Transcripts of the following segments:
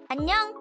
안녕.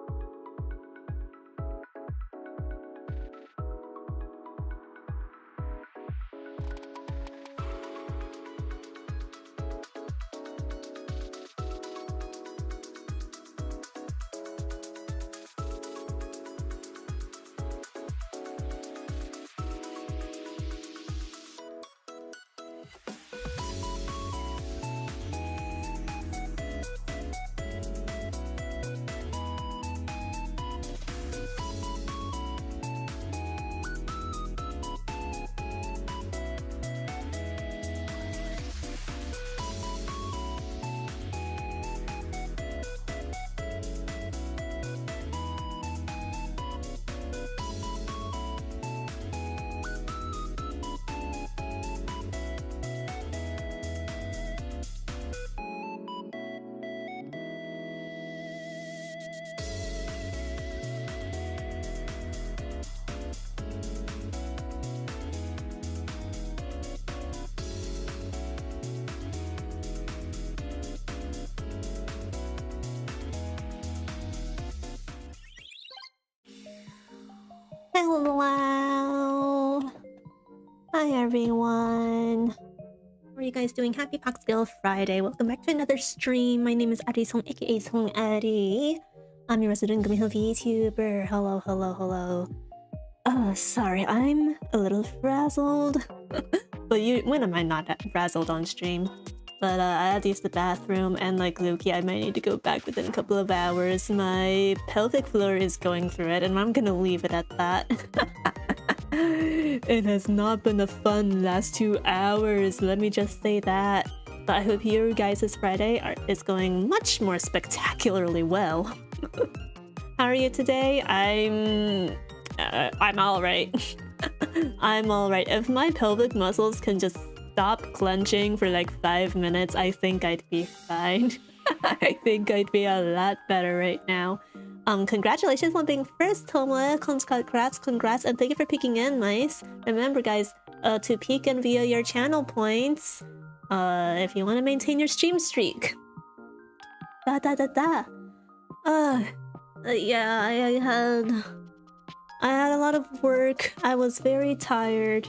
Hello. Hi everyone. How are you guys doing? Happy Poxbill Friday. Welcome back to another stream. My name is Arisong, aka Song Ari. I'm your resident Gumiho VTuber. Hello, hello, hello. Sorry, I'm a little frazzled. But when am I not frazzled on stream? But I had to use the bathroom, and like Luki, I might need to go back within a couple of hours. My pelvic floor is going through it, and I'm gonna leave it at that. It has not been a fun last 2 hours, let me just say that. But I hope your guys' Friday is going much more spectacularly well. How are you today? I'm alright. I'm alright. If my pelvic muscles can just stop clenching for like 5 minutes, I think I'd be fine. I think I'd be a lot better right now. Congratulations on being first, Tomoe. Congrats, and thank you for peeking in, Mice. Remember, guys, to peek in via your channel points, if you want to maintain your stream streak. Yeah, I had a lot of work. I was very tired.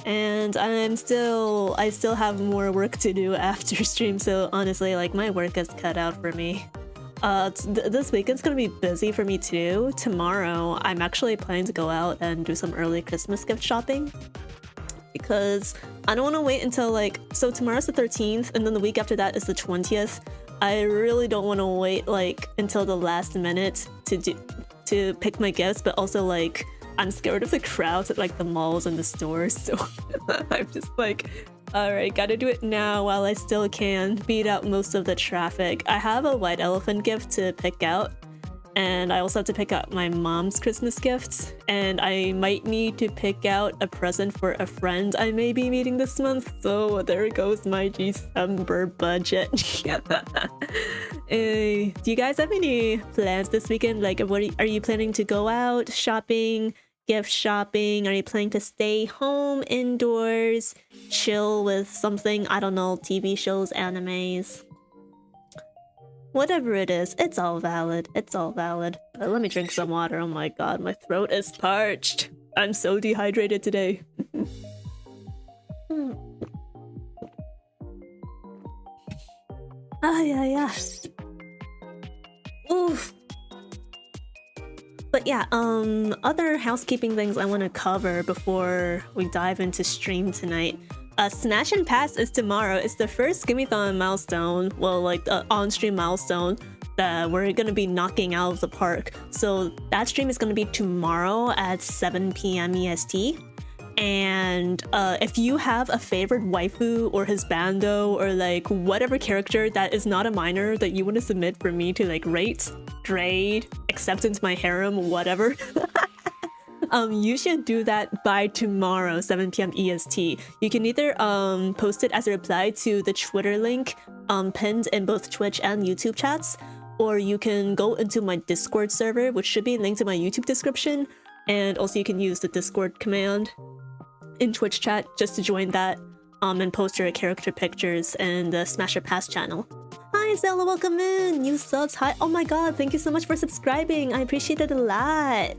And I still have more work to do after stream, so honestly, like, my work is cut out for me. This weekend's gonna be busy for me too. Tomorrow, I'm actually planning to go out and do some early Christmas gift shopping. Because I don't want to wait until like... So tomorrow's the 13th, and then the week after that is the 20th. I really don't want to wait like until the last minute to pick my gifts, but also like... I'm scared of the crowds at like the malls and the stores, so I'm just like, alright, gotta do it now while I still can, beat out most of the traffic. I have a white elephant gift to pick out, and I also have to pick out my mom's Christmas gifts, and I might need to pick out a present for a friend I may be meeting this month, so there goes my December budget. Do you guys have any plans this weekend? Like, are you planning to go out shopping? Gift shopping? Are you planning to stay home indoors, chill with something, I don't know, TV shows, animes? Whatever it is, it's all valid. It's all valid. Let me drink some water. Oh my god, my throat is parched. I'm so dehydrated today. Yeah. Oof. But yeah, other housekeeping things I want to cover before we dive into stream tonight. Smash and Pass is tomorrow. It's the first Gimme-thon milestone, well, like the on-stream milestone that we're gonna be knocking out of the park. So that stream is gonna be tomorrow at 7 PM EST. And if you have a favorite waifu or husbando or like whatever character that is not a minor that you want to submit for me to like rate, grade, accept into my harem, whatever, you should do that by tomorrow, 7 PM EST. You can either post it as a reply to the Twitter link pinned in both Twitch and YouTube chats, or you can go into my Discord server, which should be linked in my YouTube description, and also you can use the Discord command in Twitch chat just to join that and post your character pictures in the Smash or Pass channel. Hi Hi, Zella, welcome in. New subs, hi. Oh my god, thank you so much for subscribing. I appreciate it a lot.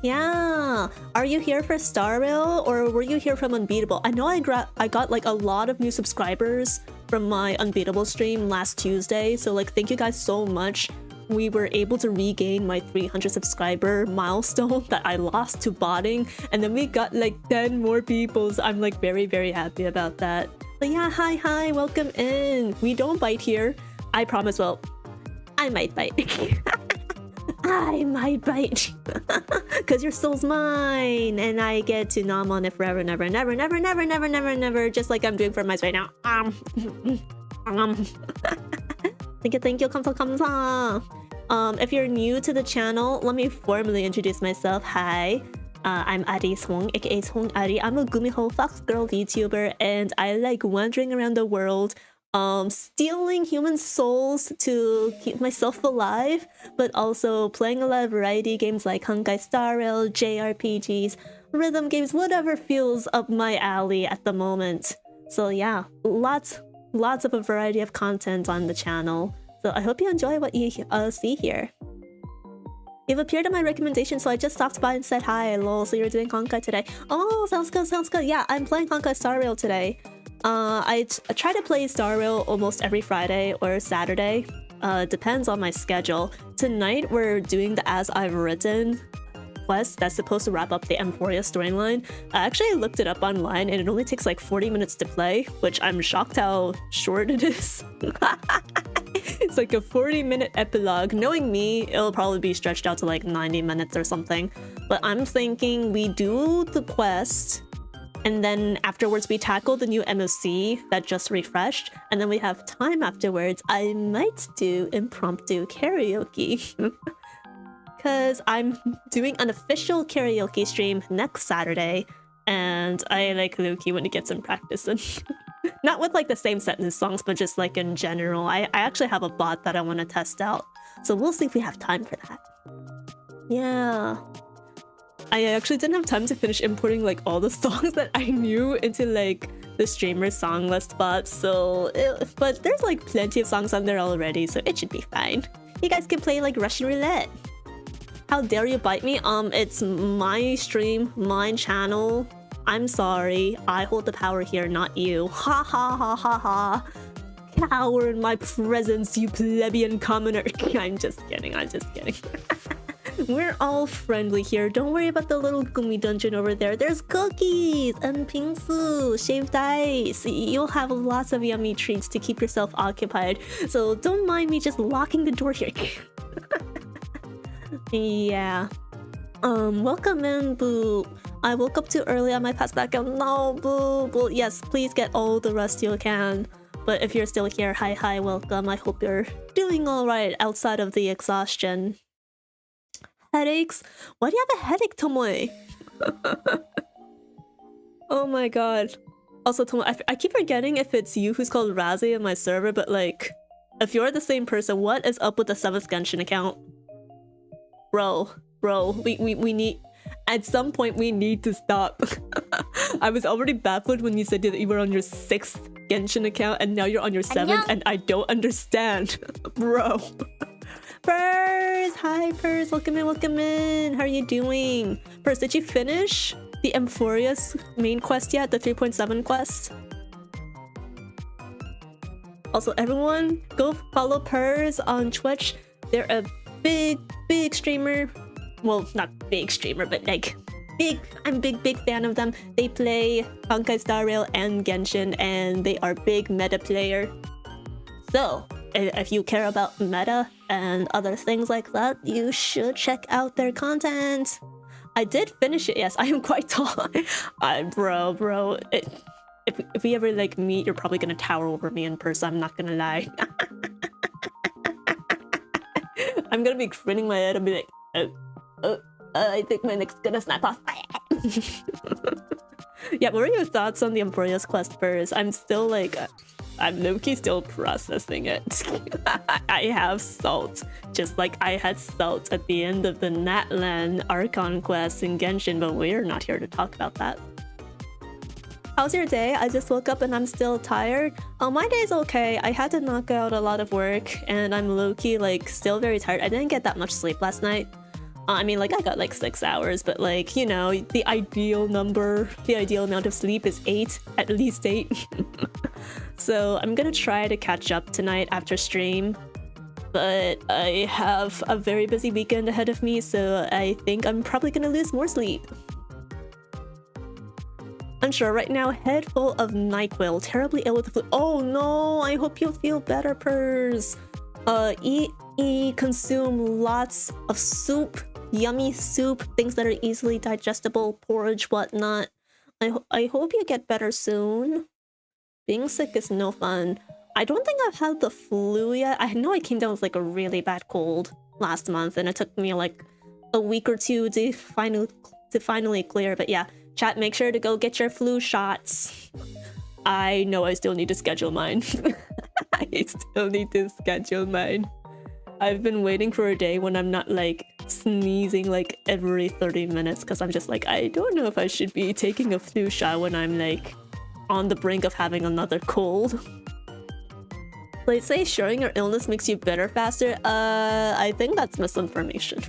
Yeah, are you here for Star Rail or were you here from Unbeatable? I know I got like a lot of new subscribers from my Unbeatable stream last Tuesday, so like thank you guys so much. We were able to regain my 300 subscriber milestone that I lost to botting, and then we got like 10 more people, so I'm like very happy about that. But yeah, hi, welcome in. We don't bite here, I promise. Well, I might bite. I might bite. Cause your soul's mine and I get to nom on it forever, never, just like I'm doing for mice right now. Thank you, 감사. If you're new to the channel, let me formally introduce myself. Hi, I'm Ari Song, aka Song Ari. I'm a Gumiho Fox Girl VTuber, and I like wandering around the world, stealing human souls to keep myself alive, but also playing a lot of variety games like HONKAI Star Rail, JRPGs, rhythm games, whatever feels up my alley at the moment. So yeah, lots of a variety of content on the channel. So I hope you enjoy what you see here. You've appeared on my recommendation, so I just stopped by and said hi. Lol, so you're doing Honkai today. Oh, sounds good. Yeah, I'm playing Honkai Star Rail today. I try to play Star Rail almost every Friday or Saturday. Depends on my schedule. Tonight we're doing the As I've Written quest that's supposed to wrap up the Amphoreus storyline. I actually looked it up online and it only takes like 40 minutes to play, which I'm shocked how short it is. It's like a 40-minute epilogue. Knowing me, it'll probably be stretched out to like 90 minutes or something. But I'm thinking we do the quest, and then afterwards we tackle the new MOC that just refreshed, and then we have time afterwards. I might do impromptu karaoke. Because I'm doing an official karaoke stream next Saturday, and I like low-key want to get some practice in. Not with like the same sentence songs, but just like in general. I actually have a bot that I want to test out, so we'll see if we have time for that. Yeah. I actually didn't have time to finish importing like all the songs that I knew into like the streamer song list bot, but there's like plenty of songs on there already, so it should be fine. You guys can play like Russian roulette. How dare you bite me? It's my stream, my channel. I'm sorry. I hold the power here, not you. Ha ha ha ha ha. Cower in my presence, you plebeian commoner. I'm just kidding. We're all friendly here. Don't worry about the little gummy dungeon over there. There's cookies and pingsu, shaved ice. You'll have lots of yummy treats to keep yourself occupied. So don't mind me just locking the door here. Yeah. Welcome in, Boo. I woke up too early on my past background. No, Boo. Yes, please get all the rest you can. But if you're still here, hi, welcome. I hope you're doing alright outside of the exhaustion. Headaches? Why do you have a headache, Tomoe? Oh my god. Also, Tomoe, I keep forgetting if it's you who's called Razzie in my server, but like, if you're the same person, what is up with the 7th Genshin account? Bro, we need... At some point, we need to stop. I was already baffled when you said that you were on your 6th Genshin account, and now you're on your 7th, and I don't understand. Bro. Pers! Hi, Pers. Welcome in. How are you doing? Pers, did you finish the Amphoreus main quest yet? The 3.7 quest? Also, everyone, go follow Pers on Twitch. They're a big streamer. Well, not big streamer, but like I'm big fan of them. They play Honkai Star Rail and Genshin, and they are big meta player. So if you care about meta and other things like that, you should check out their content. I did finish it. Yes, I am quite tall. Bro. If we ever like meet, you're probably gonna tower over me in person. I'm not gonna lie. I'm gonna be grinning my head and be like, I think my neck's gonna snap off. Yeah, what are your thoughts on the Amphoreus quest first? I'm still like, I'm low-key still processing it. I have salt, just like I had salt at the end of the Natlan Archon quest in Genshin, but we're not here to talk about that. How's your day? I just woke up and I'm still tired. My day's okay. I had to knock out a lot of work and I'm low-key like still very tired. I didn't get that much sleep last night. I mean, like I got like 6 hours, but like, you know, the ideal amount of sleep is 8, at least 8. So I'm gonna try to catch up tonight after stream. But I have a very busy weekend ahead of me, so I think I'm probably gonna lose more sleep. Unsure right now, head full of NyQuil, terribly ill with the flu. Oh no, I hope you feel better, Pers. Consume lots of soup, yummy soup, things that are easily digestible, porridge, whatnot. I hope you get better soon. Being sick is no fun. I don't think I've had the flu yet. I know I came down with like a really bad cold last month and it took me like a week or two to finally clear, but yeah. Chat, make sure to go get your flu shots. I know I still need to schedule mine. I still need to schedule mine. I've been waiting for a day when I'm not like sneezing like every 30 minutes because I'm just like, I don't know if I should be taking a flu shot when I'm like on the brink of having another cold. They say sharing your illness makes you better faster. I think that's misinformation.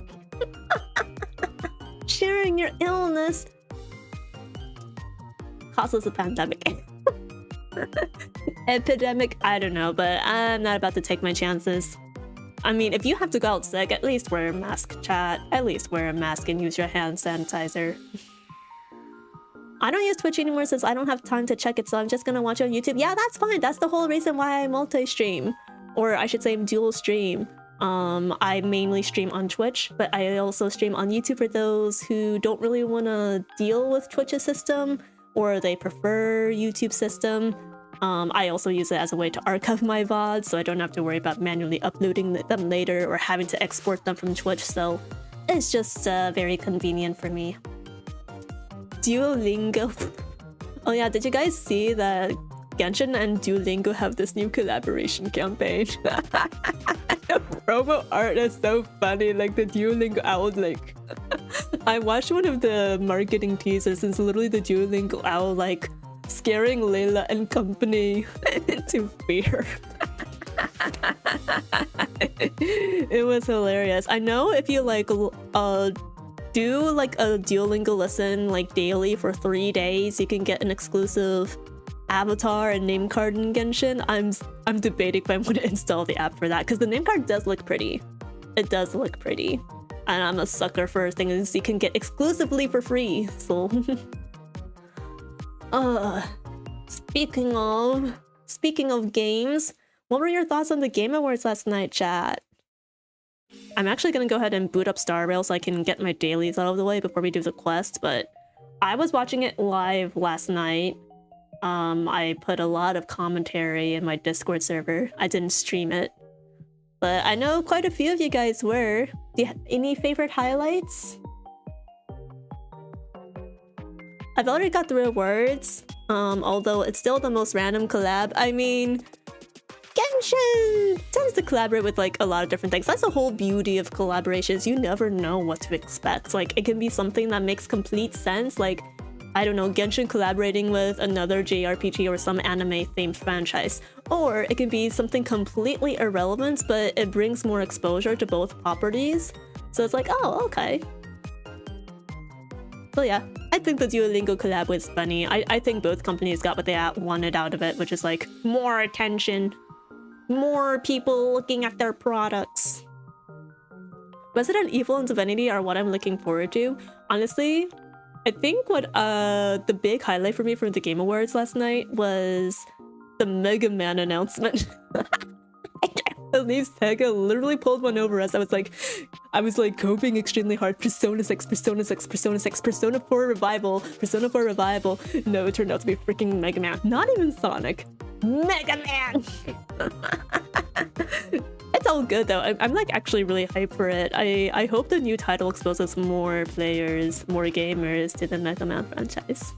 Sharing your illness causes a pandemic. Epidemic, I don't know, but I'm not about to take my chances. I mean, if you have to go out sick, at least wear a mask, chat. At least wear a mask and use your hand sanitizer. I don't use Twitch anymore since I don't have time to check it, so I'm just gonna watch on YouTube. Yeah, that's fine. That's the whole reason why I multi-stream. Or I should say dual stream. I mainly stream on Twitch, but I also stream on YouTube for those who don't really want to deal with Twitch's system, or they prefer YouTube system. I also use it as a way to archive my VODs, so I don't have to worry about manually uploading them later or having to export them from Twitch, so it's just very convenient for me. Duolingo. Oh yeah, did you guys see that Genshin and Duolingo have this new collaboration campaign? The promo art is so funny, like the Duolingo owl, like I watched one of the marketing teasers and it's literally the Duolingo owl like scaring Layla and company into fear. It was hilarious. I know if you like do like a Duolingo lesson like daily for 3 days, you can get an exclusive avatar and name card in Genshin. I'm debating if I'm going to install the app for that because the name card does look pretty. It does look pretty. And I'm a sucker for things you can get exclusively for free, so... Speaking of games, what were your thoughts on the Game Awards last night, chat? I'm actually gonna go ahead and boot up Star Rail so I can get my dailies out of the way before we do the quest, but I was watching it live last night. I put a lot of commentary in my Discord server. I didn't stream it. But I know quite a few of you guys were. Do you have any favorite highlights? I've already got the rewards, although it's still the most random collab. I mean, Genshin tends to collaborate with like a lot of different things. That's the whole beauty of collaborations. You never know what to expect. Like, it can be something that makes complete sense, like, I don't know, Genshin collaborating with another JRPG or some anime-themed franchise. Or it can be something completely irrelevant, but it brings more exposure to both properties. So it's like, oh, okay. So yeah, I think the Duolingo collab was funny. I think both companies got what they wanted out of it, which is like more attention. More people looking at their products. Resident Evil and Divinity are what I'm looking forward to. Honestly, I think what the big highlight for me from the Game Awards last night was the Mega Man announcement. I can't believe Sega literally pulled one over us. I was like coping extremely hard. Persona 6, Persona 6, Persona 6, Persona 4 Revival, Persona 4 Revival. No, it turned out to be freaking Mega Man. Not even Sonic. Mega Man! It's all good though. I'm like actually really hyped for it. I hope the new title exposes more players, more gamers to the Mega Man franchise.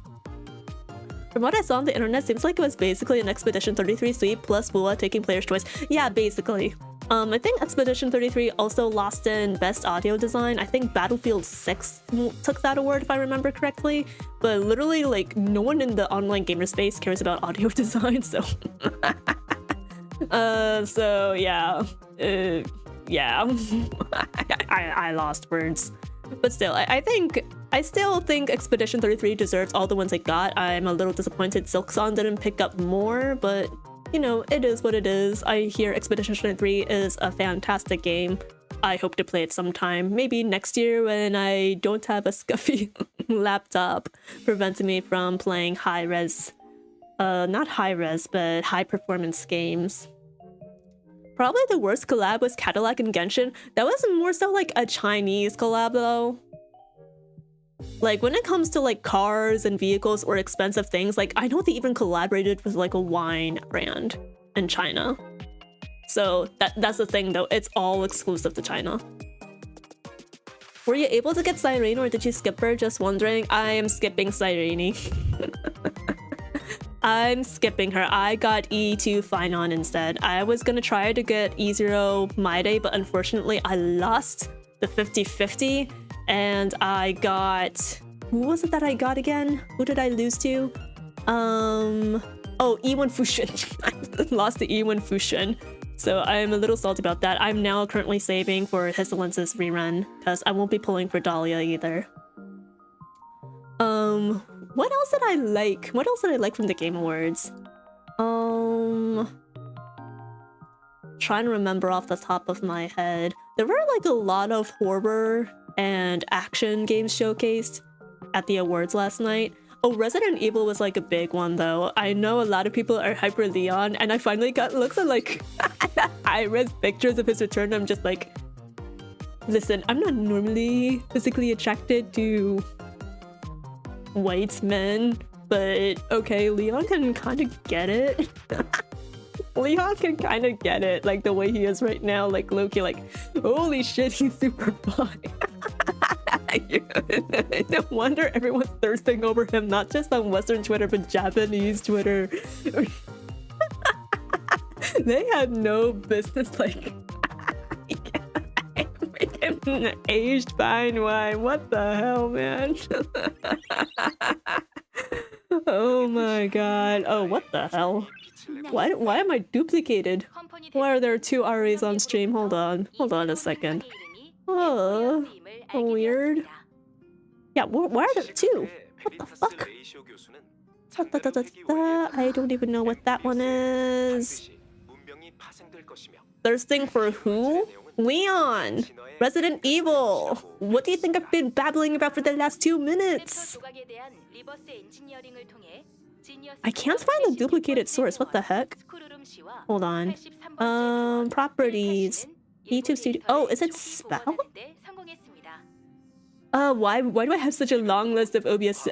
From what I saw on the internet, seems like it was basically an Expedition 33 sweep plus Bua taking player's choice. Yeah, basically. I think Expedition 33 also lost in Best Audio Design. I think Battlefield 6 took that award if I remember correctly. But literally, like, no one in the online gamer space cares about audio design, so... so yeah. Yeah. I lost words. But still, I still think Expedition 33 deserves all the ones it got. I'm a little disappointed Silksong didn't pick up more, but... you know, it is what it is. I hear Expedition 23 is a fantastic game. I hope to play it sometime. Maybe next year when I don't have a scuffy laptop preventing me from playing high-res... not high-res, but high-performance games. Probably the worst collab was Cadillac and Genshin. That was more so like a Chinese collab though. Like, when it comes to, like, cars and vehicles or expensive things, like, I know they even collaborated with, like, a wine brand in China. So, that's the thing, though. It's all exclusive to China. Were you able to get Cyrene, or did you skip her? Just wondering. I am skipping Cyrene. I'm skipping her. I got E2 Finon instead. I was gonna try to get E0 Maide, but unfortunately, I lost the 50-50. And I got... who was it that I got again? Who did I lose to? Oh, E1 Fushun. I lost to E1 Fushun. So I'm a little salty about that. I'm now currently saving for Histolensis rerun, because I won't be pulling for Dahlia either. What else did I like? What else did I like from the Game Awards? Trying to remember off the top of my head. There were like a lot of horror and action games showcased at the awards last night. Oh, Resident Evil was like a big one though. I know a lot of people are hyper Leon, and I finally got looks at like high-res pictures of his return. I'm just like, listen, I'm not normally physically attracted to white men, but okay, Leon can kind of get it. Leon can kind of get it, like the way he is right now, like Loki, like, holy shit, he's super fine. No wonder everyone's thirsting over him, not just on Western Twitter, but Japanese Twitter. They had no business, like, making aged fine wine. What the hell, man? Oh my god. Oh, what the hell? Why am I duplicated? Why are there two Aris on stream? Hold on a second. Oh, weird. Yeah, why are there two? What the fuck? I don't even know what that one is. Thirsting for who? Leon! Resident Evil! What do you think I've been babbling about for the last 2 minutes? I can't find the duplicated source. What the heck? Hold on. Properties. YouTube Studio. Oh, is it spelled? Why do I have such a long list of OBS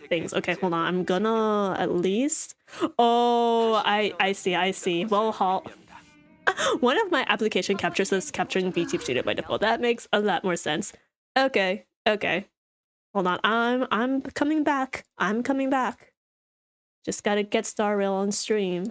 things? Okay, hold on. I'm gonna at least... Oh, I see. Well, one of my application captures is capturing VTube Studio by default. That makes a lot more sense. Okay. Hold on. I'm coming back. Just gotta get Star Rail on stream.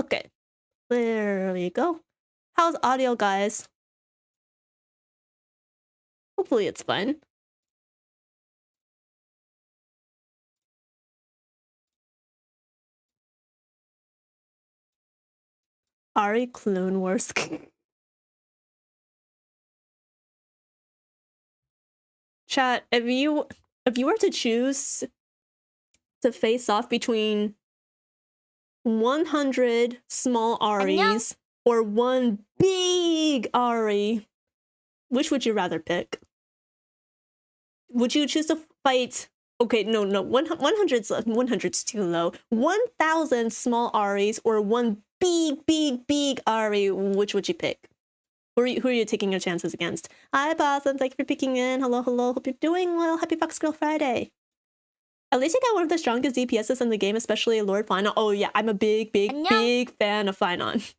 Okay, there we go. How's audio, guys? Hopefully it's fine. Ari Clone Wars. Chat, if you were to choose to face off between 100 small Aris or one big Ari, which would you rather pick? Would you choose to fight? Okay, no, 100's too low. 1,000 small Aris or one big Ari, which would you pick? Who are you taking your chances against? Hi, Botham. Thank you for picking in. Hello. Hope you're doing well. Happy Fox Girl Friday. At least you got one of the strongest DPSs in the game, especially Lord Finon. Oh yeah, I'm a big fan of Finon.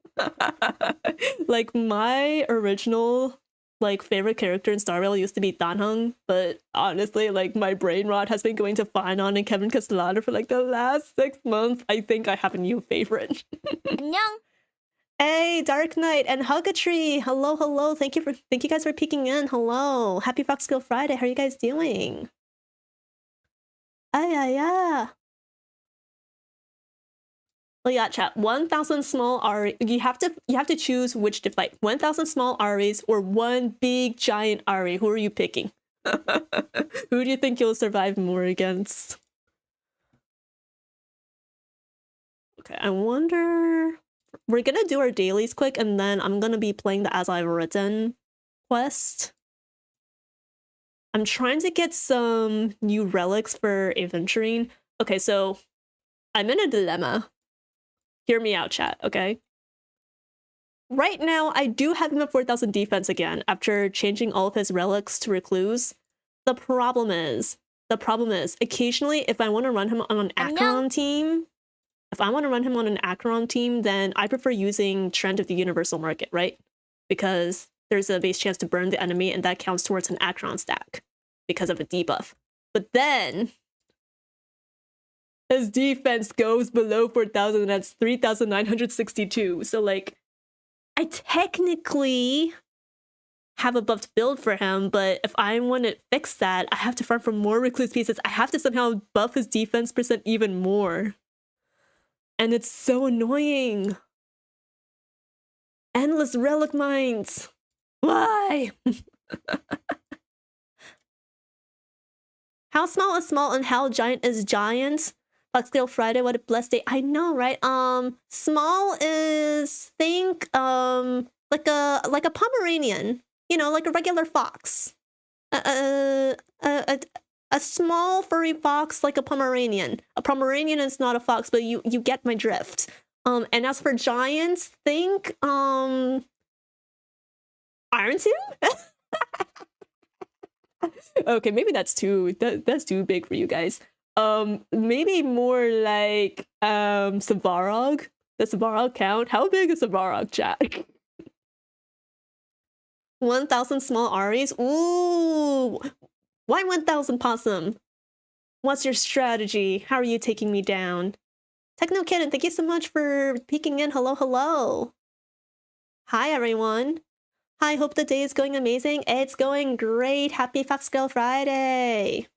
Like, my original, like, favorite character in Star Rail used to be Danheng, but honestly, like, my brain rot has been going to Finon and Kevin Castellano for, like, the last 6 months. I think I have a new favorite. No. Hey, Dark Knight and Hugatree! Hello, hello. Thank you guys for peeking in. Hello. Happy Fox Girl Friday. How are you guys doing? Yeah. Well, yeah, chat. 1,000 small Ari. You have to choose which to fight. 1,000 small Aris or one big giant Ari. Who are you picking? Who do you think you'll survive more against? Okay, I wonder. We're gonna do our dailies quick, and then I'm gonna be playing the As I've Written quest. I'm trying to get some new relics for Aventurine. Okay, so I'm in a dilemma. Hear me out, chat, okay? Right now, I do have him at 4,000 defense again after changing all of his relics to Recluse. The problem is, occasionally, if I want to run him on an Acheron team, then I prefer using Trend of the Universal Market, right? Because there's a base chance to burn the enemy, and that counts towards an Acheron stack because of a debuff. But then his defense goes below 4,000, and that's 3,962. So, like, I technically have a buffed build for him, but if I want to fix that, I have to farm for more Recluse pieces. I have to somehow buff his defense percent even more. And it's so annoying. Endless relic mines. Why? How small is small and how giant is giant? Foxtail Friday, what a blessed day. I know, right? Small is, think, like a Pomeranian. You know, like a regular fox. A small furry fox like a Pomeranian. A Pomeranian is not a fox, but you get my drift. And as for giants, think Iron Tomb? Okay, maybe that's too big for you guys. Maybe more like Savarog. Does Savarog count? How big is Savarog, chat? 1,000 small Aries? Ooh! Why 1,000 possum? What's your strategy? How are you taking me down? Techno Cannon, thank you so much for peeking in. Hello, hello. Hi, everyone. Hi, hope the day is going amazing. It's going great. Happy Fox Girl Friday.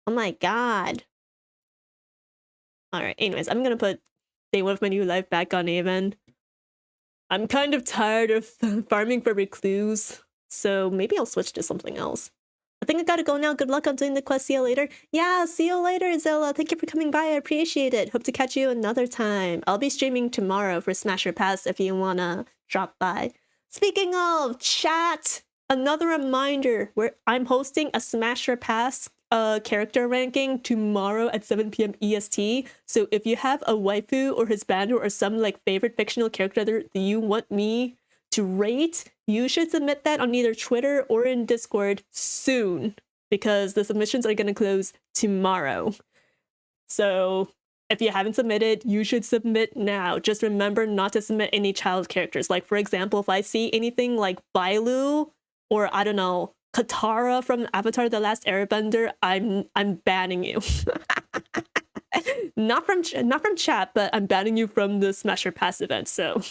Oh my god. Alright, anyways, I'm gonna put Day 1 of my new life back on Aven. I'm kind of tired of farming for Recluse, so maybe I'll switch to something else. I think I gotta go now. Good luck on doing the quest. See you later. Yeah, see you later, Zilla. Thank you for coming by. I appreciate it. Hope to catch you another time. I'll be streaming tomorrow for Smash or Pass if you wanna drop by. Speaking of chat, another reminder where I'm hosting a Smash or Pass character ranking tomorrow at 7 p.m. EST. So if you have a waifu or husbando or some like favorite fictional character that you want me to rate, you should submit that on either Twitter or in Discord soon, because the submissions are going to close tomorrow. So if you haven't submitted, you should submit now. Just remember not to submit any child characters. Like, for example, if I see anything like Bailu or, I don't know, Katara from Avatar: The Last Airbender, I'm banning you. not from chat, but I'm banning you from the Smash or Pass event. So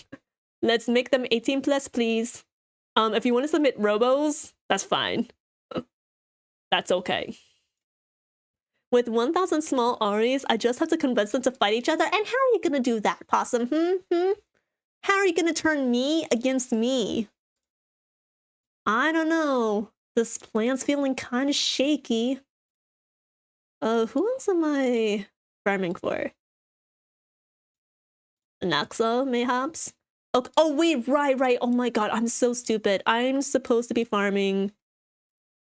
let's make them 18 plus, please. If you want to submit robos, that's fine. That's okay. With 1,000 small Aries, I just have to convince them to fight each other. And how are you gonna do that, Possum? How are you gonna turn me against me? I don't know. This plan's feeling kind of shaky. Who else am I farming for? Naxa, mayhaps? Oh wait, right. Oh my god, I'm so stupid. I'm supposed to be farming.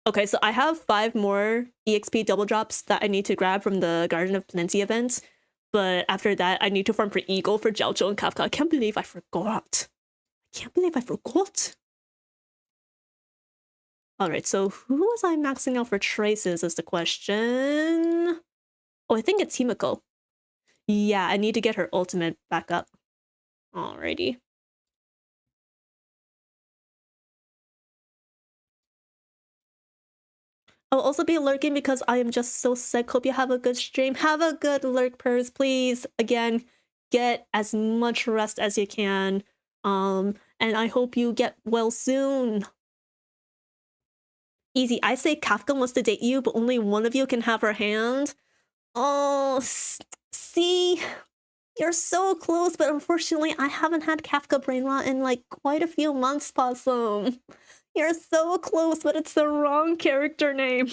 Okay, so I have 5 more EXP double drops that I need to grab from the Garden of Plenty event. But after that, I need to farm for Eagle, for Jiaozhou, and Kafka. I can't believe I forgot. Alright, so who was I maxing out for traces is the question. Oh, I think it's Himiko. Yeah, I need to get her ultimate back up. Alrighty. I'll also be lurking because I am just so sick. Hope you have a good stream. Have a good lurk, Purse. Please, again, get as much rest as you can. And I hope you get well soon. Easy. I say Kafka wants to date you, but only one of you can have her hand. Oh, see? You're so close, but unfortunately, I haven't had Kafka brain rot in like quite a few months, Possum. You're so close, but it's the wrong character name.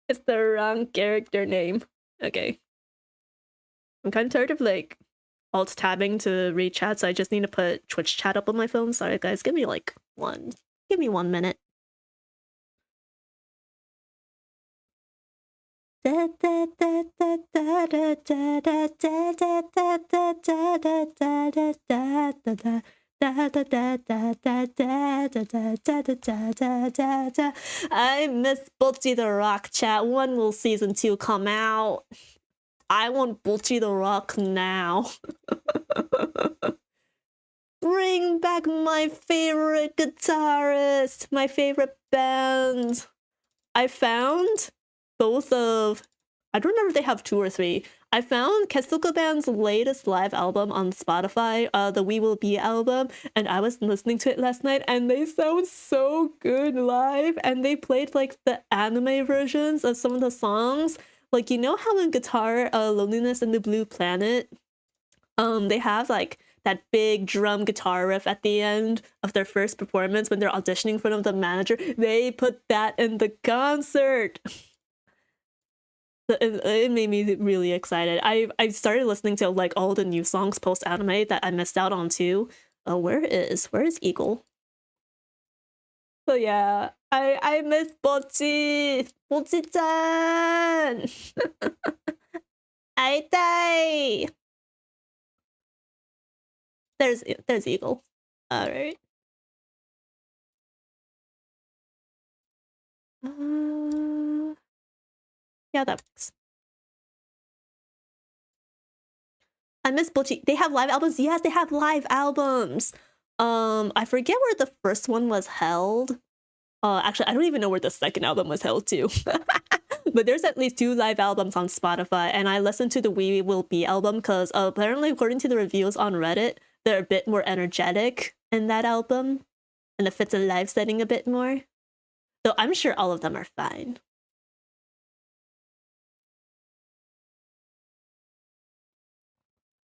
It's the wrong character name. Okay. I'm kind of tired of like alt-tabbing to read chat, so I just need to put Twitch chat up on my phone. Sorry guys, give me 1 minute. I miss Butchie the Rock chat. When will season 2 come out? I want Butchie the Rock now. Bring back my favorite guitarist, my favorite band. I found both of, I don't remember if they have 2 or 3. I found Kesuko Band's latest live album on Spotify, the We Will Be album, and I was listening to it last night, and they sound so good live, and they played like the anime versions of some of the songs. Like, you know how in Guitar, Loneliness in the Blue Planet, they have like that big drum guitar riff at the end of their first performance when they're auditioning for the manager? They put that in the concert. It made me really excited. I started listening to like all the new songs post anime that I missed out on too. Where is Eagle? So yeah, I miss Bocchi chan. Aitai. There's Eagle. All right. Yeah, that works. I miss Bocchi. They have live albums? Yes, they have live albums. I forget where the first one was held. Actually, I don't even know where the second album was held too. But there's at least 2 live albums on Spotify, and I listened to the We Will Be album because apparently, according to the reviews on Reddit, they're a bit more energetic in that album, and it fits a live setting a bit more. Though I'm sure all of them are fine.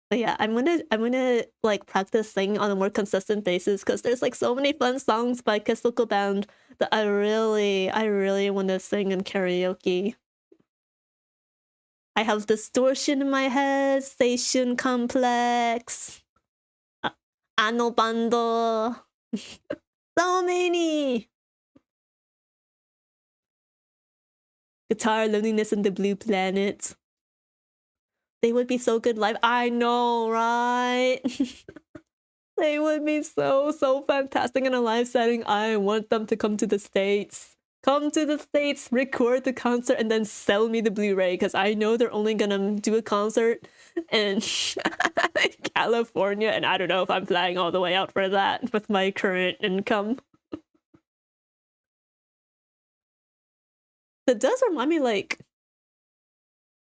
But yeah, I'm gonna like practice singing on a more consistent basis because there's like so many fun songs by Kesuko Band that I really want to sing in karaoke. I have Distortion in my head, Seishun Complex, Ano Bando, so many. Guitar, Loneliness in the Blue Planet. They would be so good live. I know, right? They would be so fantastic in a live setting. I want them to come to the States. Come to the States, record the concert, and then sell me the Blu-ray, because I know they're only gonna do a concert in California, and I don't know if I'm flying all the way out for that with my current income. That does remind me, like,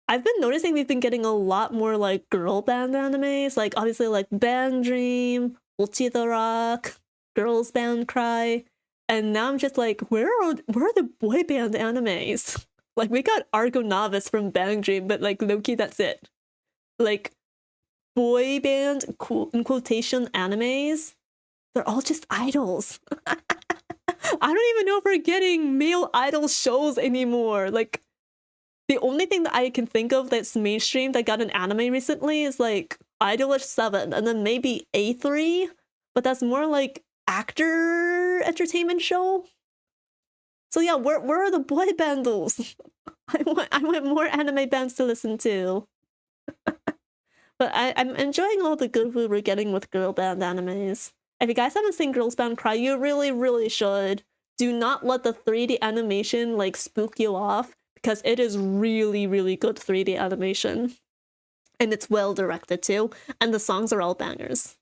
I've been noticing we've been getting a lot more like girl band animes, like obviously like Bang Dream, Ulti the Rock, Girls Band Cry, and now I'm just like, where are the boy band animes? Like we got Argo Novice from Bang Dream, but like low-key that's it. Like boy band in quotation animes, they're all just idols. I don't even know if we're getting male idol shows anymore. Like the only thing that I can think of that's mainstream that got an anime recently is like Idolish 7 and then maybe A3, but that's more like actor entertainment show. So yeah, where are the boy bands? I want more anime bands to listen to. But I'm enjoying all the good food we're getting with girl band animes. If you guys haven't seen Girls Band Cry, you really should. Do not let the 3D animation like spook you off, because it is really good 3D animation. And it's well directed too, and the songs are all bangers.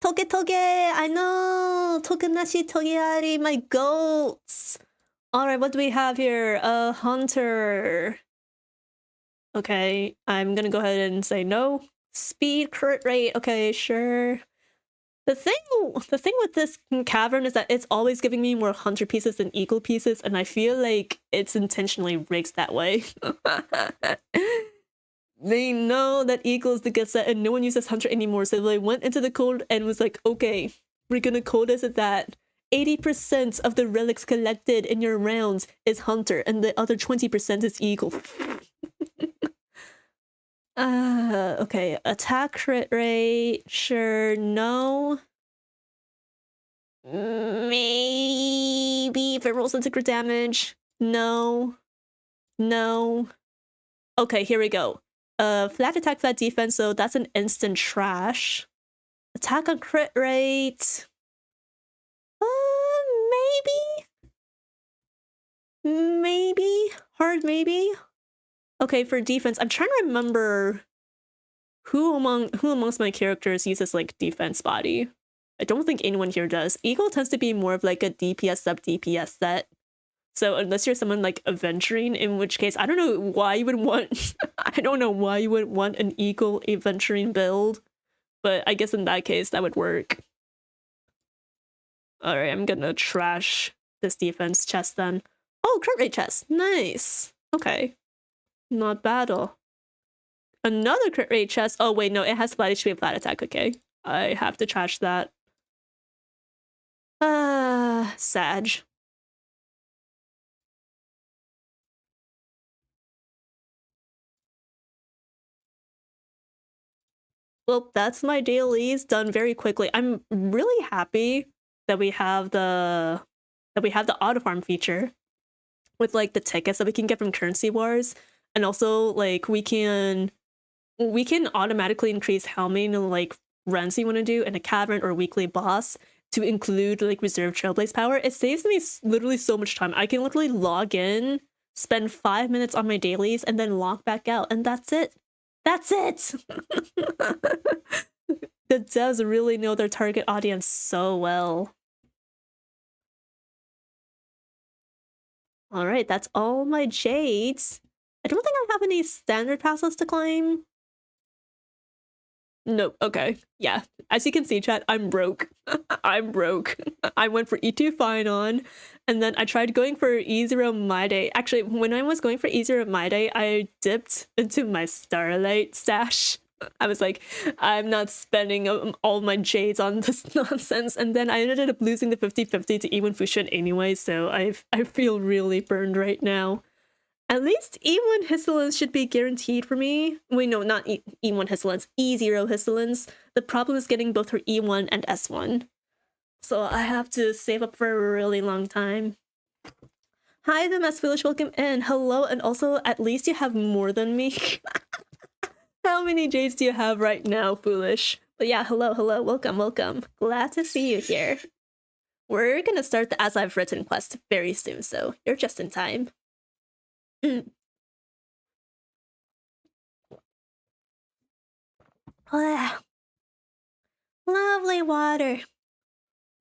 Toge toge, I know! Togenashi togeari, my goats! Alright, what do we have here? A hunter. Okay, I'm gonna go ahead and say no. Speed, crit rate, okay, sure. The thing with this cavern is that it's always giving me more hunter pieces than eagle pieces, and I feel like it's intentionally rigged that way. They know that eagle is the good set and no one uses hunter anymore, so they went into the code and was like, okay, we're gonna code this at that. 80% of the relics collected in your rounds is hunter, and the other 20% is eagle. Okay, attack crit rate, sure, no. Maybe if it rolls into crit damage, no. No. Okay, here we go. Flat attack, flat defense, so that's an instant trash. Attack on crit rate. Maybe? Hard maybe? Okay, for defense, I'm trying to remember who amongst my characters uses like defense body. I don't think anyone here does. Eagle tends to be more of like a DPS sub DPS set. So unless you're someone like Aventurine, in which case I don't know why you would want I don't know why you would want an Eagle Aventurine build, but I guess in that case that would work. Alright, I'm gonna trash this defense chest then. Oh, crit rate chest. Nice. Okay. Not bad. Another crit rate chest. Oh wait, no, it has flat HP and flat attack. Okay. I have to trash that. Sag. Well, that's my dailies done very quickly. I'm really happy that we have the auto farm feature with like the tickets that we can get from currency wars, and also like we can automatically increase how many like runs you want to do in a cavern or weekly boss to include like reserve trailblaze power. It saves me literally so much time. I can literally log in, spend 5 minutes on my dailies, and then log back out, and that's it. That's it! The devs really know their target audience so well. Alright, that's all my jades. I don't think I have any standard passes to claim. Nope, okay. Yeah, as you can see, chat, I'm broke. I'm broke. I went for E2 Finon, and then I tried going for E0 My Day. Actually, when I was going for E0 My Day, I dipped into my Starlight stash. I was like, I'm not spending all my jades on this nonsense, and then I ended up losing the 50-50 to E1 Fusion anyway, so I feel really burned right now. At least E1 Histolins should be guaranteed for me. Wait, no, not E1 Histolins, E0 Histolins. The problem is getting both her E1 and S1. So I have to save up for a really long time. Hi, the Mess Foolish, welcome in. Hello, and also, at least you have more than me. How many jades do you have right now, Foolish? But yeah, hello, welcome, welcome. Glad to see you here. We're gonna start the As I've Written quest very soon, so you're just in time. Lovely water.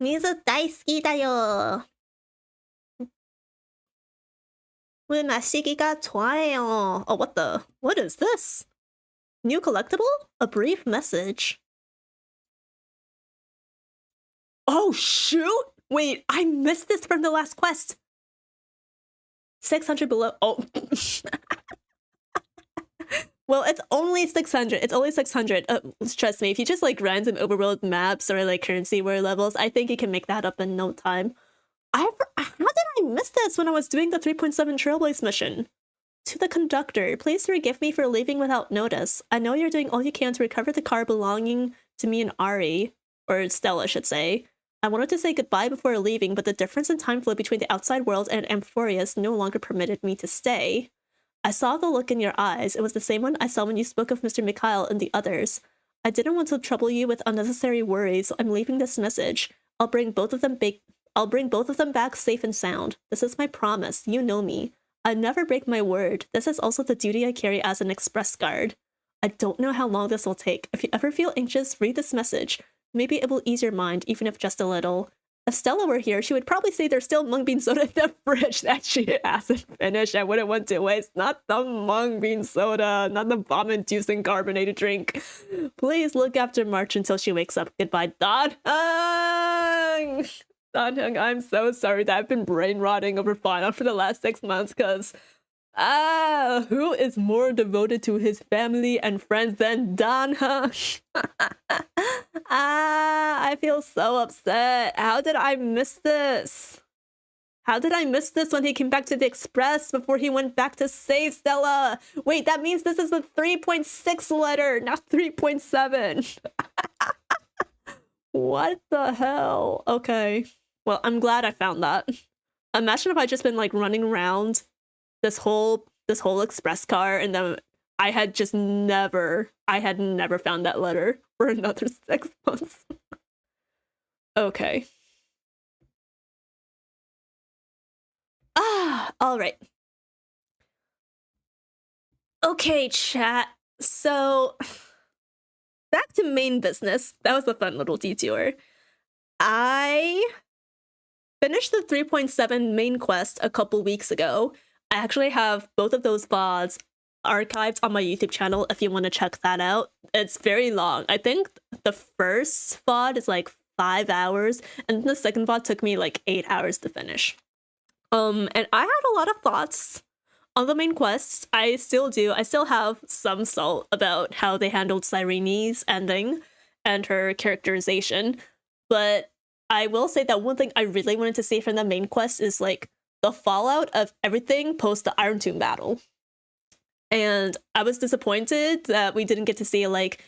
미소 大好きだよ. 물 마시기가 좋아해요. Oh, what is this? New collectible? A brief message. Oh, shoot! Wait, I missed this from the last quest. 600 below. Oh. Well, it's only 600. It's only 600. Trust me, if you just like random overworld maps or like currency war levels, I think you can make that up in no time. How did I miss this when I was doing the 3.7 Trailblaze mission? To the conductor, please forgive me for leaving without notice. I know you're doing all you can to recover the car belonging to me and Ari, or Stella, I should say. I wanted to say goodbye before leaving, but the difference in time flow between the outside world and Amphoreus no longer permitted me to stay. I saw the look in your eyes. It was the same one I saw when you spoke of Mr. Mikhail and the others. I didn't want to trouble you with unnecessary worries, so I'm leaving this message. I'll bring both of them back safe and sound. This is my promise. You know me. I never break my word. This is also the duty I carry as an express guard. I don't know how long this will take. If you ever feel anxious, read this message. Maybe it will ease your mind, even if just a little. If Stella were here, she would probably say there's still mung bean soda in the fridge that she hasn't finished. I wouldn't want to waste. Not the mung bean soda, not the vomit-inducing carbonated drink. Please look after March until she wakes up. Goodbye, Dan-hung! Dan-hung, I'm so sorry that I've been brain rotting over Fauna for the last 6 months, because who is more devoted to his family and friends than Dan-hung? I feel so upset. How did I miss this? How did I miss this when he came back to the Express before he went back to save Stella? Wait, that means this is the 3.6 letter, not 3.7. What the hell? Okay. Well, I'm glad I found that. Imagine if I'd just been like running around this whole express car and then I had never found that letter for another 6 months. Okay. All right. Okay, chat. So back to main business. That was a fun little detour. I finished the 3.7 main quest a couple weeks ago. I actually have both of those VODs archived on my YouTube channel if you want to check that out. It's very long. I think the first VOD is like 5 hours, and the second VOD took me like 8 hours to finish. And I had a lot of thoughts on the main quests. I still do. I still have some salt about how they handled Cyrene's ending and her characterization. But I will say that one thing I really wanted to see from the main quest is like the fallout of everything post the Iron Tomb battle. And I was disappointed that we didn't get to see like,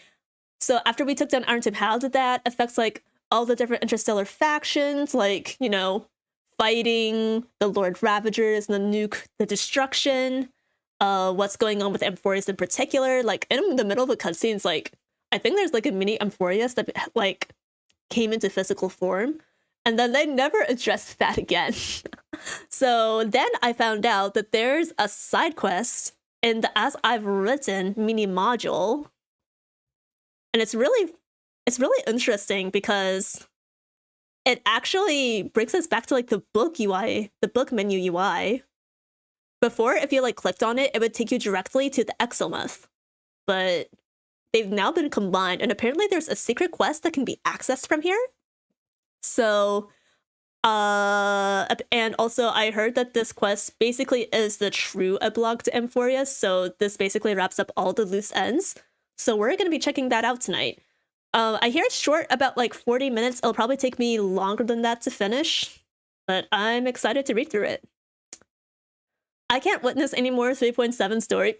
so after we took down Iron Tomb, how did that affect like all the different interstellar factions, like, you know, fighting the Lord Ravagers and the nuke, the destruction, what's going on with Amphoreus in particular. Like in the middle of the cutscenes, like I think there's like a mini Amphoreus that like came into physical form, and then they never addressed that again. So then I found out that there's a side quest in the As I've Written mini module, and it's really interesting because it actually brings us back to like the book UI, the book menu UI. Before, if you like clicked on it, it would take you directly to the Exomyth, but they've now been combined, and apparently there's a secret quest that can be accessed from here. So, and also I heard that this quest basically is the true epilogue to Amphoreus, so this basically wraps up all the loose ends. So we're going to be checking that out tonight. I hear it's short, about like 40 minutes. It'll probably take me longer than that to finish, but I'm excited to read through it. I can't witness any more 3.7 story.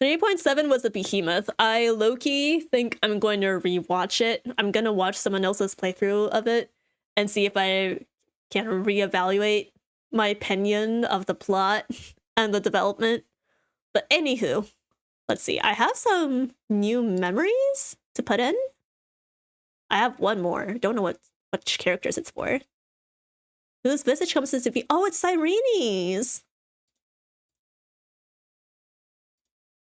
3.7 was a behemoth. I low-key think I'm going to rewatch it. I'm going to watch someone else's playthrough of it and see if I can reevaluate my opinion of the plot and the development. But anywho, let's see. I have some new memories to put in. I have one more. Don't know which characters it's for. Whose visage comes into view? Oh, it's Cyrene's.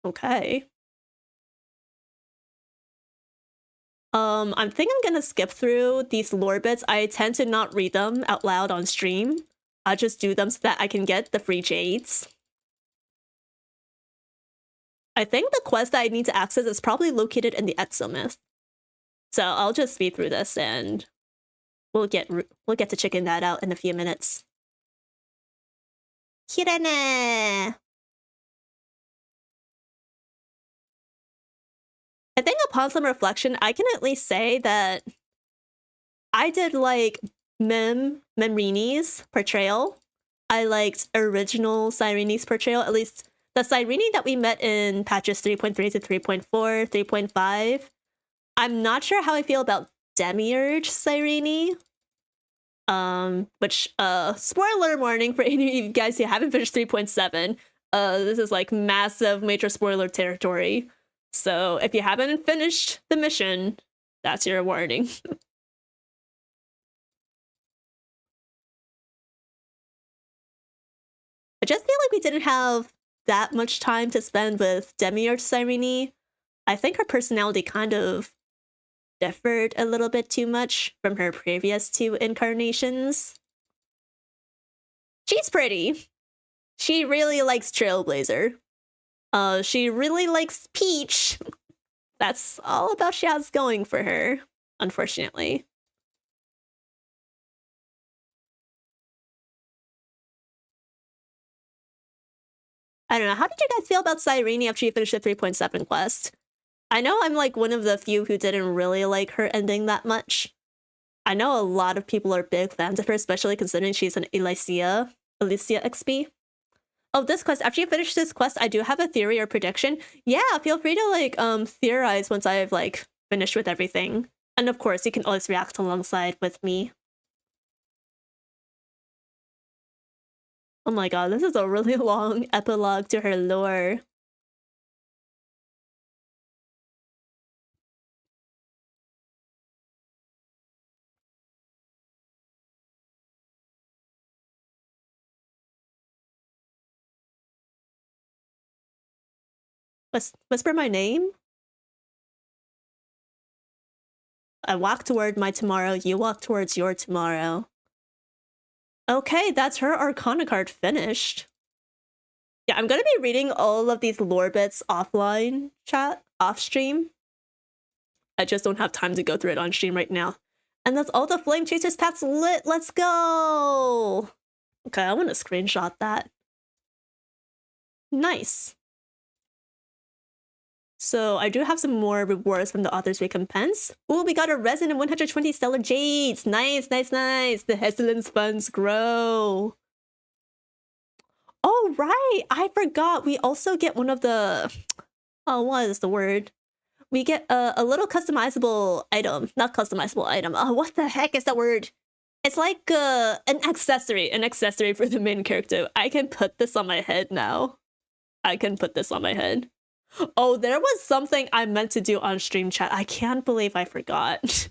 Okay. I think I'm gonna skip through these lore bits. I tend to not read them out loud on stream. I just do them so that I can get the free jades. I think the quest that I need to access is probably located in the Exomyth. So I'll just speed through this and we'll get to checking that out in a few minutes. Hirene! I think upon some reflection, I can at least say that I did like Memrini's portrayal. I liked original Cyrene's portrayal, at least the Cyrene that we met in patches 3.3 to 3.4, 3.5. I'm not sure how I feel about Demiurge Cyrene. Which, spoiler warning for any of you guys who haven't finished 3.7. This is like massive major spoiler territory. So if you haven't finished the mission, that's your warning. just feel like we didn't have that much time to spend with Demiurge Cyrene. I think her personality kind of differed a little bit too much from her previous 2 incarnations. She's pretty. She really likes Trailblazer. She really likes Peach. That's all about she has going for her, unfortunately. I don't know. How did you guys feel about Cyrene after you finished the 3.7 quest? I know I'm like one of the few who didn't really like her ending that much. I know a lot of people are big fans of her, especially considering she's an Alicia XP. Oh, this quest. After you finish this quest, I do have a theory or prediction. Yeah, feel free to like theorize once I've like finished with everything. And of course, you can always react alongside with me. Oh my god, this is a really long epilogue to her lore. Whisper my name? I walk toward my tomorrow, you walk towards your tomorrow. Okay, that's her Arcana card finished. Yeah, I'm gonna be reading all of these lore bits offline, chat, off stream. I just don't have time to go through it on stream right now. And that's all the Flame Chaser stats lit. Let's go! Okay, I want to screenshot that. Nice. So I do have some more rewards from the author's recompense. Ooh, we got a resin and 120 stellar jades. Nice, nice, nice. The Hestilence funds grow. Oh, right. I forgot. We also get one of the... Oh, what is the word? We get a little customizable item. Not customizable item. Oh, what the heck is that word? It's like an accessory for the main character. I can put this on my head now. I can put this on my head. Oh, there was something I meant to do on stream chat. I can't believe I forgot.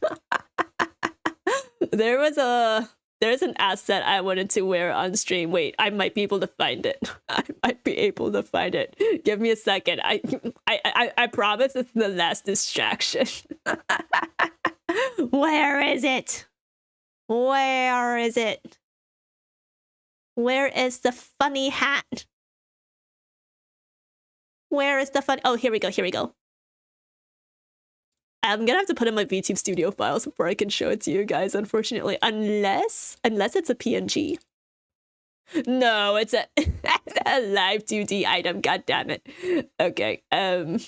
There's an asset I wanted to wear on stream. Wait, I might be able to find it. I might be able to find it. Give me a second. I promise it's the last distraction. Where is it? Where is it? Where is the funny hat? Where is the fun? Oh, here we go. Here we go. I'm gonna have to put in my VTube Studio files before I can show it to you guys, unfortunately. Unless it's a PNG. No, it's a, it's a live 2D item, god damn it. Okay, alright.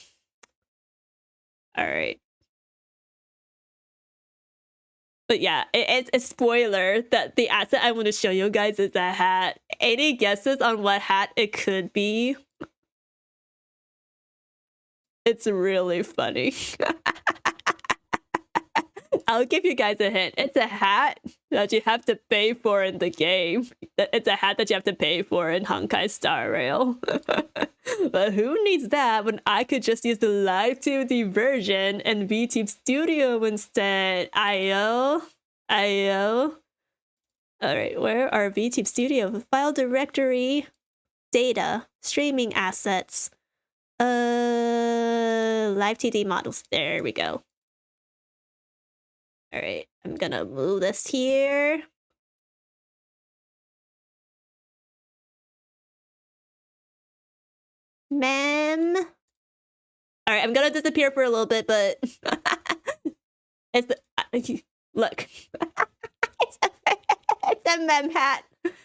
But yeah, it's a spoiler that the asset I want to show you guys is a hat. Any guesses on what hat it could be? It's really funny. I'll give you guys a hint. It's a hat that you have to pay for in the game. It's a hat that you have to pay for in Honkai Star Rail. But who needs that when I could just use the live 2D version and VTube Studio instead? Ayo. Alright, where are VTube Studio? File directory, data, streaming assets, live 2D models. There we go. Alright, I'm gonna move this here. Mem. Alright, I'm gonna disappear for a little bit, but it's the, look. It's a mem hat.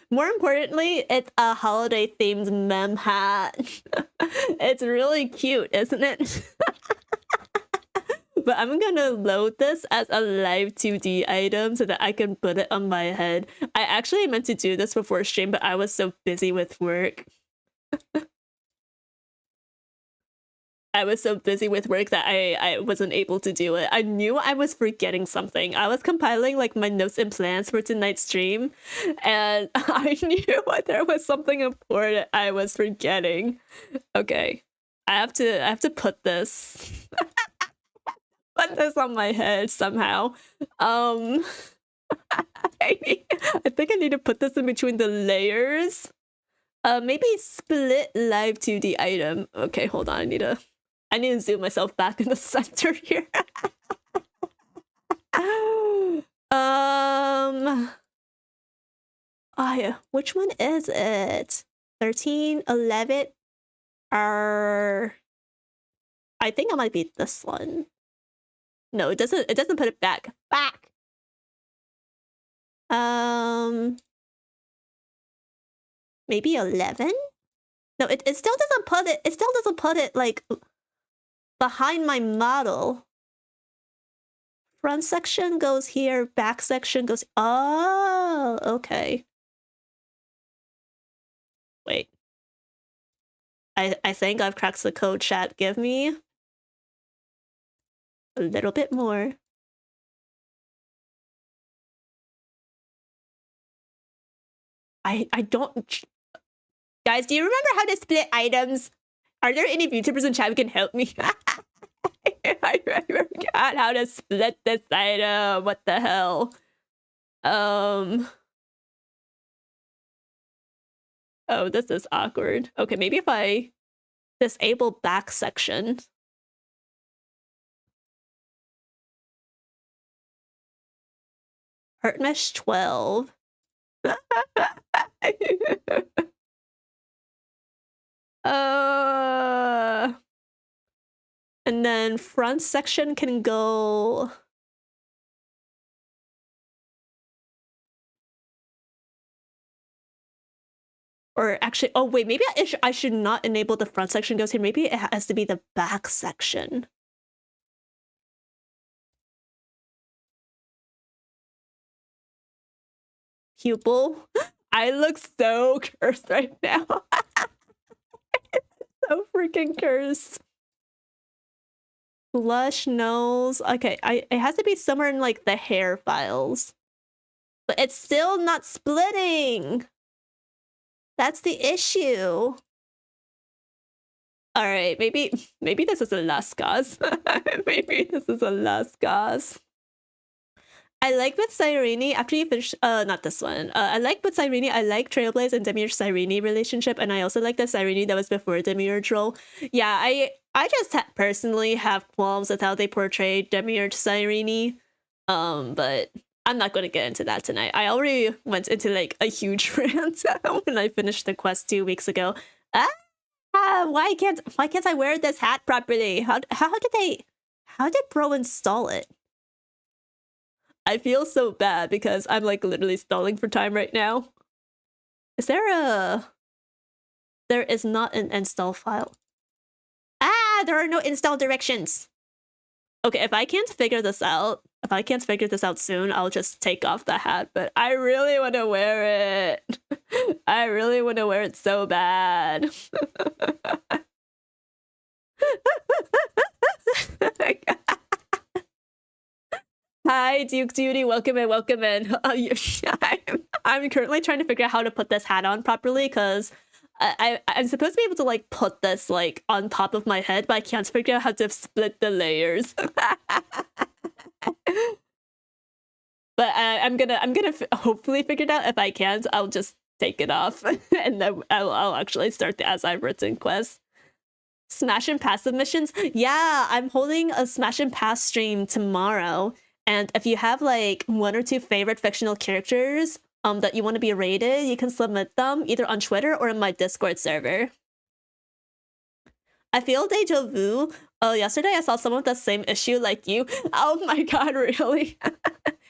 More importantly, it's a holiday themed mem hat. It's really cute, isn't it? But I'm gonna load this as a live 2D item so that I can put it on my head. I actually meant to do this before stream, but I was so busy with work. I was so busy with work that I wasn't able to do it. I knew I was forgetting something. I was compiling like my notes and plans for tonight's stream, and I knew there was something important I was forgetting. Okay, I have to put this. Put this on my head somehow. I think I need to put this in between the layers. Maybe split live 2D item. Okay, hold on. I need to zoom myself back in the center here. Oh yeah, which one is it? 13, 11. I think it might be this one. No, it doesn't put it back. Maybe 11? No, it still doesn't put it. It still doesn't put it like behind my model. Front section goes here, back section goes. Oh, okay. Wait. I think I've cracked the code, chat. Give me a little bit more. I don't. Guys, do you remember how to split items? Are there any VTubers in chat who can help me? I forgot how to split this item. What the hell? Oh, this is awkward. Okay, maybe if I disable back section. Hurt mesh 12. And then front section can go. Or actually, oh wait, maybe I should not enable the front section goes here. Maybe it has to be the back section. Pupil. I look so cursed right now. So freaking cursed. Blush, nose. Okay, it has to be somewhere in like the hair files. But it's still not splitting. That's the issue. All right, maybe this is a last cause. Maybe this is a last cause. I like with Cyrene, after you finish, not this one. I like with Cyrene, I like Trailblaze and Demiurge Cyrene relationship, and I also like the Cyrene that was before Demiurge role. Yeah, I just personally have qualms with how they portrayed Demiurge Cyrene, but I'm not going to get into that tonight. I already went into like a huge rant when I finished the quest 2 weeks ago. Why can't I wear this hat properly? How did bro install it? I feel so bad because I'm like literally stalling for time right now. Is there is not an install file. There are no install directions. Okay, if I can't figure this out soon, I'll just take off the hat, but I really want to wear it. I really want to wear it so bad. Hi, Duke Duty. Welcome in, welcome in. I'm currently trying to figure out how to put this hat on properly because I'm supposed to be able to like put this like on top of my head, but I can't figure out how to split the layers. But I'm gonna hopefully figure it out. If I can't, I'll just take it off and then I'll actually start the As I've Written quest. Smash and Pass submissions. Yeah, I'm holding a Smash and Pass stream tomorrow. And if you have like 1 or 2 favorite fictional characters that you want to be rated, you can submit them either on Twitter or in my Discord server. I feel deja vu. Yesterday I saw some of the same issue like you. Oh my god, really?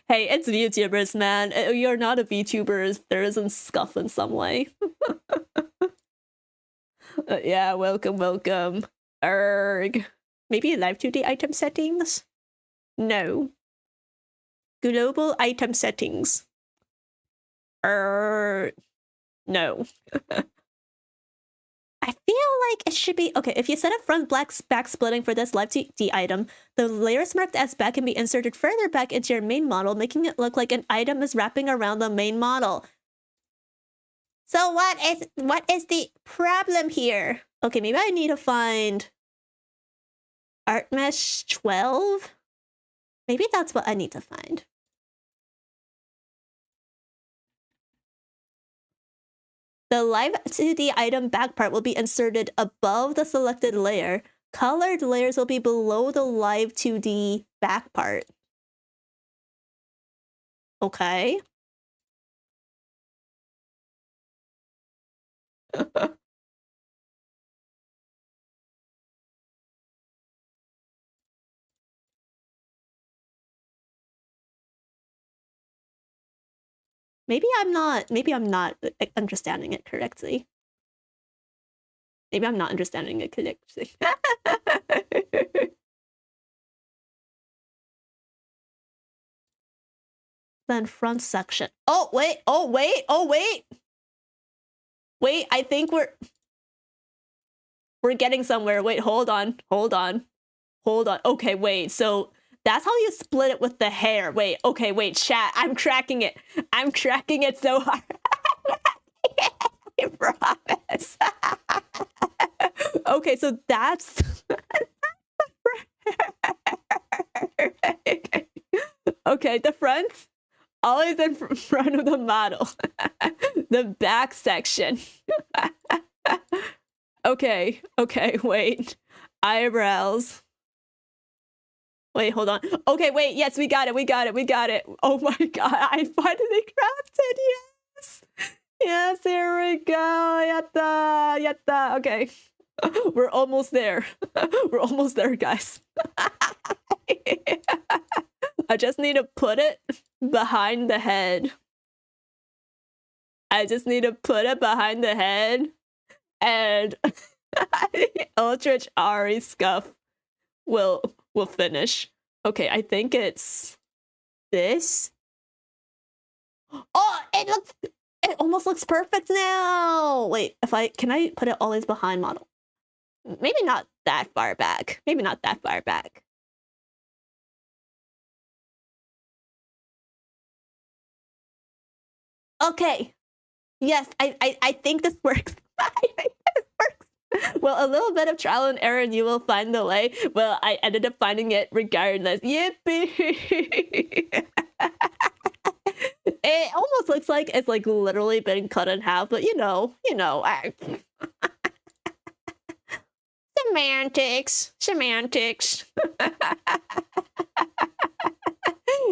Hey, it's VTubers, man. You're not a VTuber if there isn't scuff in some way. Yeah, welcome. Erg. Maybe live 2D item settings? No. Global item settings. No. I feel like it should be okay. If you set up front back splitting for this live 2D item, the layers marked as back can be inserted further back into your main model, making it look like an item is wrapping around the main model. So what is the problem here? Okay, maybe I need to find Art Mesh 12. Maybe that's what I need to find. The live 2D item back part will be inserted above the selected layer. Colored layers will be below the live 2D back part. Okay. Maybe I'm not understanding it correctly. Maybe I'm not understanding it correctly. Then front section. Oh, wait. Oh, wait. Oh, wait. Wait, I think we're getting somewhere. Wait, hold on. Hold on. Hold on. Okay, wait. So that's how you split it with the hair. Wait, okay, wait, chat. I'm cracking it. I'm cracking it so hard. I promise. Okay, so that's... Okay, the front. Always in front of the model. The back section. Okay, wait. Eyebrows. Wait, hold on. Okay, wait, yes, we got it. Oh my god, I finally crafted, yes! Yes, here we go, yatta. Okay, we're almost there. We're almost there, guys. I just need to put it behind the head. And Eldritch Ari scuff will finish. Okay, I think it's this. Oh, it almost looks perfect now. Wait, can I put it always behind model? Maybe not that far back. Okay. Yes, I think this works. I think this works. Well, a little bit of trial and error and you will find the way. Well, I ended up finding it regardless. Yippee! It almost looks like it's like literally been cut in half, but you know, semantics.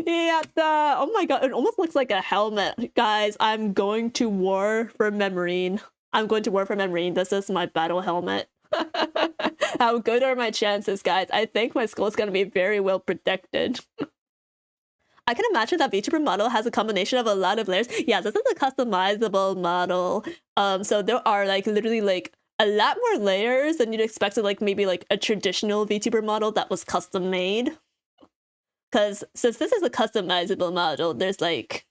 Yeah, oh my god, it almost looks like a helmet. Guys, I'm going to war for Memrine. This is my battle helmet. How good are my chances, guys? I think my skull is going to be very well protected. I can imagine that Vtuber model has a combination of a lot of layers. Yeah, this is a customizable model. So there are like literally like a lot more layers than you'd expect to like maybe like a traditional Vtuber model that was custom made. Because since this is a customizable model, there's like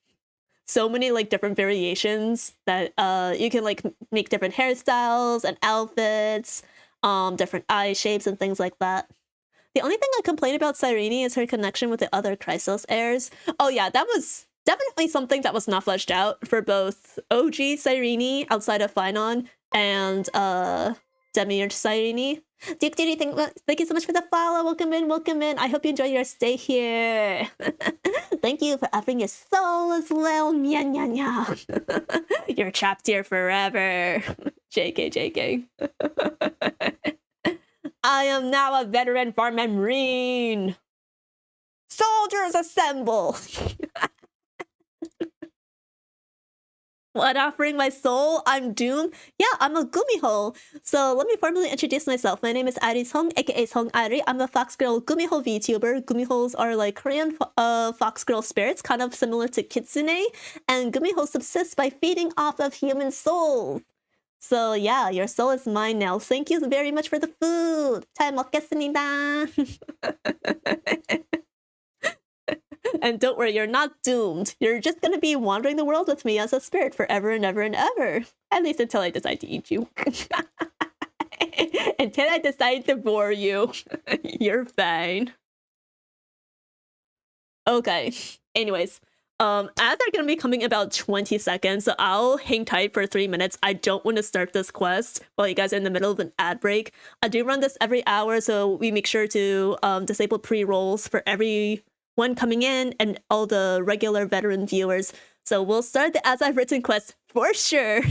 so many like different variations that you can like make different hairstyles and outfits, different eye shapes and things like that. The only thing I complain about Cyrene is her connection with the other Chrysos heirs. Oh yeah, that was definitely something that was not fleshed out for both OG Cyrene outside of Phynon and Demiurge Cyrene. Duke Duty, thank you so much for the follow. Welcome in. I hope you enjoy your stay here. Thank you for offering your soul as well. Nya, nya, nya. You're trapped here forever. JK. I am now a veteran for Memrine. Soldiers assemble. What, offering my soul? I'm doomed? Yeah, I'm a gumiho. So let me formally introduce myself. My name is Aris Hong, aka Hong Ari. I'm a fox girl gumiho VTuber. Gumihos are like Korean fox girl spirits, kind of similar to kitsune. And gumiho subsists by feeding off of human souls. So yeah, your soul is mine now. Thank you very much for the food. 잘 먹겠습니다. And don't worry, you're not doomed. You're just gonna be wandering the world with me as a spirit forever and ever and ever. At least until I decide to eat you. Until I decide to bore you. You're fine. Okay. Anyways, as they're gonna be coming about 20 seconds, so I'll hang tight for 3 minutes. I don't want to start this quest while you guys are in the middle of an ad break. I do run this every hour, so we make sure to disable pre-rolls for everyone coming in and all the regular veteran viewers. So we'll start the As I've Written quest for sure.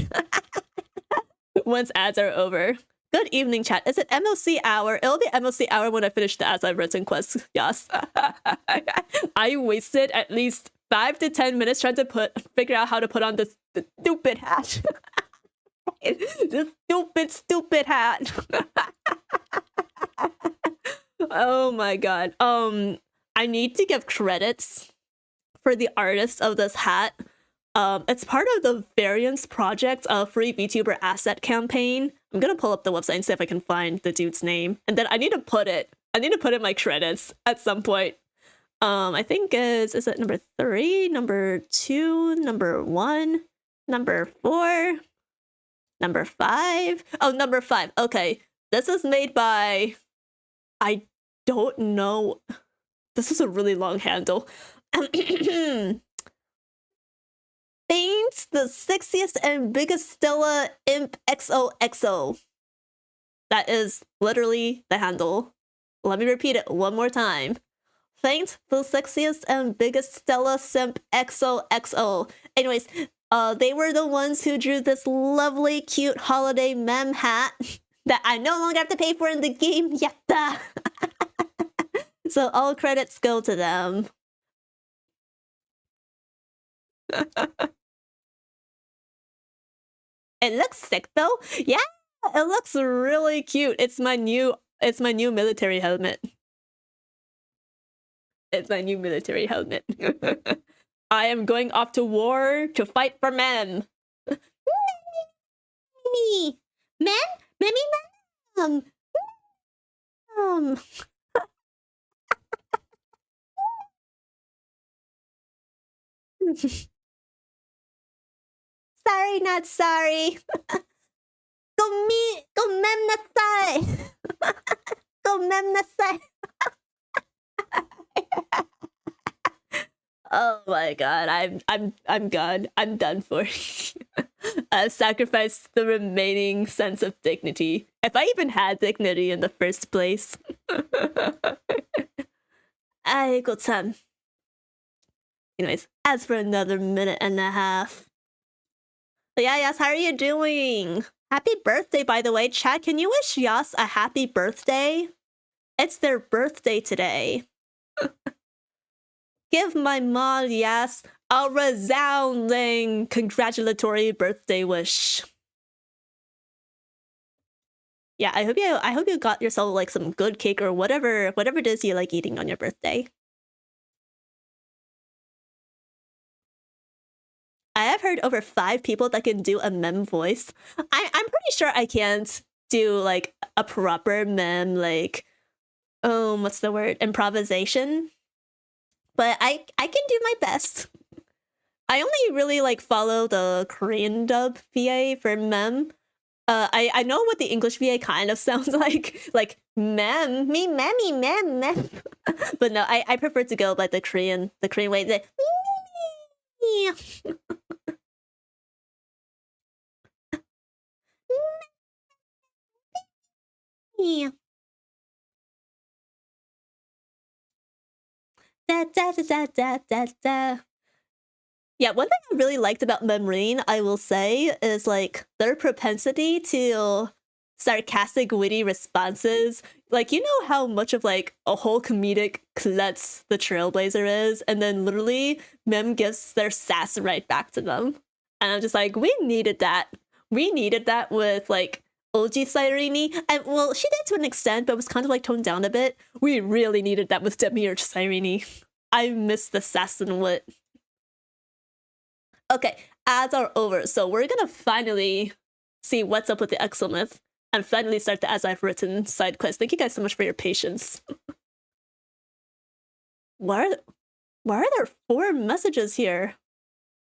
once ads are over. Good evening, chat. Is it MLC hour? It'll be MLC hour when I finish the ads I've written quest. Yes. I wasted at least 5 to 10 minutes trying to figure out how to put on the stupid hat. The stupid hat. Oh my god. I need to give credits for the artist of this hat. It's part of the Variance Project free VTuber asset campaign. I'm gonna pull up the website and see if I can find the dude's name. And then I need to put it in my credits at some point. I think is it number 3, number 2, number 1, number 4, number 5? Oh, number 5. Okay. This was made by... I don't know. This is a really long handle. Paint the sexiest and biggest Stella Imp XOXO. That is literally the handle. Let me repeat it one more time. Paint the sexiest and biggest Stella Simp XOXO. Anyways, they were the ones who drew this lovely, cute holiday meme hat that I no longer have to pay for in the game. Yatta! So all credits go to them. It looks sick though. Yeah, it looks really cute. It's my new military helmet. It's my new military helmet. I am going off to war to fight for men. Me, men, men. Sorry, not sorry. Go mem nasai. Go mem nasai. Oh my god, I'm gone. I'm done for. I've sacrificed the remaining sense of dignity. If I even had dignity in the first place. I got some. Anyways, as for another minute and a half. But yeah, Yas, how are you doing? Happy birthday, by the way. Chat, can you wish Yas a happy birthday? It's their birthday today. Give my mod Yas a resounding congratulatory birthday wish. Yeah, I hope you got yourself like some good cake or whatever it is you like eating on your birthday. I have heard over 5 people that can do a meme voice. I'm pretty sure I can't do like a proper meme, like what's the word? Improvisation. But I can do my best. I only really like follow the Korean dub VA for meme. I know what the English VA kind of sounds like mem, me memmy mem. But no, I prefer to go by the Korean way. The Yeah, one thing I really liked about Memrine, I will say, is like their propensity to sarcastic, witty responses. Like, you know how much of like a whole comedic klutz the Trailblazer is, and then literally Mem gives their sass right back to them. And I'm just like, we needed that. We needed that with like OG Cyrene. And well, she did to an extent, but it was kind of like toned down a bit. We really needed that with Demiurge Cyrene. I miss the sass and wit. Okay, ads are over, so we're gonna finally see what's up with the Exomyth and finally start the As I've Written side quest. Thank you guys so much for your patience. Why are there 4 messages here?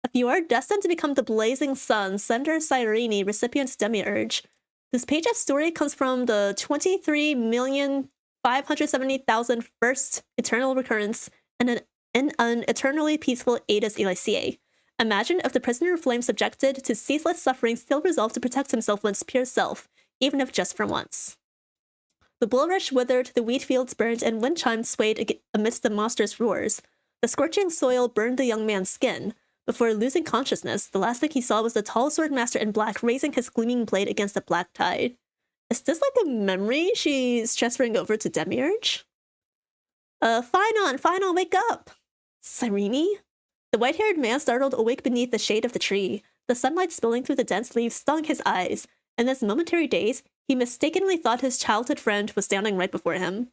If you are destined to become the blazing sun, sender Cyrene, recipient Demiurge. This page of story comes from the 23,570,000 first eternal recurrence in an eternally peaceful Aedes Elysiae. Imagine if the prisoner of flame subjected to ceaseless suffering still resolved to protect himself once pure self, even if just for once. The bulrush withered, the wheat fields burned, and wind chimes swayed amidst the monstrous roars. The scorching soil burned the young man's skin. Before losing consciousness, the last thing he saw was the tall swordmaster in black raising his gleaming blade against the black tide. Is this like a memory she's transferring over to Demiurge? Phainon, wake up! Cyrene? The white-haired man startled awake beneath the shade of the tree. The sunlight spilling through the dense leaves stung his eyes. In this momentary daze, he mistakenly thought his childhood friend was standing right before him.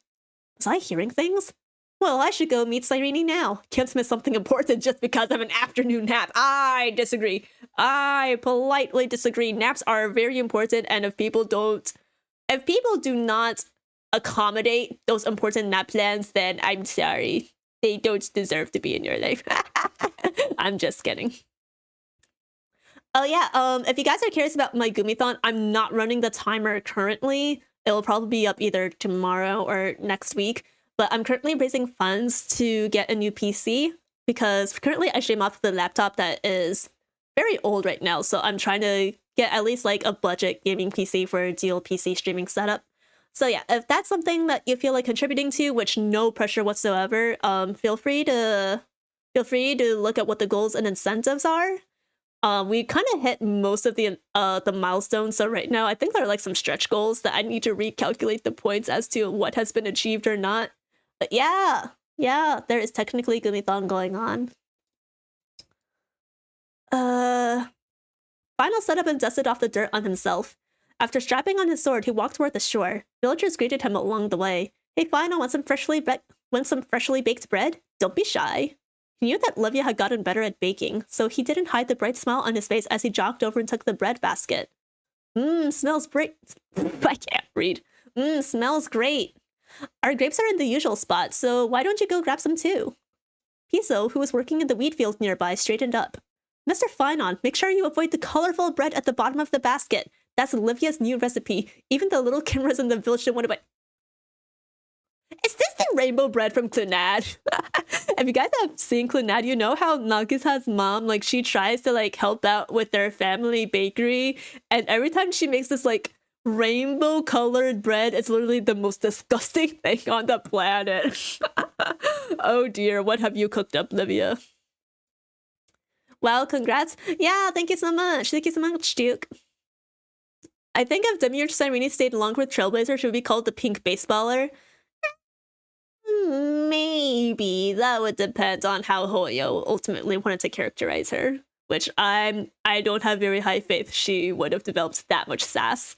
Was I hearing things? Well, I should go meet Cyrene now. Can't miss something important just because of an afternoon nap. I disagree. I politely disagree. Naps are very important, and if people do not accommodate those important nap plans, then I'm sorry. They don't deserve to be in your life. I'm just kidding. Oh yeah, if you guys are curious about my Gummithon, I'm not running the timer currently. It'll probably be up either tomorrow or next week. But I'm currently raising funds to get a new PC because currently I stream off the laptop that is very old right now. So I'm trying to get at least like a budget gaming PC for a dual PC streaming setup. So yeah, if that's something that you feel like contributing to, which no pressure whatsoever, feel free to look at what the goals and incentives are. We kind of hit most of the milestones, so right now I think there are like some stretch goals that I need to recalculate the points as to what has been achieved or not. But yeah, there is technically Gummithon going on. Final set up and dusted off the dirt on himself. After strapping on his sword, he walked toward the shore. Villagers greeted him along the way. Hey, Final, want some freshly baked bread? Don't be shy. He knew that Livia had gotten better at baking, so he didn't hide the bright smile on his face as he jogged over and took the bread basket. Smells great. I can't read. Smells great. Our grapes are in the usual spot, so why don't you go grab some too? Piso, who was working in the wheat field nearby, straightened up. Mr. Phainon, make sure you avoid the colorful bread at the bottom of the basket. That's Livia's new recipe. Even the little cameras in the village don't want to buy. Is this the rainbow bread from Clannad? If you guys have seen Clannad, you know how Nagisa's mom, like, she tries to, like, help out with their family bakery, and every time she makes this, like, rainbow-colored bread, it's literally the most disgusting thing on the planet. Oh dear, what have you cooked up, Livia? Wow, congrats. Yeah, thank you so much. Thank you so much, Duke. I think if Demiurge Cyrene stayed longer with Trailblazer, she would be called the Pink Baseballer. Maybe. That would depend on how Hoyo ultimately wanted to characterize her. Which I don't have very high faith she would have developed that much sass.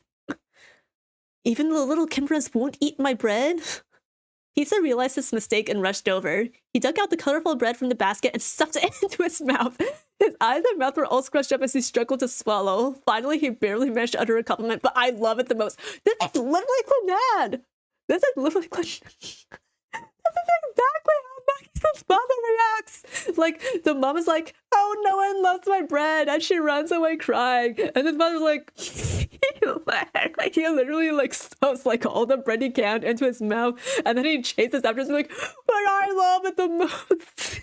Even the little Kimbras won't eat my bread? Pisa realized his mistake and rushed over. He dug out the colorful bread from the basket and stuffed it into his mouth. His eyes and mouth were all scrunched up as he struggled to swallow. Finally, he barely managed to utter a compliment, but I love it the most. This is literally Clannad! This is literally Clannad. This is exactly how Nagisa's mother reacts! Like, the mom is like, oh, no one loves my bread, and she runs away crying. And his mother's like, like, he literally, like, stuffs, like, all the bread he can into his mouth, and then he chases after us and like, but I love it the most.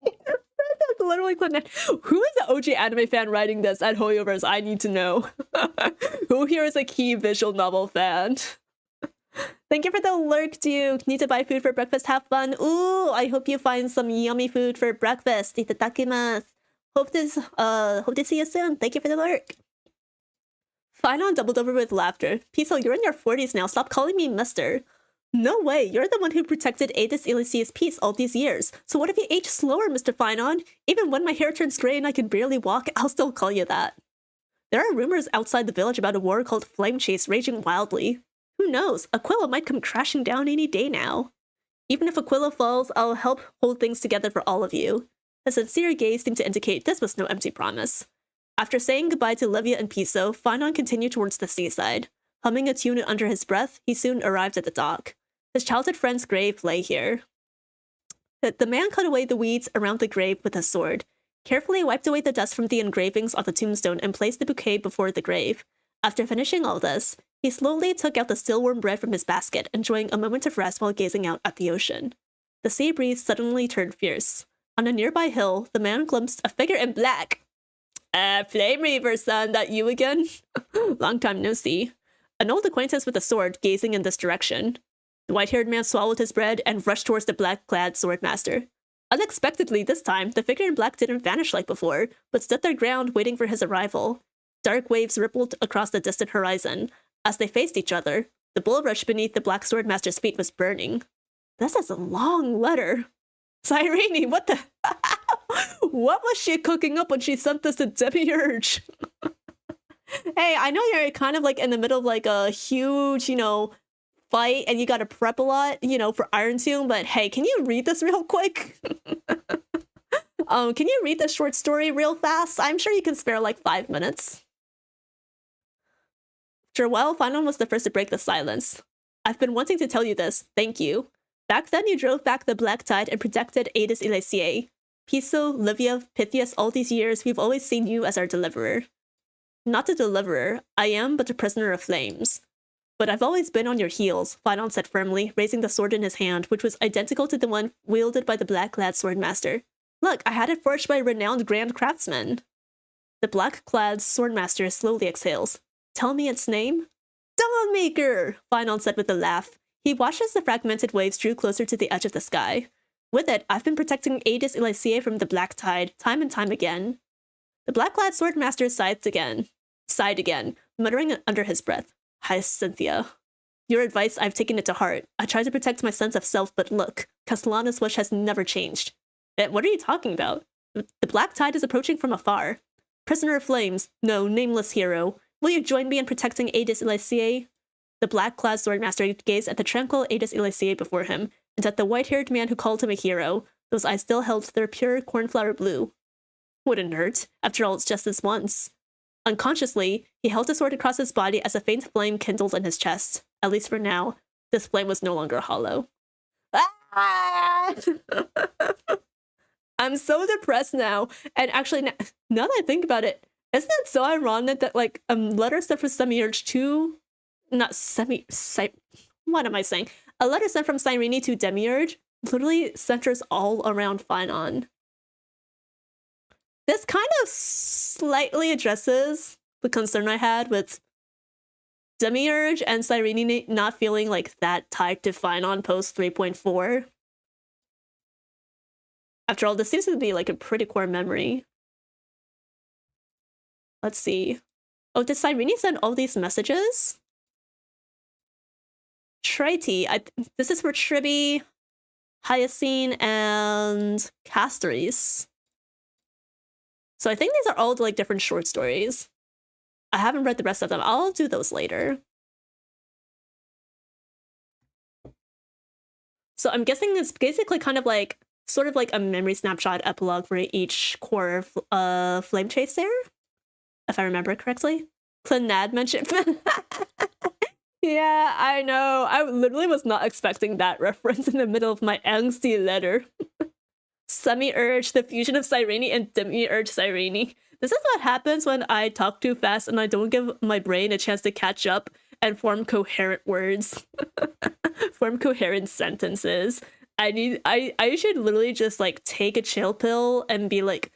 That's literally Clannad. Who is the OG anime fan writing this at Hoyoverse? I need to know. Who here is a key visual novel fan? Thank you for the lurk, Duke. Need to buy food for breakfast. Have fun. Ooh, I hope you find some yummy food for breakfast. Itadakimasu. Hope to see you soon. Thank you for the lurk. Phainon doubled over with laughter. Piso, you're in your 40s now. Stop calling me mister. No way. You're the one who protected Aedis Elysia's peace all these years. So what if you age slower, Mr. Phainon? Even when my hair turns gray and I can barely walk, I'll still call you that. There are rumors outside the village about a war called Flame Chase raging wildly. Who knows? Aquila might come crashing down any day now. Even if Aquila falls, I'll help hold things together for all of you. A sincere gaze seemed to indicate this was no empty promise. After saying goodbye to Livia and Piso, Phainon continued towards the seaside. Humming a tune under his breath, he soon arrived at the dock. His childhood friend's grave lay here. The man cut away the weeds around the grave with his sword, carefully wiped away the dust from the engravings on the tombstone, and placed the bouquet before the grave. After finishing all this, he slowly took out the still-warm bread from his basket, enjoying a moment of rest while gazing out at the ocean. The sea breeze suddenly turned fierce. On a nearby hill, the man glimpsed a figure in black. Flame Reaver, son, that you again? Long time no see. An old acquaintance with a sword gazing in this direction. The white-haired man swallowed his bread and rushed towards the black-clad swordmaster. Unexpectedly this time, the figure in black didn't vanish like before, but stood their ground waiting for his arrival. Dark waves rippled across the distant horizon. As they faced each other, the bulrush beneath the Black Swordmaster's feet was burning. This is a long letter. Cyrene, what the... What was she cooking up when she sent this to Demiurge? Hey, I know you're kind of like in the middle of like a huge, you know, fight and you gotta prep a lot, you know, for Iron Tomb, but hey, can you read this real quick? Can you read this short story real fast? I'm sure you can spare like 5 minutes. Jerwell Finon was the first to break the silence. I've been wanting to tell you this. Thank you. Back then you drove back the black tide and protected Aedis Elysiae. Piso, Livia, Pythias, all these years, we've always seen you as our deliverer. Not the deliverer, I am but a prisoner of flames. But I've always been on your heels, Finon said firmly, raising the sword in his hand, which was identical to the one wielded by the black-clad swordmaster. Look, I had it forged by a renowned grand craftsman. The black-clad swordmaster slowly exhales. Tell me its name? Dawnmaker, Finon said with a laugh. He watched as the fragmented waves drew closer to the edge of the sky. With it, I've been protecting Aedis Elysiae from the black tide, time and time again. The black-clad swordmaster sighed again, muttering under his breath. Hyacinthia. Your advice, I've taken it to heart. I try to protect my sense of self, but look, Castellana's wish has never changed. What are you talking about? The black tide is approaching from afar. Prisoner of flames, no, nameless hero. Will you join me in protecting Aedis Elysiae? The black-clad swordmaster gazed at the tranquil Aedis Elysiae before him, and at the white-haired man who called him a hero. Those eyes still held their pure cornflower blue. Wouldn't hurt. After all, it's just this once. Unconsciously, he held the sword across his body as a faint flame kindled in his chest. At least for now, this flame was no longer hollow. Ah! I'm so depressed now. And actually, now that I think about it, isn't it so ironic that, like, letter sent from Demiurge to... What am I saying? A letter sent from Cyrene to Demiurge literally centers all around Finon. This kind of slightly addresses the concern I had with Demiurge and Cyrene not feeling like that tied to Finon post 3.4. After all, this seems to be like a pretty core memory. Let's see. Oh, did Cyrene send all these messages? Triti. This is for Tribi, Hyacine, and Castries. So I think these are all like different short stories. I haven't read the rest of them. I'll do those later. So I'm guessing it's basically kind of like, sort of like a memory snapshot epilogue for each core Flame Chaser, if I remember correctly. Clinad mentioned. Yeah, I know. I literally was not expecting that reference in the middle of my angsty letter. Semi-urge, the fusion of Cyrene and Demi-urge Cyrene. This is what happens when I talk too fast and I don't give my brain a chance to catch up and form coherent words. Form coherent sentences. I should literally just like take a chill pill and be like,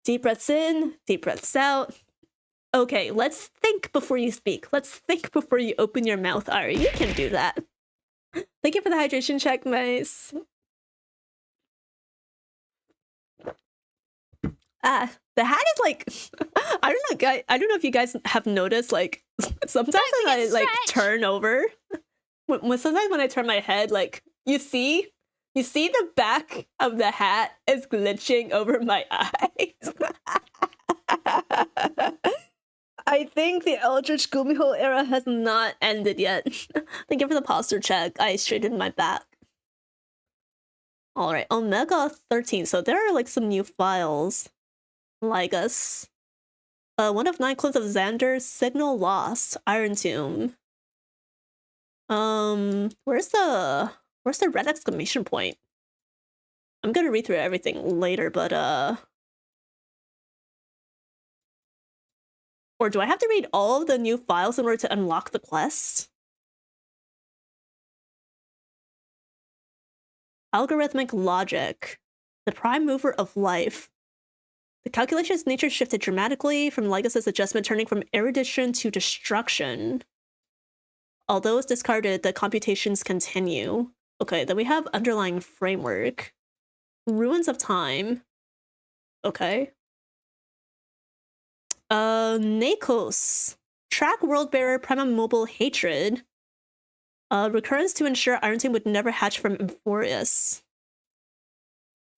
deep breaths in, deep breaths out. Okay, let's think before you speak. Let's think before you open your mouth, Ari. You can do that. Thank you for the hydration check, Mice. The hat is like, I don't know, guys. I don't know if you guys have noticed, like, sometimes when I like turn over, sometimes when I turn my head, like, you see the back of the hat is glitching over my eyes. I think the Eldritch Gumihole era has not ended yet. Thank you for the posture check. I straightened my back. Alright, Omega 13. So there are like some new files. Ligus. 1 of 9 clones of Xander. Signal lost. Iron Tomb. Where's the red exclamation point? I'm gonna read through everything later, but or do I have to read all of the new files in order to unlock the quest? Algorithmic logic. The prime mover of life. The calculation's nature shifted dramatically from Ligus's adjustment, turning from erudition to destruction. Although it's discarded, the computations continue. Okay, then we have underlying framework. Ruins of Time. Okay. Nakos. Track World Bearer Prima Mobile Hatred. Recurrence to ensure Iron Team would never hatch from Amphoreus.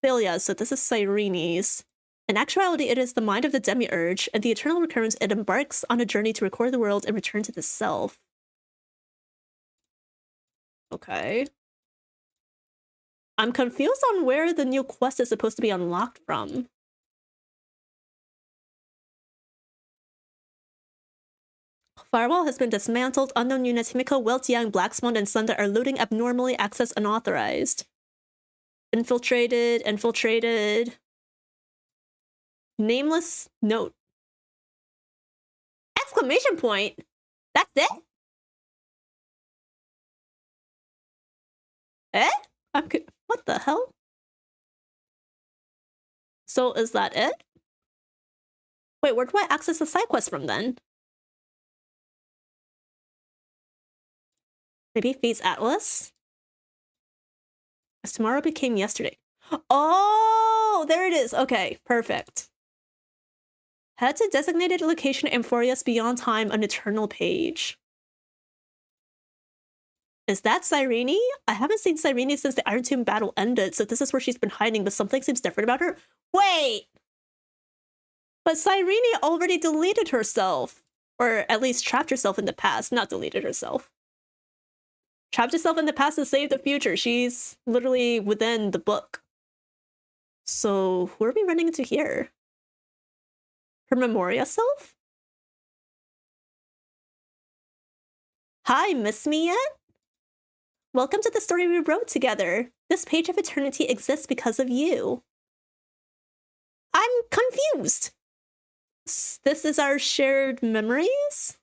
Philia, so this is Cyrene's. In actuality, it is the mind of the demiurge, and the eternal recurrence it embarks on a journey to record the world and return to the self. Okay. I'm confused on where the new quest is supposed to be unlocked from. Firewall has been dismantled. Unknown units Himiko, Weltiang, Black Swan, and Sunda are looting abnormally, access unauthorized. Infiltrated. Nameless note. Exclamation point! That's it? Eh? What the hell? So is that it? Wait, where do I access the side quest from then? Maybe Fate's Atlas? As tomorrow became yesterday. Oh, there it is. Okay, perfect. Head to designated location Amphoreus Beyond Time, an eternal page. Is that Cyrene? I haven't seen Cyrene since the Iron Tomb battle ended, so this is where she's been hiding, but something seems different about her. Wait! But Cyrene already deleted herself. Or at least trapped herself in the past, not deleted herself. Trapped herself in the past to save the future. She's literally within the book. So who are we running into here? Her Memoria self? Hi, miss me yet? Welcome to the story we wrote together. This page of eternity exists because of you. I'm confused. This is our shared memories?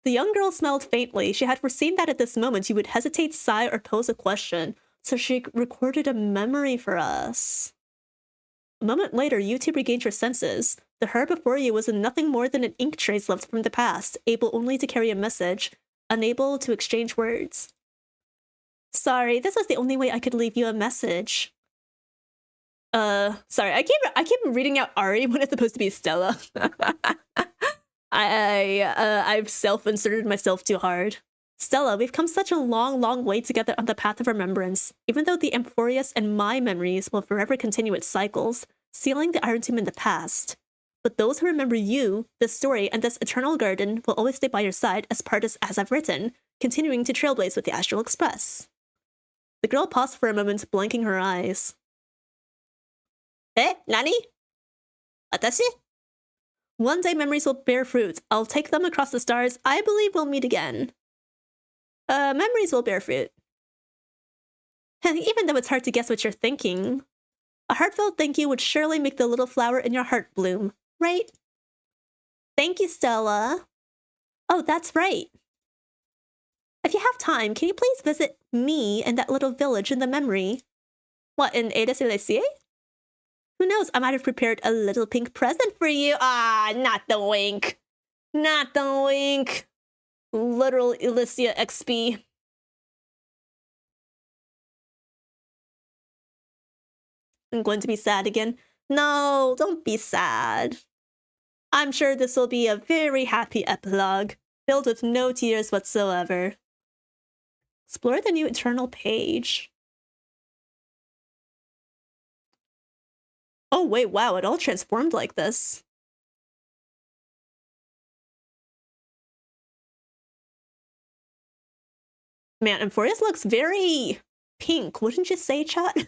The young girl smiled faintly. She had foreseen that at this moment you would hesitate, sigh, or pose a question, so she recorded a memory for us. A moment later, you two regained your senses. The her before you was nothing more than an ink trace left from the past, able only to carry a message, unable to exchange words. Sorry, this was the only way I could leave you a message. Sorry, I keep reading out Ari when it's supposed to be Stella. I've self-inserted myself too hard. Stella, we've come such a long way together on the path of remembrance, even though the Amphoreus and my memories will forever continue its cycles, sealing the Iron Tomb in the past. But those who remember you, this story, and this eternal garden will always stay by your side as part as I've written, continuing to trailblaze with the Astral Express. The girl paused for a moment, blinking her eyes. Eh? Nani? Watashi? One day memories will bear fruit. I'll take them across the stars. I believe we'll meet again. Memories will bear fruit. Even though it's hard to guess what you're thinking, a heartfelt thank you would surely make the little flower in your heart bloom, right? Thank you, Stella. Oh, that's right. If you have time, can you please visit me in that little village in the memory? What, in Ada Silesie? Who knows, I might have prepared a little pink present for you. Ah, not the wink. Not the wink. Literal Elysia XP. I'm going to be sad again. No, don't be sad. I'm sure this will be a very happy epilogue, filled with no tears whatsoever. Explore the new eternal page. Oh wait, wow, it all transformed like this. Man, Amphoreus looks very pink, wouldn't you say, chat?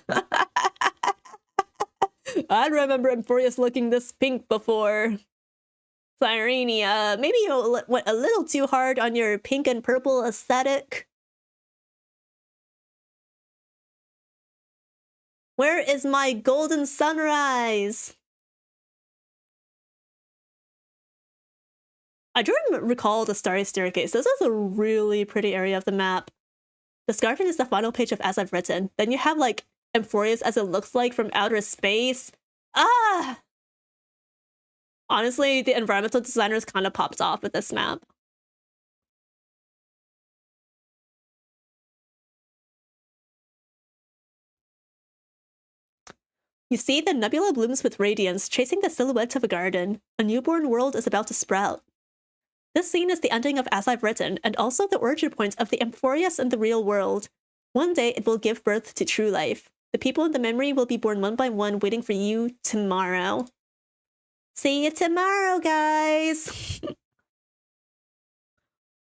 I remember Amphoreus looking this pink before. Cyrene, maybe you went a little too hard on your pink and purple aesthetic. Where is my golden sunrise? I do recall the Starry Staircase. This is a really pretty area of the map. The garden is the final page of As I've Written. Then you have, like, Amphoreus as it looks like from outer space. Ah! Honestly, the environmental designers kind of popped off with this map. You see, the nebula blooms with radiance, chasing the silhouette of a garden. A newborn world is about to sprout. This scene is the ending of As I've Written, and also the origin point of the Amphoreus in the real world. One day, it will give birth to true life. The people in the memory will be born one by one, waiting for you tomorrow. See you tomorrow, guys!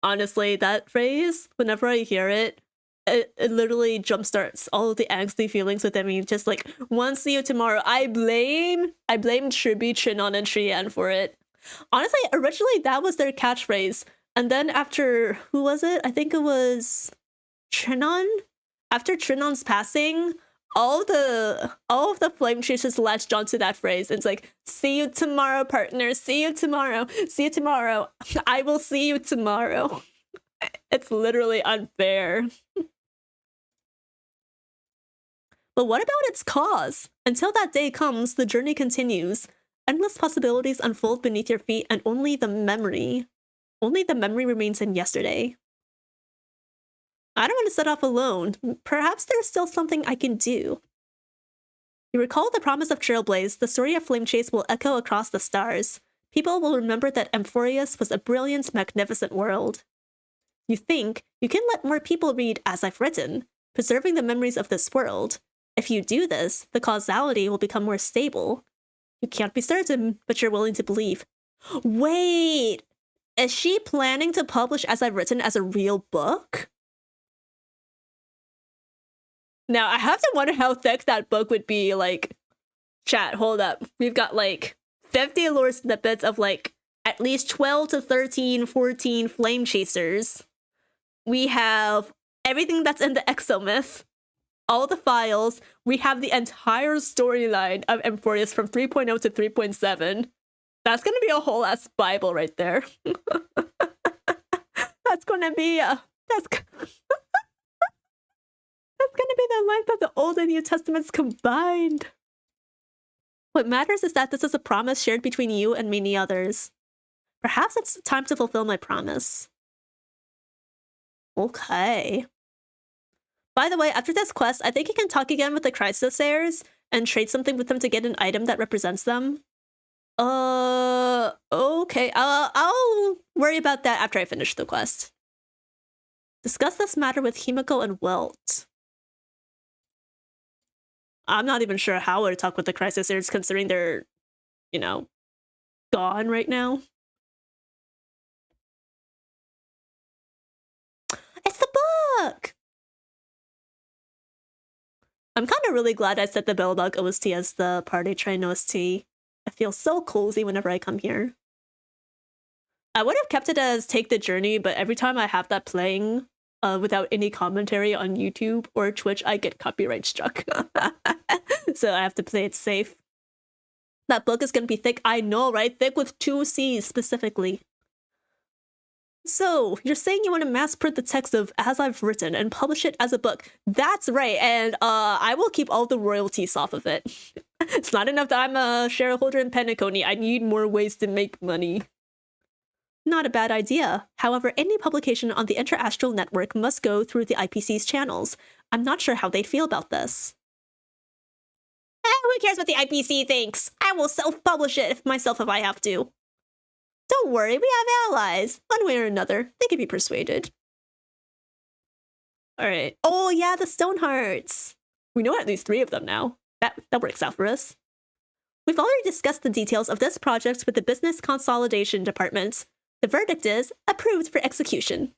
Honestly, that phrase, whenever I hear it, it literally jumpstarts all of the angsty feelings within me. Just like, one see you tomorrow. I blame Tribi, Trinon, and Trian for it. Honestly, originally that was their catchphrase. And then after, who was it? I think it was Trinon? After Trinon's passing, all of the flame chasers latched onto that phrase. It's like, see you tomorrow, partner. See you tomorrow. See you tomorrow. I will see you tomorrow. It's literally unfair. But what about its cause? Until that day comes, the journey continues. Endless possibilities unfold beneath your feet, and only the memory remains in yesterday. I don't want to set off alone. Perhaps there's still something I can do. You recall the promise of Trailblaze, the story of Flame Chase will echo across the stars. People will remember that Amphoreus was a brilliant, magnificent world. You think you can let more people read As I've Written, preserving the memories of this world. If you do this, the causality will become more stable. You can't be certain, but you're willing to believe. Wait! Is she planning to publish As I've Written as a real book? Now, I have to wonder how thick that book would be. Like, chat, hold up. We've got, like, 50 lore snippets of, like, at least 12 to 13, 14 flame chasers. We have everything that's in the exomyth. All the files. We have the entire storyline of Amphoreus from 3.0 to 3.7. That's gonna be a whole ass Bible right there. That's gonna be that's gonna be the length of the Old and New Testaments combined. What matters is that this is a promise shared between you and many others. Perhaps it's time to fulfill my promise. Okay. By the way, after this quest, I think you can talk again with the Chrysosayers and trade something with them to get an item that represents them. Okay. I'll worry about that after I finish the quest. Discuss this matter with Himiko and Welt. I'm not even sure how I would talk with the Chrysosayers considering they're, you know, gone right now. It's the book! I'm kind of really glad I set the Bellbug OST as the party train OST. I feel so cozy whenever I come here. I would have kept it as Take the Journey, but every time I have that playing without any commentary on YouTube or Twitch, I get copyright struck. So I have to play it safe. That book is gonna be thick, I know, right? Thick with 2 C's specifically. So, you're saying you want to mass print the text of As I've Written and publish it as a book. That's right, and I will keep all the royalties off of it. It's not enough that I'm a shareholder in Penacony. I need more ways to make money. Not a bad idea. However, any publication on the Interastral Network must go through the IPC's channels. I'm not sure how they'd feel about this. Who cares what the IPC thinks? I will self-publish it myself if I have to. Don't worry, we have allies. One way or another, they can be persuaded. Alright. Oh yeah, the Stonehearts! We know at least 3 of them now. That works out for us. We've already discussed the details of this project with the Business Consolidation Department. The verdict is, approved for execution.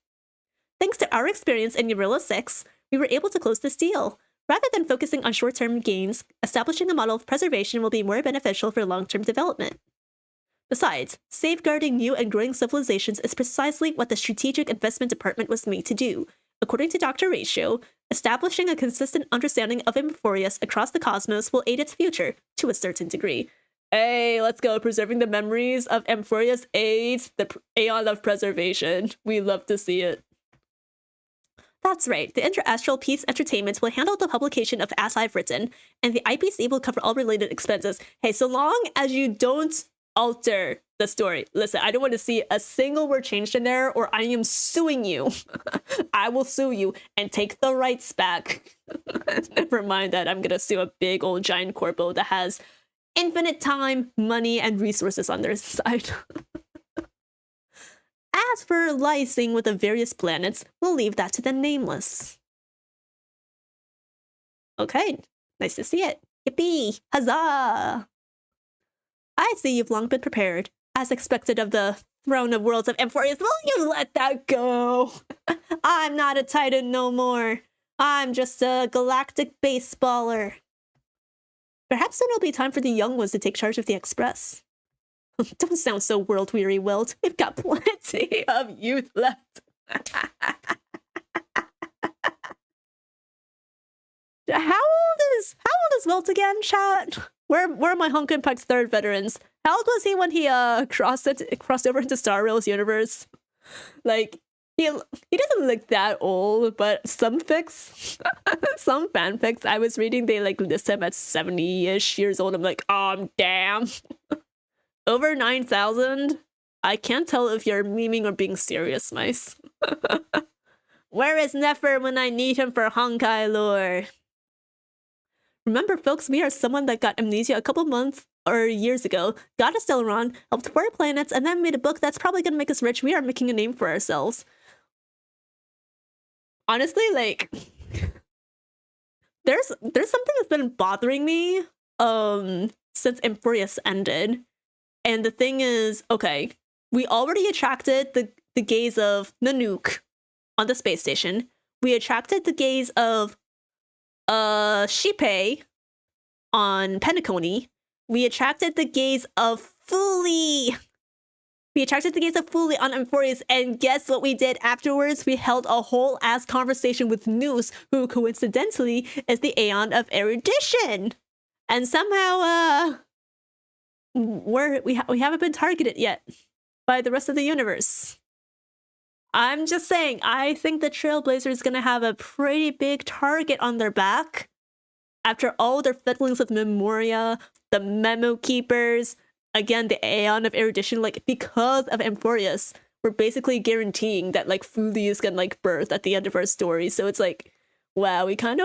Thanks to our experience in Eurilla 6, we were able to close this deal. Rather than focusing on short-term gains, establishing a model of preservation will be more beneficial for long-term development. Besides, safeguarding new and growing civilizations is precisely what the Strategic Investment Department was made to do. According to Dr. Ratio, establishing a consistent understanding of Amphoreus across the cosmos will aid its future, to a certain degree. Hey, let's go. Preserving the memories of Amphoreus aids the aeon of preservation. We love to see it. That's right, the Interastral Peace Entertainment will handle the publication of As I've Written, and the IPC will cover all related expenses. Hey, so long as you don't alter the story. Listen, I don't want to see a single word changed in there, or I am suing you. I will sue you and take the rights back. Never mind that I'm gonna sue a big old giant corpo that has infinite time, money, and resources on their side. As for liaising with the various planets, we'll leave that to the nameless. Okay, nice to see it. Yippee! Huzzah! I see you've long been prepared. As expected of the Throne of Worlds of Amphoreus, will you let that go? I'm not a Titan no more. I'm just a galactic baseballer. Perhaps then it'll be time for the young ones to take charge of the Express. Don't sound so world-weary, Wilt. We've got plenty of youth left. How old is Wilt again, chat? Where are my Honkai Pike's third veterans? How old was he when he crossed over into Star Rail's universe? Like, he doesn't look that old, but some fanfics I was reading, they like list him at 70-ish years old. I'm like, oh damn. Over 9,000? I can't tell if you're memeing or being serious, mice. Where is Nefer when I need him for Honkai lore? Remember, folks, we are someone that got amnesia a couple months or years ago, got a Stellaron, helped 4 planets, and then made a book that's probably gonna make us rich. We are making a name for ourselves. Honestly, like, there's something that's been bothering me since Amphoreus ended. And the thing is, okay, we already attracted the gaze of Nanook on the space station. We attracted the gaze of Shippei on Penacony. We attracted the gaze of Fuli. We attracted the gaze of Fuli on Amphoreus, and guess what we did afterwards? We held a whole ass conversation with Noose, who coincidentally is the Aeon of Erudition. And somehow, we haven't been targeted yet by the rest of the universe. I'm just saying, I think the Trailblazer is gonna have a pretty big target on their back after all their fiddlings with Memoria, the Memo Keepers, again, the Aeon of Erudition. Like, because of Amphoreus, we're basically guaranteeing that like Fuli is gonna like birth at the end of our story. So it's like, wow, we're kind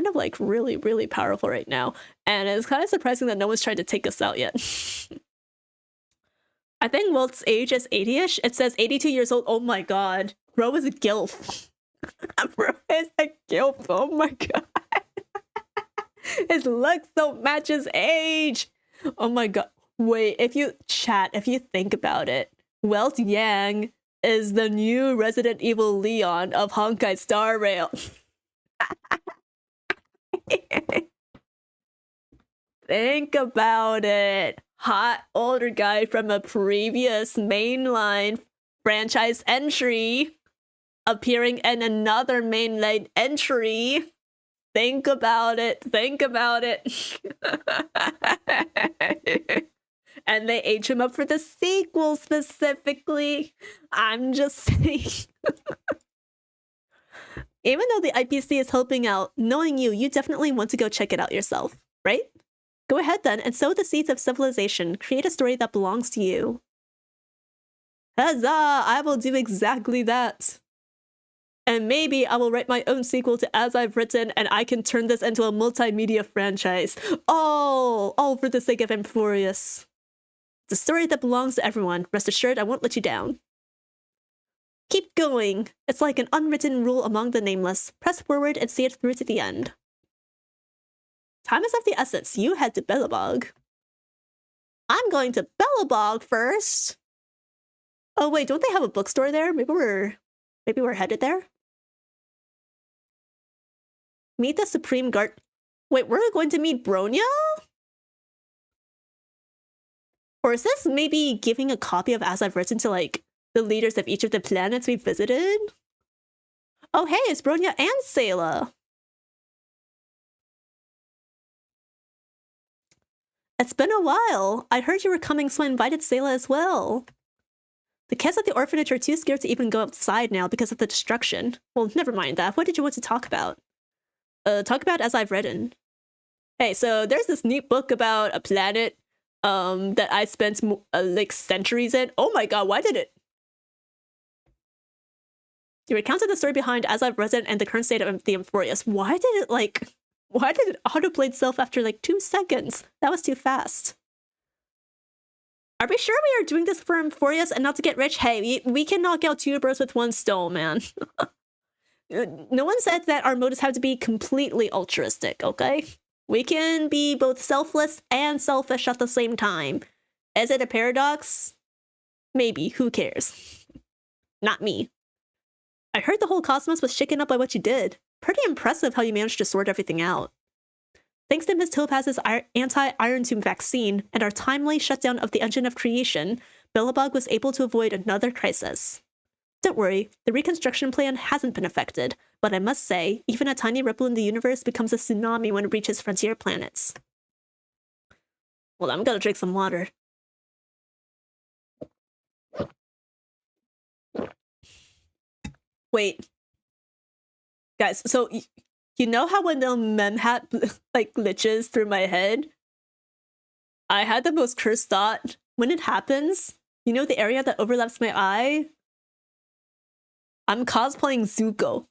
of like really, really powerful right now. And it's kind of surprising that no one's tried to take us out yet. I think Wilt's age is 80-ish. It says 82 years old. Oh my god. Bro is a gilf. Bro is a gilf. Oh my god. His looks don't match his age. Oh my god. Wait, if you think about it, Welt Yang is the new Resident Evil Leon of Honkai Star Rail. Think about it. Hot older guy from a previous mainline franchise entry appearing in another mainline entry. Think about it. Think about it. And they age him up for the sequel specifically. I'm just saying. Even though the IPC is helping out, knowing you definitely want to go check it out yourself, right? Go ahead then and sow the seeds of civilization. Create a story that belongs to you. Huzzah! I will do exactly that. And maybe I will write my own sequel to As I've Written, and I can turn this into a multimedia franchise. All for the sake of Amphoreus. It's a story that belongs to everyone. Rest assured, I won't let you down. Keep going. It's like an unwritten rule among the nameless. Press forward and see it through to the end. Time is of the essence. You head to Belobog. I'm going to Belobog first. Oh wait, don't they have a bookstore there? Maybe we're headed there. Meet the Supreme Guard. Wait, we're going to meet Bronya? Or is this maybe giving a copy of As I've Written to like the leaders of each of the planets we visited? Oh hey, it's Bronya and Sayla. It's been a while. I heard you were coming, so I invited Sayla as well. The kids at the orphanage are too scared to even go outside now because of the destruction. Well, never mind that. What did you want to talk about? Talk about As I've Written. Hey, so there's this neat book about a planet that I spent like centuries in. Oh my god, why did it? You recounted the story behind As I've Resident and the current state of the Amphoreus. Why did it autoplay itself after like 2 seconds? That was too fast. Are we sure we are doing this for Amphoreus and not to get rich? Hey, we can knock out 2 birds with 1 stone, man. No one said that our motives have to be completely altruistic, okay? We can be both selfless and selfish at the same time. Is it a paradox? Maybe, who cares? Not me. I heard the whole cosmos was shaken up by what you did. Pretty impressive how you managed to sort everything out. Thanks to Ms. Topaz's anti-iron tomb vaccine and our timely shutdown of the engine of creation, Belobog was able to avoid another crisis. Don't worry, the reconstruction plan hasn't been affected, but I must say, even a tiny ripple in the universe becomes a tsunami when it reaches frontier planets. Well, I'm gonna drink some water. Wait. Guys, so you know how when the mem hat like glitches through my head? I had the most cursed thought. When it happens, you know the area that overlaps my eye? I'm cosplaying Zuko.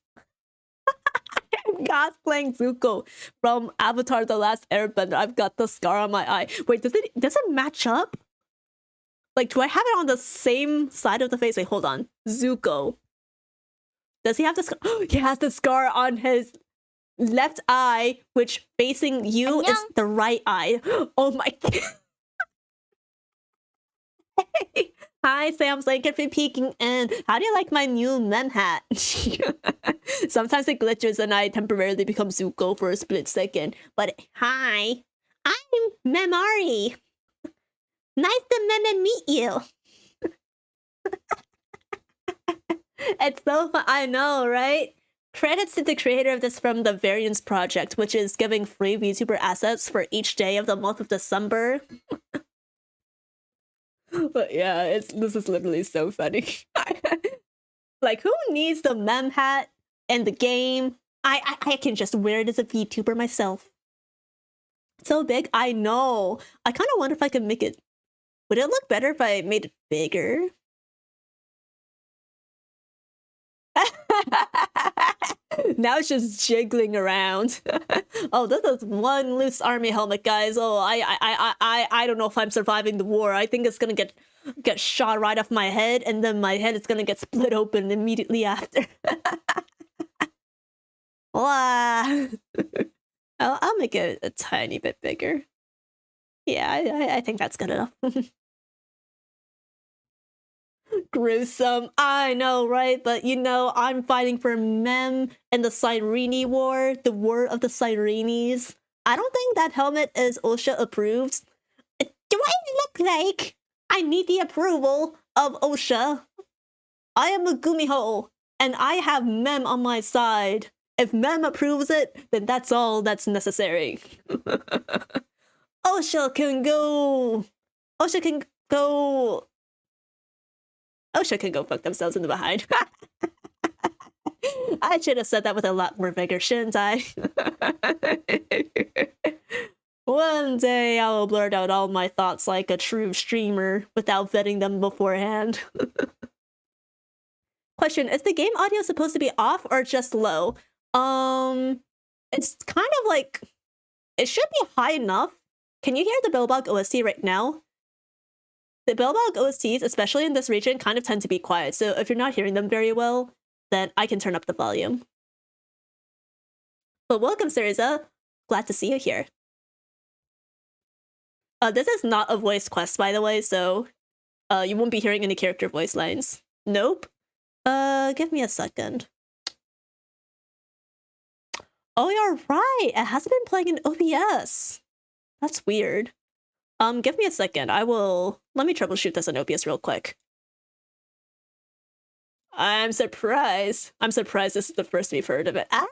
I'm cosplaying Zuko from Avatar: The Last Airbender. I've got the scar on my eye. Wait, does it match up? Like, do I have it on the same side of the face? Wait, hold on. Zuko. Does he have the scar? He has the scar on his left eye, which facing you is the right eye. Oh my god. Hey. Hi, Sam. Thank you for peeking in. How do you like my new mem hat? Sometimes it glitches and I temporarily become Zuko for a split second. But hi, I'm Memari. Nice to meet you. It's so fun. I know, right? Credits to the creator of this from the Variance Project, which is giving free VTuber assets for each day of the month of December. But yeah, this is literally so funny. Like, who needs the mem hat in the game? I can just wear it as a VTuber myself. So big, I know. I kind of wonder if I could make it. Would it look better if I made it bigger? Now it's just jiggling around. Oh, this is one loose army helmet, guys. Oh, I don't know if I'm surviving the war. I think it's gonna get shot right off my head, and then my head is gonna get split open immediately after. Wow. I'll make it a tiny bit bigger. Yeah, I think that's good enough. Gruesome. I know, right? But you know, I'm fighting for Mem in the Cyrene War, the War of the Cyrenes. I don't think that helmet is OSHA approved. Do I look like I need the approval of OSHA? I am a Gumiho, and I have Mem on my side. If Mem approves it, then that's all that's necessary. OSHA can go. OSHA can go. OSHA can go fuck themselves in the behind. I should have said that with a lot more vigor, shouldn't I? One day I will blurt out all my thoughts like a true streamer without vetting them beforehand. Question, is the game audio supposed to be off or just low? It's kind of like, it should be high enough. Can you hear the Belobog OST right now? The Belobog OSTs, especially in this region, kind of tend to be quiet, so if you're not hearing them very well, then I can turn up the volume. But welcome, Syriza. Glad to see you here. This is not a voice quest, by the way, so you won't be hearing any character voice lines. Nope. Give me a second. Oh, you're right! It hasn't been playing in OBS. That's weird. Give me a second. Let me troubleshoot this on OBS real quick. I'm surprised. I'm surprised this is the first we've heard of it. Ah!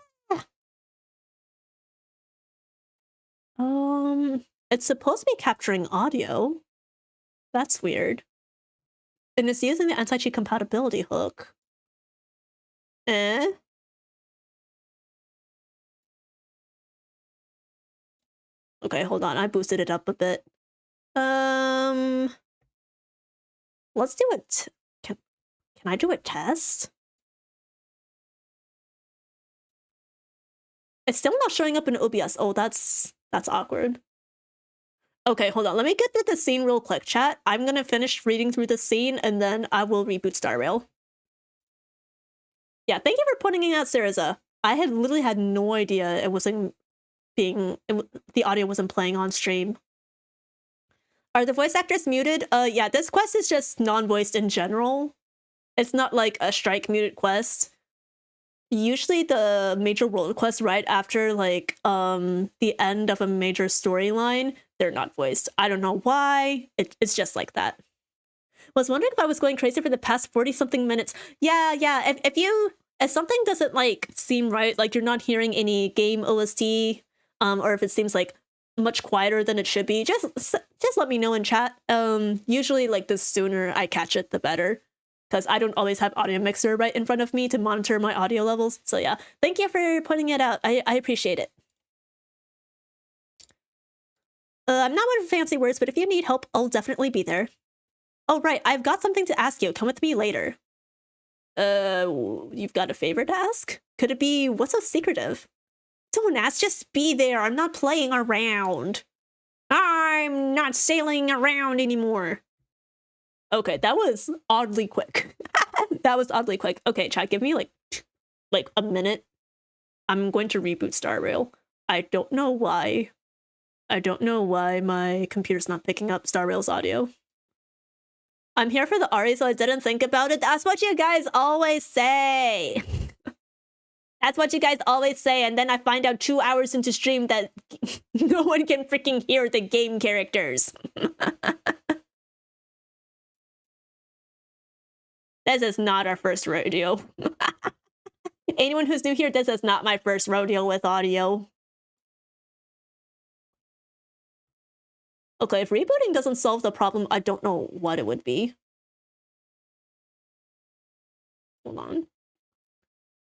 It's supposed to be capturing audio. That's weird. And it's using the anti-cheat compatibility hook. Eh? Okay, hold on. I boosted it up a bit. Let's do it. Can I do a test? It's still not showing up in OBS. Oh, that's awkward. Okay, hold on. Let me get through the scene real quick, chat. I'm gonna finish reading through the scene and then I will reboot Star Rail. Yeah, thank you for pointing out, Syriza. I had literally had no idea it wasn't being... the audio wasn't playing on stream. Are the voice actors muted? Yeah, this quest is just non-voiced in general. It's not like a strike muted quest. Usually the major world quest right after like the end of a major storyline, they're not voiced. I don't know why. It's just like that. Was wondering if I was going crazy for the past 40-something minutes. Yeah. If something doesn't like seem right, like you're not hearing any game OST, or if it seems like much quieter than it should be, just let me know in chat. Usually like the sooner I catch it, the better. Because I don't always have audio mixer right in front of me to monitor my audio levels. So yeah, thank you for pointing it out. I appreciate it. I'm not one for fancy words, but if you need help, I'll definitely be there. Oh right, I've got something to ask you. Come with me later. You've got a favor to ask? Could it be, what's so secretive? Don't ask, just be there. I'm not playing around. I'm not sailing around anymore. Okay, that was oddly quick. That was oddly quick. Okay, chat, give me like a minute. I'm going to reboot Star Rail. I don't know why. I don't know why my computer's not picking up Star Rail's audio. I'm here for the Ari, so I didn't think about it. That's what you guys always say. That's what you guys always say, and then I find out 2 hours into stream that no one can freaking hear the game characters. This is not our first rodeo. Anyone who's new here, this is not my first rodeo with audio. Okay, if rebooting doesn't solve the problem, I don't know what it would be. Hold on.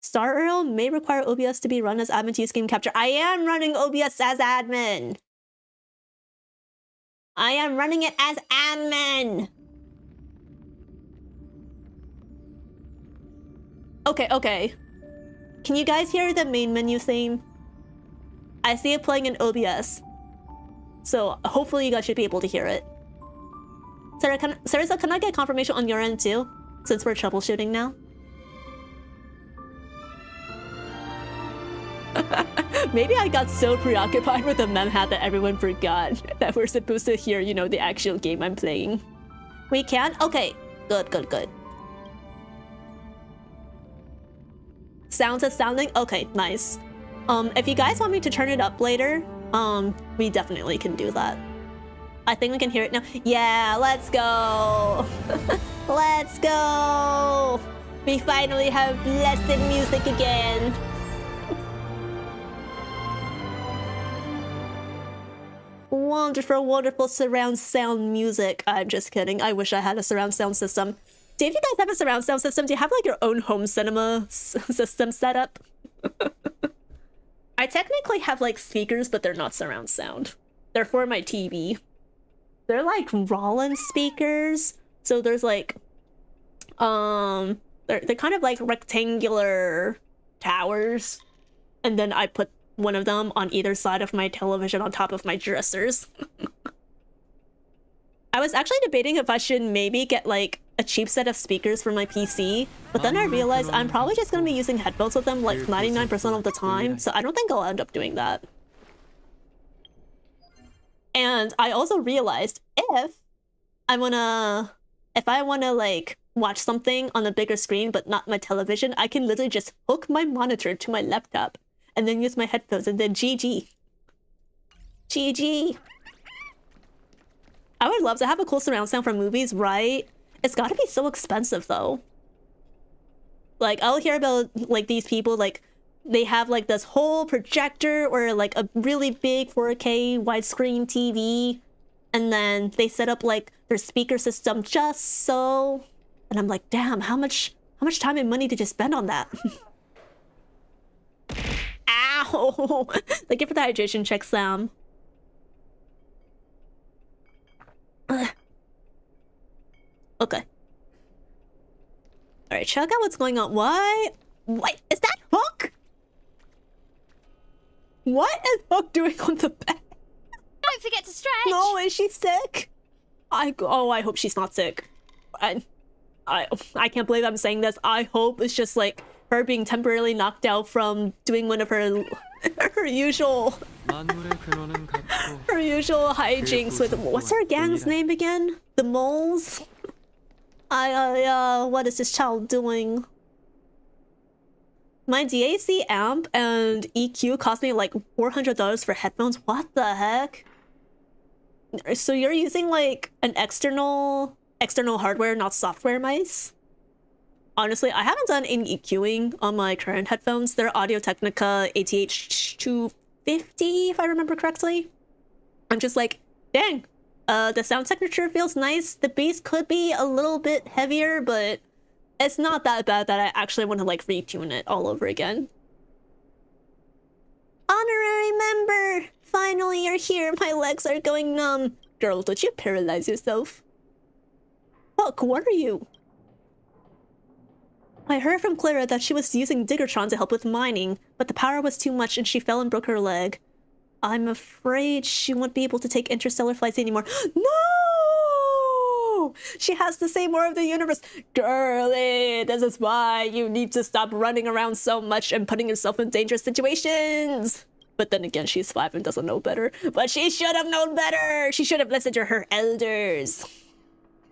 Star Rail may require OBS to be run as admin to use game capture. I am running OBS as admin. I am running it as admin. Okay. Can you guys hear the main menu theme? I see it playing in OBS. So hopefully you guys should be able to hear it. Sarah, can I get confirmation on your end too? Since we're troubleshooting now. Maybe I got so preoccupied with the mem hat that everyone forgot that we're supposed to hear, you know, the actual game I'm playing. We can? Okay. Good. Sounds is sounding? Okay, nice. If you guys want me to turn it up later, we definitely can do that. I think we can hear it now. Yeah, let's go. Let's go. We finally have blessed music again. Wonderful surround sound music. I'm just kidding. I wish I had a surround sound system. Do you guys have a surround sound system? Do you have like your own home cinema system set up? I technically have like speakers, but they're not surround sound. They're for my TV. They're like Rollins speakers. So there's like, they're kind of like rectangular towers. And then I put one of them on either side of my television on top of my dressers. I was actually debating if I should maybe get like a cheap set of speakers for my PC, but then I realized I'm probably just going to be using headphones with them like 99% of the time, so I don't think I'll end up doing that. And I also realized if I want to like watch something on a bigger screen but not my television, I can literally just hook my monitor to my laptop and then use my headphones and then GG. I would love to have a cool surround sound for movies, right? It's gotta be so expensive though. Like I'll hear about like these people like they have like this whole projector or like a really big 4K widescreen TV, and then they set up like their speaker system just so, and I'm like, damn, how much time and money did you spend on that? Ow! Thank you for the hydration check, Sam. Okay. Alright, check out what's going on. Why? Wait, is that Hook? What is Hook doing on the bed? Don't forget to stretch. No, is she sick? I hope she's not sick. I can't believe I'm saying this. I hope it's just like her being temporarily knocked out from doing one of her usual hijinks with, what's her gang's name again? The moles? What is this child doing? My DAC amp and EQ cost me like $400 for headphones. What the heck? So you're using like an external hardware, not software mice? Honestly, I haven't done any EQing on my current headphones. They're Audio-Technica ATH250, if I remember correctly. I'm just like, dang, the sound signature feels nice. The bass could be a little bit heavier, but it's not that bad that I actually want to like retune it all over again. Honorary member! Finally, you're here. My legs are going numb. Girl, did you paralyze yourself? Hook, what are you? I heard from Clara that she was using Diggertron to help with mining, but the power was too much and she fell and broke her leg. I'm afraid she won't be able to take interstellar flights anymore. No! She has to say more of the universe. Girlie, this is why you need to stop running around so much and putting yourself in dangerous situations. But then again, she's 5 and doesn't know better. But she should have known better! She should have listened to her elders.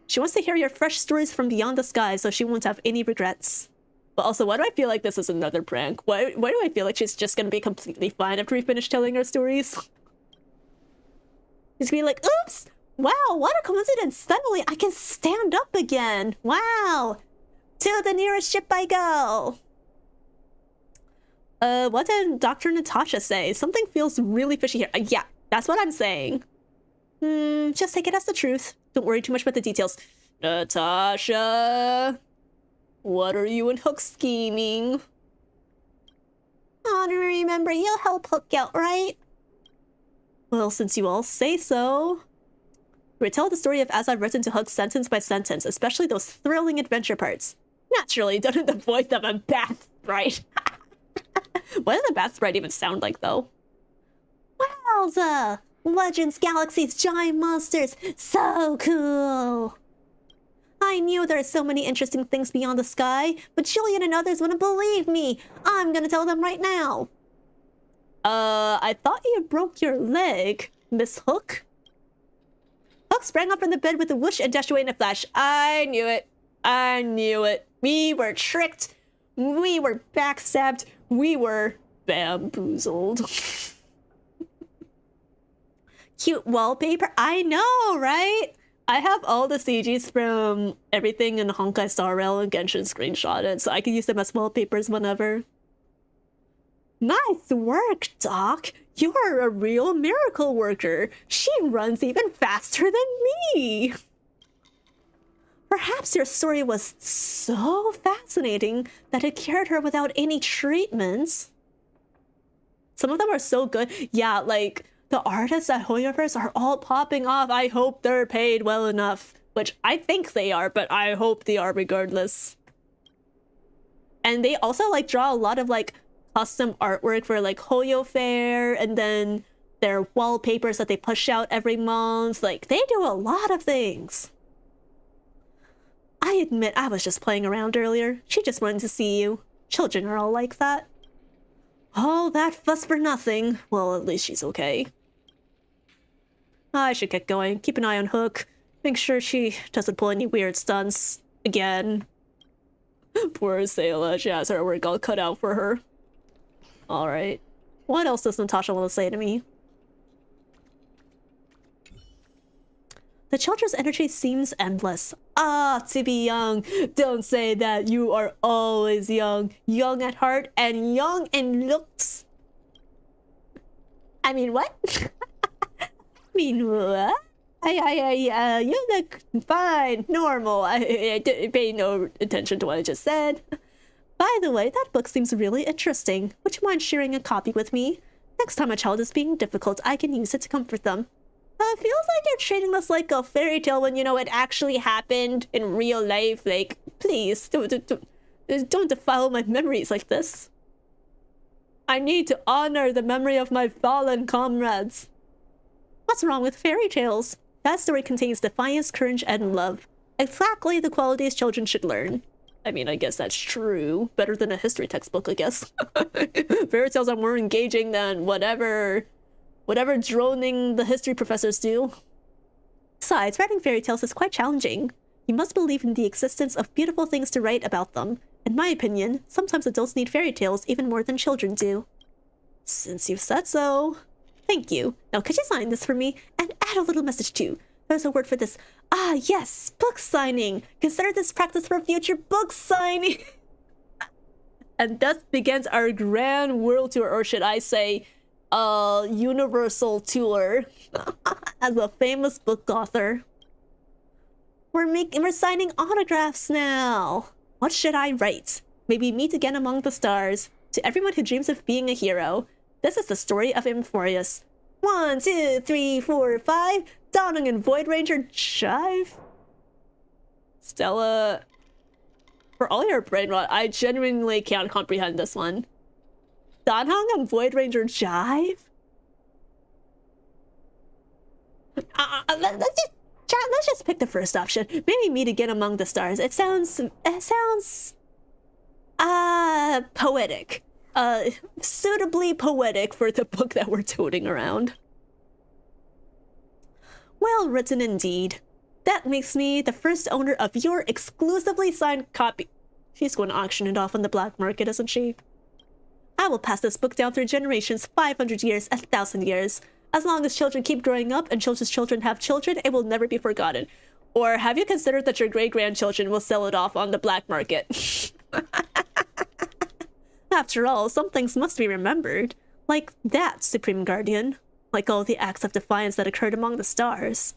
She wants to hear your fresh stories from beyond the sky so she won't have any regrets. But also, why do I feel like this is another prank? Why do I feel like she's just gonna be completely fine after we finish telling her stories? She's gonna be like, oops! Wow, what a coincidence! Suddenly I can stand up again! Wow! To the nearest ship I go! What did Dr. Natasha say? Something feels really fishy here. Yeah, that's what I'm saying. Just take it as the truth. Don't worry too much about the details. Natasha! What are you and Hook scheming? Honorary member, you'll help Hook out, right? Well, since you all say so. Retell the story of as I've written to Hook sentence by sentence, especially those thrilling adventure parts. Naturally, done in the voice of a bath sprite. What does a bath sprite even sound like, though? Wowza! Legends, galaxies, giant monsters. So cool! I knew there are so many interesting things beyond the sky, but Julian and others wouldn't believe me. I'm gonna tell them right now. I thought you broke your leg, Miss Hook. Hook sprang up from the bed with a whoosh and dashed away in a flash. I knew it. I knew it. We were tricked. We were backstabbed. We were bamboozled. Cute wallpaper. I know, right? I have all the CGs from everything in Honkai Star Rail and Genshin screenshotted, so I can use them as wallpapers whenever. Nice work, Doc. You are a real miracle worker. She runs even faster than me. Perhaps your story was so fascinating that it cured her without any treatments. Some of them are so good. Yeah, like, the artists at Hoyoverse are all popping off. I hope they're paid well enough. Which I think they are, but I hope they are regardless. And they also, like, draw a lot of, like, custom artwork for, like, Hoyo Fair, and then their wallpapers that they push out every month. Like, they do a lot of things. I admit I was just playing around earlier. She just wanted to see you. Children are all like that. Oh, that fuss for nothing. Well, at least she's okay. I should get going. Keep an eye on Hook. Make sure she doesn't pull any weird stunts again. Poor Sayla, she has her work all cut out for her. Alright. What else does Natasha want to say to me? The children's energy seems endless. Ah, to be young. Don't say that. You are always young. Young at heart and young in looks. I mean, what? I mean, what? You look fine, normal. I pay no attention to what I just said. By the way, that book seems really interesting. Would you mind sharing a copy with me? Next time a child is being difficult, I can use it to comfort them. it feels like you're treating this like a fairy tale when, you know, it actually happened in real life. Like, please, don't defile my memories like this. I need to honor the memory of my fallen comrades. What's wrong with fairy tales? That story contains defiance, courage, and love. Exactly the qualities children should learn. I mean, I guess that's true. Better than a history textbook, I guess. Fairy tales are more engaging than whatever droning the history professors do. Besides, writing fairy tales is quite challenging. You must believe in the existence of beautiful things to write about them. In my opinion, sometimes adults need fairy tales even more than children do. Since you've said so. Thank you. Now could you sign this for me and add a little message too? There's a word for this. Ah, yes, book signing. Consider this practice for future book signing. And thus begins our grand world tour, or should I say, universal tour. As a famous book author. We're signing autographs now. What should I write? Maybe meet again among the stars. To everyone who dreams of being a hero, this is the story of Amphoreus. 1, 2, 3, 4, 5. Danheng and Void Ranger jive? Stella, for all your brain rot, I genuinely can't comprehend this one. Danheng and Void Ranger jive? Let's just pick the first option. Maybe meet again among the stars. It sounds poetic. Suitably poetic for the book that we're toting around. Well written indeed. That makes me the first owner of your exclusively signed copy. She's going to auction it off on the black market, isn't she? I will pass this book down through generations, 500 years, 1,000 years. As long as children keep growing up and children's children have children, it will never be forgotten. Or have you considered that your great-grandchildren will sell it off on the black market? After all, some things must be remembered. Like that, Supreme Guardian. Like all the acts of defiance that occurred among the stars.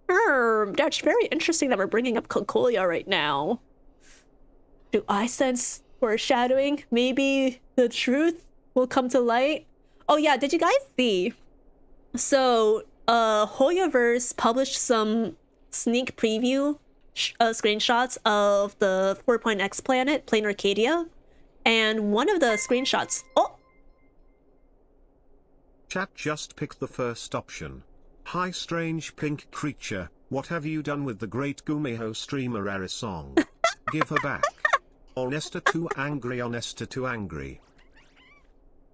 That's very interesting that we're bringing up Concolia right now. Do I sense foreshadowing? Maybe the truth will come to light? Oh yeah, did you guys see? So, Hoyoverse published some sneak preview screenshots of the 4.x planet, Plain Arcadia. And one of the screenshots... Oh! Chat just picked the first option. Hi strange pink creature, what have you done with the great Gumiho streamer Erisong? Give her back. Honesta too angry, honesta too angry.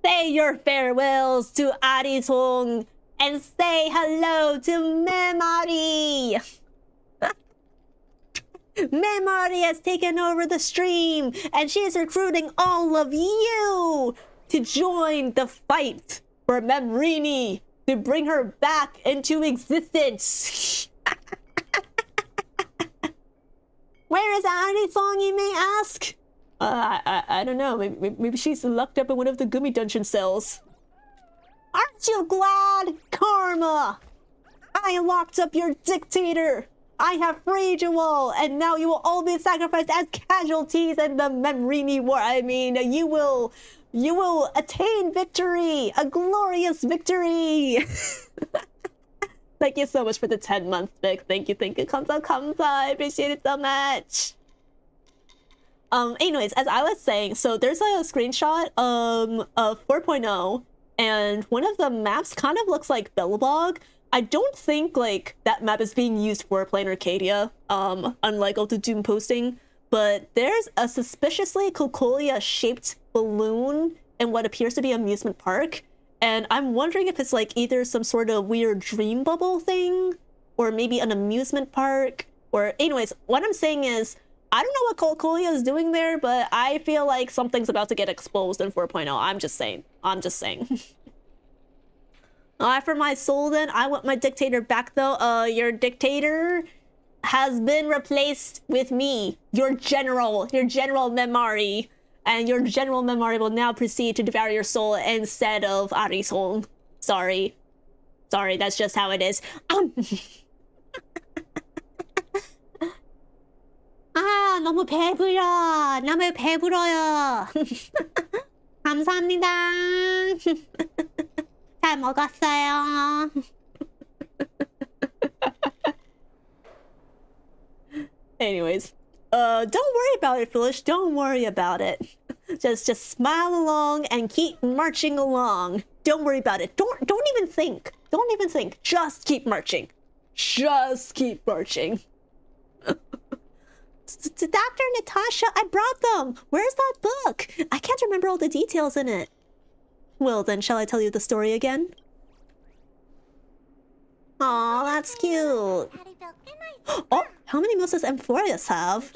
Say your farewells to Arisong and say hello to Memory! Memory has taken over the stream and she is recruiting all of you to join the fight for Memrini, to bring her back into existence. Where is Arisong, you may ask? I don't know. Maybe she's locked up in one of the Gumi dungeon cells. Aren't you glad, Karma? I locked up your dictator. I have freed you all, and now you will all be sacrificed as casualties in the Memrini War. I mean, you will attain victory, a glorious victory. Thank you so much for the 10-month Vic. Thank you. 감사. I appreciate it so much. Anyways, as I was saying, so there's a screenshot of 4.0, and one of the maps kind of looks like Belobog. I don't think like that map is being used for Plain Arcadia, unlike all the Doom posting, but there's a suspiciously Cocolia shaped balloon in what appears to be an amusement park, and I'm wondering if it's like either some sort of weird dream bubble thing, or maybe an amusement park, or anyways, what I'm saying is, I don't know what Cocolia is doing there, but I feel like something's about to get exposed in 4.0. I'm just saying. For my soul then, I want my dictator back though. Your dictator has been replaced with me, your general Memari. And your general Memari will now proceed to devour your soul instead of Arisong. Sorry, that's just how it is. 너무 배불러요. 감사합니다. 잘 먹었어요. Anyways, don't worry about it, Foolish. Don't worry about it. Just smile along and keep marching along. Don't worry about it. Don't even think. Don't even think. Just keep marching. Just keep marching. Dr. Natasha, I brought them. Where's that book? I can't remember all the details in it. Well then, shall I tell you the story again? Aw, that's cute. Oh, how many moves does Amphoreus have?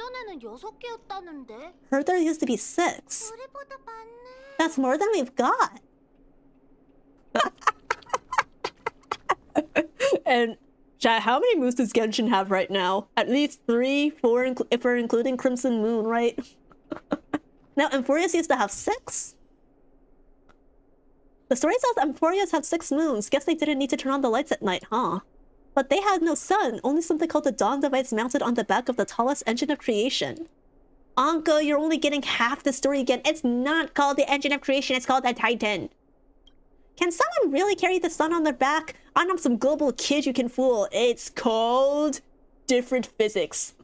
Heard there used to be 6. That's more than we've got. And chat, how many moves does Genshin have right now? At least 3, 4, if we're including Crimson Moon, right? Now, Amphoreus used to have 6. The story says Amphoreus had 6 moons. Guess they didn't need to turn on the lights at night, huh? But they had no sun, only something called the Dawn device mounted on the back of the tallest engine of creation. Anka, you're only getting half the story again. It's not called the engine of creation, it's called the Titan. Can someone really carry the sun on their back? I'm not some global kid you can fool. It's called different physics.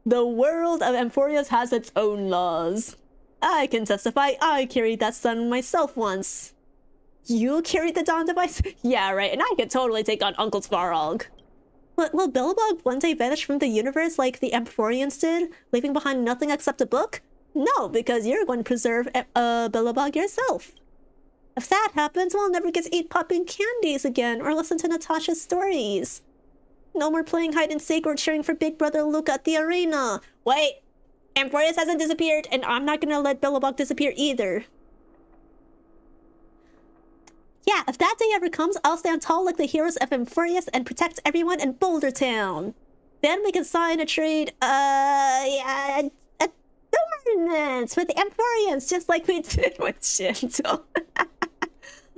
The world of Amphoreus has its own laws. I can testify I carried that sun myself once. You carried the Dawn device? Yeah, right, and I could totally take on Uncle Svarog. But will Billabog one day vanish from the universe like the Amphoreans did, leaving behind nothing except a book? No, because you're going to preserve Billabog yourself. If that happens, we'll never get to eat popping candies again or listen to Natasha's stories. No more playing hide and seek or cheering for Big Brother Luke at the arena. Wait, Amphoreus hasn't disappeared, and I'm not gonna let Billabog disappear either. Yeah, if that day ever comes, I'll stand tall like the heroes of Amphoreus and protect everyone in Boulder Town. Then we can sign a trade, adornments with the Amphoreans, just like we did with Shinto.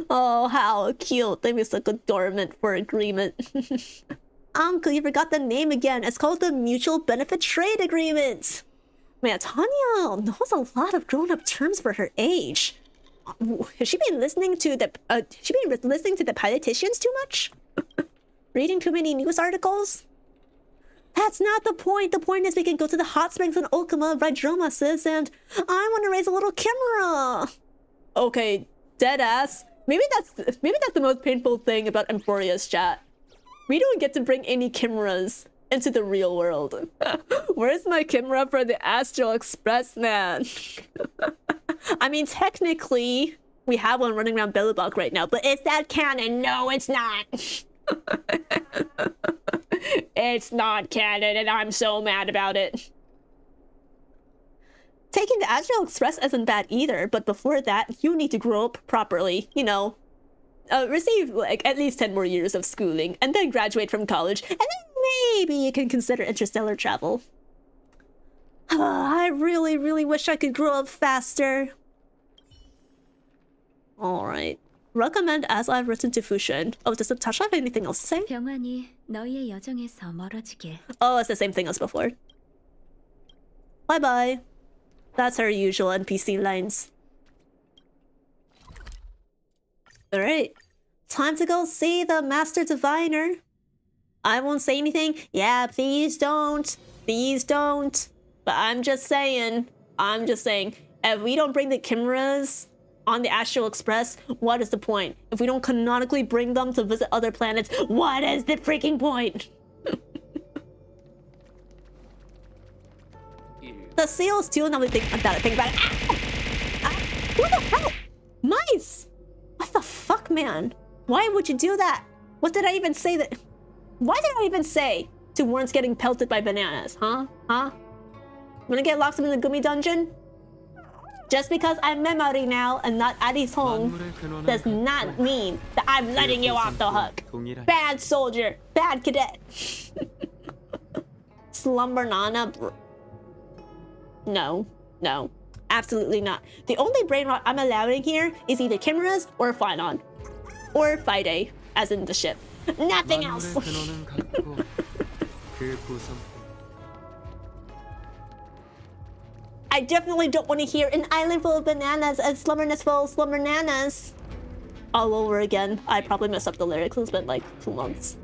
Oh, how cute. They mistook adornment for agreement. Uncle, you forgot the name again. It's called the Mutual Benefit Trade Agreement. Man, Tanya knows a lot of grown-up terms for her age. Has she been listening to the politicians too much? Reading too many news articles? That's not the point. The point is we can go to the hot springs in Okuma, ride Dromasis, and I want to raise a little Kimura. Okay, deadass. Maybe that's the most painful thing about Amphoreus, chat. We don't get to bring any Kimuras into the real world. Where's my Kimura for the Astral Express, man? I mean, technically, we have one running around Billabog right now, but is that canon? No, it's not. It's not canon, and I'm so mad about it. Taking the Astral Express isn't bad either, but before that, you need to grow up properly, you know. Receive, like, at least 10 more years of schooling, and then graduate from college, and then maybe you can consider interstellar travel. I really, really wish I could grow up faster. Alright. Recommend as I've written to Fushin. Oh, does Natasha have anything else to say? Oh, it's the same thing as before. Bye-bye. That's her usual NPC lines. Alright. Time to go see the Master Diviner. I won't say anything. Yeah, please don't. Please don't. But I'm just saying. If we don't bring the Kimuras on the Astral Express, what is the point? If we don't canonically bring them to visit other planets, what is the freaking point? The seals too, now we think about it. Who the hell? Mice! What the fuck, man? Why would you do that? What did I even say that... Why did I even say to warrant getting pelted by bananas, huh? I'm gonna get locked up in the Gumi dungeon? Just because I'm memory now and not Addie's home does not mean that I'm letting you off the hook. Bad soldier, bad cadet. Slumber Nana, no, absolutely not. The only brain rot I'm allowing here is either Kimuras or Phynon. Or Fide, as in the ship. Nothing else! I definitely don't want to hear an island full of bananas and slumberness full of slumber nanas. all over again. I probably messed up the lyrics. It's been like 2 months.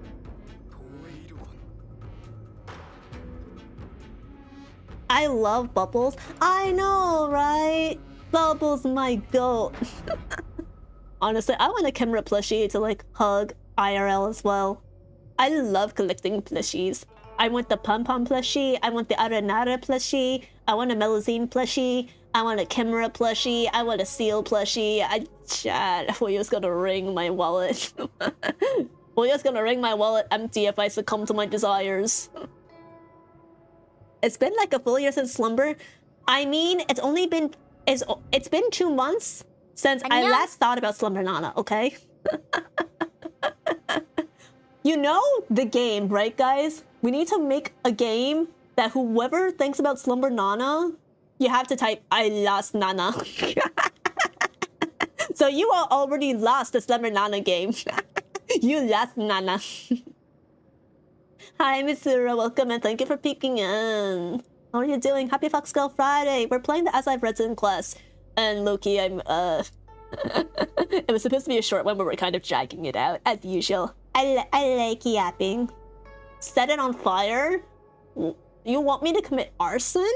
I love Bubbles. I know, right? Bubbles my goat. Honestly, I want a camera plushie to like hug IRL as well. I love collecting plushies. I want the Pom Pom plushie. I want the Arenara plushie. I want a Melazine plushie. I want a camera plushie. I want a seal plushie. Fuyo's gonna ring my wallet. Fuyo's gonna ring my wallet empty if I succumb to my desires. It's been like a full year since slumber. I mean, it's been 2 months since I last thought about Slumber Nana, okay? You know the game, right, guys? We need to make a game that whoever thinks about Slumber Nana, you have to type, I lost Nana. So you are already lost the Slumber Nana game. You lost Nana. Hi, Mitsura, welcome and thank you for peeking in. How are you doing? Happy Fox Girl Friday. We're playing the As I've Read in class. And Loki, it was supposed to be a short one, but we're kind of dragging it out, as usual. I like yapping. Set it on fire? You want me to commit arson?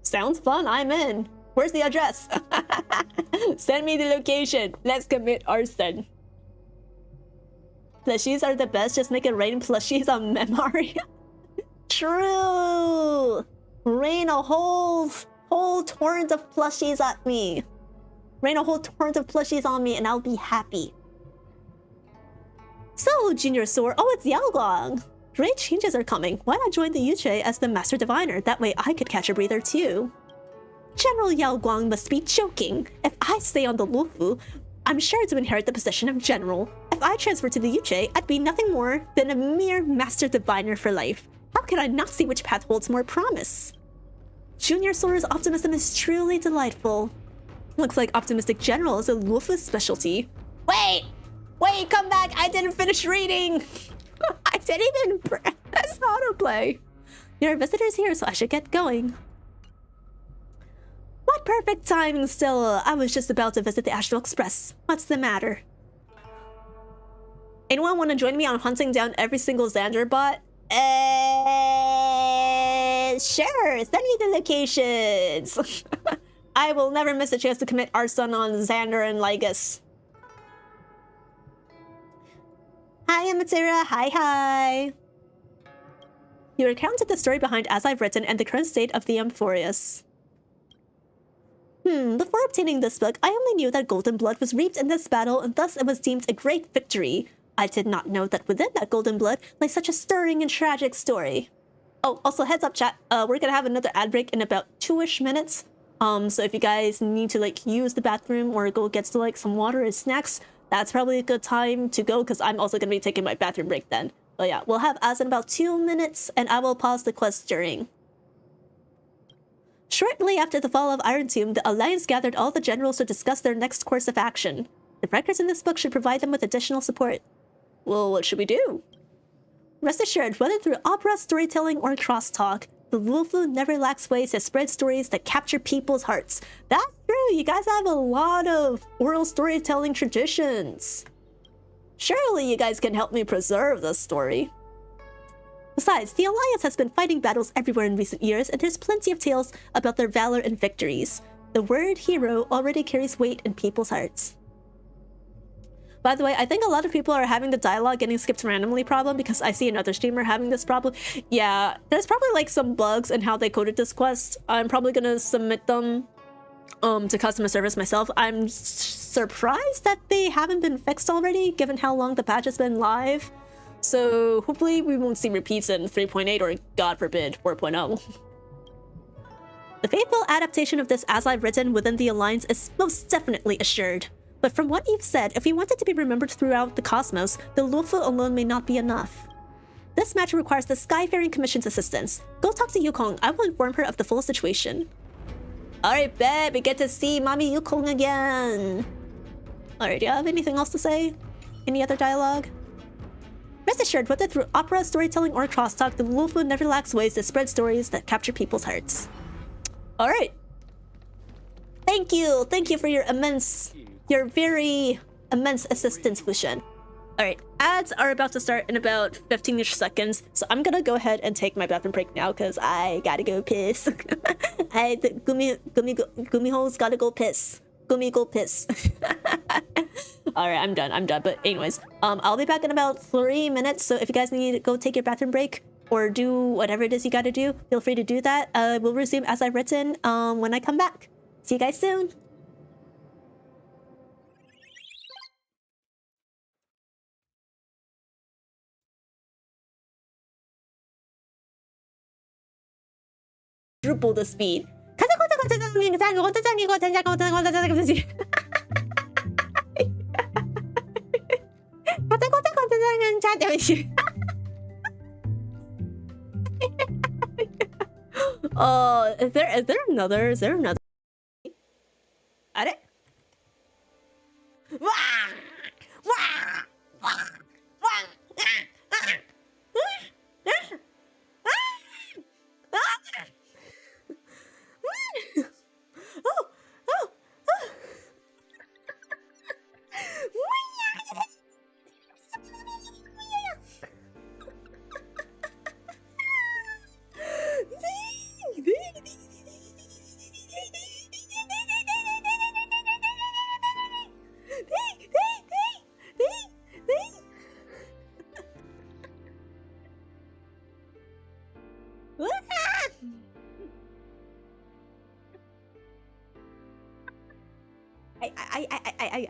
Sounds fun, I'm in. Where's the address? Send me the location. Let's commit arson. Plushies are the best, just make it rain plushies on memory. True! Rain a whole torrent of plushies at me. Rain a whole torrent of plushies on me and I'll be happy. So, Junior Sword, oh, it's Yaoguang. Great changes are coming. Why not join the Yuche as the Master Diviner? That way I could catch a breather too. General Yaoguang must be joking. If I stay on the Lufu, I'm sure to inherit the position of General. If I transfer to the Yuche, I'd be nothing more than a mere Master Diviner for life. How could I not see which path holds more promise? Junior Sora's optimism is truly delightful. Looks like Optimistic General is a Lufu's specialty. Wait, come back! I didn't finish reading! I didn't even press autoplay. Your visitor's here, so I should get going. What perfect timing still. I was just about to visit the Astral Express. What's the matter? Anyone want to join me on hunting down every single Xander bot? Sure, send me the locations. I will never miss a chance to commit arson on Xander and Lygus. Hi, Amatera. Hi. You recounted the story behind As I've Written and the current state of the Amphoreus. Before obtaining this book, I only knew that golden blood was reaped in this battle and thus it was deemed a great victory. I did not know that within that golden blood lay such a stirring and tragic story. Oh, also heads up chat, we're gonna have another ad break in about 2-ish minutes. So if you guys need to like use the bathroom or go get to like some water or snacks, that's probably a good time to go because I'm also gonna be taking my bathroom break then. But yeah, we'll have as in about 2 minutes and I will pause the quest during. Shortly after the fall of Iron Tomb, the Alliance gathered all the generals to discuss their next course of action. The records in this book should provide them with additional support. Well, what should we do? Rest assured, whether through opera, storytelling, or crosstalk, the Lufu never lacks ways to spread stories that capture people's hearts. That's true, you guys have a lot of oral storytelling traditions. Surely you guys can help me preserve this story. Besides, the Alliance has been fighting battles everywhere in recent years, and there's plenty of tales about their valor and victories. The word hero already carries weight in people's hearts. By the way, I think a lot of people are having the dialogue getting skipped randomly problem because I see another streamer having this problem. Yeah, there's probably like some bugs in how they coded this quest. I'm probably gonna submit them to customer service myself. I'm surprised that they haven't been fixed already, given how long the patch has been live. So hopefully we won't see repeats in 3.8 or God forbid 4.0. The faithful adaptation of this As I've Written within the Alliance is most definitely assured. But from what you've said, if we want it to be remembered throughout the cosmos, the Lufu alone may not be enough. This matter requires the Skyfaring Commission's assistance. Go talk to Yukong. I will inform her of the full situation. Alright, babe, we get to see Mommy Yukong again. Alright, do you have anything else to say? Any other dialogue? Rest assured, whether through opera, storytelling, or crosstalk, the Lufu never lacks ways to spread stories that capture people's hearts. Alright. Thank you for your immense, your very immense assistance, Fushen. Alright, ads are about to start in about 15-ish seconds, so I'm gonna go ahead and take my bathroom break now because I gotta go piss. The gumi holes gotta go piss. Gumi go piss. Alright, I'm done. But anyways, I'll be back in about 3 minutes, so if you guys need to go take your bathroom break or do whatever it is you gotta do, feel free to do that. We'll resume as I've written when I come back. See you guys soon. Triple the speed. Is there another? Are it?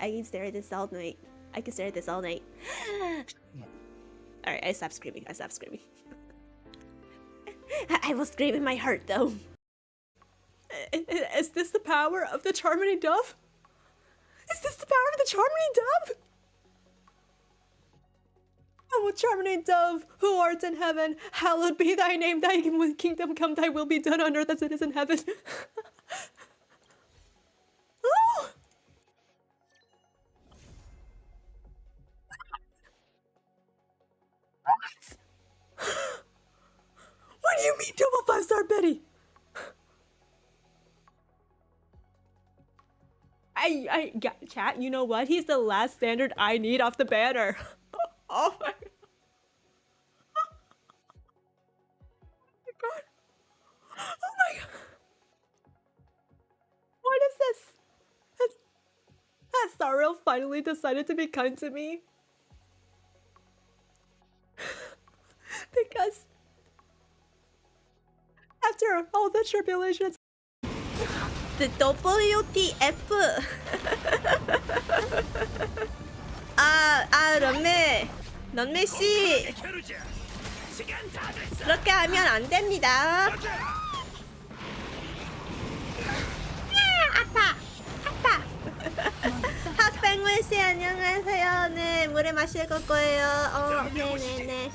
I can stare at this all night. I can stare at this all night. Alright, I stopped screaming. I will scream in my heart, though. Is this the power of the Charming Dove? Is this the power of the Charming Dove? Oh, Charming Dove, who art in heaven, hallowed be thy name, thy kingdom come, thy will be done on earth as it is in heaven. Oh! What do you mean double 5-star Betty? Chat, you know what? He's the last standard I need off the banner. Oh my god. Oh my god. What is this? Has Sariel finally decided to be kind to me? Because after all the tribulations, the WTF. 런메 씨, 그렇게 하면 안 됩니다. 아파. 핫뱅글 씨 안녕하세요. 네, 물에 마실 거예요. 네네네.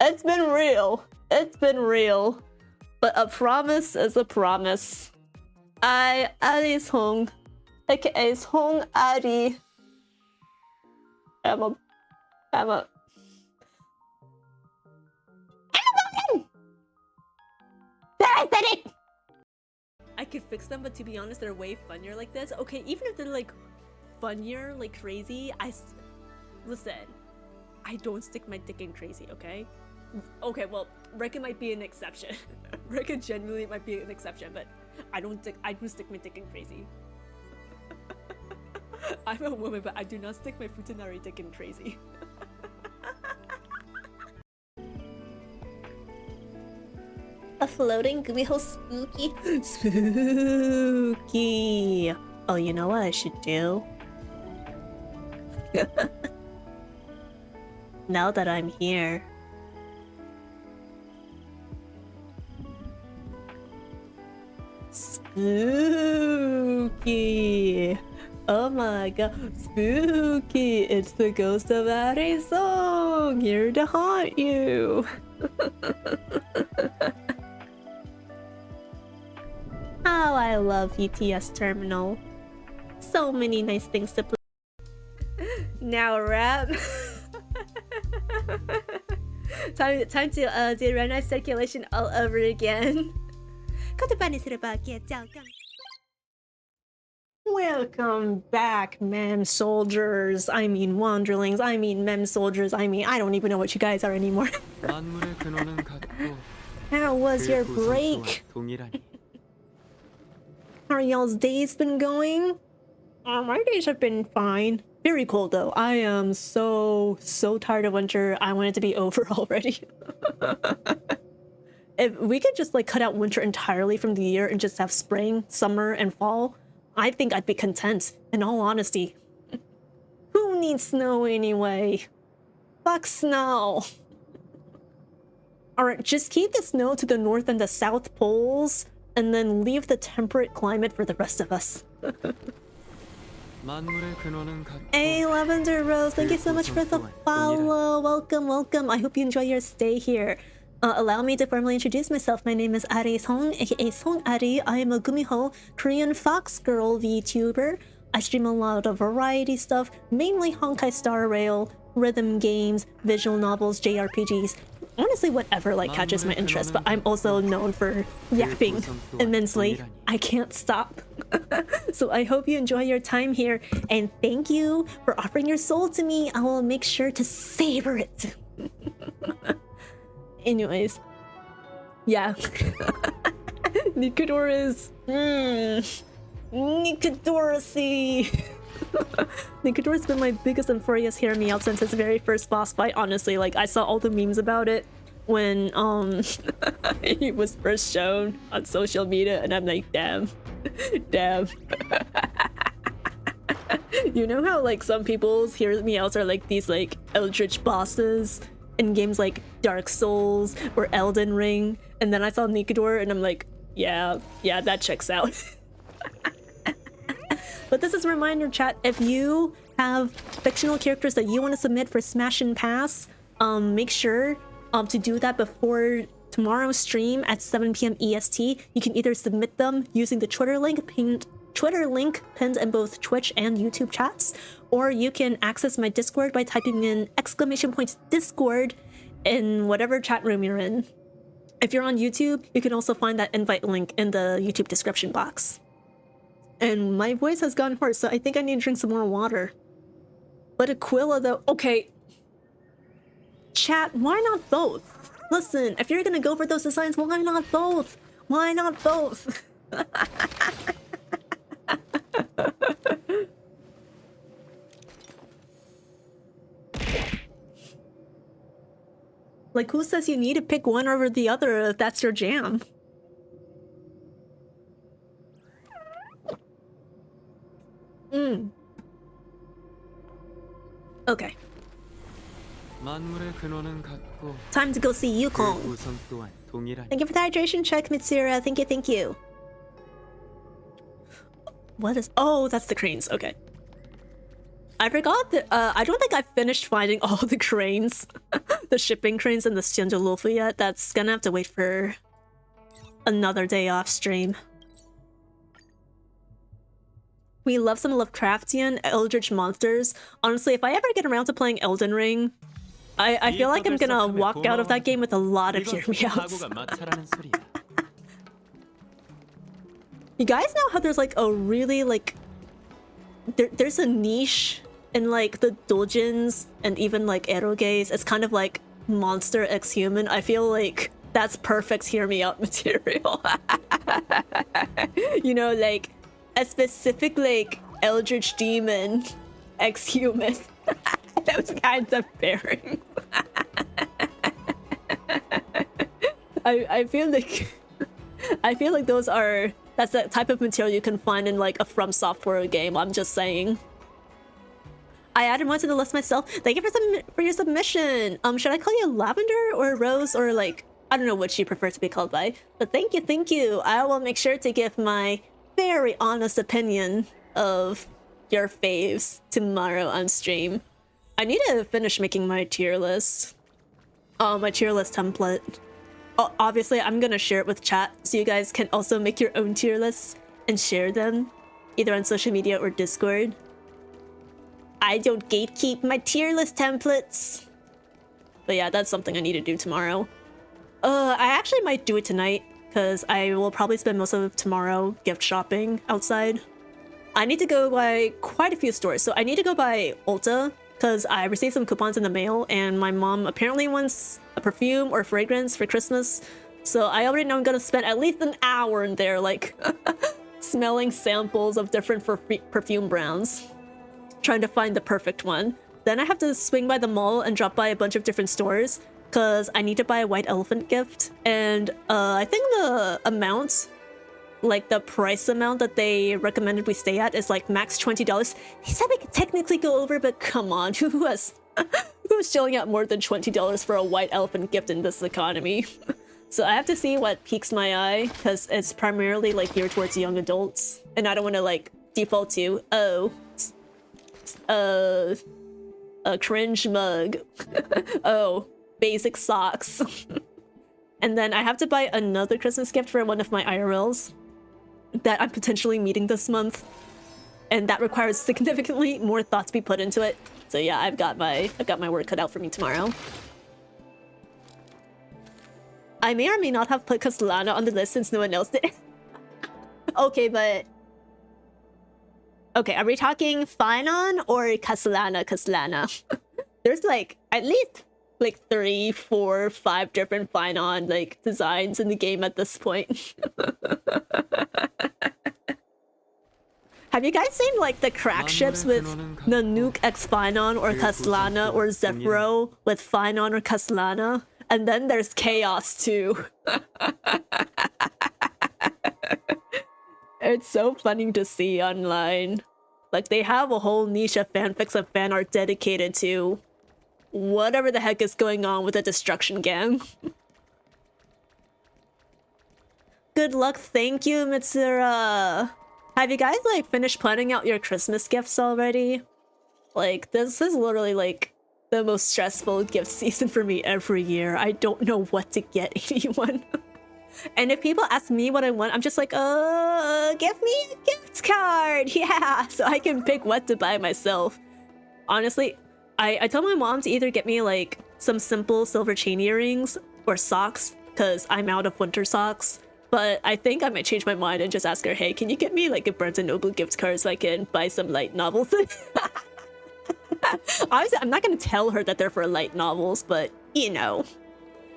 It's been real. But a promise is a promise. Ali's Hong, aka Hong Ali. I'm a I said it! I could fix them, but to be honest, they're way funnier like this. Okay, even if they're like funnier, like crazy, listen, I don't stick my dick in crazy, okay? Okay, well, Rekka might be an exception. Rekka genuinely might be an exception, but I do stick my dick in crazy. I'm a woman, but I do not stick my futanari dick in crazy. A floating gumiho spooky. Spooky. Oh, you know what I should do? Now that I'm here. Spooky. Oh my god. Spooky. It's the ghost of Ari's song. Here to haunt you. Oh, I love ETS Terminal. So many nice things to play. Now rap. time to do run circulation all over again. 言葉にすれば消えちゃうかも。 Welcome back, mem soldiers. I mean wanderlings. I mean mem soldiers. I mean, I don't even know what you guys are anymore. How was your break? How are y'all's days been going? My days have been fine. Very cold though. I am so tired of winter. I want it to be over already. If we could just like cut out winter entirely from the year and just have spring, summer, and fall, I think I'd be content, in all honesty. Who needs snow anyway? Fuck snow. Alright, just keep the snow to the north and the south poles, and then leave the temperate climate for the rest of us. Hey, Lavender Rose, thank you so much for the follow. Welcome, welcome. I hope you enjoy your stay here. Allow me to formally introduce myself. My name is Ari Song, aka Song Ari. I am a gumiho, Korean fox girl VTuber. I stream a lot of variety stuff, mainly Honkai Star Rail, rhythm games, visual novels, JRPGs. Honestly, whatever like catches my interest, but I'm also known for yapping immensely. I can't stop. So I hope you enjoy your time here, and thank you for offering your soul to me. I will make sure to savor it. Anyways, yeah. Nikadora is... Nikadora-see! Nikadora's been my biggest Amphoreus hear me out since his very first boss fight, honestly. Like, I saw all the memes about it when, he was first shown on social media, and I'm like, damn. Damn. You know how, like, some people's hear me outs are like these, like, eldritch bosses in games like Dark Souls or Elden Ring, and then I saw Nikador and I'm like, yeah, that checks out. But this is a reminder, chat, if you have fictional characters that you want to submit for Smash and Pass, make sure to do that before tomorrow's stream at 7 PM EST. You can either submit them using the Twitter link pinned in both Twitch and YouTube chats, or you can access my Discord by typing in !Discord in whatever chat room you're in. If you're on YouTube, you can also find that invite link in the YouTube description box. And my voice has gone hoarse, so I think I need to drink some more water. But Aquila though, okay. Chat, why not both? Listen, if you're gonna go for those designs, why not both? Why not both? Like, who says you need to pick one over the other if that's your jam? Okay. Time to go see Yukong. Thank you for the hydration check, Mitsura. Thank you. What is... Oh, that's the cranes. Okay. I forgot that... I don't think I finished finding all the cranes. The shipping cranes in the Xianzhou yet. That's gonna have to wait for another day off stream. We love some Lovecraftian eldritch monsters. Honestly, if I ever get around to playing Elden Ring, I feel like I'm gonna walk out of that game with a lot of hear me outs. You guys know how there's like a really like... There's a niche in like the doujins and even like eroges. It's kind of like monster x human. I feel like that's perfect hear me out material. You know, like a specific like eldritch demon x human. Those kinds of pairings. I feel like those are... That's the type of material you can find in like a From Software game. I'm just saying. I added one to the list myself. Thank you for your submission. Should I call you Lavender or Rose, or like, I don't know what you prefer to be called by. But thank you. I will make sure to give my very honest opinion of your faves tomorrow on stream. I need to finish making my tier list. My tier list template. Obviously, I'm gonna share it with chat, so you guys can also make your own tier lists and share them, either on social media or Discord. I don't gatekeep my tier list templates. But yeah, that's something I need to do tomorrow. I actually might do it tonight, because I will probably spend most of tomorrow gift shopping outside. I need to go by quite a few stores. So I need to go by Ulta because I received some coupons in the mail and my mom apparently wants a perfume or fragrance for Christmas. So I already know I'm gonna spend at least an hour in there like smelling samples of different perfume brands, trying to find the perfect one. Then I have to swing by the mall and drop by a bunch of different stores because I need to buy a white elephant gift. And I think the amount, like the price amount that they recommended we stay at is like max $20. They said we could technically go over, but come on, who's shelling out more than $20 for a white elephant gift in this economy? So I have to see what piques my eye because it's primarily like geared towards young adults, and I don't want to like default to a cringe mug. Oh, basic socks. And then I have to buy another Christmas gift for one of my IRLs that I'm potentially meeting this month, and that requires significantly more thought to be put into it. So yeah, I've got my work cut out for me tomorrow. I may or may not have put Castellana on the list since no one else did. Okay, but okay, are we talking Finon or Castellana? There's like at least like 3, 4, 5 different Finon like designs in the game at this point. Have you guys seen like the crack ships with the Nuke X Finon or Castellana or Zephyro with Finon or Castellana? And then there's Chaos too. It's so funny to see online. Like they have a whole niche of fanfics and fan art dedicated to whatever the heck is going on with the Destruction Gang. Good luck, thank you, Mitsura. Have you guys like finished planning out your Christmas gifts already? Like this is literally like the most stressful gift season for me every year. I don't know what to get anyone. And if people ask me what I want, I'm just like, give me a gift card. Yeah, so I can pick what to buy myself. Honestly, I told my mom to either get me like some simple silver chain earrings or socks because I'm out of winter socks. But I think I might change my mind and just ask her, hey, can you get me like a Barnes & Noble gift card so I can buy some light novels? Obviously, I'm not gonna tell her that they're for light novels, but you know,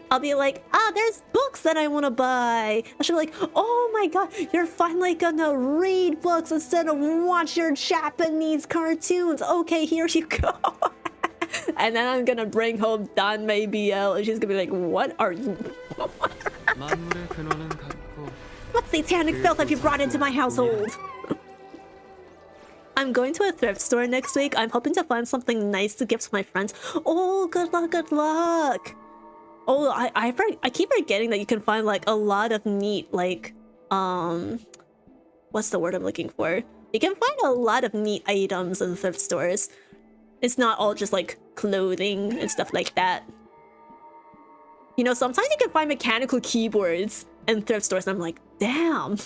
I'll be like, there's books that I want to buy. And she'll be like, oh my god, you're finally gonna read books instead of watch your Japanese cartoons. Okay, here you go. And then I'm gonna bring home Danmei BL, and she's gonna be like, what are you? What satanic filth have you brought into my household? I'm going to a thrift store next week. I'm hoping to find something nice to gift my friends. Oh, good luck, good luck. Oh, I keep forgetting that you can find like a lot of neat like what's the word I'm looking for? You can find a lot of neat items in thrift stores. It's not all just like clothing and stuff like that. You know, sometimes you can find mechanical keyboards in thrift stores and I'm like, damn.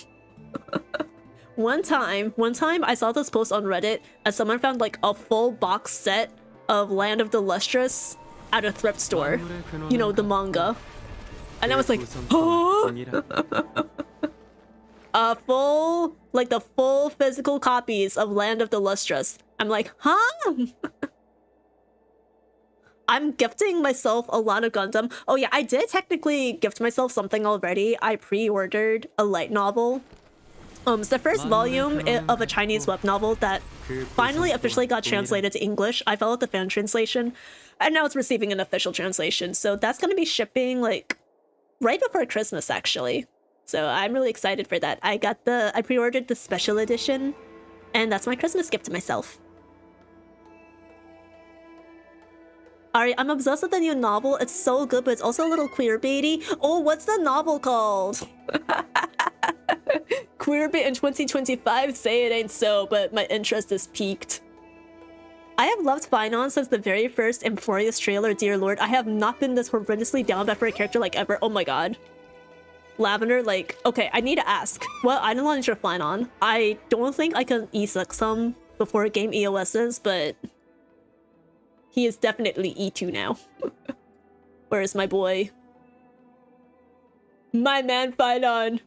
One time I saw this post on Reddit and someone found like a full box set of Land of the Lustrous at a thrift store. You know, the manga. And I was like, oh! The full physical copies of Land of the Lustrous. I'm like, huh? I'm gifting myself a lot of Gundam. Oh yeah, I did technically gift myself something already. I pre-ordered a light novel. It's the first volume of a Chinese web novel that finally officially got translated to English. I followed the fan translation, and now it's receiving an official translation. So that's gonna be shipping like right before Christmas, actually. So I'm really excited for that. I pre-ordered the special edition, and that's my Christmas gift to myself. Alright, I'm obsessed with the new novel. It's so good, but it's also a little queerbaity. Oh, what's the novel called? Queerbait in 2025? Say it ain't so, but my interest is piqued. I have loved Finon since the very first Amphoreus trailer, dear lord. I have not been this horrendously down bad for a character like ever. Oh my god. Lavender, like, okay, I need to ask. What item launch your Finon? I don't think I can E6 him before game EOS's, but he is definitely E2 now. Where is my boy? My man Phylon.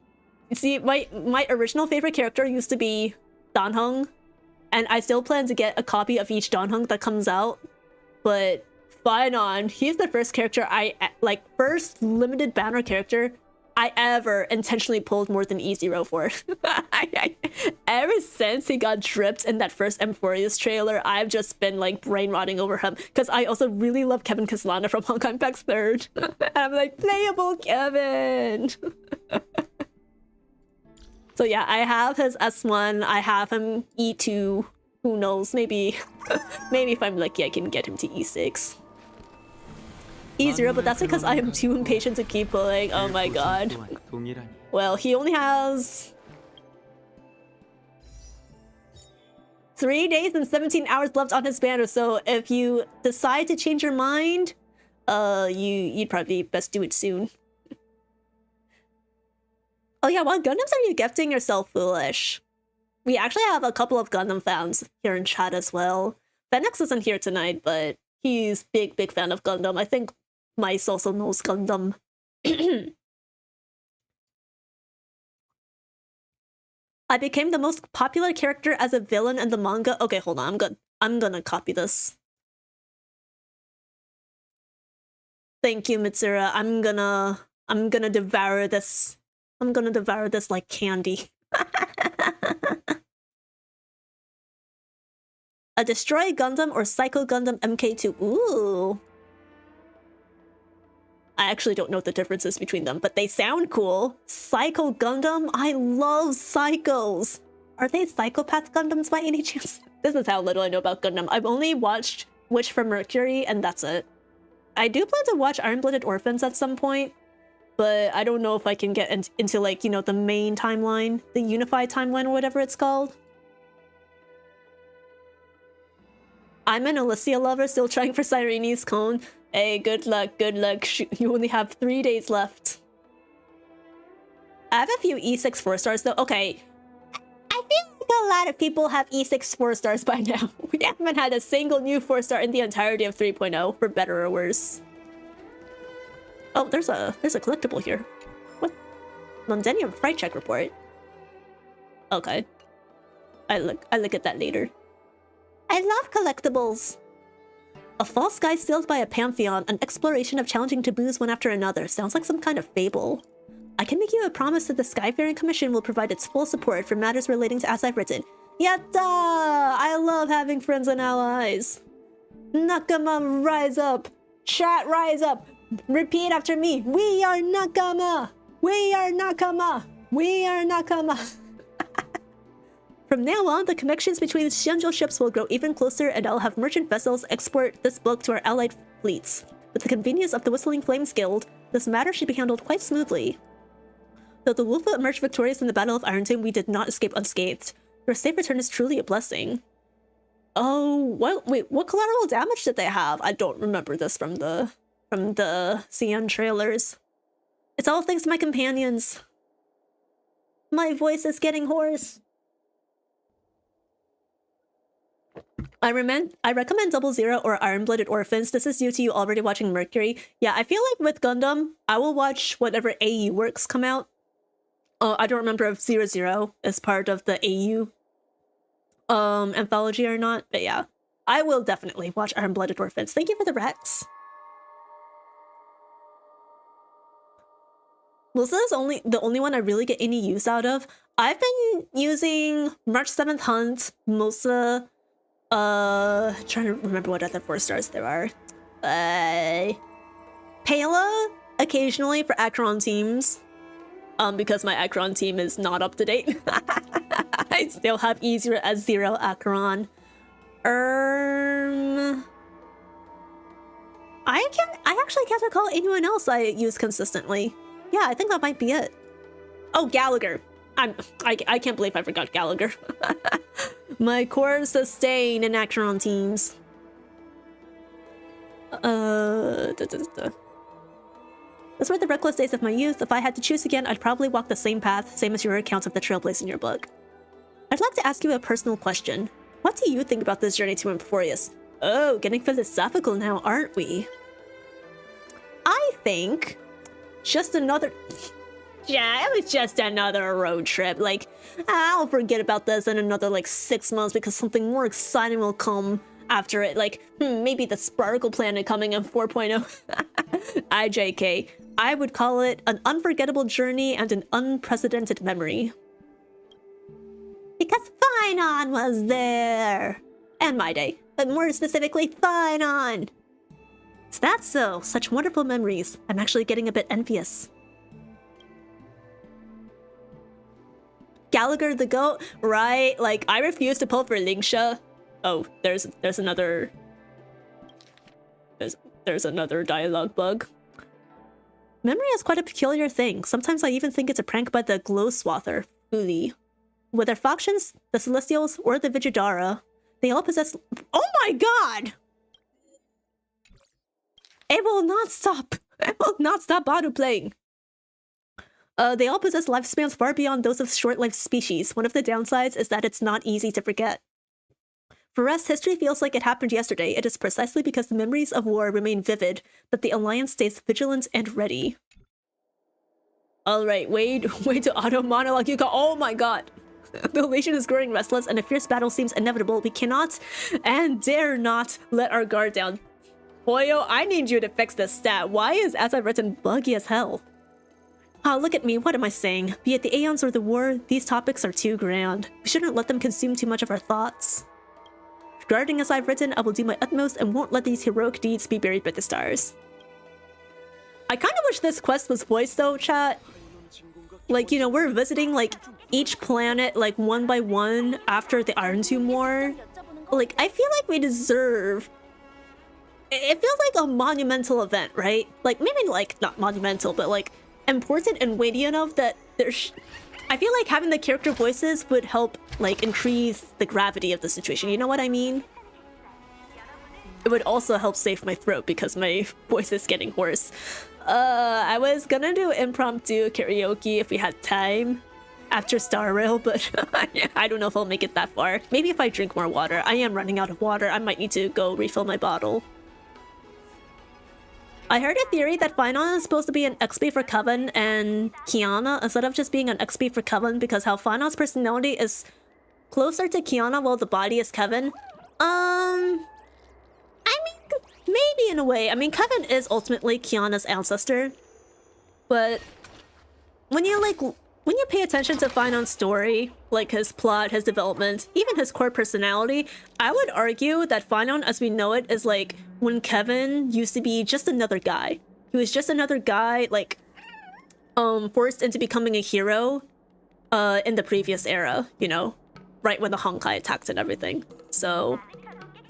You see, my original favorite character used to be Danheng, and I still plan to get a copy of each Danheng that comes out. But Phylon, he's the first character first limited banner character I ever intentionally pulled more than E0 for. Ever since he got dripped in that first Amphoreus trailer, I've just been like brain rotting over him. Because I also really love Kevin Castellana from Honkai Impact's third. And I'm like, playable Kevin! So yeah, I have his S1, I have him E2. Who knows, maybe if I'm lucky I can get him to E6. E0, but that's because I am too impatient to keep pulling. Oh my god. Well, he only has 3 days and 17 hours left on his banner, so if you decide to change your mind, you'd probably best do it soon. Oh yeah, what Gundams are you gifting yourself, Foolish? We actually have a couple of Gundam fans here in chat as well. Fenix isn't here tonight, but he's big fan of Gundam. I think Mice also knows Gundam. I became the most popular character as a villain in the manga. Okay, hold on. I'm gonna copy this. Thank you, Mitsura. I'm gonna devour this. I'm gonna devour this like candy. A Destroy Gundam or Psycho Gundam MK2. Ooh. I actually don't know what the difference is between them, but they sound cool. Psycho Gundam? I love psychos! Are they psychopath Gundams by any chance? This is how little I know about Gundam. I've only watched Witch from Mercury, and that's it. I do plan to watch Iron-Blooded Orphans at some point, but I don't know if I can get into like, you know, the main timeline, the unified timeline or whatever it's called. I'm an Alicia lover still trying for Cyrene's cone. Hey, good luck, good luck. You only have 3 days left. I have a few E6 4-stars though. Okay, I feel like a lot of people have E6 4-stars by now. We haven't had a single new 4-star in the entirety of 3.0, for better or worse. Oh, there's a collectible here. What? Londinium Fright Check report. Okay. I look at that later. I love collectibles. A false sky sealed by a pantheon, an exploration of challenging taboos one after another. Sounds like some kind of fable. I can make you a promise that the Skyfaring Commission will provide its full support for matters relating to As I've Written. Yatta! I love having friends and allies. Nakama, rise up. Chat, rise up. Repeat after me. We are Nakama. We are Nakama. We are Nakama. From now on, the connections between Xianzhou ships will grow even closer, and I'll have merchant vessels export this book to our allied fleets. With the convenience of the Whistling Flames Guild, this matter should be handled quite smoothly. Though the Wolfa emerged victorious in the Battle of Iron Tomb, we did not escape unscathed. Your safe return is truly a blessing. Oh, wait, what collateral damage did they have? I don't remember this from the CN trailers. It's all thanks to my companions. My voice is getting hoarse. I recommend 00 or Iron-Blooded Orphans. This is due to you already watching Mercury. Yeah, I feel like with Gundam, I will watch whatever AU works come out. I don't remember if 00 is part of the AU anthology or not, but yeah. I will definitely watch Iron-Blooded Orphans. Thank you for the Rex. Musa is the only one I really get any use out of. I've been using March 7th Hunt, Musa, trying to remember what other 4-stars there are. Pela, occasionally for Acheron teams. Because my Acheron team is not up to date. I still have easier as 0 Acheron. I actually can't recall anyone else I use consistently. Yeah, I think that might be it. Oh, Gallagher. I can't believe I forgot Gallagher. My core sustain in Acheron teams. Those were the reckless days of my youth. If I had to choose again, I'd probably walk the same path, same as your accounts of the trailblaze in your book. I'd like to ask you a personal question. What do you think about this journey to Amphoreus? Oh, getting philosophical now, aren't we? I think just another... it was just another road trip. Like, I'll forget about this in another like 6 months because something more exciting will come after it. Like, maybe the Sparkle Planet coming in 4.0. IJK. I would call it an unforgettable journey and an unprecedented memory. Because Finon was there! And my day, but more specifically, Finon! Is that so? Such wonderful memories. I'm actually getting a bit envious. Gallagher the goat, right? Like, I refuse to pull for Lingsha. Oh, there's another... There's another dialogue bug. Memory is quite a peculiar thing. Sometimes I even think it's a prank by the Glow Swather, Uli. Whether Factions, the Celestials, or the Vijidara, they all possess... Oh my god! It will not stop! It will not stop auto-playing! They all possess lifespans far beyond those of short-lived species. One of the downsides is that it's not easy to forget. For us, history feels like it happened yesterday. It is precisely because the memories of war remain vivid that the Alliance stays vigilant and ready. Alright, wait to auto-monologue. You go, oh my god! The Legion is growing restless and a fierce battle seems inevitable. We cannot and dare not let our guard down. Hoyo, I need you to fix this stat. Why is as I've written buggy as hell? Ah, look at me, what am I saying? Be it the Aeons or the war, these topics are too grand. We shouldn't let them consume too much of our thoughts. Regarding as I've written, I will do my utmost and won't let these heroic deeds be buried by the stars. I kind of wish this quest was voiced though, chat. Like, you know, we're visiting like each planet like one by one after the Iron Tomb War. Like, I feel like we deserve... It feels like a monumental event, right? Like, maybe like, not monumental, but like important and weighty enough that there's... I feel like having the character voices would help like increase the gravity of the situation, you know what I mean? It would also help save my throat because my voice is getting hoarse. I was gonna do impromptu karaoke if we had time after Star Rail, but I don't know if I'll make it that far. Maybe if I drink more water. I am running out of water. I might need to go refill my bottle. I heard a theory that Finon is supposed to be an XP for Coven and Kiana instead of just being an XP for Coven because how Finon's personality is closer to Kiana while the body is Coven. I mean, maybe in a way. I mean, Coven is ultimately Kiana's ancestor. But when you pay attention to Finon's story, like his plot, his development, even his core personality, I would argue that Finon as we know it is like when Kevin used to be just another guy. He was just another guy, like, forced into becoming a hero in the previous era, you know? Right when the Honkai attacked and everything. So,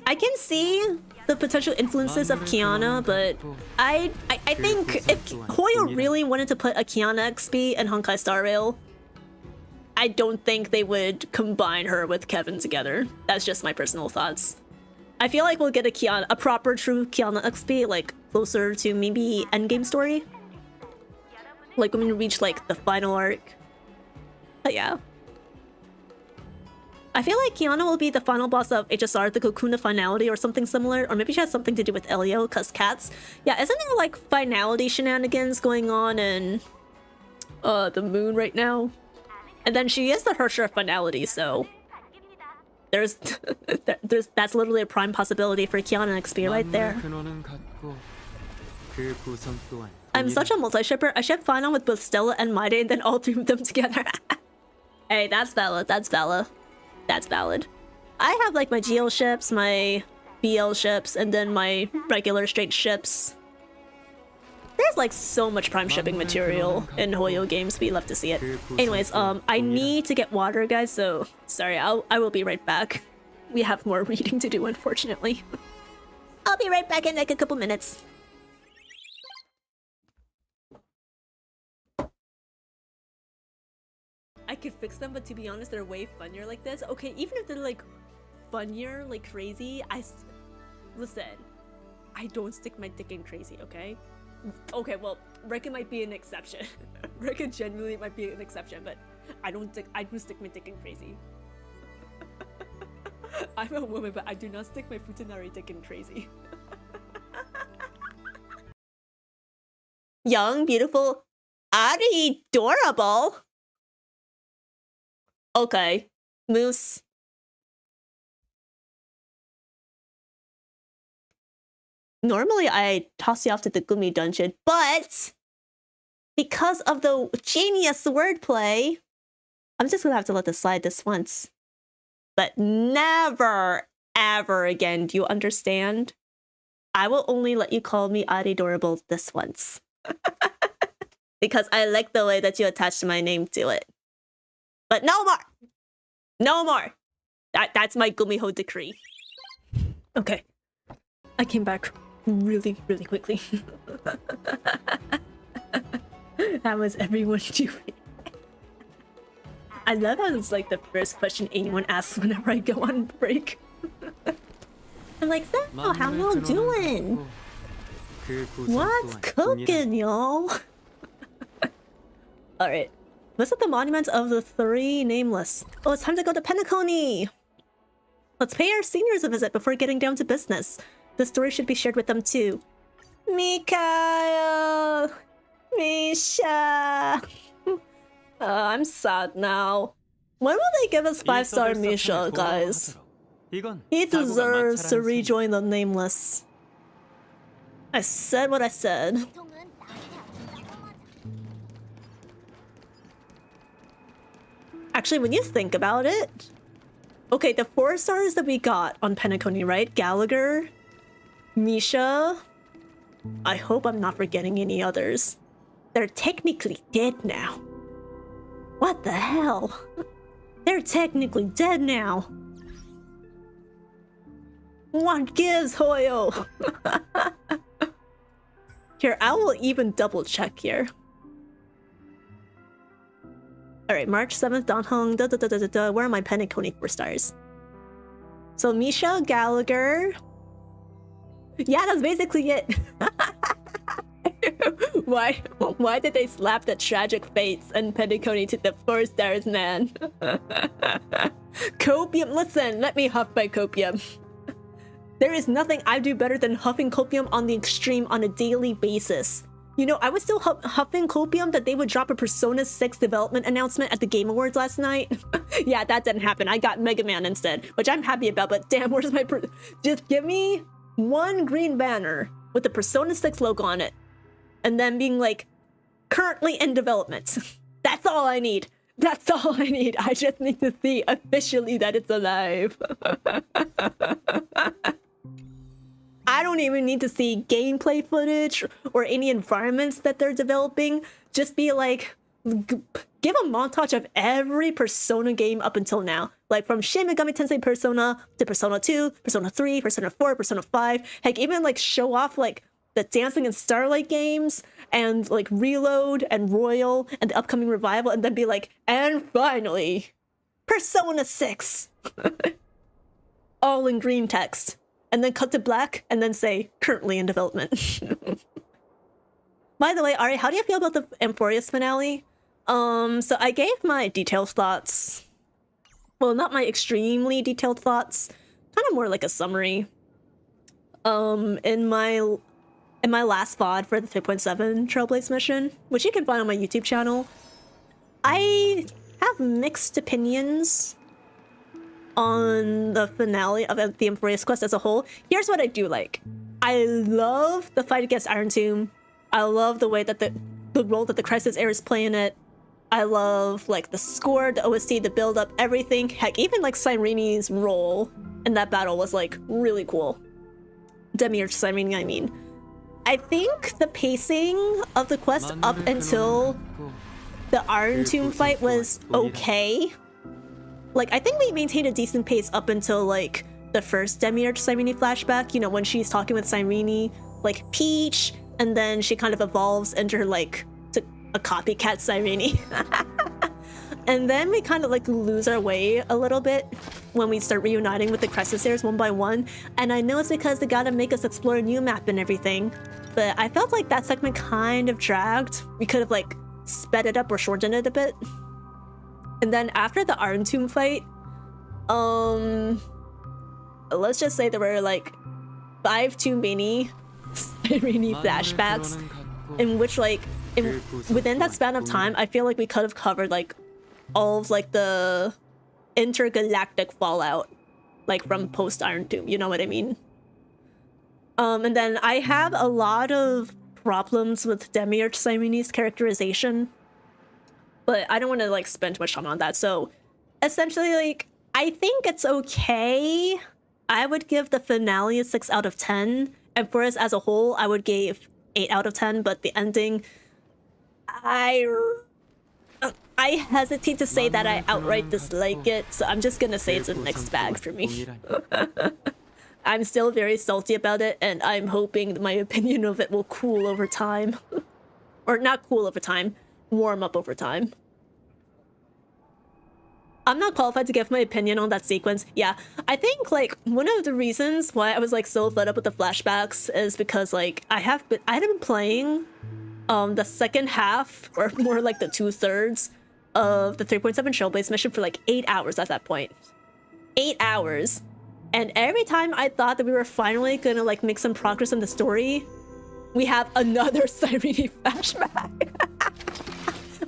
I can see the potential influences of Kiana, but I think if Hoyo really wanted to put a Kiana XP in Honkai Star Rail, I don't think they would combine her with Kevin together. That's just my personal thoughts. I feel like we'll get a proper true Kiana XP, like closer to maybe endgame story. Like when we reach like the final arc. But yeah. I feel like Kiana will be the final boss of HSR, the Cocoon of Finality or something similar, or maybe she has something to do with Elio, cause cats. Yeah, isn't there like finality shenanigans going on in the moon right now? And then she is the Hersher of Finality, so there's that's literally a prime possibility for Kiana XP right there. I'm such a multi-shipper. I ship Finon with both Stella and Maide and then all three of them together. Hey, that's valid, that's valid. That's valid. I have like my GL ships, my BL ships, and then my regular straight ships. There's like so much prime shipping material in Hoyo games, we love to see it. Anyways, I need to get water, guys, so sorry, I will be right back. We have more reading to do, unfortunately. I'll be right back in like a couple minutes. I could fix them, but to be honest, they're way funnier like this. Okay, even if they're like funnier, like crazy, listen, I don't stick my dick in crazy, okay? Okay, well, Rekka might be an exception. Rekka genuinely might be an exception, but I do stick my dick in crazy. I'm a woman, but I do not stick my futanari dick in crazy. Young, beautiful, Adorable. Okay, Moose. Normally I toss you off to the Gumi dungeon, but because of the genius wordplay, I'm just gonna have to let this slide this once. But never, ever again, do you understand? I will only let you call me Adorable this once. Because I like the way that you attached my name to it. But no more! No more! That's my Gumiho decree. Okay. I came back really, really quickly. How was everyone doing? I love how it's like the first question anyone asks whenever I go on break. I'm like, so, how y'all doing? What's cooking, y'all? Alright. Visit the monument of the three nameless. Oh, it's time to go to Penacony! Let's pay our seniors a visit before getting down to business. The story should be shared with them too. Mikhail! Misha! I'm sad now. When will they give us 5-star Misha, guys? He deserves to rejoin the nameless. I said what I said. Actually, when you think about it... Okay, the 4 stars that we got on Penacony, right? Gallagher, Misha... I hope I'm not forgetting any others. They're technically dead now. What the hell? They're technically dead now. What gives, Hoyo? Here, I will even double check here. Alright, March 7th, Donhong, Where are my Penacony 4 stars? So, Misha, Gallagher... Yeah, that's basically it. Why did they slap the tragic fates and Penacony to the 4 stars, man? Copium, listen, let me huff my copium. There is nothing I do better than huffing copium on the extreme on a daily basis. You know, I was still huffing copium that they would drop a Persona 6 development announcement at the Game Awards last night. Yeah, that didn't happen. I got Mega Man instead, which I'm happy about, but damn, where's my... Just give me one green banner with the Persona 6 logo on it. And then being like, currently in development. That's all I need. That's all I need. I just need to see officially that it's alive. I don't even need to see gameplay footage or any environments that they're developing. Just be like, give a montage of every Persona game up until now. Like from Shin Megami Tensei Persona to Persona 2, Persona 3, Persona 4, Persona 5. Heck, even like show off like the Dancing and Starlight games and like Reload and Royal and the upcoming revival, and then be like, and finally, Persona 6. All in green text. And then cut to black and then say, currently in development. By the way, Ari, how do you feel about the Amphoreus finale? So I gave my detailed thoughts. Well, not my extremely detailed thoughts. Kind of more like a summary. In my last VOD for the 3.7 Trailblaze mission, which you can find on my YouTube channel, I have mixed opinions on the finale of the Amphoreus quest as a whole. Here's what I do like. I love the fight against Iron Tomb. I love the way that the role that the Crisis Heirs play in it. I love like the score, the OST, the build up, everything. Heck, even like Cyrene's role in that battle was like really cool. Demiurge Cyrene, I mean. I think the pacing of the quest up until the Iron Tomb fight was okay. Like, I think we maintained a decent pace up until, like, the first Demiurge Cyrene flashback, you know, when she's talking with Cyrene, like, Peach, and then she kind of evolves into her, like, to a copycat Cyrene. And then we kind of, like, lose our way a little bit when we start reuniting with the Crisis Heirs one by one, and I know it's because they gotta make us explore a new map and everything, but I felt like that segment kind of dragged. We could have, like, sped it up or shortened it a bit. And then after the Iron Tomb fight, let's just say there were like 5 too many Cyrene flashbacks in which like within that span of time, I feel like we could have covered like all of like the intergalactic fallout, like from post Iron Doom. You know what I mean? And then I have a lot of problems with Demiurge Cyrene's characterization, but I don't want to like spend too much time on that. So essentially, like, I think it's okay. I would give the finale a 6 out of 10, and for us as a whole, I would give 8 out of 10. But the ending, I hesitate to say that I outright dislike it, so I'm just gonna say it's a mixed bag for me. I'm still very salty about it, and I'm hoping that my opinion of it will cool over time. Or not cool over time, warm up over time. I'm not qualified to give my opinion on that sequence. Yeah, I think like one of the reasons why I was like so fed up with the flashbacks is because like I had been playing the second half, or more like the 2/3 of the 3.7 Trailblaze mission for like 8 hours at that point. 8 hours. And every time I thought that we were finally gonna like make some progress in the story, we have another Cyrene flashback.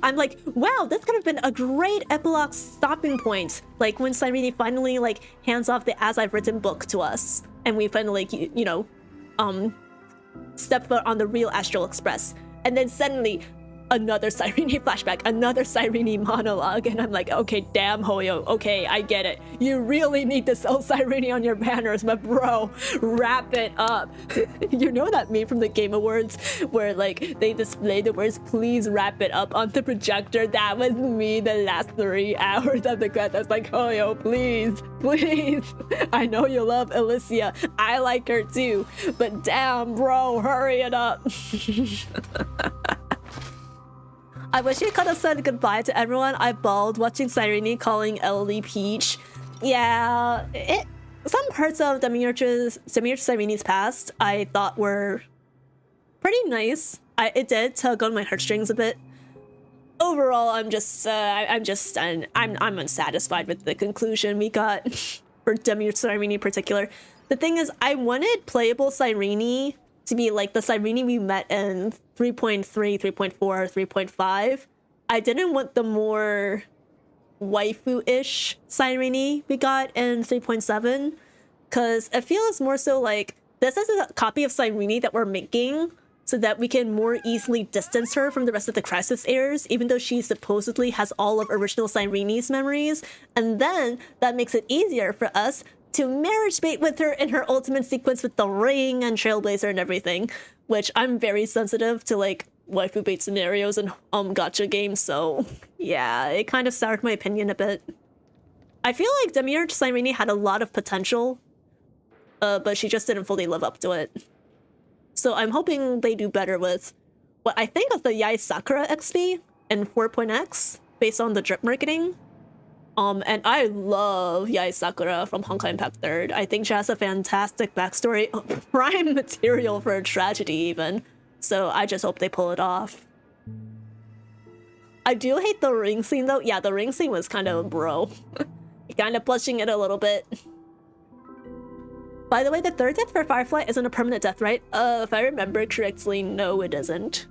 I'm like, wow, this could have been a great epilogue stopping point. Like when Cyrene finally like hands off the As I've Written book to us, and we finally, you know, step foot on the real Astral Express. And then suddenly, another Cyrene flashback, another Cyrene monologue, and I'm like, okay, damn Hoyo, okay, I get it. You really need to sell Cyrene on your banners, but bro, wrap it up. You know that meme from the Game Awards where like they display the words "please wrap it up" on the projector? That was me the last 3 hours of the quest. I was like, Hoyo, please, please. I know you love Alicia, I like her too, but damn bro, hurry it up. I wish you could have said goodbye to everyone. I bawled watching Cyrene calling Ellie Peach. Yeah, some parts of Demiurge Cyrene's past I thought were pretty nice. It did tug on my heartstrings a bit. Overall, I'm unsatisfied with the conclusion we got for Demiurge Cyrene in particular. The thing is, I wanted playable Cyrene to be like the Cyrene we met in 3.3, 3.4, 3.5. I didn't want the more waifu-ish Cyrene we got in 3.7, because it feels more so like this is a copy of Cyrene that we're making so that we can more easily distance her from the rest of the Crisis heirs, even though she supposedly has all of original Cyrene's memories. And then that makes it easier for us to marriage bait with her in her ultimate sequence with the ring and Trailblazer and everything, which I'm very sensitive to like waifu bait scenarios and gacha games, so yeah, it kind of soured my opinion a bit. I feel like Demiurge Cyrene had a lot of potential, but she just didn't fully live up to it. So I'm hoping they do better with what I think of the Yae Sakura XP and 4.x based on the drip marketing. And I love Yae Sakura from Honkai Impact 3rd. I think she has a fantastic backstory, prime material for a tragedy even. So I just hope they pull it off. I do hate the ring scene though. Yeah, the ring scene was kind of bro. Kind of blushing it a little bit. By the way, the third death for Firefly isn't a permanent death, right? If I remember correctly, no it isn't.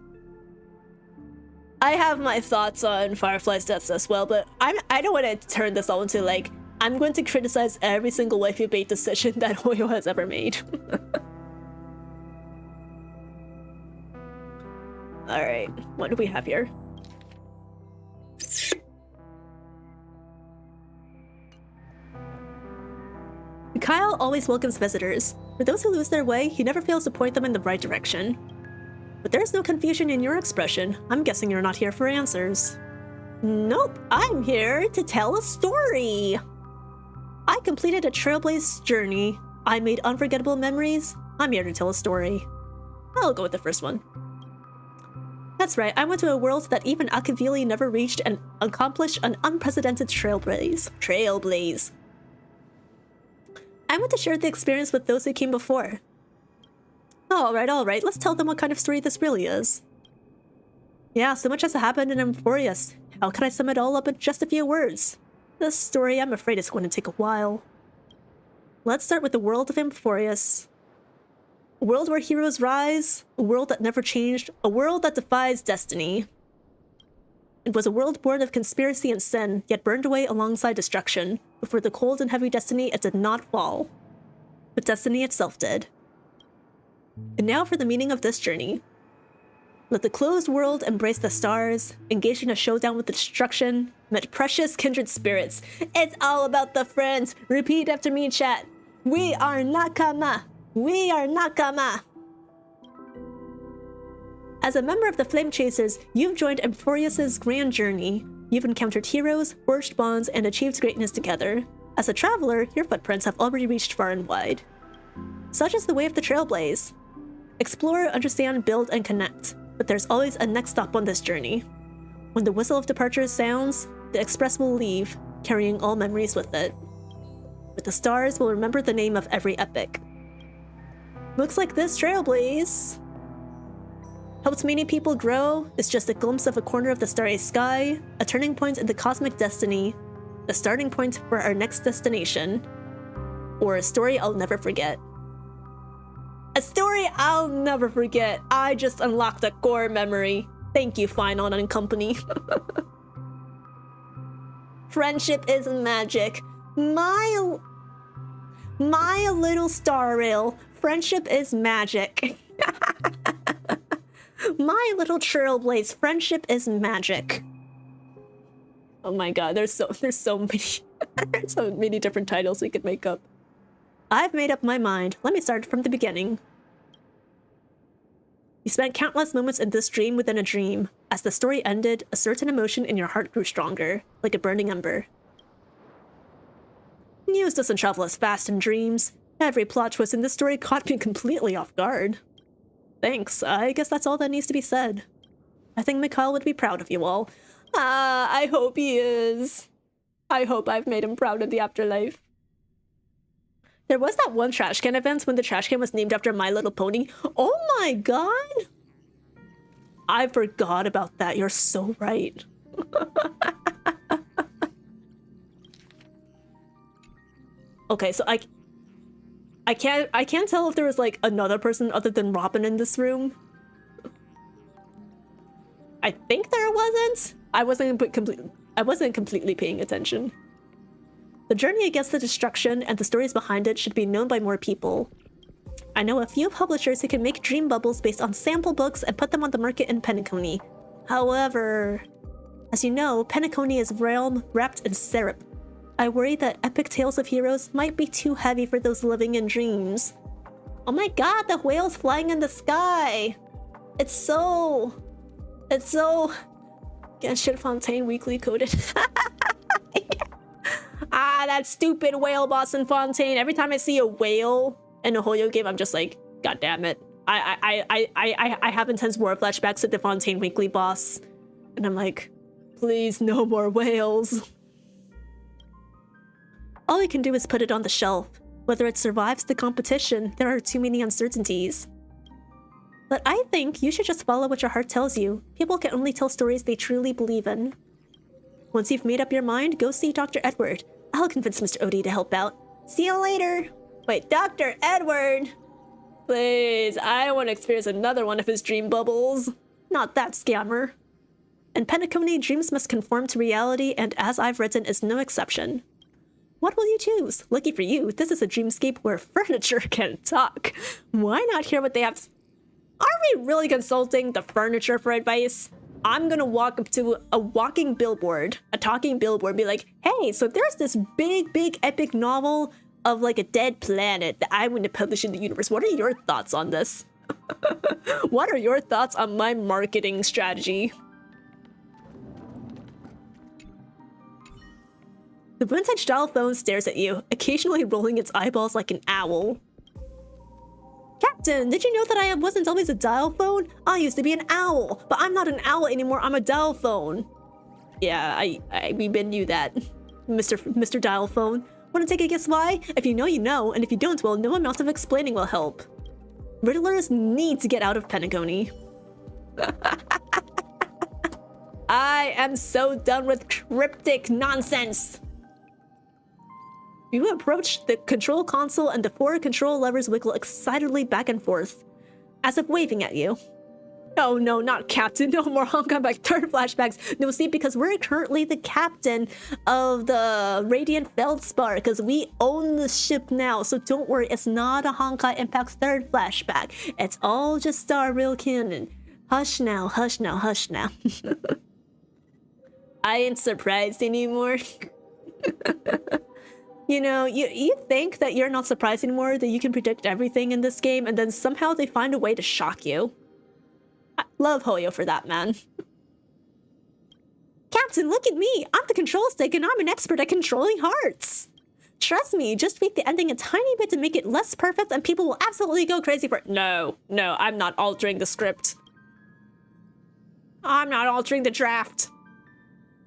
I have my thoughts on Firefly's deaths as well, but I don't want to turn this all into like, I'm going to criticize every single waifu bait decision that Hoyo has ever made. Alright, what do we have here? Kyle always welcomes visitors. For those who lose their way, he never fails to point them in the right direction. But there's no confusion in your expression. I'm guessing you're not here for answers. Nope, I'm here to tell a story. I completed a Trailblaze journey. I made unforgettable memories. I'm here to tell a story. I'll go with the first one. That's right, I went to a world that even Akavili never reached and accomplished an unprecedented trailblaze. I want to share the experience with those who came before. Alright, let's tell them what kind of story this really is. Yeah, so much has happened in Amphoreus. How can I sum it all up in just a few words? This story, I'm afraid, is going to take a while. Let's start with the world of Amphoreus. A world where heroes rise, a world that never changed, a world that defies destiny. It was a world born of conspiracy and sin, yet burned away alongside destruction. Before the cold and heavy destiny, it did not fall. But destiny itself did. And now for the meaning of this journey. Let the closed world embrace the stars, engage in a showdown with the destruction, met precious kindred spirits. It's all about the friends. Repeat after me, chat. We are nakama. We are nakama. As a member of the Flame Chasers, you've joined Amphoreus' grand journey. You've encountered heroes, forged bonds, and achieved greatness together. As a traveler, your footprints have already reached far and wide. Such is the way of the Trailblaze. Explore, understand, build, and connect. But there's always a next stop on this journey. When the whistle of departure sounds, the express will leave, carrying all memories with it. But the stars will remember the name of every epic. Looks like this Trailblaze helps many people grow, is just a glimpse of a corner of the starry sky, a turning point in the cosmic destiny, the starting point for our next destination, or a story I'll never forget. A story I'll never forget. I just unlocked a core memory. Thank you, Finon and Company. Friendship is magic. My little star rail. Friendship is magic. My little Trailblaze. Friendship is magic. Oh my god, there's so many so many different titles we could make up. I've made up my mind. Let me start from the beginning. You spent countless moments in this dream within a dream. As the story ended, a certain emotion in your heart grew stronger, like a burning ember. News doesn't travel as fast in dreams. Every plot twist in this story caught me completely off guard. Thanks, I guess that's all that needs to be said. I think Mikhail would be proud of you all. I hope he is. I hope I've made him proud in the afterlife. There was that one trash can event when the trash can was named after My Little Pony. Oh my god! I forgot about that. You're so right. Okay, so I can't tell if there was like another person other than Robin in this room. I think there wasn't. I wasn't completely paying attention. The journey against the destruction and the stories behind it should be known by more people. I know a few publishers who can make dream bubbles based on sample books and put them on the market in Penacony. However, as you know, Penacony is realm wrapped in syrup. I worry that epic tales of heroes might be too heavy for those living in dreams. Oh my god, the whale's flying in the sky! It's so... Genshin Fontaine weekly coded. That stupid whale boss in Fontaine. Every time I see a whale in a Hoyo game, I'm just like, god damn it. I have intense war flashbacks to the Fontaine weekly boss. And I'm like, please, no more whales. All we can do is put it on the shelf. Whether it survives the competition, there are too many uncertainties. But I think you should just follow what your heart tells you. People can only tell stories they truly believe in. Once you've made up your mind, go see Dr. Edward. I'll convince Mr. Odie to help out. See you later! Wait, Dr. Edward! Please, I want to experience another one of his dream bubbles. Not that scammer. In Penacony, dreams must conform to reality, and as I've written is no exception. What will you choose? Lucky for you, this is a dreamscape where furniture can talk. Why not hear what they have? Are we really consulting the furniture for advice? I'm gonna walk up to a walking billboard, a talking billboard, be like, hey, so there's this big epic novel of like a dead planet that I want to publish in the universe. What are your thoughts on this? What are your thoughts on my marketing strategy? The vintage dial phone stares at you, occasionally rolling its eyeballs like an owl. Captain, did you know that I wasn't always a dial phone? I used to be an owl, but I'm not an owl anymore, I'm a dial phone. Yeah, we been knew that, Mr. Dial Phone. Wanna take a guess why? If you know, you know, and if you don't, well, no amount of explaining will help. Riddlers need to get out of Penacony. I am so done with cryptic nonsense. You approach the control console and the 4 control levers wiggle excitedly back and forth, as if waving at you. Oh no, not captain. No more Honkai by third flashbacks. No, see, because we're currently the captain of the Radiant Feldspar, because we own the ship now. So don't worry, it's not a Honkai Impact's third flashback. It's all just our real canon. Hush now, hush now, hush now. I ain't surprised anymore. You know, you think that you're not surprised anymore, that you can predict everything in this game, and then somehow they find a way to shock you. I love Hoyo for that, man. Captain, look at me! I'm the control stick and I'm an expert at controlling hearts! Trust me, just tweak the ending a tiny bit to make it less perfect and people will absolutely go crazy for it. No, I'm not altering the script. I'm not altering the draft.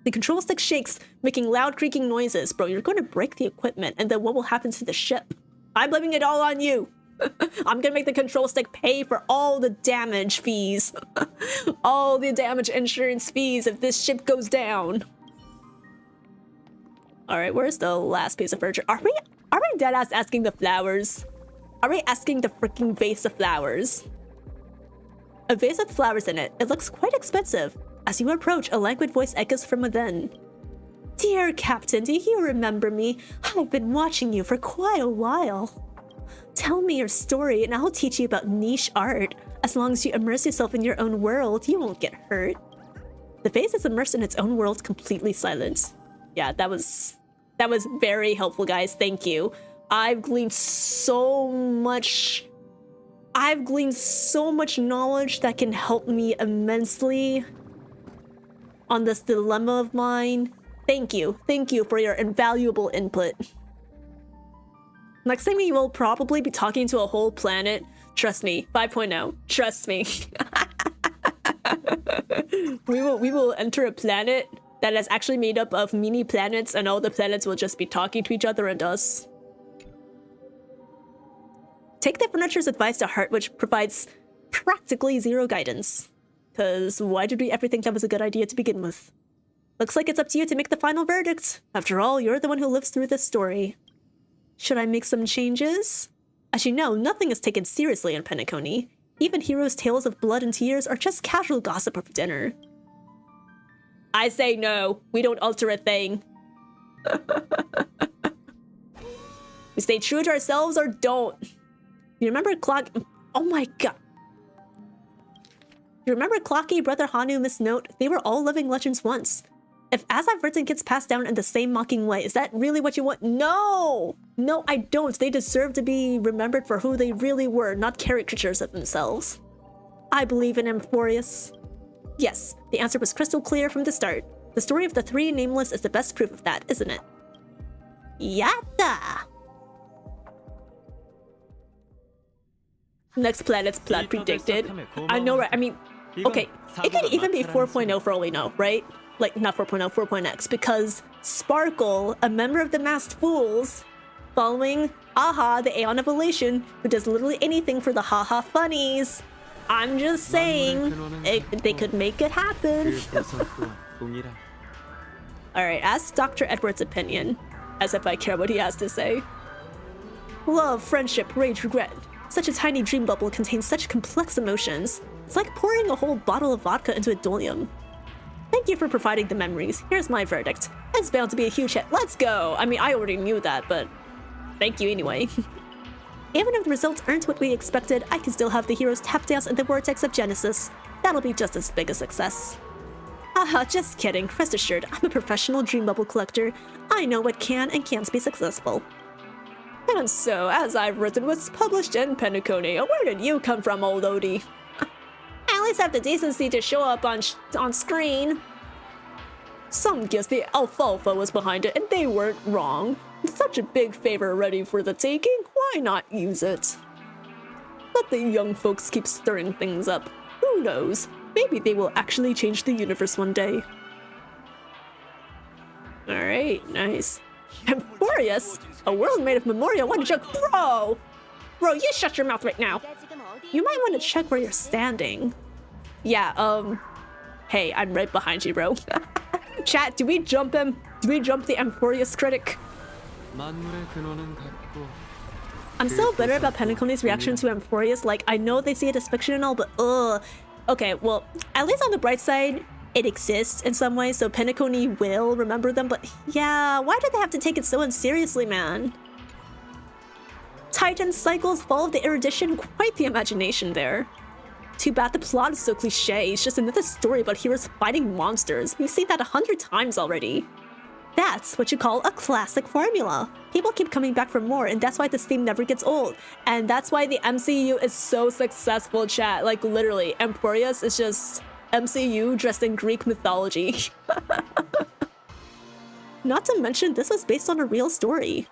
The control stick shakes, making loud creaking noises. Bro, you're going to break the equipment, and then what will happen to the ship? I'm blaming it all on you. I'm gonna make the control stick pay for all the damage fees. All the damage insurance fees if this ship goes down. Alright, where's the last piece of furniture? Are we deadass asking the flowers? Are we asking the freaking vase of flowers? A vase with flowers in it. It looks quite expensive. As you approach, a languid voice echoes from within. Dear Captain, do you remember me? I've been watching you for quite a while. Tell me your story and I'll teach you about niche art. As long as you immerse yourself in your own world, you won't get hurt. The vase is immersed in its own world, completely silent. Yeah, that was very helpful, guys. Thank you. I've gleaned so much knowledge that can help me immensely on this dilemma of mine. Thank you for your invaluable input. Next time we will probably be talking to a whole planet. Trust me, 5.0. Trust me. we will enter a planet that is actually made up of mini planets, and all the planets will just be talking to each other and us. Take the furniture's advice to heart, which provides practically zero guidance. Cause why did we ever think that was a good idea to begin with? Looks like it's up to you to make the final verdict. After all, you're the one who lives through this story. Should I make some changes? As you know, nothing is taken seriously in Penacony. Even heroes' tales of blood and tears are just casual gossip over dinner. I say no. We don't alter a thing. We stay true to ourselves or don't. You remember Oh my god. You remember Clocky, Brother Hanu, Miss Note? They were all living legends once. If as-I've written gets passed down in the same mocking way, is that really what you want? No! No, I don't. They deserve to be remembered for who they really were, not caricatures of themselves. I believe in Amphoreus. Yes, the answer was crystal clear from the start. The story of the 3 nameless is the best proof of that, isn't it? Yatta! Next planet's plot predicted. I know, right? I mean, okay, it could even be 4.0 for all we know, right? Like, not 4.0, 4.x, because Sparkle, a member of the Masked Fools, following Aha, the Aeon of Elation, who does literally anything for the haha funnies. I'm just saying, they could make it happen. Alright, ask Dr. Edward's opinion, as if I care what he has to say. Love, friendship, rage, regret. Such a tiny dream bubble contains such complex emotions. It's like pouring a whole bottle of vodka into a dolium. Thank you for providing the memories. Here's my verdict. It's bound to be a huge hit. Let's go! I mean, I already knew that, but thank you anyway. Even if the results aren't what we expected, I can still have the heroes tap dance in the vortex of Genesis. That'll be just as big a success. Haha, just kidding. Rest assured, I'm a professional dream bubble collector. I know what can and can't be successful. And so, as I've written, was published in Penacony. Where did you come from, old Odie? At least have the decency to show up on screen. Some guess the alfalfa was behind it, and they weren't wrong. With such a big favor ready for the taking, why not use it? Let the young folks keep stirring things up. Who knows? Maybe they will actually change the universe one day. Alright, nice. Amphoreus? A world made of memoria, what a joke. Bro, you shut your mouth right now. You might want to check where you're standing. Yeah, hey, I'm right behind you, bro. Chat, do we jump him? Do we jump the Amphoreus critic? I'm so bitter about Penacony's reaction to Amphoreus. Like, I know they see it as fiction and all, but ugh. Okay, well, at least on the bright side, it exists in some way, so Penacony will remember them, but yeah, why do they have to take it so unseriously, man? Titan cycles, fall of the erudition, quite the imagination there. Too bad the plot is so cliche. It's just another story about heroes fighting monsters. We've seen that 100 times already. That's what you call a classic formula. People keep coming back for more, and that's why this theme never gets old. And that's why the MCU is so successful, chat. Like, literally, Amphoreus is just MCU dressed in Greek mythology. Not to mention, this was based on a real story.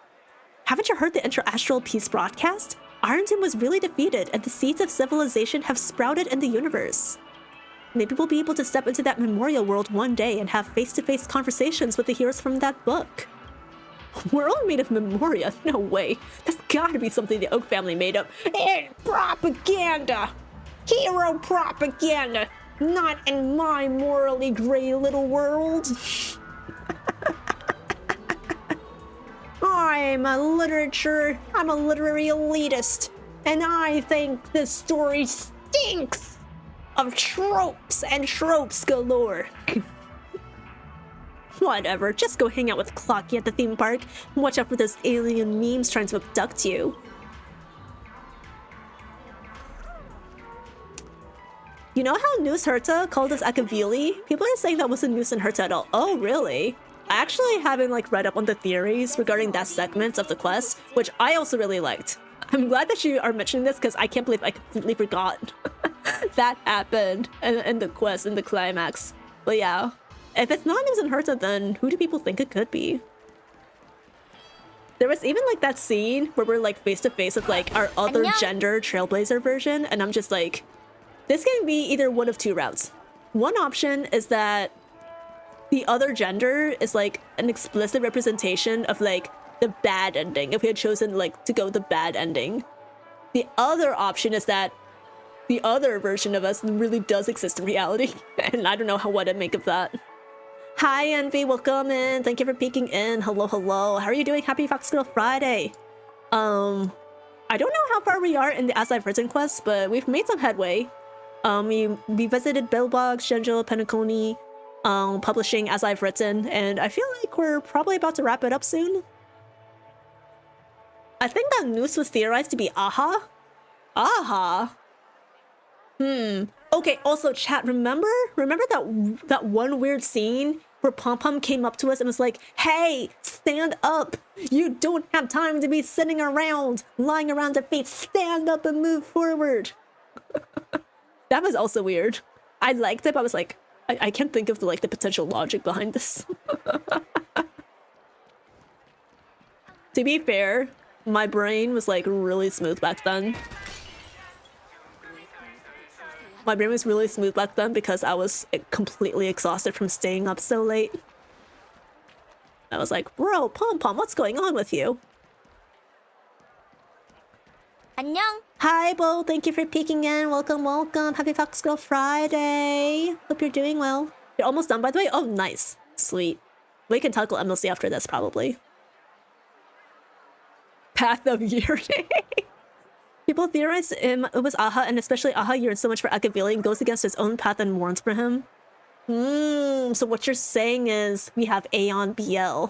Haven't you heard the Inter-Astral Peace broadcast? Iron Doom was really defeated, and the seeds of civilization have sprouted in the universe. Maybe we'll be able to step into that memorial world one day and have face-to-face conversations with the heroes from that book. We're all made of memoria? No way. That's gotta be something the Oak family made up. It's propaganda! Hero propaganda! Not in my morally gray little world. I'm a literary elitist, and I think this story stinks of tropes and tropes galore. Whatever, just go hang out with Clocky at the theme park and watch out for those alien memes trying to abduct you. You know how Noose Herta called us Akavili? People are saying that wasn't Noose and Herta at all. Oh, really? I actually haven't read up on the theories regarding that segment of the quest, which I also really liked. I'm glad that you are mentioning this because I can't believe I completely forgot that happened in the quest, in the climax. But yeah, if it's not Noose and Herta, then who do people think it could be? There was even that scene where we're face to face with our other gender Trailblazer version, and I'm just like, this can be either one of two routes. One option is that the other gender is an explicit representation of the bad ending, if we had chosen to go the bad ending. The other option is that the other version of us really does exist in reality, and I don't know what to make of that. Hi Envy, welcome in. Thank you for peeking in. Hello, hello. How are you doing? Happy Fox Girl Friday. I don't know how far we are in the As I've Written quest, but we've made some headway. We visited Billbox, Shenjo, Penacony, publishing As I've Written, and I feel like we're probably about to wrap it up soon. I think that Noose was theorized to be Aha. Aha. Okay, also chat, remember that one weird scene where Pom Pom came up to us and was like, hey, stand up. You don't have time to be sitting around, lying around your feet. Stand up and move forward. That was also weird. I liked it, but I was like, I can't think of the potential logic behind this. To be fair, my brain was really smooth back then. My brain was really smooth back then because I was completely exhausted from staying up so late. I was like, bro, Pom Pom, what's going on with you? 안녕. Hi, Bo. Thank you for peeking in. Welcome, welcome. Happy Fox Girl Friday. Hope you're doing well. You're almost done, by the way? Oh, nice. Sweet. We can tackle MLC after this, probably. Path of Year. People theorize it was Aha, and especially Aha yearns so much for Akavili and goes against his own path and mourns for him. So what you're saying is we have Aeon BL.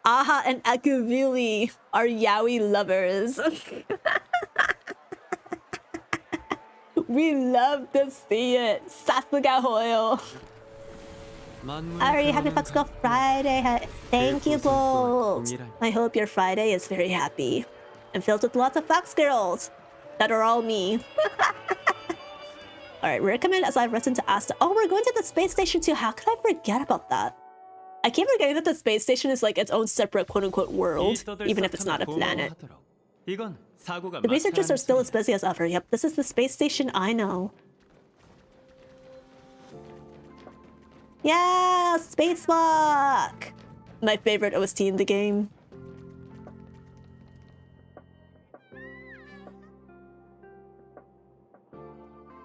Aha and Akavili are yaoi lovers. We love to see it. Sasuga Hoyo. Alright, happy Fox Girl Friday. Thank you both. I hope your Friday is very happy and filled with lots of Fox Girls that are all me. Alright, recommend As I've Written to Asta. Oh, we're going to the space station too. How could I forget about that? I keep forgetting that the space station is its own separate quote-unquote world, even if it's not a planet. The researchers are still as busy as ever. Yep, this is the space station I know. Yeah, spacewalk! My favorite OST in the game.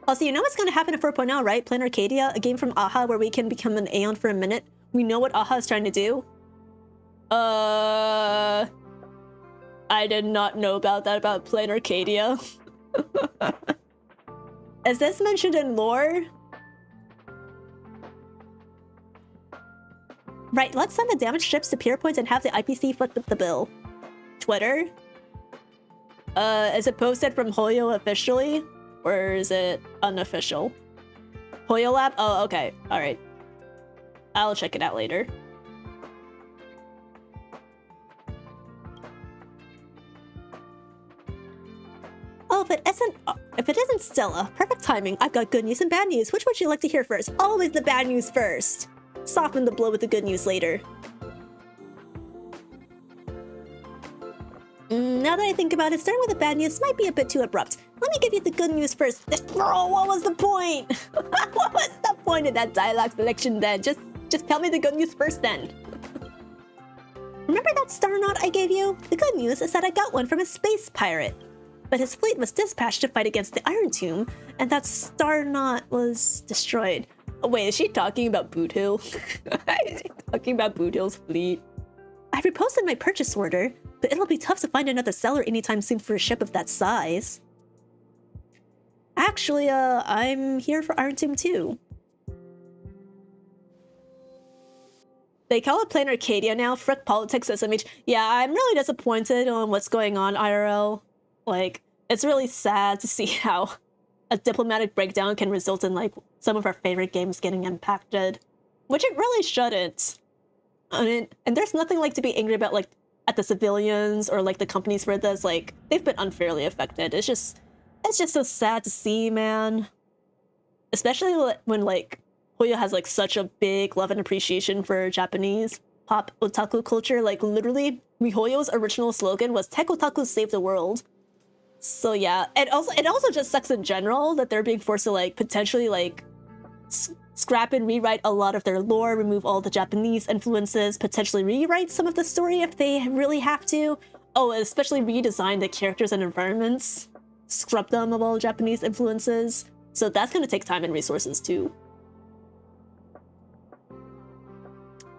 Also, you know what's gonna happen in 4.0, right? Plan Arcadia, a game from Aha where we can become an Aeon for a minute. We know what Aha is trying to do. I did not know about that, about Plain Arcadia. Is this mentioned in lore? Right, let's send the damaged ships to Pier Point and have the IPC foot the bill. Twitter? Is it posted from Hoyo officially? Or is it unofficial? Hoyo Lab? Oh, okay. Alright. I'll check it out later. Oh, if it isn't Stella, perfect timing. I've got good news and bad news. Which would you like to hear first? Always the bad news first. Soften the blow with the good news later. Now that I think about it, starting with the bad news might be a bit too abrupt. Let me give you the good news first. Bro, what was the point? What was the point of that dialogue selection then? Just tell me the good news first then. Remember that star knot I gave you? The good news is that I got one from a space pirate. But his fleet was dispatched to fight against the Iron Tomb, and that star knot was destroyed. Oh, wait, is she talking about Boot Hill? Is she talking about Boot Hill's fleet? I reposted my purchase order, but it'll be tough to find another seller anytime soon for a ship of that size. Actually, I'm here for Iron Tomb too. They call it Plain Arcadia now. Frick politics SMH. Yeah, I'm really disappointed on what's going on IRL. Like, it's really sad to see how a diplomatic breakdown can result in, like, some of our favorite games getting impacted. Which it really shouldn't. I mean, and there's nothing, like, to be angry about, like, at the civilians or, like, the companies for this. Like, they've been unfairly affected. It's just so sad to see, man. Especially when, like, Hoyo has, like, such a big love and appreciation for Japanese pop otaku culture. Like, literally, MiHoYo's original slogan was Tech Otaku Save the World. So yeah, it also just sucks in general that they're being forced to, like, potentially, like, scrap and rewrite a lot of their lore, remove all the Japanese influences, potentially rewrite some of the story if they really have to. Oh, especially redesign the characters and environments, scrub them of all Japanese influences. So that's gonna take time and resources too.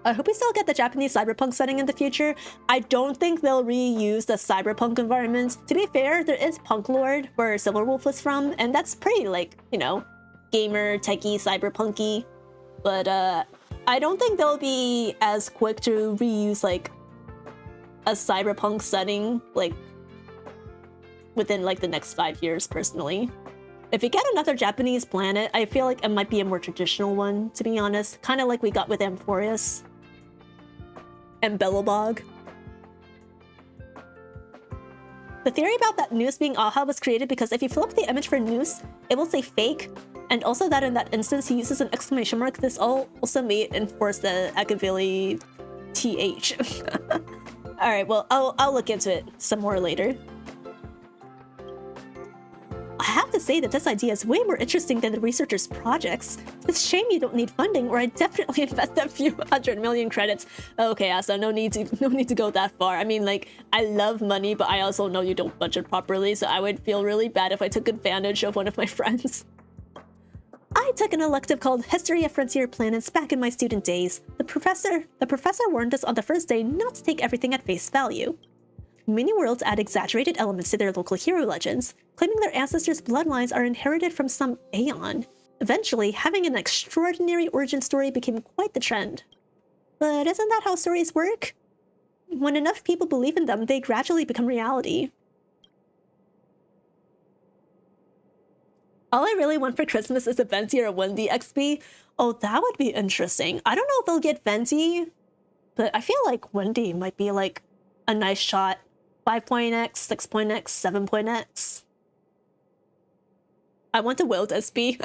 I hope we still get the Japanese cyberpunk setting in the future. I don't think they'll reuse the cyberpunk environment. To be fair, there is Punk Lord, where Silverwolf was from, and that's pretty, like, you know, gamer, techie, cyberpunky. But I don't think they'll be as quick to reuse, like, a cyberpunk setting, like, within, like, the next 5 years, personally. If we get another Japanese planet, I feel like it might be a more traditional one, to be honest. Kind of like we got with Amphoreus and Belobog. The theory about that Noose being Aha was created because if you flip the image for Noose, it will say fake, and also that in that instance he uses an exclamation mark. This also may enforce the Akavili TH. Alright, well, I'll look into it some more later. I have to say that this idea is way more interesting than the researchers' projects. It's a shame you don't need funding, or I'd definitely invest a few 100 million credits. Okay, Asa, no need to go that far. I mean, like, I love money, but I also know you don't budget properly, so I would feel really bad if I took advantage of one of my friends. I took an elective called History of Frontier Planets back in my student days. The professor warned us on the first day not to take everything at face value. Many worlds add exaggerated elements to their local hero legends, claiming their ancestors' bloodlines are inherited from some aeon. Eventually, having an extraordinary origin story became quite the trend. But isn't that how stories work? When enough people believe in them, they gradually become reality. All I really want for Christmas is a Venti or a Wendy XP. Oh, that would be interesting. I don't know if they'll get Venti, but I feel like Wendy might be, like, a nice shot. 5.x, 6.x, 7.x. I want a Wild SP.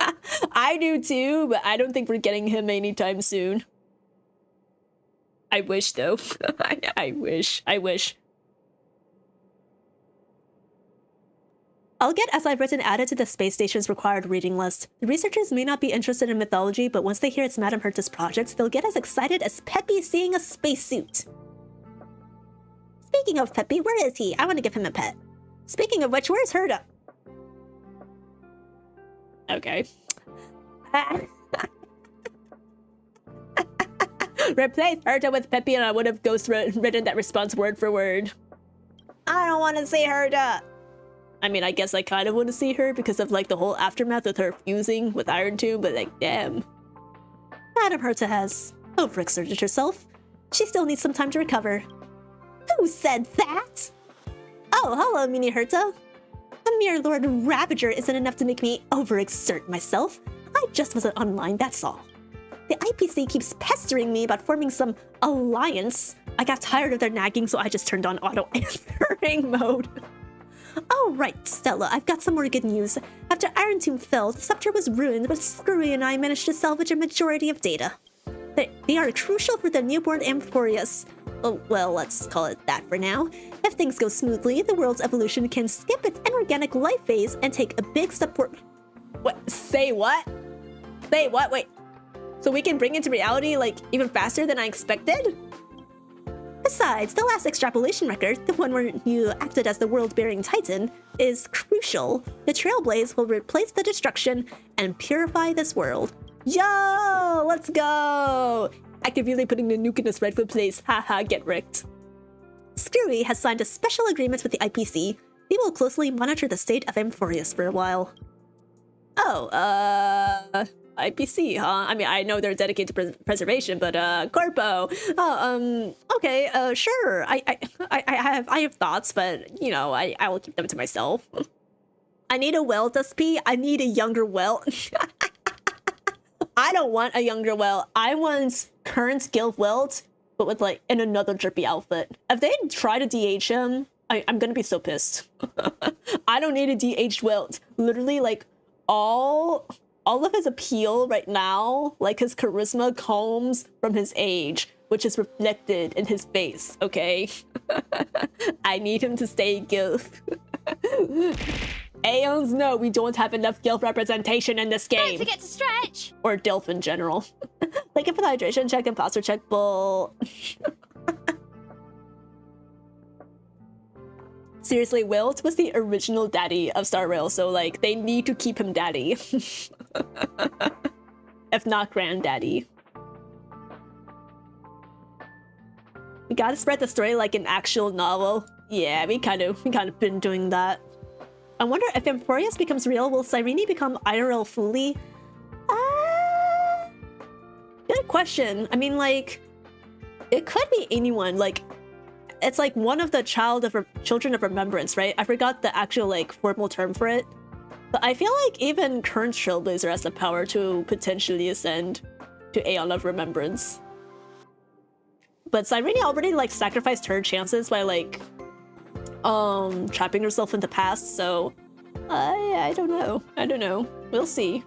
I do too, but I don't think we're getting him anytime soon. I wish though. I wish. I'll get As I've Written added to the space station's required reading list. The researchers may not be interested in mythology, but once they hear it's Madame Herta's project, they'll get as excited as Peppy seeing a spacesuit. Speaking of Peppy, where is he? I want to give him a pet. Speaking of which, where's Herta? Okay. Replace Herta with Peppy and I would have written that response word for word. I don't want to see Herta. I mean, I guess I kind of want to see her because of like the whole aftermath with her fusing with Iron Tomb, but like, damn. Madam Herta has overexerted herself. She still needs some time to recover. Who said that? Oh, hello, Mini Herta. A mere Lord Ravager isn't enough to make me overexert myself. I just wasn't online, that's all. The IPC keeps pestering me about forming some alliance. I got tired of their nagging, so I just turned on auto-answering mode. Oh right, Stella, I've got some more good news. After Iron Tomb fell, the scepter was ruined, but Screwy and I managed to salvage a majority of data. They are crucial for the newborn Amphoreus. Oh, well, let's call it that for now. If things go smoothly, the world's evolution can skip its inorganic life phase and take a big step forward. What? Say what? Say what? Wait. So we can bring into reality, like, even faster than I expected? Besides, the last extrapolation record, the one where you acted as the world-bearing titan, is crucial. The Trailblaze will replace the destruction and purify this world. Yo! Let's go! Actively putting the nuke in its rightful place. Haha, get wrecked. Screwy has signed a special agreement with the IPC. They will closely monitor the state of Amphoreus for a while. Oh, IPC, huh? I mean, I know they're dedicated to preservation, but Corpo. Oh, okay, sure. I have thoughts, but you know, I will keep them to myself. I need a Welt SP. I need a younger Welt. I don't want a younger Welt. I want current Guild Welt, but with like in another drippy outfit. If they try to DH him, I'm gonna be so pissed. I don't need a DH Welt. Literally, like all of his appeal right now, like his charisma, comes from his age, which is reflected in his face. Okay, I need him to stay Guild. Aeons, no, we don't have enough Guild representation in this game. Don't forget to stretch! Or Dilf in general. Like if an hydration check, imposter check, bull. Seriously, Wilt was the original daddy of Star Rail, so like they need to keep him daddy. If not granddaddy. We gotta spread the story like an actual novel. Yeah, we kind of been doing that. I wonder if Amphoreus becomes real, will Cyrene become IRL fully? Good question. I mean, like, it could be anyone. Like, it's like one of the children of remembrance, right? I forgot the actual like formal term for it. But I feel like even current Trailblazer has the power to potentially ascend to Aeon of Remembrance. But Cyrene already like sacrificed her chances by like trapping herself in the past, so I don't know. We'll see.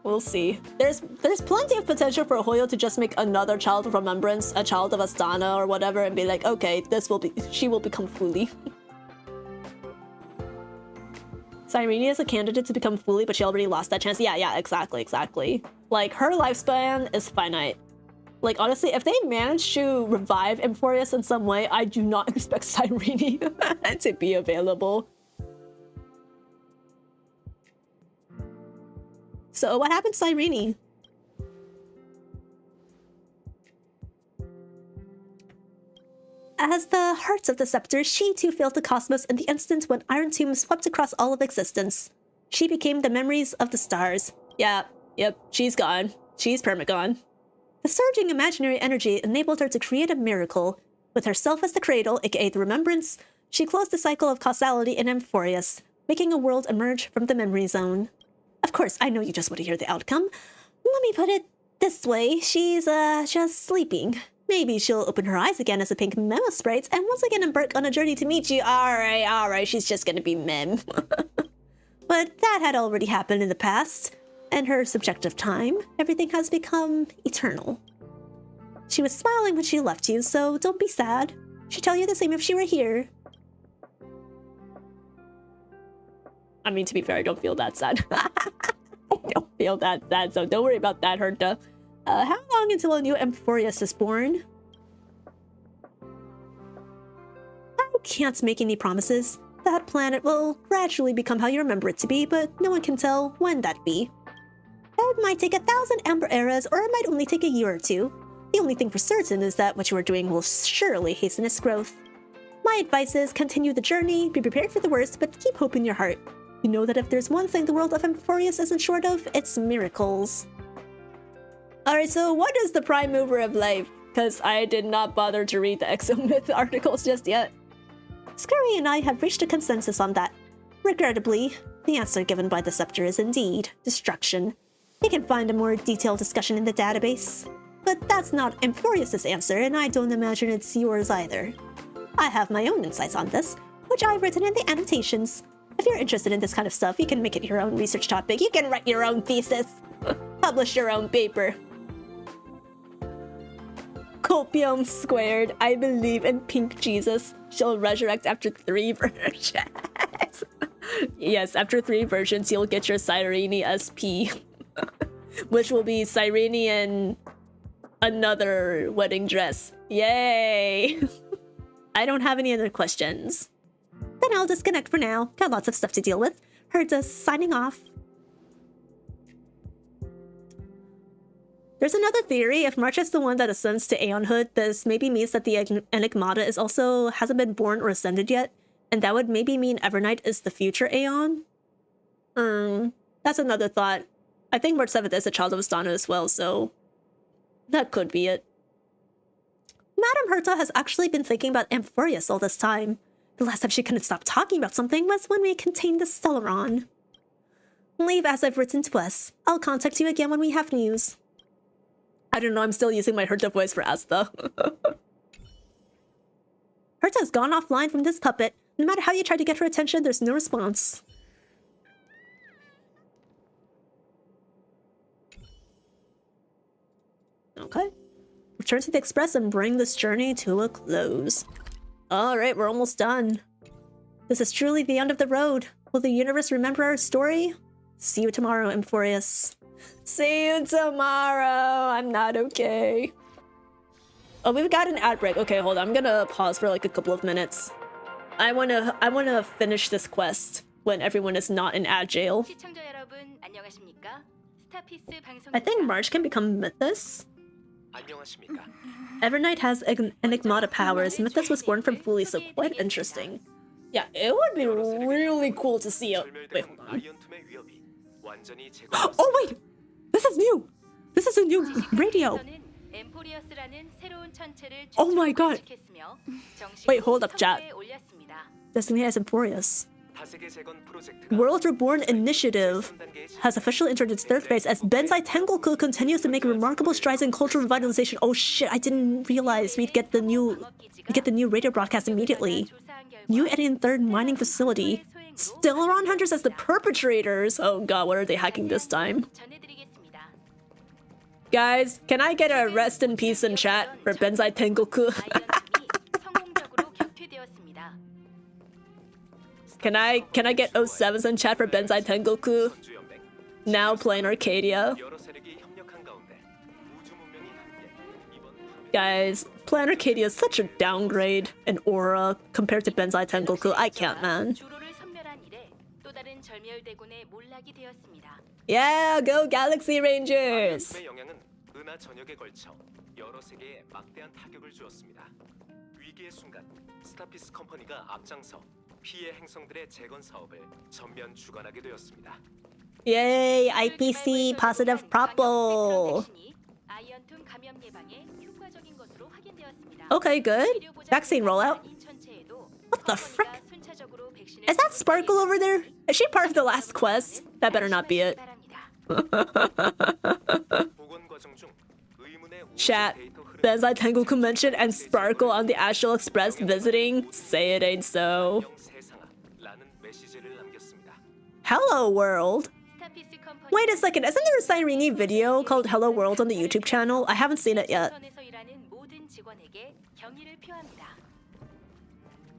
There's plenty of potential for Hoyo to just make another child of remembrance, a child of Astana or whatever, and be like, okay, she will become Fuli. Cyrene is a candidate to become Fuli, but she already lost that chance. Yeah, exactly. Like, her lifespan is finite. Like, honestly, if they manage to revive Amphoreus in some way, I do not expect Cyrene to be available. So what happened to Cyrene? As the heart of the scepter, she too felt the cosmos in the instant when Iron Tomb swept across all of existence. She became the memories of the stars. Yep, she's gone. She's perma-gone. The surging imaginary energy enabled her to create a miracle. With herself as the cradle, aka the remembrance, she closed the cycle of causality in Amphoreus, making a world emerge from the memory zone. Of course, I know you just want to hear the outcome. Let me put it this way, she's just sleeping. Maybe she'll open her eyes again as a pink memo sprite and once again embark on a journey to meet you. Alright, she's just gonna be mem. But that had already happened in the past. In her subjective time, everything has become eternal. She was smiling when she left you, so don't be sad. She'd tell you the same if she were here. I mean, to be fair, I don't feel that sad. I don't feel that sad, so don't worry about that, Herta. How long until a new Amphoreus is born? I can't make any promises. That planet will gradually become how you remember it to be, but no one can tell when that'd be. It might take 1,000 amber eras, or it might only take a year or two. The only thing for certain is that what you are doing will surely hasten its growth. My advice is continue the journey, be prepared for the worst, but keep hope in your heart. You know that if there's one thing the world of Amphoreus isn't short of, it's miracles. Alright, so what is the prime mover of life? Because I did not bother to read the Exomyth articles just yet. Scurry and I have reached a consensus on that. Regrettably, the answer given by the scepter is indeed destruction. You can find a more detailed discussion in the database. But that's not Amphoreus' answer, and I don't imagine it's yours either. I have my own insights on this, which I've written in the annotations. If you're interested in this kind of stuff, you can make it your own research topic. You can write your own thesis. Publish your own paper. Copium squared. I believe in pink Jesus. She'll resurrect after 3 versions. Yes, after 3 versions, you'll get your Cyrene SP. Which will be Cyrene and another wedding dress. Yay! I don't have any other questions. Then I'll disconnect for now. Got lots of stuff to deal with. Herta signing off. There's another theory. If March is the one that ascends to Aeonhood, this maybe means that the Enigmata is also hasn't been born or ascended yet, and that would maybe mean Evernight is the future Aeon. That's another thought. I think March 7th is a child of Astana as well, so that could be it. Madame Herta has actually been thinking about Amphoreus all this time. The last time she couldn't stop talking about something was when we contained the Stellaron. Leave as I've written to us. I'll contact you again when we have news. I don't know, I'm still using my Herta voice for Asta. Herta's gone offline from this puppet. No matter how you try to get her attention, there's no response. Okay. Return to the Express and bring this journey to a close. Alright, we're almost done. This is truly the end of the road. Will the universe remember our story? See you tomorrow, Amphoreus. See you tomorrow. I'm not okay. Oh, we've got an ad break. Okay, hold on. I'm gonna pause for like a couple of minutes. I wanna finish this quest when everyone is not in ad jail. I think March can become Mythos. Evernight has Enigmata powers. Mythos was born from Fuli, so quite interesting. Yeah, it would be really cool to see a... Wait, hold on. Oh wait! This is new! This is a new radio! Oh my god! Wait, hold up, chat. Destiny has Amphoreus. World Reborn Initiative has officially entered its 3rd phase as Benzai Tengoku continues to make remarkable strides in cultural revitalization. Oh shit, I didn't realize we'd get the new radio broadcast immediately. New Edian 3rd mining facility. Stellaron Hunters as the perpetrators! Oh god, what are they hacking this time? Guys, can I get a rest in peace in chat for Benzai Tengoku? Can I get 07s in chat for Benzai Tengoku? Now playing Arcadia. Guys, playing Arcadia is such a downgrade in aura compared to Benzai Tengoku. I can't, man. Yeah, go Galaxy Rangers! Yay, IPC positive propo. Okay, good. Vaccine rollout. What the frick? Is that Sparkle over there? Is she part of the last quest? That better not be it. Chat. Benzai Tengoku mentioned and Sparkle on the Astral Express visiting. Say it ain't so. Hello World. Wait a second, isn't there a Cyrene video called Hello World on the YouTube channel? I haven't seen it yet.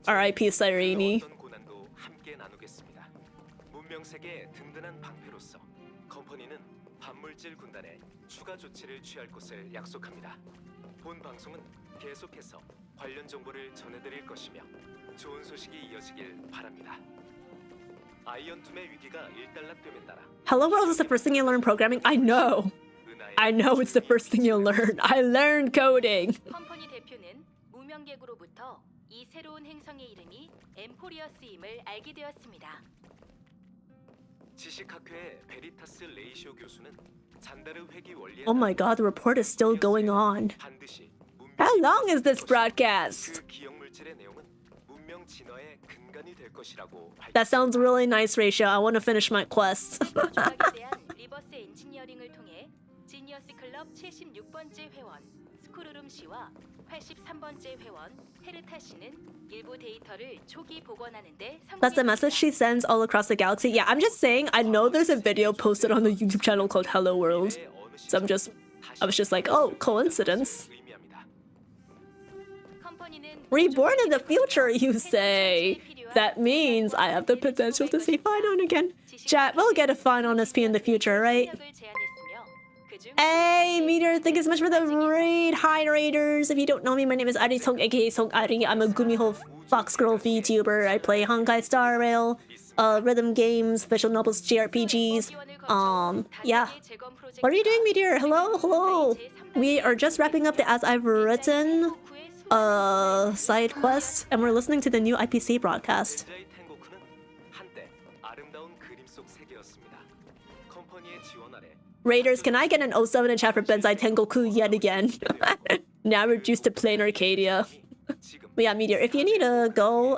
R.I.P. Cyrene. Hello World is the first thing you learn programming? I know it's the first thing you'll learn. I learned coding. 컴퍼니 대표는 무명객으로부터 이 새로운 행성의 이름이 엠포리어스임을 알게 되었습니다. 지식학회의 베리타스 레이시오 교수는 잔다르 회귀 원리에 Oh my god, the report is still going on. 반드시 How long is this broadcast? 그 기억 물질의 내용은 문명 진화의 근간이 될 것이라고 That sounds really nice, Ratio. I want to finish my quest. 조각에 대한 리버스 엔지니어링을 통해 지니어스 클럽 76번째 회원 스쿠르룸 씨와 83번째 회원 헤르타 씨는 일부 데이터를 초기 복원하는데 That's the message she sends all across the galaxy. Yeah, I'm just saying, I know there's a video posted on the YouTube channel called Hello World. So I was just like, oh, coincidence. 의미합니다. 컴퍼니는 Reborn in the future, you say. That means I have the potential to see Finon again. Chat, we'll get a Finon SP in the future, right? 능력을 제안했으며 그중 Hey, Meteor, thank you so much for the raid. Hi, raiders. If you don't know me, my name is Ari Song, aka Song Ari. I'm a Gumiho Fox Girl VTuber. I play Honkai Star Rail, rhythm games, visual novels, JRPGs. Yeah. What are you doing, Meteor? Hello. We are just wrapping up the As I've Written side quest, and we're listening to the new IPC broadcast. 벤자이 탱고크는 한때 아름다운 그림 속 세계였습니다. 컴퍼니의 지원 아래 Raiders, can I get an 07 in chat for Benzai Tengoku yet again? Now reduced to plain Arcadia. 지금 But yeah, Meteor, if you need to go,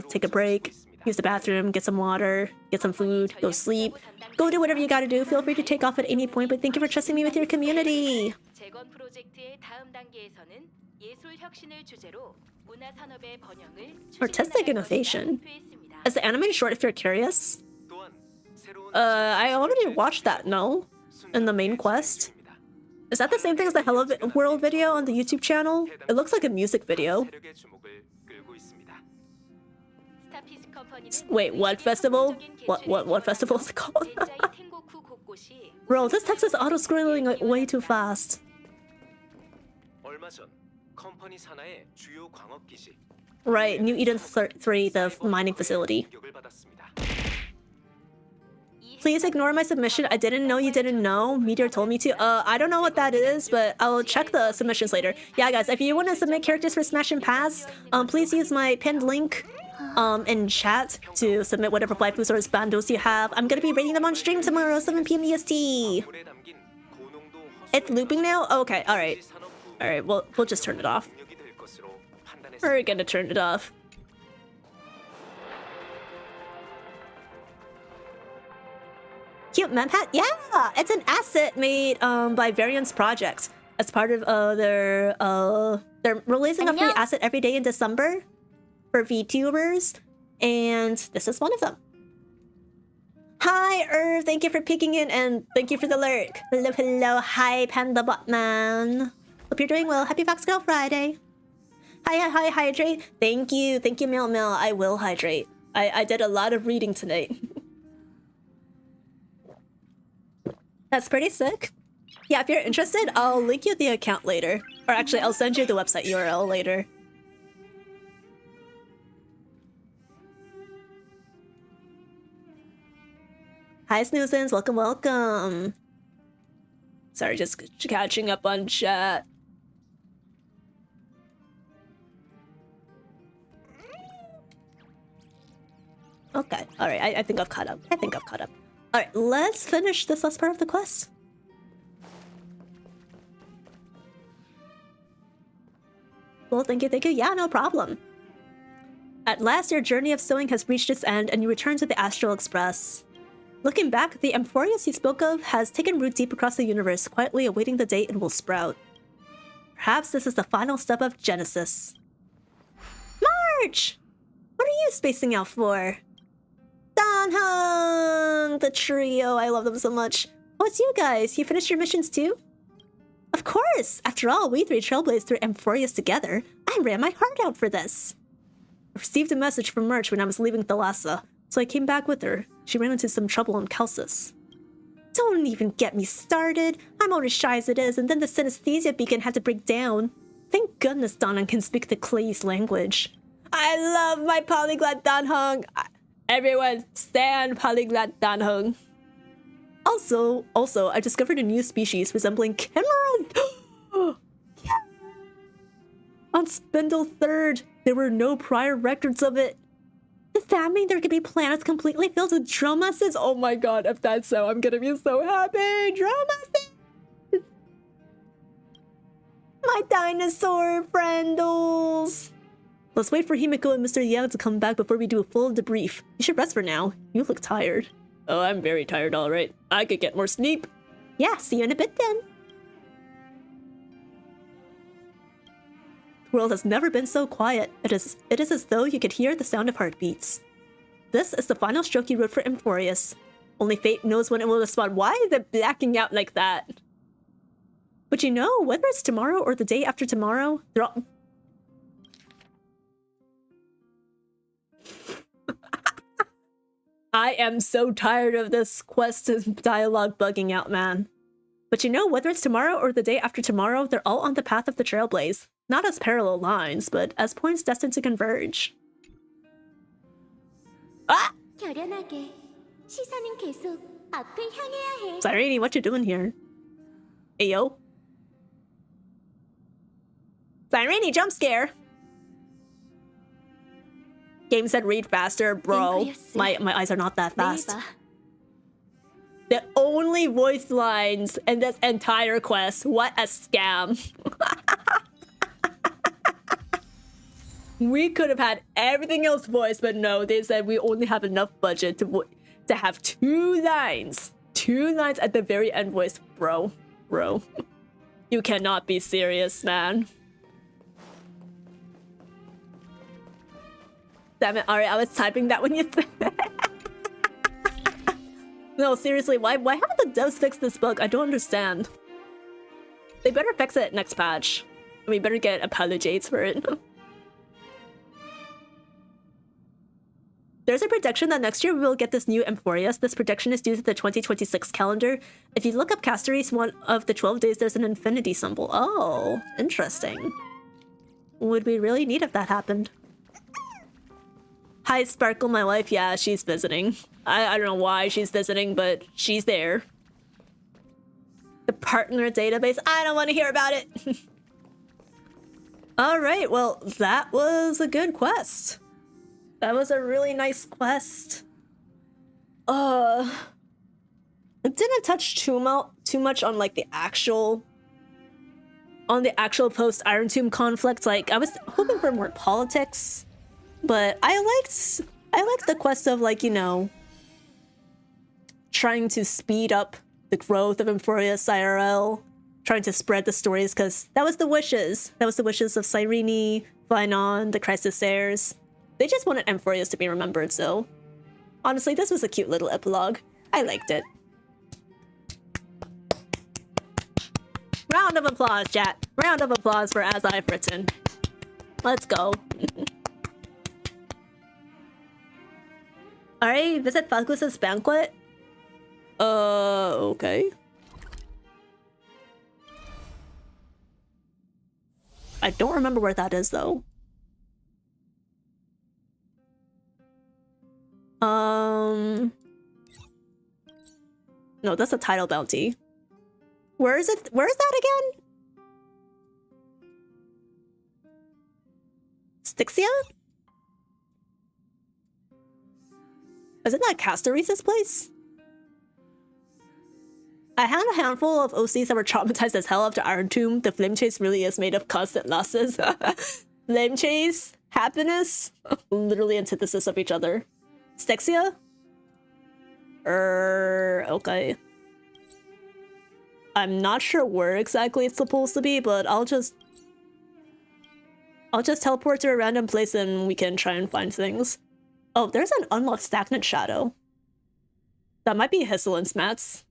take a break, use the bathroom, get some water, get some food, go sleep, go do whatever you gotta do. Feel free to take off at any point, but thank you for trusting me with your community. 재건 프로젝트의 다음 단계에서는 예술 혁신을 주제로 문화 산업의 번영을 Artistic innovation. 투표했습니다. Is the animated short if you're curious? 또한 새로운 I already watched that, no? In the main quest? Is that the same thing as the Hello World video on the YouTube channel? It looks like a music video. 세력의 주목을 끌고 있습니다. 스타피스 컴퍼니는 Wait, what festival? What festival is it called? 벤자이 탱고쿠 곳곳이 Bro, this text is auto-scrolling like, way too fast. 얼마 전 컴퍼니 산하의 주요 광업 기지 Right, New Eden 3, the mining facility. 공격을 받았습니다. Please ignore my submission. I didn't know you didn't know. Meteor told me to. I don't know what that is, but I'll check the submissions later. Yeah, guys, if you want to submit characters for Smash and Pass, please use my pinned link in chat to submit whatever waifus or bandos you have. I'm gonna be rating them on stream tomorrow, 7 p.m. EST. 물에 담긴 고농도 It's looping now? Okay, alright. Alright, we'll just turn it off. 공격이 될 것으로 판단했습니다. We're gonna turn it off. Cute mem hat? Yeah! It's an asset made by Variance Projects. As part of they're releasing a free asset every day in December for VTubers, and this is one of them. Hi, Irv, thank you for peeking in, and thank you for the lurk. Hello, hi, Panda Botman. Hope you're doing well. Happy Fox Girl Friday. Hi, hydrate. Thank you, Mel. I will hydrate. I did a lot of reading tonight. That's pretty sick. Yeah, if you're interested, I'll link you the account later. Or actually, I'll send you the website URL later. Hi, Snoozens. Welcome. Sorry, just catching up on chat. Okay, alright, I think I've caught up. Alright, let's finish this last part of the quest. Well, thank you. Yeah, no problem. At last, your journey of sewing has reached its end, and you return to the Astral Express. Looking back, the Amphoreus you spoke of has taken root deep across the universe, quietly awaiting the day it will sprout. Perhaps this is the final step of Genesis. March! What are you spacing out for? Danheng! The trio, I love them so much. Oh, it's you guys. You finished your missions too? Of course! After all, we three trailblazed through Amphoreus together. I ran my heart out for this. I received a message from Merch when I was leaving Thalassa, so I came back with her. She ran into some trouble in Kelsis. Don't even get me started. I'm already shy as it is, and then the synesthesia beacon had to break down. Thank goodness Danheng can speak the Clay's language. I love my polyglot Danheng. Everyone, stand Polyglot Danheng. Also, I discovered a new species resembling Cameron. On Spindle 3rd, there were no prior records of it. Does that mean there could be planets completely filled with dromasses? Oh my god, if that's so, I'm gonna be so happy! Dromasses! My dinosaur friendles! Let's wait for Himiko and Mr. Yang to come back before we do a full debrief. You should rest for now. You look tired. Oh, I'm very tired, alright. I could get more sleep. Yeah, see you in a bit then. The world has never been so quiet. It is as though you could hear the sound of heartbeats. This is the final stroke you wrote for Amphoreus. Only fate knows when it will respond. Why is it blacking out like that? But you know, whether it's tomorrow or the day after tomorrow, they're all... I am so tired of this quest dialogue bugging out, man. But you know, whether it's tomorrow or the day after tomorrow, they're all on the path of the Trailblaze. Not as parallel lines, but as points destined to converge. Ah! 결연하게 시선은 계속 앞을 향해야 해. Cyrene, what you doing here? Ayo. Cyrene, jump scare! Game said read faster, bro. My eyes are not that fast. The only voice lines in this entire quest. What a scam. We could have had everything else voiced, but no, they said we only have enough budget to have 2 lines. 2 lines at the very end voice. Bro. You cannot be serious, man. Damn it, Ari, I was typing that when you said No, seriously, why haven't the devs fixed this bug? I don't understand. They better fix it next patch. We better get apologies for it. There's a prediction that next year we will get this new Amphoreus. This prediction is due to the 2026 calendar. If you look up Castoris, one of the 12 days, there's an infinity symbol. Oh, interesting. Would we really need if that happened? Hi, Sparkle, my wife. Yeah, she's visiting. I don't know why she's visiting, but she's there. The partner database. I don't want to hear about it. Alright, well, that was a good quest. That was a really nice quest. It didn't touch too much on like the actual post Iron Tomb conflict. Like, I was hoping for more politics, but I liked the quest of, like, you know, trying to speed up the growth of Amphoreus IRL, trying to spread the stories, because that was the wishes. That was the wishes of Cyrene, Finon, the Crisis Heirs. They just wanted Amphoreus to be remembered, so honestly, this was a cute little epilogue. I liked it. Round of applause, chat. Round of applause for As I've Written. Let's go. Alright, visit Falcus's banquet? Okay. I don't remember where that is, though. No, that's a title bounty. Where is it? Where is that again? Styxia? Is it not Castoris' place? I had a handful of OCs that were traumatized as hell after Iron Tomb. The Flame Chase really is made of constant losses. Flame Chase, happiness, literally antithesis of each other. Styxia? Okay. I'm not sure where exactly it's supposed to be, but I'll just teleport to a random place and we can try and find things. Oh, there's an unlocked stagnant shadow. That might be Hisselin's mats.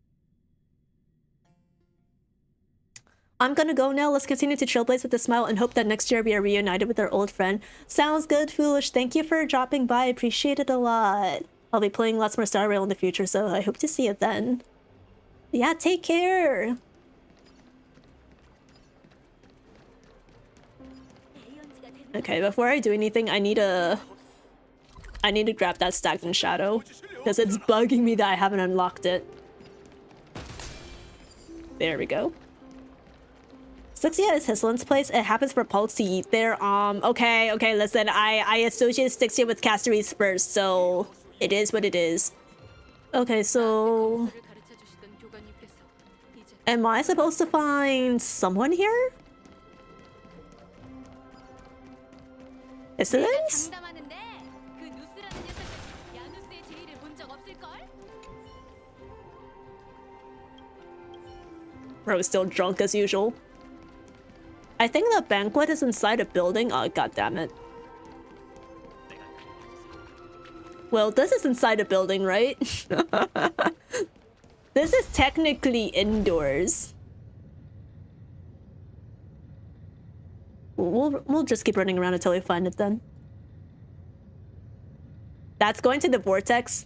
I'm gonna go now. Let's continue to trailblaze with a smile and hope that next year we are reunited with our old friend. Sounds good, Foolish. Thank you for dropping by. I appreciate it a lot. I'll be playing lots more Star Rail in the future, so I hope to see you then. Yeah, take care! Okay, before I do anything, I need a I need to grab that stagnant shadow because it's bugging me that I haven't unlocked it. There we go. Stixia is Hislin's place. It happens for Pulse to eat there. Okay, listen, I associate Stixia with Casteries first, so it is what it is. Okay, so am I supposed to find someone here? Is it? Bro is still drunk as usual. I think the banquet is inside a building. Oh, god damn it. Well, this is inside a building, right? This is technically indoors. We'll just keep running around until we find it then. That's going to the vortex.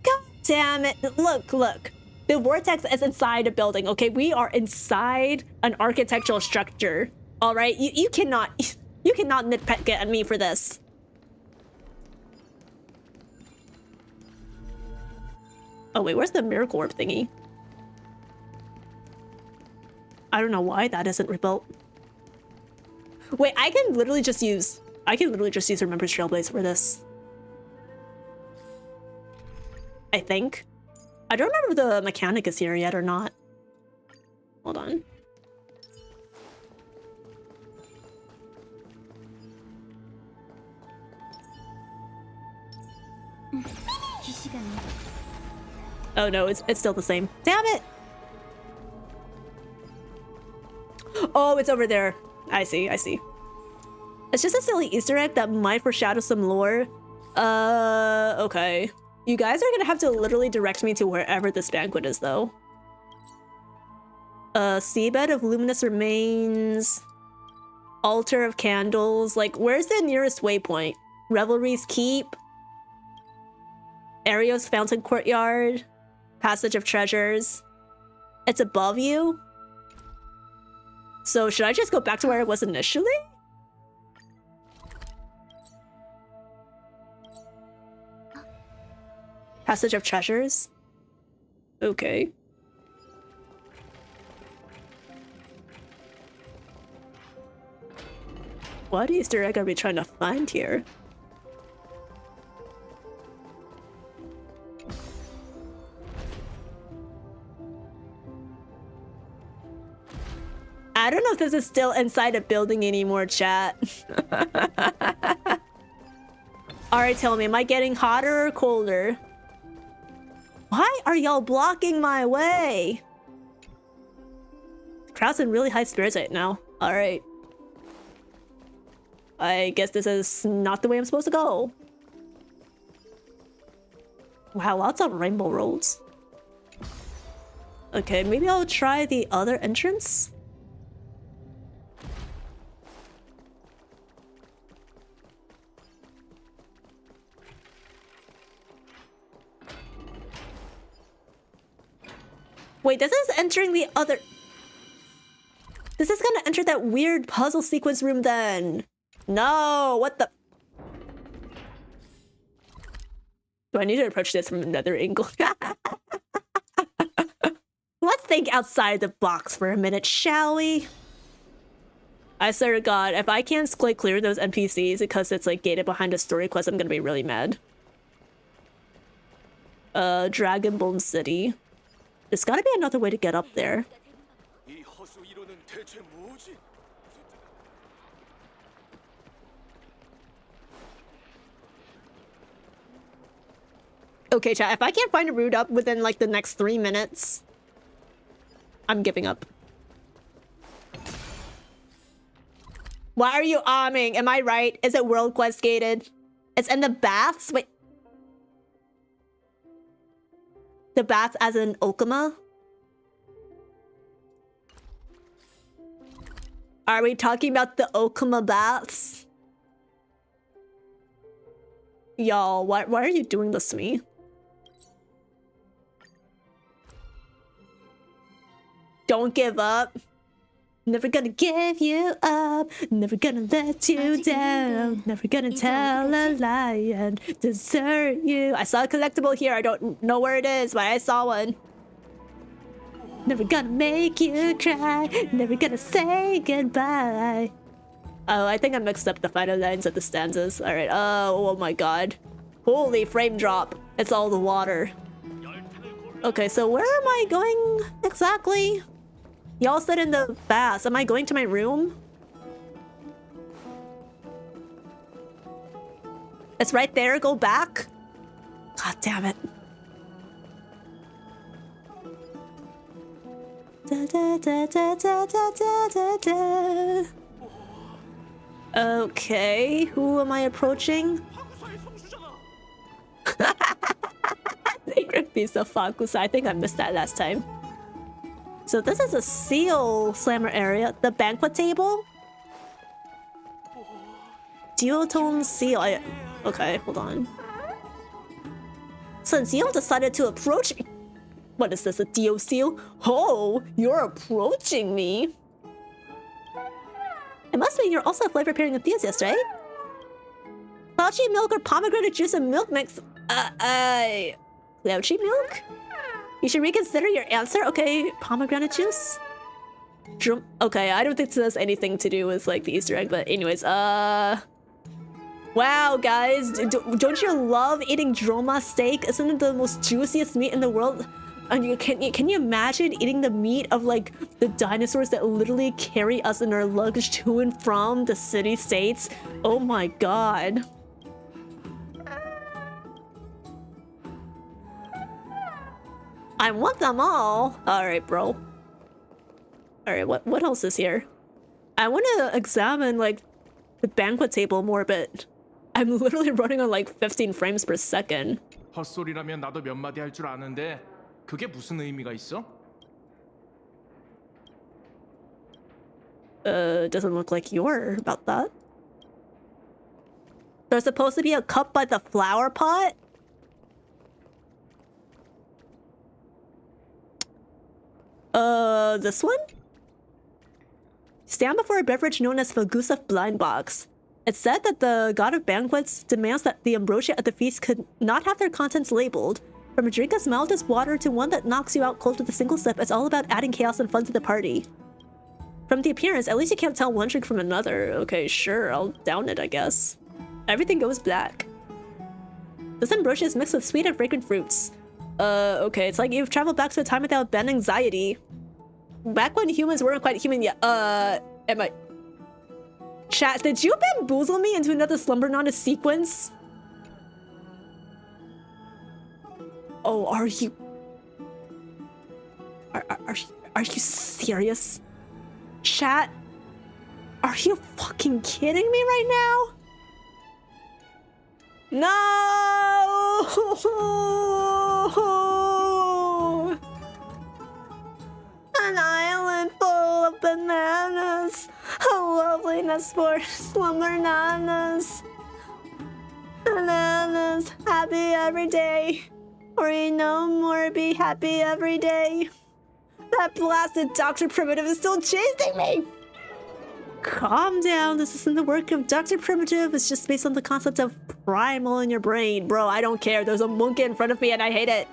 God damn it. Look. The vortex is inside a building, okay? We are inside an architectural structure. All right? You cannot nitpick at me for this. Oh wait, where's the miracle orb thingy? I don't know why that isn't rebuilt. Wait, I can literally just use Remembrance Trailblaze for this. I think. I don't remember if the mechanic is here yet or not. Hold on. Oh no, it's still the same. Damn it! Oh, it's over there. I see. It's just a silly Easter egg that might foreshadow some lore. Okay. You guys are gonna have to literally direct me to wherever this banquet is, though. Seabed of luminous remains. Altar of candles. Like, where's the nearest waypoint? Revelry's Keep. Arios Fountain Courtyard. Passage of Treasures. It's above you? So should I just go back to where it was initially? Passage of Treasures? Okay. What Easter egg are we trying to find here? I don't know if this is still inside a building anymore, chat. Alright, tell me, am I getting hotter or colder? Why are y'all blocking my way? The crowd's in really high spirits right now. Alright. I guess this is not the way I'm supposed to go. Wow, lots of rainbow roads. Okay, maybe I'll try the other entrance? Wait, this is entering the other... This is gonna enter that weird puzzle sequence room then. No, what the... Do I need to approach this from another angle? Let's think outside the box for a minute, shall we? I swear to God, if I can't clear those NPCs because it's like gated behind a story quest, I'm gonna be really mad. Dragonbone City. There's gotta be another way to get up there. Okay, chat, if I can't find a route up within like the next 3 minutes, I'm giving up. Why are you arming? Am I right? Is it world quest gated? It's in the baths? Wait. The baths as in Okama? Are we talking about the Okama baths? Y'all, why are you doing this to me? Don't give up. Never gonna give you up, never gonna let you down, never gonna tell a lie and desert you. I saw a collectible here, I don't know where it is, but I saw one. Never gonna make you cry, never gonna say goodbye. Oh, I think I mixed up the final lines of the stanzas. Alright, oh my god. Holy frame drop. It's all the water. Okay, so where am I going exactly? Y'all said in the bath. Am I going to my room? It's right there. Go back. God damn it. Da, da, da, da, da, da, da, da. Okay, who am I approaching? Sacred piece of Fakusa. I think I missed that last time. So this is a seal slammer area. The banquet table? Duotone seal. Okay, hold on. Since you decided to approach me... What is this, a Dio seal? Oh, you're approaching me. It must mean you're also a flavor pairing enthusiast, right? Lychee milk or pomegranate juice and milk mix? Lychee milk? You should reconsider your answer. Okay, pomegranate juice? Okay, I don't think this has anything to do with like the Easter egg, but anyways, wow, guys, don't you love eating droma steak? Isn't it the most juiciest meat in the world? And can you imagine eating the meat of like the dinosaurs that literally carry us in our luggage to and from the city-states? Oh my god. I want them all. Alright, bro. Alright, what else is here? I want to examine like the banquet table more, but I'm literally running on like 15 frames per second. 헛소리라면 나도 몇 마디 할 줄 아는데 그게 무슨 의미가 있어? Doesn't look like you're about that. There's supposed to be a cup by the flower pot? This one? Stand before a beverage known as Fagusa Blind Box. It's said that the god of banquets demands that the ambrosia at the feast could not have their contents labeled. From a drink as mild as water to one that knocks you out cold with a single sip, it's all about adding chaos and fun to the party. From the appearance, at least you can't tell one drink from another. Okay, sure, I'll down it, I guess. Everything goes black. This ambrosia is mixed with sweet and fragrant fruits. Okay, it's like you've traveled back to a time without ban anxiety. Back when humans weren't quite human yet. Am I... Chat, did you bamboozle me into another Slumber Nana sequence? Oh, are you... Are you serious? Chat? Are you fucking kidding me right now? No! An island full of bananas. A loveliness for slumber nanas. Bananas, happy every day. Or you no more be happy every day. That blasted Dr. Primitive is still chasing me. Calm down, this isn't the work of Dr. Primitive. It's just based on the concept of primal in your brain. Bro, I don't care. There's a monkey in front of me and I hate it.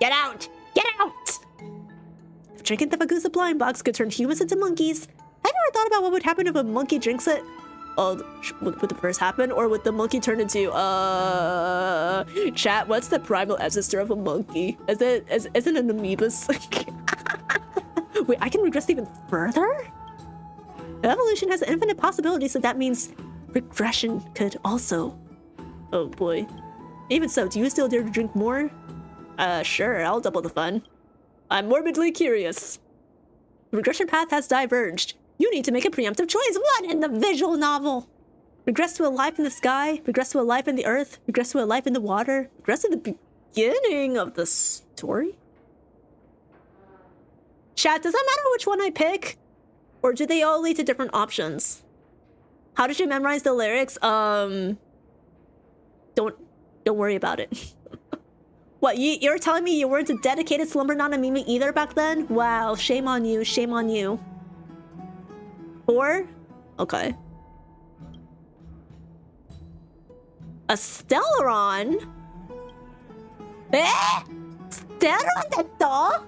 Get out! Get out! If drinking the Fagusa blind box could turn humans into monkeys, have you ever thought about what would happen if a monkey drinks it? Oh, would the first happen? Or would the monkey turn into, Chat, what's the primal ancestor of a monkey? Is it an amoebus? Wait, I can regress even further? Evolution has infinite possibilities, so that means regression could also. Oh boy. Even so, do you still dare to drink more? Sure, I'll double the fun. I'm morbidly curious. The regression path has diverged. You need to make a preemptive choice. What in the visual novel? Regress to a life in the sky, regress to a life in the earth, regress to a life in the water, regress to the beginning of the story? Chat, does that matter which one I pick? Or do they all lead to different options? How did you memorize the lyrics? Don't worry about it. What, you're telling me you weren't a dedicated Slumber Nana meme either back then? Wow, shame on you, shame on you. 4? Okay. A Stellaron? Eh? Stellaron 됐다?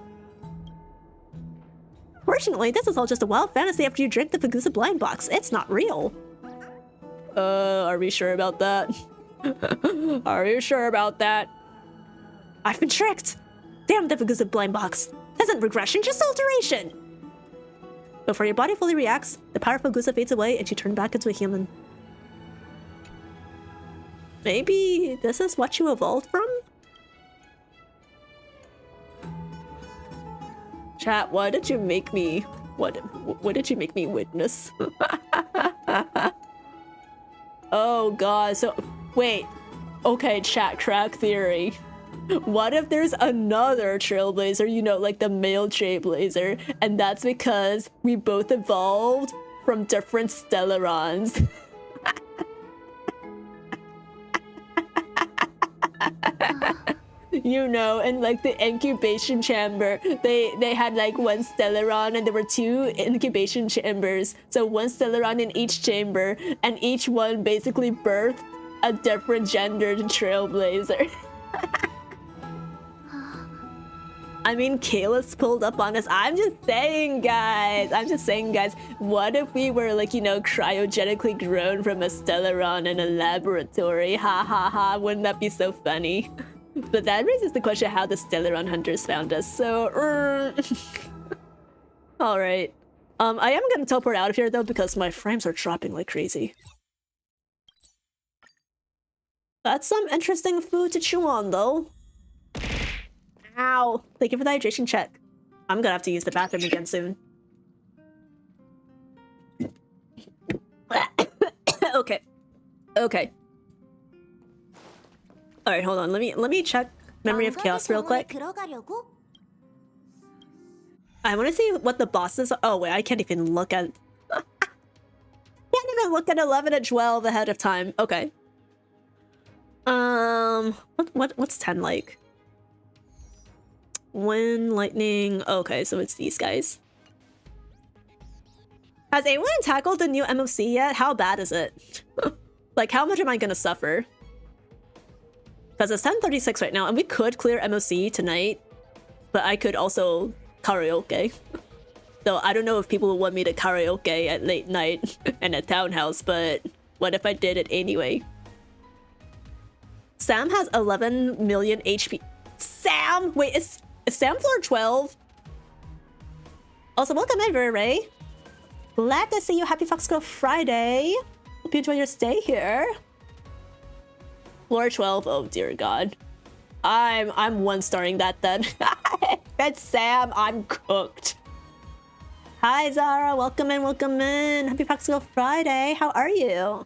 Fortunately, this is all just a wild fantasy after you drink the Fagusa blind box. It's not real. Are we sure about that? Are you sure about that? I've been tricked! Damn the Fagusa blind box. Isn't regression just alteration? Before your body fully reacts, the power of Fagusa fades away and you turn back into a human. Maybe this is what you evolved from? Chat, what did you make me? What did you make me witness? Oh god, so wait. Okay, chat, crack theory. What if there's another trailblazer, you know, like the male trailblazer, and that's because we both evolved from different Stellarons? You know, in like the incubation chamber, they had like one Stellaron and there were 2 incubation chambers. So 1 Stellaron in each chamber, and each one basically birthed a different gendered trailblazer. I mean, Kayla's pulled up on us. I'm just saying, guys. What if we were like, you know, cryogenically grown from a Stellaron in a laboratory? Ha ha ha. Wouldn't that be so funny? But that raises the question how the Stellaron hunters found us, so... Alright. I am gonna teleport out of here, though, because my frames are dropping like crazy. That's some interesting food to chew on, though. Ow! Thank you for the hydration check. I'm gonna have to use the bathroom again soon. Okay. Okay. Alright, hold on. Let me check Memory of Chaos real quick. I want to see what the bosses are. Oh wait, I can't even look at... can't even look at 11 and 12 ahead of time. Okay. What's 10 like? Wind, lightning... Okay, so it's these guys. Has anyone tackled the new MOC yet? How bad is it? Like, how much am I gonna suffer? Because it's 10:36 right now, and we could clear MOC tonight, but I could also karaoke. So I don't know if people will want me to karaoke at late night in a townhouse, but what if I did it anyway? Sam has 11 million HP. Sam! Wait, is Sam floor 12? Also, welcome in, Ray. Glad to see you. Happy Fox Girl Friday. Hope you enjoy your stay here. Floor 12, oh dear god. I'm 1-starring that then. That's Sam, I'm cooked. Hi Zara, welcome in. Happy Fox Girl Friday, how are you?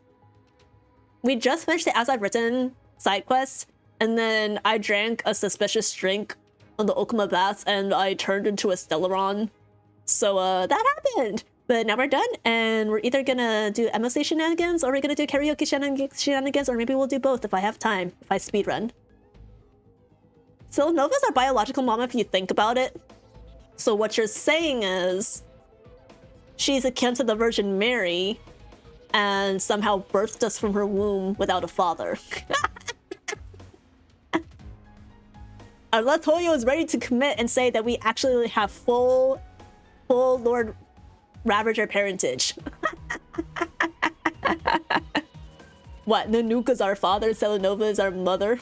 We just finished the As I've Written side quest, and then I drank a suspicious drink on the Okuma Baths and I turned into a Stellaron. So that happened. But now we're done, and we're either gonna do MOC shenanigans, or we're gonna do karaoke shenanigans, or maybe we'll do both if I have time, if I speedrun. So Nova's our biological mom if you think about it. So what you're saying is, she's akin to the Virgin Mary, and somehow birthed us from her womb without a father. Unless Toyo is ready to commit and say that we actually have full Lord Ravager parentage. What? Nanuka's our father, Selenova is our mother.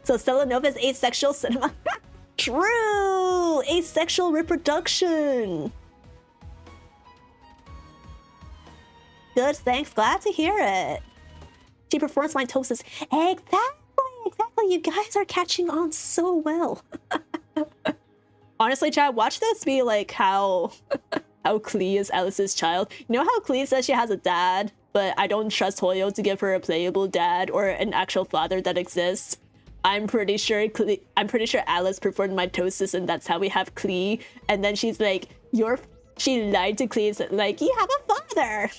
So Selenova is asexual cinema. True! Asexual reproduction. Good, thanks. Glad to hear it. She performs mitosis. Exactly. You guys are catching on so well. Honestly, chat, watch this be like how Klee is Alice's child. You know how Klee says she has a dad, but I don't trust Hoyo to give her a playable dad or an actual father that exists. I'm pretty sure Alice performed mitosis, and that's how we have Klee. And then she's like, she lied to Klee, like, you have a father.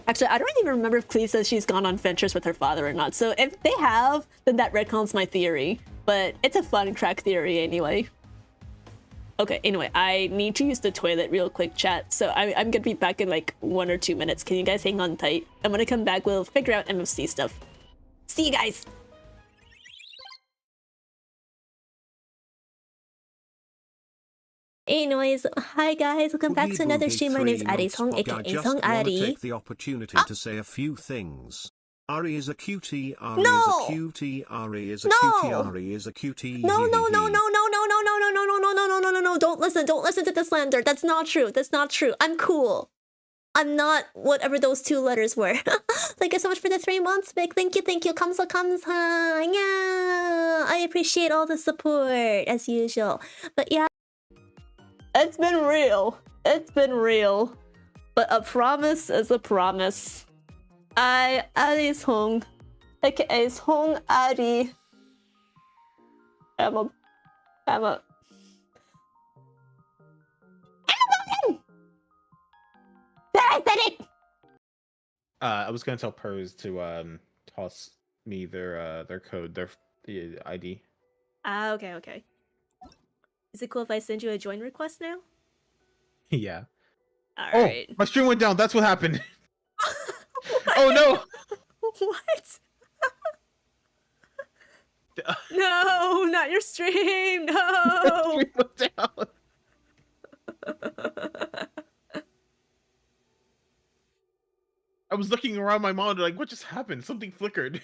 Actually, I don't even remember if Klee says she's gone on ventures with her father or not. So if they have, then that retcons my theory. But it's a fun crack theory anyway. Okay, anyway, I need to use the toilet real quick, chat. So I'm gonna be back in like 1 or 2 minutes. Can you guys hang on tight? And when I come back, we'll figure out MFC stuff. See you guys! Anyways, hi guys, welcome back to another stream. My name's Ari Song, aka Song Ari. Take the opportunity to say a few things. Ari is a cutie, Ari No! is a cutie, Ari is a No! cutie, Ari is a cutie. No, no, no, no, no, no, no, no, no, no, no, no, no, no, no, no, no, don't listen to the slander. That's not true. That's not true. I'm cool. I'm not whatever those 2 letters were. Thank you so much for the 3 months, Big. Thank you. 감사. Yeah. I appreciate all the support, as usual. But yeah. It's been real. It's been real. But a promise is a promise. Ari Song, aka Song Ari. I'm a... I said it! I was gonna tell Pers to toss me their code, their ID. Okay. Is it cool if I send you a join request now? Yeah. Alright. Oh, my stream went down. That's what happened. Oh no! What? No, not your stream. No. Stream went down. I was looking around my monitor like, what just happened? Something flickered.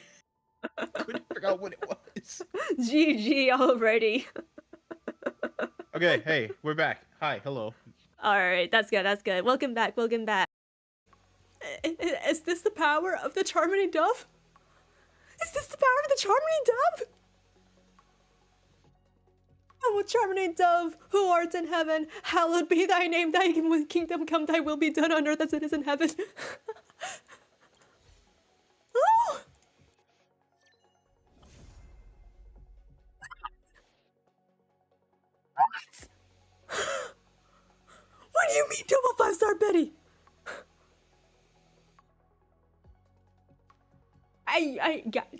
Couldn't figure out what it was. GG already. Okay, hey, we're back. Hi, hello. Alright, that's good. Welcome back. Is this the power of the Charming Dove? Is this the power of the Charming Dove? Oh, Charming Dove, who art in heaven, hallowed be thy name, thy kingdom come, thy will be done on earth as it is in heaven. Oh! What do you mean double 5-star Betty?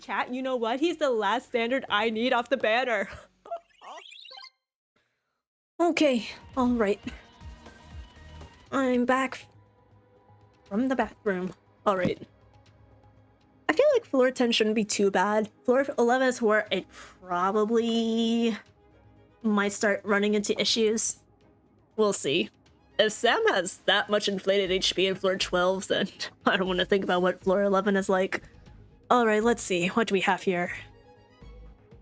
Chat, you know what? He's the last standard I need off the banner. Okay, alright. I'm back from the bathroom. Alright. I feel like floor 10 shouldn't be too bad. Floor 11 is where it probably might start running into issues. We'll see. If Sam has that much inflated HP in floor 12, then I don't want to think about what floor 11 is like. Alright, let's see. What do we have here?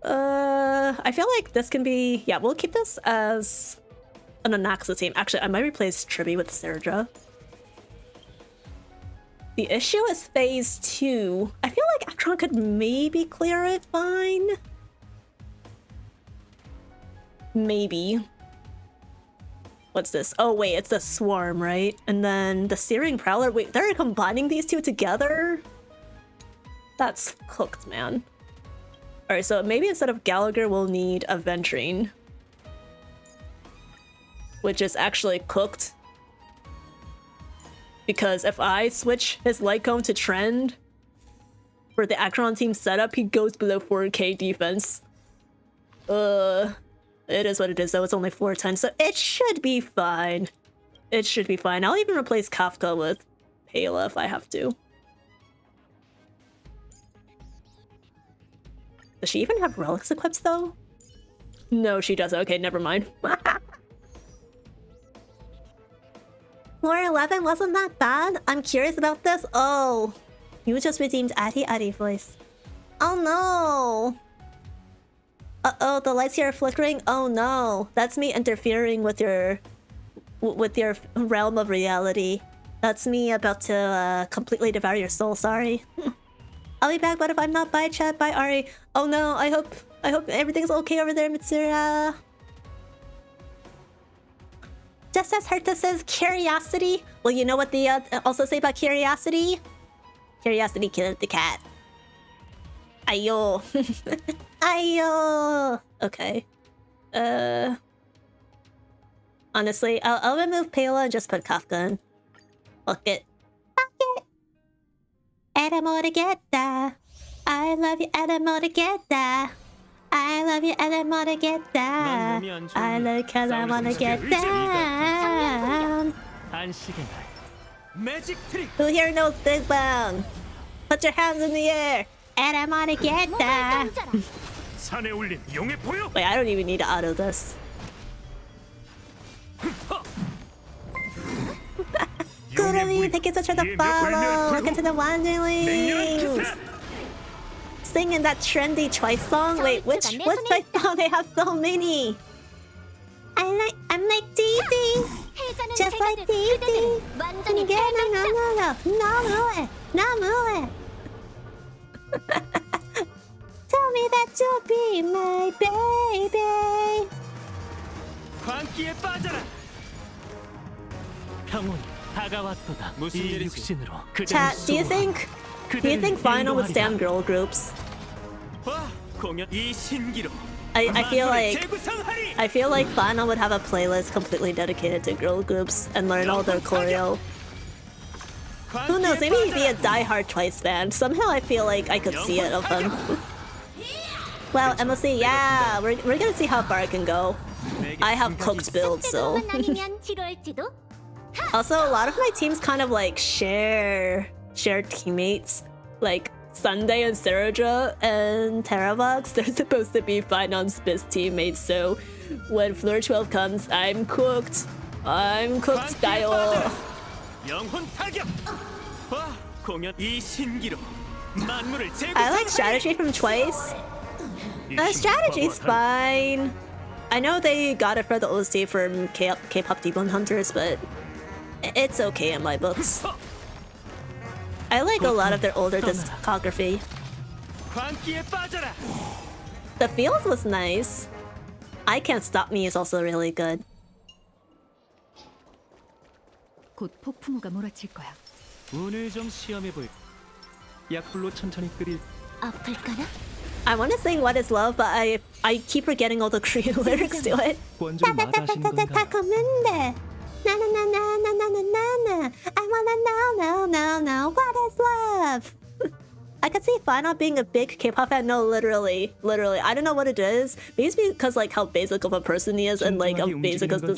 I feel like this can be... Yeah, we'll keep this as an Anaxa team. Actually, I might replace Triby with Serja. The issue is phase 2. I feel like Actron could maybe clear it fine. Maybe. What's this? Oh wait, it's the Swarm, right? And then the Searing Prowler. Wait, they're combining these 2 together? That's cooked, man. Alright, so maybe instead of Gallagher, we'll need a Ventrine. Which is actually cooked. Because if I switch his Light Cone to Trend for the Acron team setup, he goes below 4k defense. It is what it is though, it's only 410, so it should be fine. It should be fine. I'll even replace Kafka with Pela if I have to. Does she even have relics equipped though? No, she doesn't. Okay, never mind. Floor 11 wasn't that bad? I'm curious about this. Oh, you just redeemed Ari voice. Oh no. Uh-oh, the lights here are flickering. Oh no, that's me interfering with your realm of reality. That's me about to completely devour your soul. Sorry. I'll be back, but if I'm not, bye chat, bye Ari. Oh no, I hope everything's okay over there, Mitsura. Just as Herta says, curiosity. Well, you know what they also say about curiosity? Curiosity killed the cat. Ayo. Ayo. Okay. Honestly, I'll remove Pela and just put Kafka in. Fuck it. Fuck it. Animal together. I love you, animal together. I love you and I wanna get down. I love cause I wanna get down. Who here knows Big Bang? Put your hands in the air. And I wanna get down. Wait, I don't even need to auto this. Kurumi, thank you so much for the follow. Welcome to the Wanderlings. Singing that trendy Twice song. Wait, which Twice song? They have so many. I'm like Dee, just like Dee. No. Tell me that you'll be my baby. 광기에 빠져라. 평온 다가왔도다. 이 육신으로. Chat, do you think Final would stand girl groups? 공연 이 신기로. I feel like Final would have a playlist completely dedicated to girl groups and learn all their choreo. Who knows? Maybe he'd be a diehard Twice fan. Somehow I feel like I could see it of him. Well, MLC, yeah, we're gonna see how far I can go. I have cooked builds, so. Also, a lot of my teams kind of like share teammates. Like Sunday and Serja and Terravox, they're supposed to be Finance Biz teammates. So when Floor 12 comes, I'm cooked. I'm cooked style. I like strategy from Twice. Strategy's fine. I know they got it for the OST from K-pop Demon Hunters, but it's okay in my books. I like a lot of their older discography. The Feels was nice. I Can't Stop Me is also really good. 곧 폭풍우가 몰아칠 거야. 운을 좀 시험해 볼. 약불로 천천히 끓일. 아플까나? I want to sing What Is Love, but I keep forgetting all the Korean lyrics to it. 원주를 마다하시는 건가? I wanna know what is love. I could see Final being a big K-pop fan. No, literally. I don't know what it is. Maybe it's because like how basic of a person he is and like how basic of the.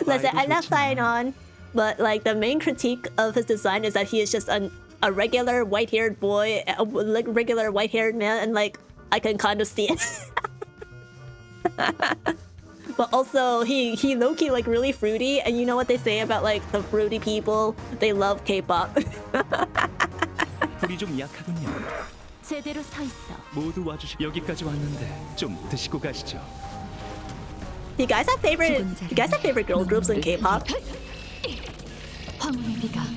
Listen, I love Final, but like the main critique of his design is that he is just a regular white-haired boy, a regular white-haired man, and like I can kind of see it. But also he low-key like really fruity, and you know what they say about like the fruity people? They love K-pop. 불이 좀 약하군요. 제대로 서 있어. 모두 와주시. 여기까지 왔는데 좀 드시고 가시죠. You guys have favorite girl groups in K-pop?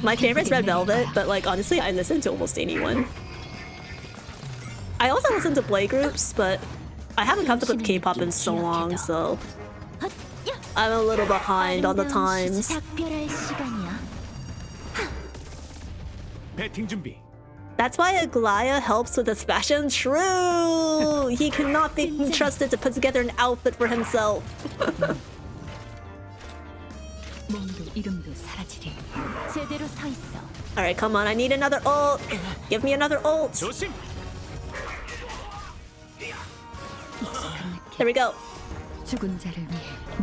My favorite's Red Velvet, but like honestly, I listen to almost anyone. I also listen to boy groups, but I haven't kept up with K-pop in so long, so I'm a little behind on the times. 배팅 준비. That's why Aglaya helps with his fashion. True! He cannot be trusted to put together an outfit for himself. Alright, come on, I need another ult. Give me another ult. There we go.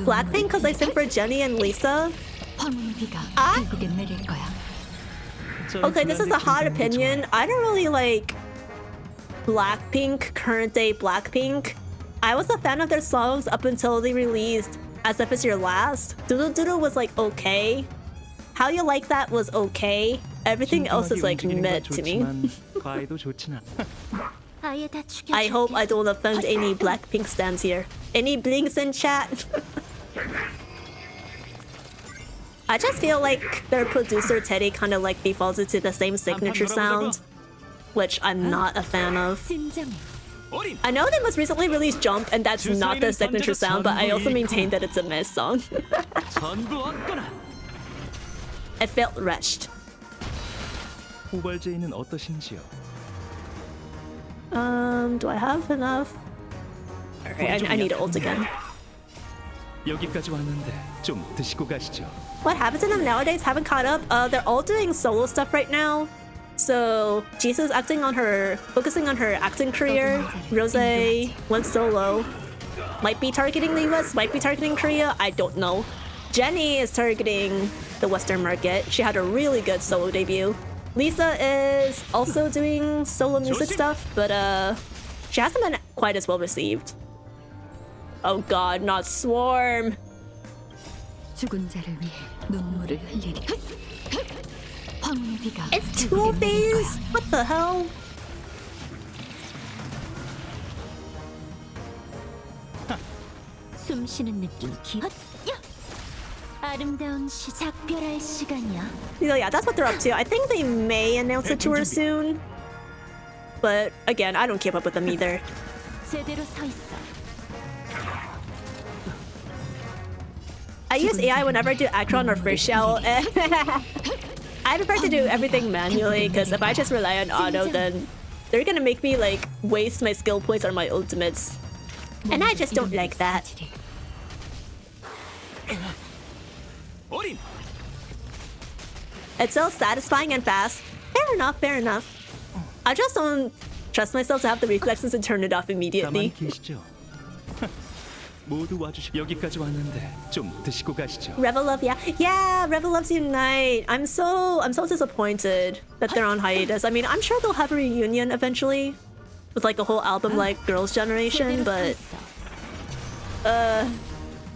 Blackpink because I sing for Jennie and Lisa. Ah? Okay, this is a hot opinion. I don't really like Blackpink, current day Blackpink. I was a fan of their songs up until they released As If It's Your Last. Doodle Doodle was like okay. How You Like That was okay. Everything else is like mid to me. I hope I don't offend any Blackpink stans here. Any blinks in chat? I just feel like their producer Teddy kind of like defaulted to the same signature sound, which I'm not a fan of. I know they most recently released Jump and that's not their signature sound, but I also maintain that it's a mess song. It felt rushed. Do I have enough? Alright, I need to ult again. What happens to them nowadays? Haven't caught up. They're all doing solo stuff right now. So Jisoo's focusing on her acting career. Rose went solo. Might be targeting the US, might be targeting Korea, I don't know. Jenny is targeting the Western market. She had a really good solo debut. Lisa is also doing solo music stuff, but she hasn't been quite as well received. Oh god, not Swarm. It's two-phase? What the hell? 숨 쉬는 느낌. 아름다운 작별할 시간이야. Yeah, that's what they're up to. I think they may announce a tour soon. But again, I don't keep up with them either. 제대로 서 있어. I use AI whenever I do Acron or First Shell. I prefer to do everything manually because if I just rely on auto, then they're gonna make me like waste my skill points on my ultimates. And I just don't like that. It's so satisfying and fast. Fair enough, fair enough. I just don't trust myself to have the reflexes to turn it off immediately. Revel Love, yeah, Revel Loves Unite. I'm so disappointed that they're on hiatus. I mean, I'm sure they'll have a reunion eventually with like a whole album like Girls' Generation, but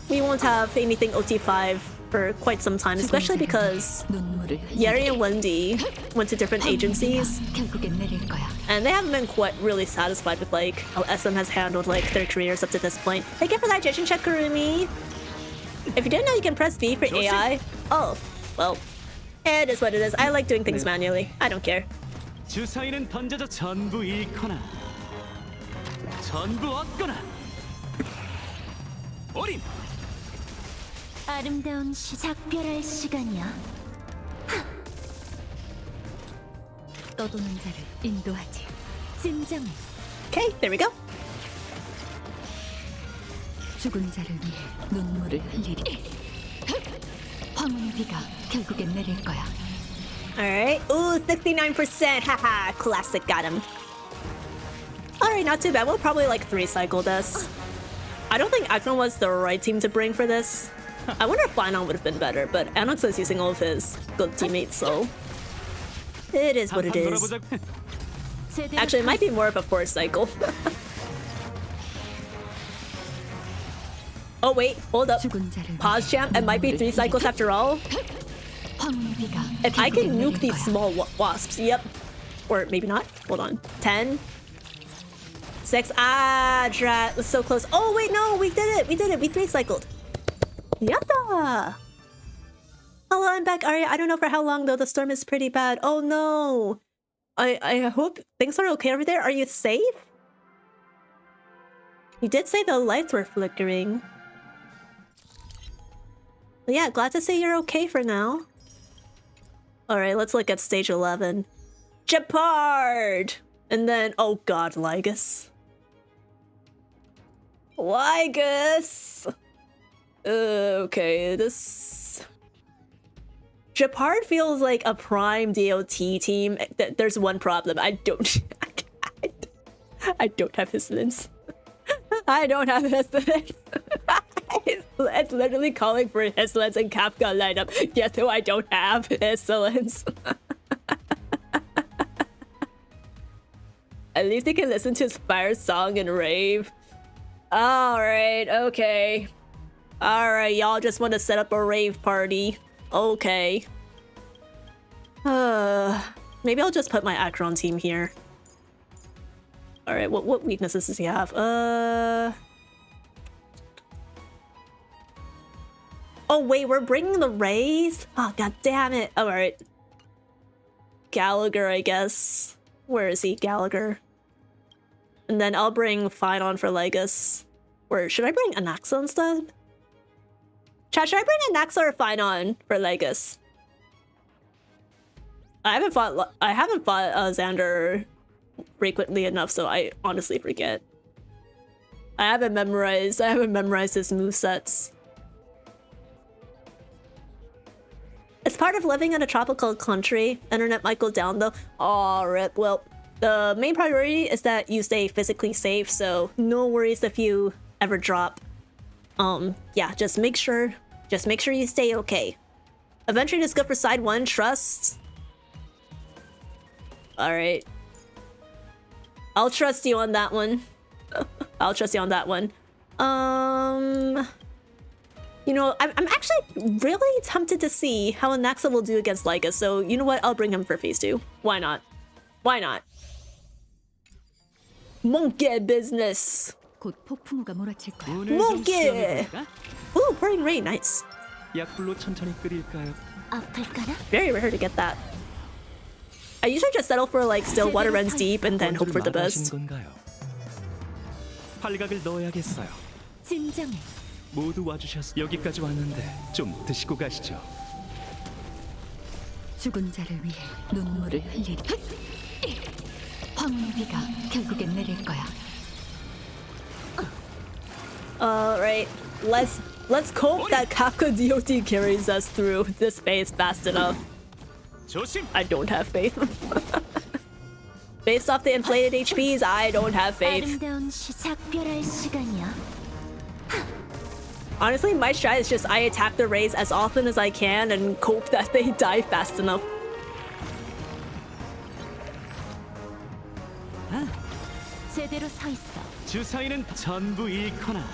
we won't have anything OT5 for quite some time, especially because Yeri and Wendy went to different agencies and they haven't been quite really satisfied with like how SM has handled like their careers up to this point. Thank you for that Jishin check, Kurumi. If you didn't know you can press V for AI, oh, well, it is what it is. I like doing things manually. I don't care. 아름다운 작별할 시간이야. 떠도는 자를 인도하지. 진정해. Okay, there we go. 죽은 자를 위해 눈물을 흘리리. 황혼의 비가 결국엔 내릴 거야. Alright. Ooh, 69%. Haha, classic, got him. Alright, not too bad. We'll probably like 3-cycle this. I don't think Akron was the right team to bring for this. I wonder if Finon would have been better, but Anox is using all of his good teammates, so it is what it is. Actually, it might be more of a 4-cycle. Oh wait, hold up. Pause champ, it might be 3 cycles after all. If I can nuke these small wasps, yep. Or maybe not, hold on. 10. 6, drat, was so close. Oh wait, no, we did it, we 3-cycled. Yatta! Hello, I'm back, Arya. I don't know for how long though, the storm is pretty bad. Oh no! I hope things are okay over there. Are you safe? You did say the lights were flickering. But yeah, glad to see you're okay for now. Alright, let's look at stage 11. Japard! And then, oh god, Lygus. Lygus! Okay, this... Japard feels like a prime DOT team. There's one problem. I don't have his lens. I don't have his lens. It's literally calling for his lens and Kafka lineup. Guess who I don't have? His lens. At least he can listen to his fire song and rave. Alright, okay. Alright, y'all just want to set up a rave party. Okay. Maybe I'll just put my Akron team here. Alright, what weaknesses does he have? Oh wait, we're bringing the Rays? Oh god damn it. Alright. Gallagher, I guess. Where is he? Gallagher. And then I'll bring Finon for Legus. Or should I bring Anaxa instead? Chat, should I bring Anaxa or Finon for Legus? I haven't fought Xander frequently enough, so I honestly forget. I haven't memorized his movesets. It's part of living in a tropical country. Internet might go down though. Oh, rip. Well, the main priority is that you stay physically safe, so no worries if you ever drop. Yeah, just make sure you stay okay. Adventuring is good for side 1, trust. Alright. I'll trust you on that one. I'll trust you on that one. You know, I'm actually really tempted to see how Anaxa will do against Lycus, so you know what? I'll bring him for phase 2. Why not? Why not? Monkey business! 곧 폭풍우가 몰아칠 거야. Monkey! Ooh, pouring rain, nice. 약불로 천천히 끓일까요? 아플까나? Very rare to get that. I usually just settle for like still water runs deep and then hope for the best. 건가요? 팔각을 넣어야겠어요. 진정해. 모두 와주셔서 여기까지 왔는데 좀 드시고 가시죠. 죽은 자를 위해 눈물을 흘리리. 황혼의 비가 결국엔 내릴 거야. Alright, let's hope that Kafka DOT carries us through this phase fast enough. I don't have faith. Based off the inflated HPs, I don't have faith. 아름다운 작별할 시간이야. Honestly, my strat is just I attack the rays as often as I can and hope that they die fast enough. 제대로 서 있어. 주사위는 전부 잃거나.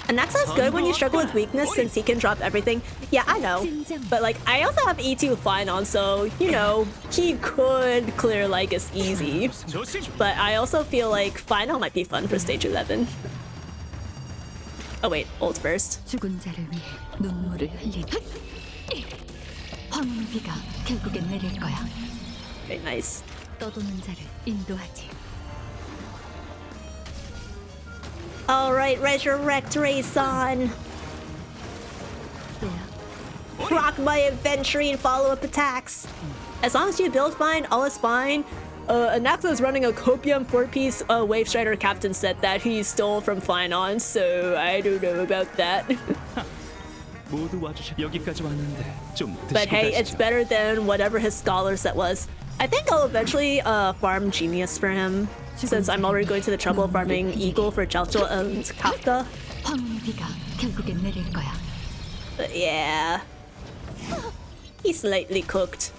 Anaxa's good when you struggle with weakness since he can drop everything. Yeah, I know. But like, I also have E2 flying on, so, you know, he could clear Lycus easy. But I also feel like final might be fun for stage 11. Oh wait, ult first. 죽은 자를 위해 눈물을 흘리리. 황혼의 비가 결국엔 내릴 거야. Very nice. 떠도는 자를 인도하지. Alright, resurrect Rayson. Proc my inventory and follow-up attacks. As long as you build fine, all is fine. Anaxa is running a Copium 4-piece Wave Strider Captain set that he stole from Finon, so I don't know about that. 모두 와주셔 여기까지 왔는데 좀 드시고 But hey, it's 가시죠. better than whatever his scholar set was. I think I'll eventually farm Genius for him, since I'm already going to the trouble of farming Eagle for Jalcho and Kafka. 황혼의 비가 결국엔 내릴 거야. But yeah, he's slightly cooked.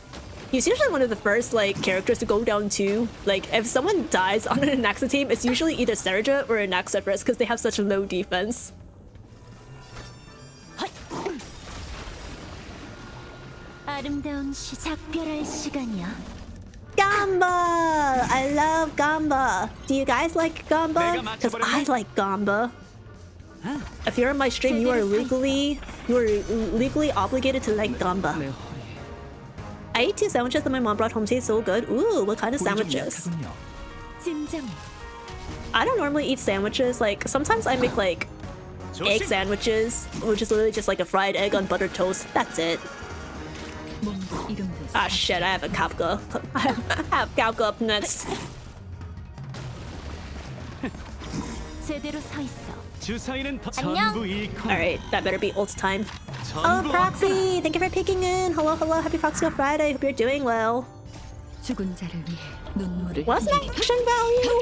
He's usually one of the first like characters to go down too. Like if someone dies on an Anaxa team, it's usually either Serja or Anaxa first because they have such low defense. 아름다운 작별할 시간이야. Gamba! I love Gamba. Do you guys like Gamba? Because I like Gamba. If you're on my stream, you are legally obligated to like Gamba. 내 허리. I ate 2 sandwiches that my mom brought home. Tastes so good. Ooh, what kind of 불이 좀 sandwiches? 약하군요. 진정해. I don't normally eat sandwiches. Like sometimes I make like egg sandwiches, which is literally just like a fried egg on buttered toast. That's it. 몸도 이름도 Ah shit, I have a Kafka. I have Kafka up next. 제대로 서 있어. 주사위는 전부 잃거나. Alright, that better be ult time. Oh, 전부 Proxy! Thank you for peeking in. Hello, hello. Happy Foxtail Friday. Hope you're doing well. 죽은 자를 위해 눈물을 What's my 흘리리. action value?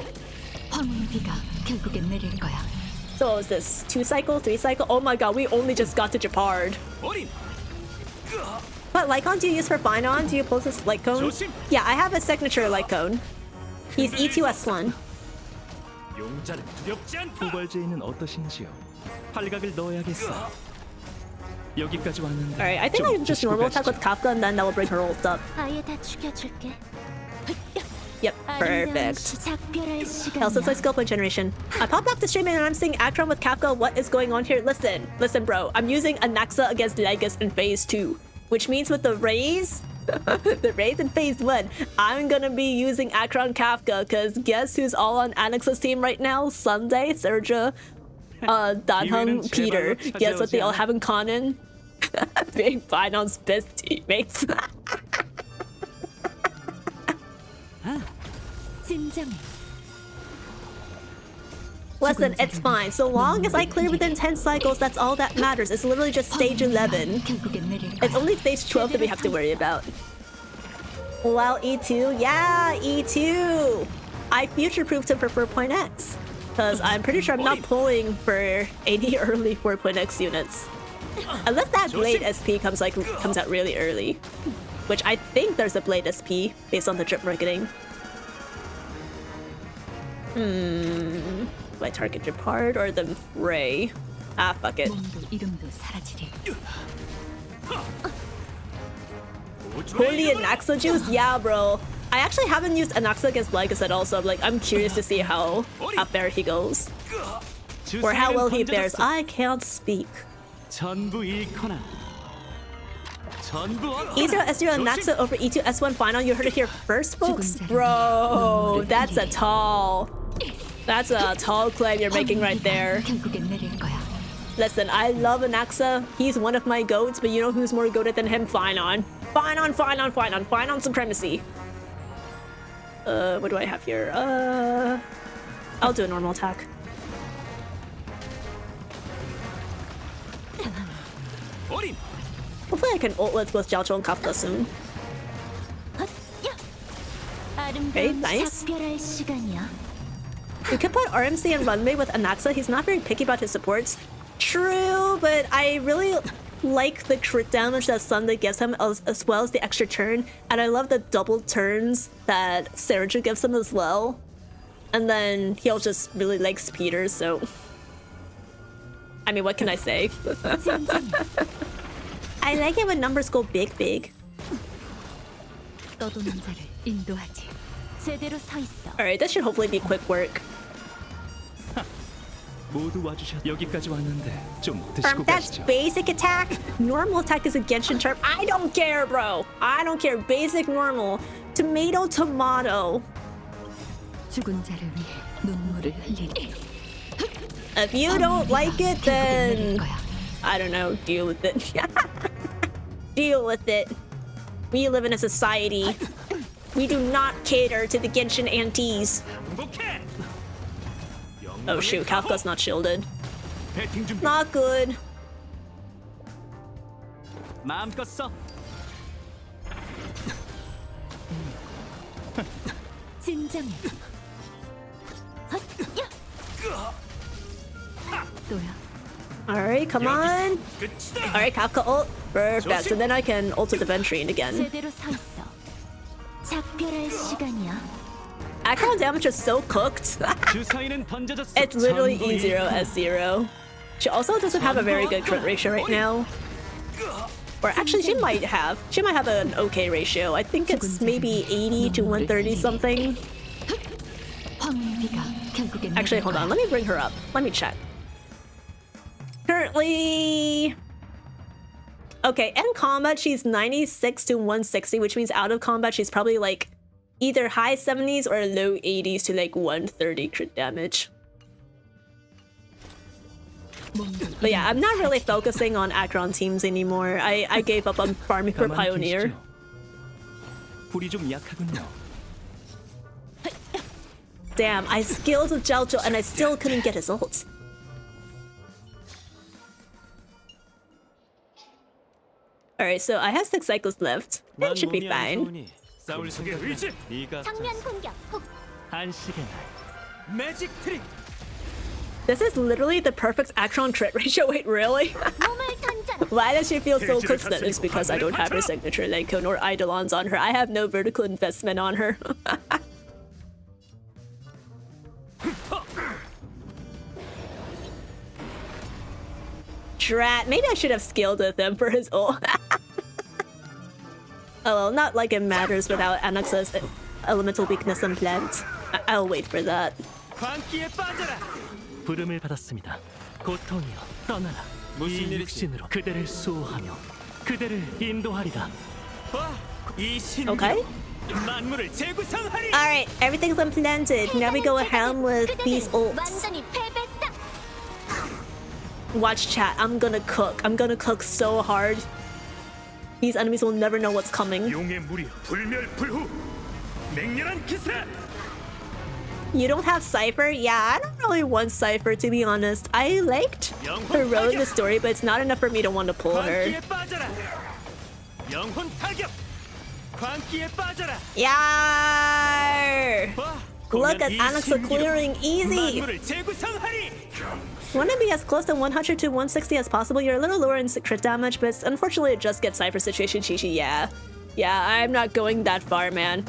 황혼의 비가 결국엔 내릴 거야. So what was this? 2 cycle? 3 cycle? Oh my god, we only just got to Japard. 어린. What light cone do you use for Finon? Do you pulse this light cone? Yeah, I have a signature light cone. He's E2S1. 용자는 두렵지 않다. 후벌제인은 어떠신지요? 팔각을 넣어야겠어. 여기까지 왔는데. Alright, I think I can just normal attack with Kafka and then that will bring her ult up. 아예 다 죽여줄게. Yep, 아름다운 perfect. 작별할 Elsa play 시간이야. skill point generation. I popped back to stream and I'm seeing Akron with Kafka. What is going on here? Listen, bro. I'm using Anaxa against Lycus in phase 2, which means with the Rays, the Rays in phase 1, I'm gonna be using Akron Kafka because guess who's all on Anaxa's team right now? Sunday, Serja, Danhung, Peter. Guess what they all have in common? Being Finon's best teammates. 진정해. Listen, it's fine. So long as I clear within 10 cycles, that's all that matters. It's literally just stage 11. It's only stage 12 that we have to worry about. Wow, E2? Yeah, E2! I future-proofed him for 4.x. Because I'm pretty sure I'm not pulling for any early 4.x units. Unless that Blade SP comes out really early. Which I think there's a Blade SP based on the drip marketing. Do I target Japard or the Ray? Ah, fuck it. Holy Anaxa juice? Yeah, bro. I actually haven't used Anaxa against Lycus at all, so I'm curious to see how fair he goes. Or how well he fares. I can't speak. E0 S0 Anaxa over E2 S1 final. You heard it here first, folks? Bro, that's a tall claim you're making right there. Listen, I love Anaxa. He's one of my goats, but you know who's more goated than him? Finon. Finon supremacy. What do I have here? I'll do a normal attack. Hopefully I can ult with both Jiaozhou and Kafka soon. Okay, nice. You could put RMC and Runway with Anaxa. He's not very picky about his supports. True, but I really like the crit damage that Sunday gives him as well as the extra turn. And I love the double turns that Serju gives him as well. And then he also just really likes Peter, so... I mean, what can I say? I like it when numbers go big. Alright, that should hopefully be quick work. That's basic attack. Normal attack is a Genshin term. I don't care, bro. I don't care. Basic, normal. Tomato. If you don't like it, then... I don't know. Deal with it. Deal with it. We live in a society. We do not cater to the Genshin aunties. Oh shoot, Kafka's not shielded. Not good. Alright, come on. Alright, Kafka ult. Perfect, and then I can ult with the Ventrine again. Aggro damage is so cooked. It's literally E0 S0. She also doesn't have a very good crit ratio right now. Or actually, she might have an okay ratio. I think it's maybe 80 to 130 something. Actually, hold on. Let me bring her up. Let me check. Currently... Okay, in combat, she's 96 to 160, which means out of combat, she's probably like either high 70s or low 80s to like 130 crit damage. But yeah, I'm not really focusing on Acheron teams anymore. I gave up on farming for Pioneer. Damn, I skilled with Jiaozhou and I still couldn't get his ult. Alright, so I have 6 cycles left. That should be fine. This is literally the perfect Acheron crit ratio. Wait, really? Why does she feel so cooked? That is because I don't have her signature Lenko nor Eidolons on her. I have no vertical investment on her. Drat. Maybe I should have skilled with him for his ult. Oh well, not like it matters without Anaxa's elemental weakness and plant. I'll wait for that. Okay. Alright, everything's implemented. Now we go ahead with these ults. Watch chat, I'm gonna cook. I'm gonna cook so hard. These enemies will never know what's coming. You don't have Cypher? Yeah, I don't really want Cypher, to be honest. I liked her role in the story, but it's not enough for me to want to pull her. Yeah. Look at Alexa clearing easy. Want to be as close to 100 to 160 as possible. You're a little lower in crit damage, but unfortunately it just gets Cypher situation Chi-Chi. Yeah, I'm not going that far, man.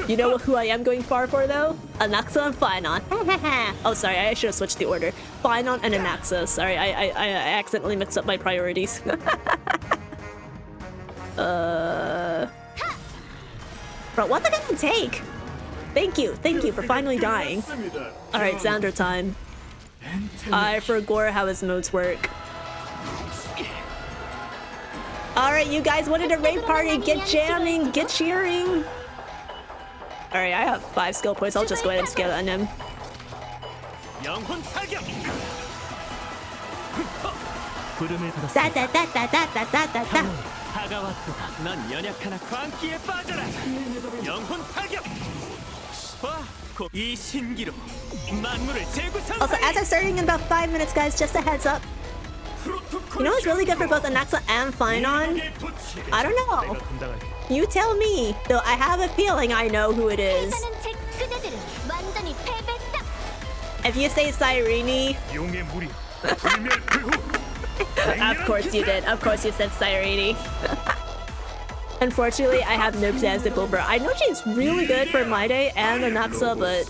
You know who I am going far for though? Anaxa and Phynon. Oh, sorry, I should have switched the order. Phynon and Anaxa. Sorry, I accidentally mixed up my priorities. Bro, what's it gonna take? Thank you for finally dying. Alright, Xander time. I forgot how his modes work. Alright, you guys wanted a raid party. Get jamming, get cheering. Alright, I have 5 skill points. I'll just go ahead and scale it on him. Also, as I'm starting in about 5 minutes, guys, just a heads up. You know what's really good for both Anaxa and Phynon? I don't know. You tell me. Though I have a feeling I know who it is. If you say Cyrene... Of course you did. Of course you said Cyrene. Unfortunately, I have no plans to pull her. I know she's really good for My Day and Anaxa, but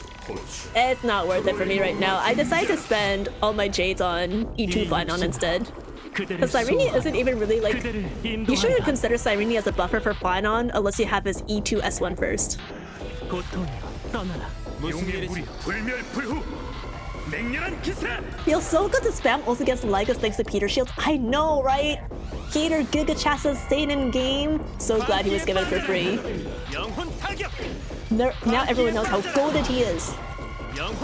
it's not worth it for me right now. I decided to spend all my jades on E2 Phynon instead. Because Cyrene isn't even really like... You shouldn't consider Cyrene as a buffer for Phynon unless you have his E2 S1 first. Feels so good to spam ult against Lycus thanks to Peter Shields. I know, right? Peter Gigachas's staying in game. So glad he was given it for free. Now everyone knows how golden he is. Hell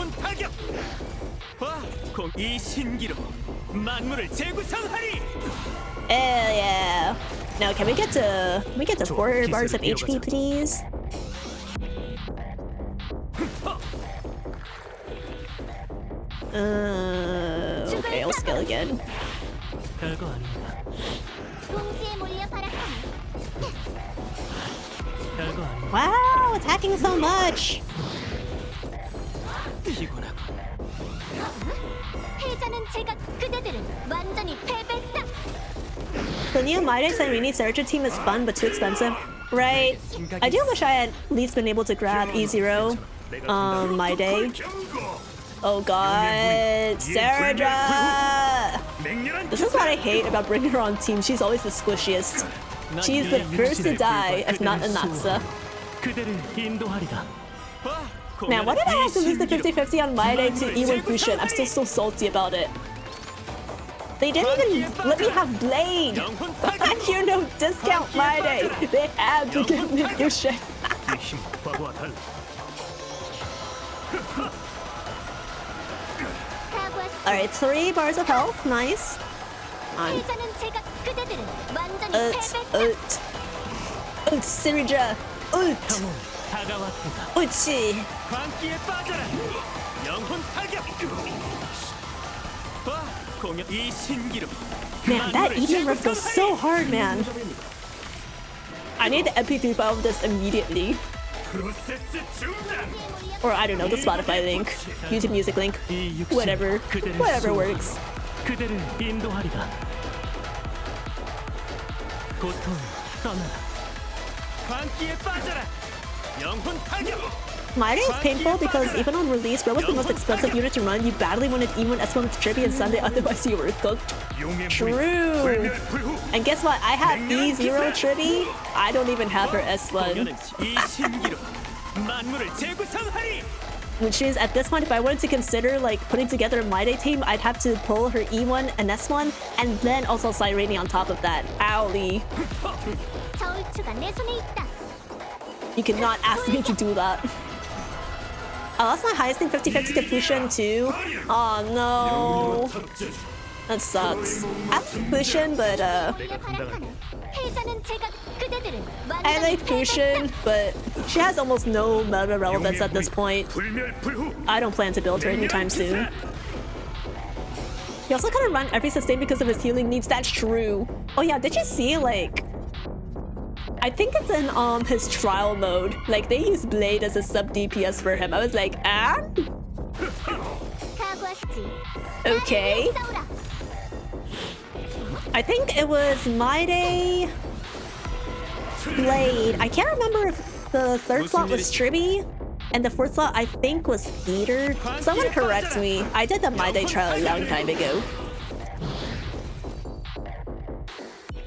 yeah. Now can we get to 4 bars of HP, please? Okay, I'll scale again. Wow, attacking so much! The new My Day Cyrene Surgeon team is fun but too expensive. Right. I do wish I had at least been able to grab E0 My Day. Oh god, Serja! This is what I hate about bringing her on team. She's always the squishiest. She's the first to die, if not Anaxa. Man, why did I have to lose the 50-50 on My Day to E1 Fusion? I'm still so salty about it. They didn't even let me have Blade! You know, discount My Day! They had to give me Fusion. Alright, 3 bars of health. Nice. Sirija. Uchi. Man, that Eden ref goes so hard, man. I need the MP3 file of this immediately. Or I don't know, the Spotify link, YouTube Music link, whatever works. My Day is painful because even on release, Red was the most expensive unit to run. You badly wanted E1 S1 with Trippy and Sunday, otherwise you were cooked. True. And guess what? I have E0 Trippy. I don't even have her S1. Which is, at this point, if I wanted to consider like putting together a My Day team, I'd have to pull her E1 and S1, and then also Cyrene on top of that. Owly. You cannot ask me to do that. I lost my highest thing 50-50 to Fusion too. Oh no. That sucks. I like Pushin, but I like Pushin, but she has almost no meta relevance at this point. I don't plan to build her anytime soon. He also kind of run every sustain because of his healing needs. That's true. Oh yeah, did you see, like, I think it's in his trial mode. Like, they use Blade as a sub DPS for him. I was like, okay. I think it was My Day, Blade. I can't remember if the third slot was Tribby, and the fourth slot I think was Peter. Someone correct me. I did the My Day trial a long time ago.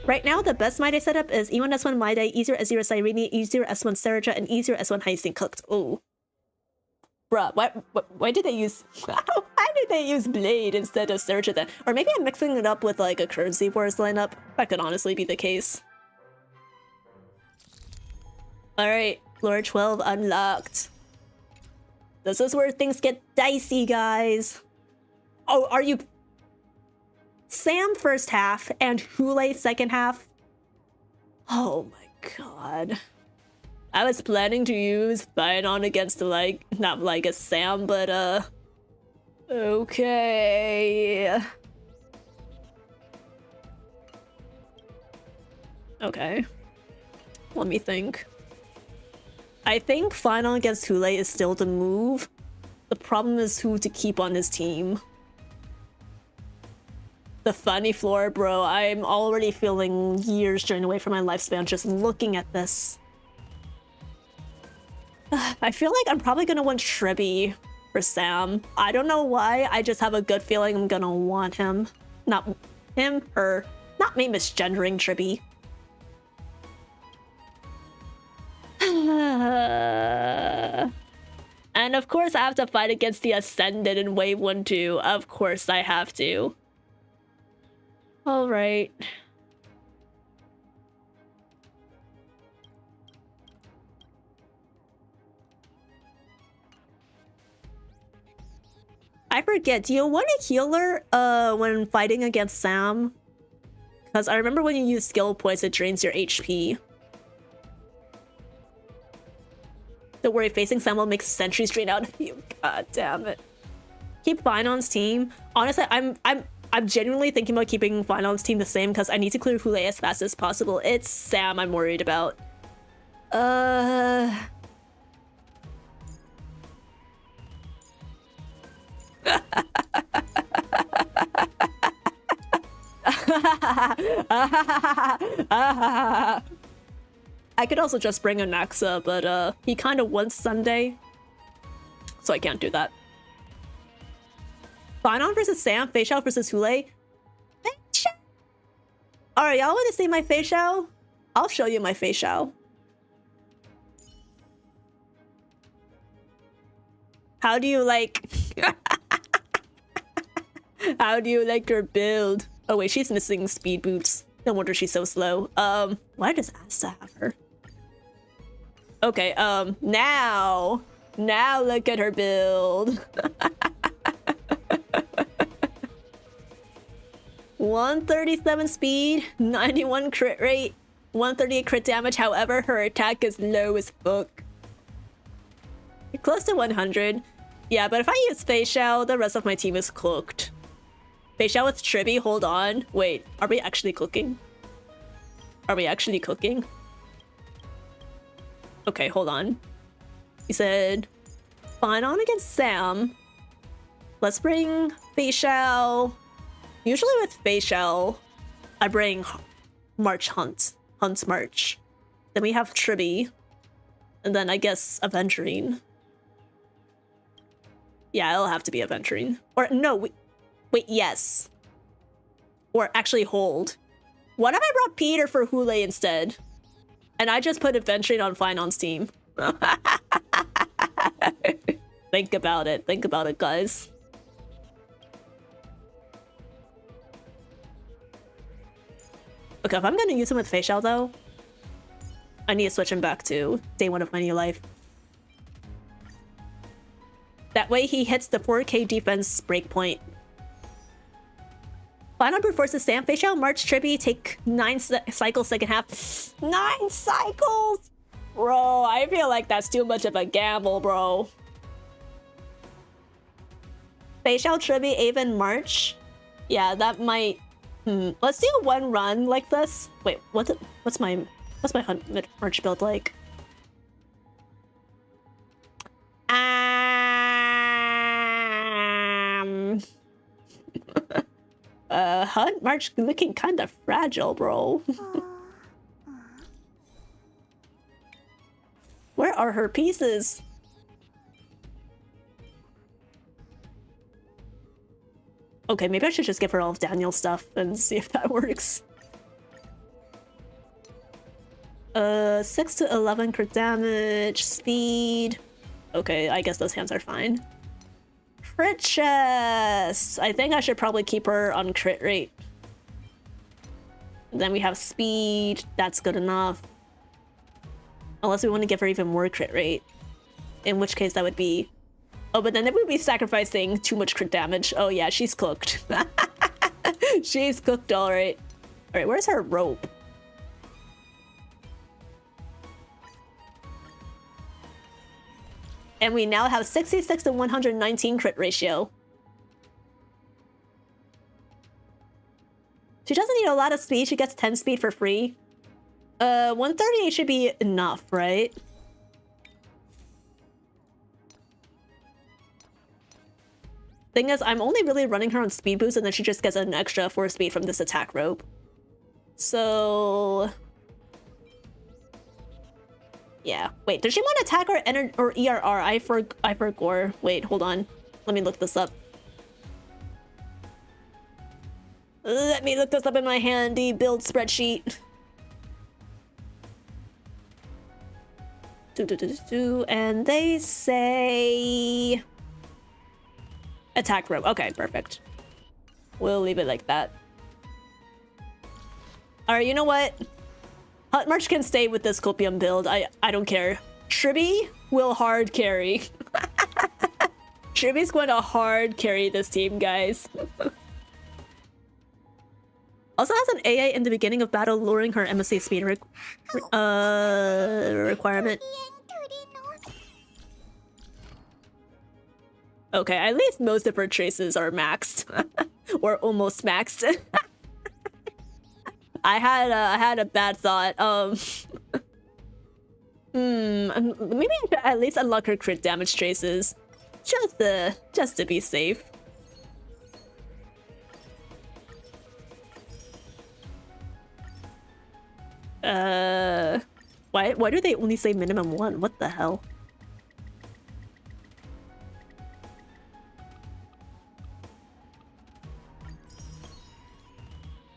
Right now, the best My Day setup is E1 S1 My Day, E0 S0 Cyrene, E0 S1 Serja, and E0 S1 Hyacinth Cooked. Oh. Bruh, why did they use... Why did they use Blade instead of Serja then? Or maybe I'm mixing it up with like a Currency Wars lineup. That could honestly be the case. Alright, floor 12 unlocked. This is where things get dicey, guys. Oh, are you... Sam first half and Hule second half? Oh my god. I was planning to use Finon against like, not like a Sam, but okay. Okay. Let me think. I think Finon against Hule is still the move. The problem is who to keep on his team. The funny floor, bro. I'm already feeling years drained away from my lifespan just looking at this. I feel like I'm probably gonna want Tribby for Sam. I don't know why, I just have a good feeling I'm gonna want him. Not him, her. Not me misgendering Tribby. And of course I have to fight against the Ascended in Wave 1 too. Of course I have to. Alright. I forget, do you want a healer when fighting against Sam? Because I remember when you use skill points, it drains your HP. Don't worry, facing Sam will make sentries drain out of you. God damn it. Keep Finon's team. Honestly, I'm genuinely thinking about keeping Finon's team the same because I need to clear Hule as fast as possible. It's Sam I'm worried about. I could also just bring a Naxa, but he kind of wants Sunday, so I can't do that. Finon versus Sam, Feixiao versus Hule. Alright, y'all want to see my Feixiao? I'll show you my Feixiao. How do you like... How do you like her build? Oh wait, she's missing speed boots. No wonder she's so slow. Why does Asta have her? Okay, now look at her build. 137 speed, 91 crit rate, 138 crit damage. However, her attack is low as fuck. You're close to 100. Yeah, but if I use Feixiao, the rest of my team is cooked. Feixiao with Tribby, hold on. Wait, are we actually cooking? Are we actually cooking? Okay, hold on. He said, Finon against Sam. Let's bring Feixiao. Usually with Feixiao, I bring Hunt's March. Then we have Tribby. And then I guess Aventurine. Yeah, it'll have to be Aventurine. Or no, wait, yes. Or actually hold. What if I brought Peter for Hule instead? And I just put Aventurine on Finon's team. Think about it, guys. Okay, if I'm gonna use him with Feixiao though, I need to switch him back to day 1 of my new life. That way he hits the 4k defense breakpoint. Final brute force is Sam. Face out, March, Trippy, take 9 cycles, second half. 9 cycles? Bro, I feel like that's too much of a gamble, bro. Face out, Trippy, Aven, March. Yeah, that might... Let's do one run like this. Wait, what's my March build like? Hunt March looking kind of fragile, bro. Where are her pieces? Okay, maybe I should just give her all of Daniel's stuff and see if that works. 6 to 11 crit damage, speed. Okay, I guess those hands are fine. Crit chest! I think I should probably keep her on crit rate. Then we have speed, that's good enough. Unless we want to give her even more crit rate. In which case that would be... Oh, but then it would be sacrificing too much crit damage. Oh yeah, she's cooked. She's cooked, alright. Alright, where's her rope? And we now have 66 to 119 crit ratio. She doesn't need a lot of speed. She gets 10 speed for free. 138 should be enough, right? Thing is, I'm only really running her on speed boost, and then she just gets an extra 4 speed from this attack rope. So... yeah. Wait, does she want attack or ERR? I forgot. Wait, hold on. Let me look this up. Let me look this up in my handy build spreadsheet. And they say... attack rope. Okay, perfect. We'll leave it like that. Alright, you know what? Hot March can stay with this Copium build. I don't care. Shribby will hard carry. Shribby's going to hard carry this team, guys. Also has an AA in the beginning of battle, lowering her MSC speed requirement. Okay, at least most of her traces are maxed. Or almost maxed. I had a bad thought. Maybe I should at least unlock her crit damage traces. Just to be safe. Why do they only say minimum 1? What the hell?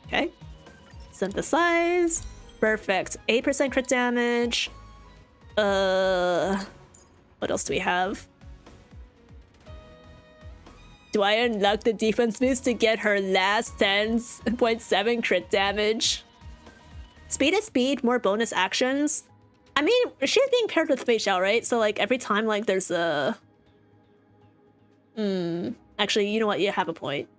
Okay. Synthesize. Perfect. 8% crit damage. What else do we have? Do I unlock the defense boost to get her last 10.7 crit damage? Speed is speed, more bonus actions. I mean, she's being paired with facial, right? So like every time like there's a... Actually, you know what? You have a point.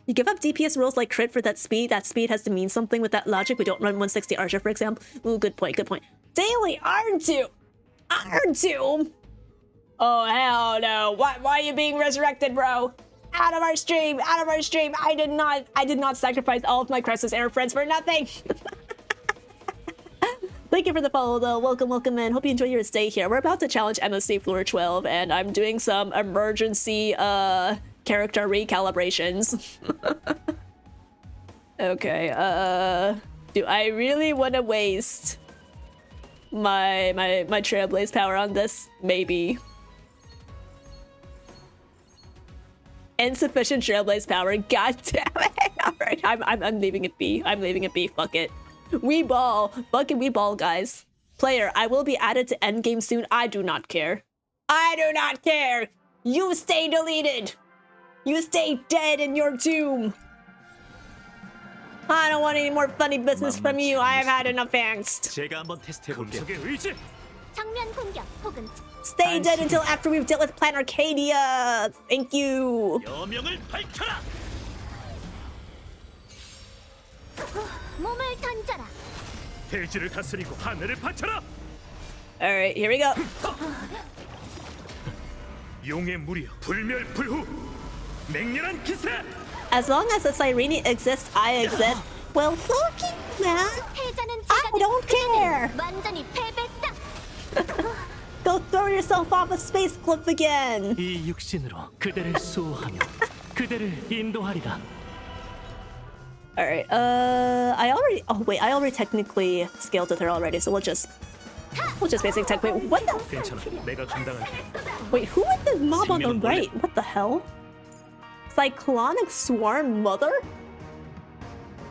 You give up DPS rolls like crit for that speed. That speed has to mean something with that logic. We don't run 160 Archer, for example. Ooh, good point, good point. Daily R2! R2! Oh, hell no. Why are you being resurrected, bro? Out of our stream! Out of our stream! I did not sacrifice all of my Crisis Era friends for nothing! Thank you for the follow, though. Welcome, welcome in. Hope you enjoy your stay here. We're about to challenge MSC Floor 12, and I'm doing some emergency, character recalibrations. Okay, do I really want to waste my Trailblaze power on this? Maybe. Insufficient Trailblaze power. God damn it! Alright, I'm leaving it be. I'm leaving it be. Fuck it. We ball. Fucking we ball, guys. Player, I will be added to endgame soon. I do not care. I do not care! You stay deleted! You stay dead in your tomb! I don't want any more funny business from you. I have had enough angst. Stay dead until after we've dealt with Planet Arcadia! Thank you! 몸을 던져라. 대지를 다스리고 하늘을 바쳐라. Alright, here we go. 용의 무리여 불멸불후. 맹렬한 기세. As long as the Cyrene exists, I exist. Well, fuck you, man. 패자는 I don't care. 완전히 패배다. Go throw yourself off a space cliff again. 이 육신으로 그대를 수호하며 그대를 인도하리라. Alright, I already technically scaled with her already, so we'll just basic tech. Wait, what the? 괜찮아. 내가 감당할게. Wait, who is the mob on the right? What the hell? Cyclonic Swarm Mother?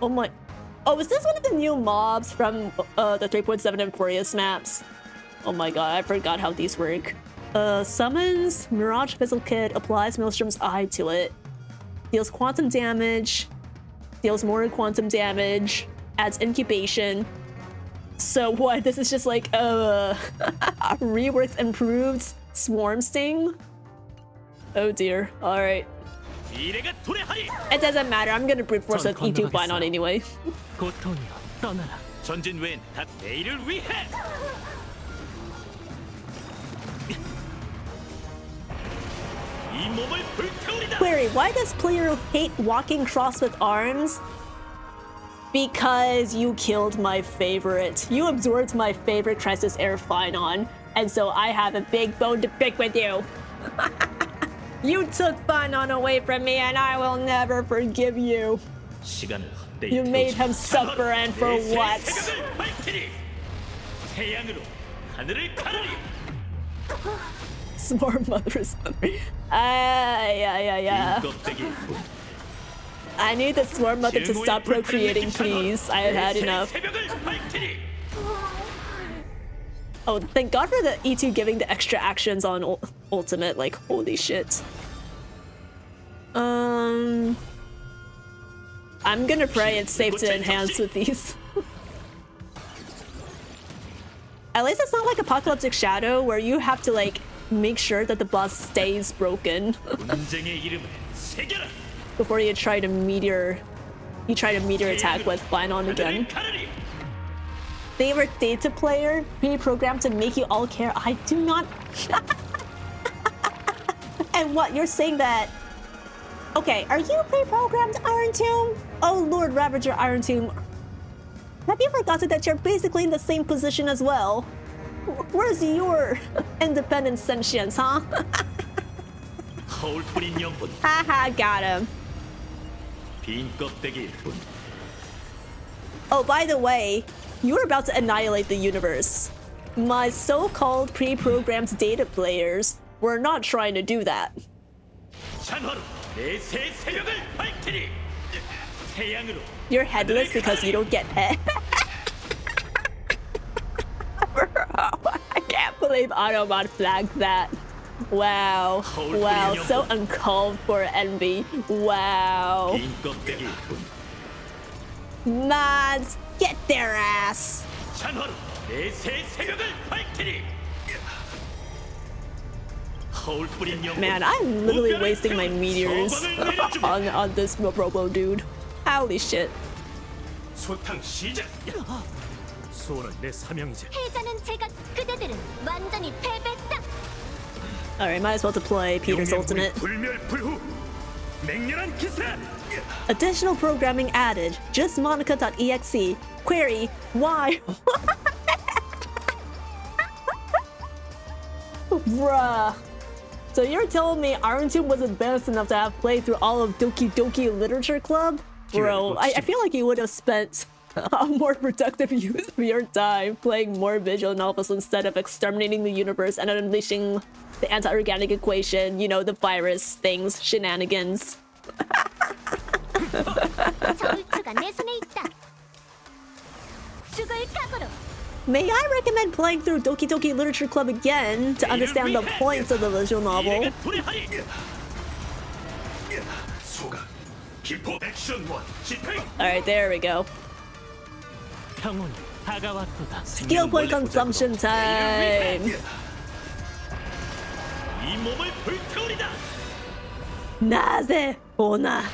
Oh my. Oh, is this one of the new mobs from the 3.7 Amphoreus maps? Oh my god, I forgot how these work. Summons Mirage Fizzle Kit, applies Maelstrom's Eye to it. Deals quantum damage. Deals more quantum damage. Adds incubation. So what? This is just like a reworked, improved Swarm Sting? Oh dear. Alright. It doesn't matter. I'm gonna brute force an E2 bind on anyway. 고통이여 떠나라. 전진 외엔 다 내일을 위해. 이 몸을 불태우리다. Query, why does player hate walking cross with arms? Because you killed my favorite. You absorbed my favorite Crisis Air Phynon, and so I have a big bone to pick with you. You took Phynon away from me, and I will never forgive you. 시간을 You made him suffer, and for what? 태양으로 하늘을 가르리. Smart mothers. Yeah. I need the Swarm Mother to stop procreating, please. I have had enough. Oh, thank God for the E2 giving the extra actions on Ultimate. Like, holy shit. I'm gonna pray it's safe to enhance with these. At least it's not like Apocalyptic Shadow where you have to like make sure that the boss stays broken before you try to meteor attack with Phynon again. Favorite data player pre-programmed to make you all care. I do not. And what, you're saying that? Okay, are you pre-programmed, Iron Tomb? Oh Lord Ravager, Iron Tomb. Have you forgotten that you're basically in the same position as well? Where's your independent sentience, huh? Haha, got him. Oh, by the way, you're about to annihilate the universe. My so-called pre-programmed data players were not trying to do that. You're headless because you don't get head. I can't believe Automod flagged that. Wow. Wow, so uncalled for, Envy. Wow. Mods, get their ass. Man, I'm literally wasting my meteors on this Robo dude. Holy shit. Alright, might as well deploy Peter's ultimate. Additional programming added. Just Monica.exe. Query, why? Bruh. So you're telling me Iron Tomb was advanced enough to have played through all of Doki Doki Literature Club? Bro, I feel like you would have spent a more productive use of your time playing more visual novels instead of exterminating the universe and unleashing the anti-organic equation, you know, the virus things, shenanigans. May I recommend playing through Doki Doki Literature Club again to understand the points of the visual novel? Alright, there we go. Skill point consumption time! 나세 오나.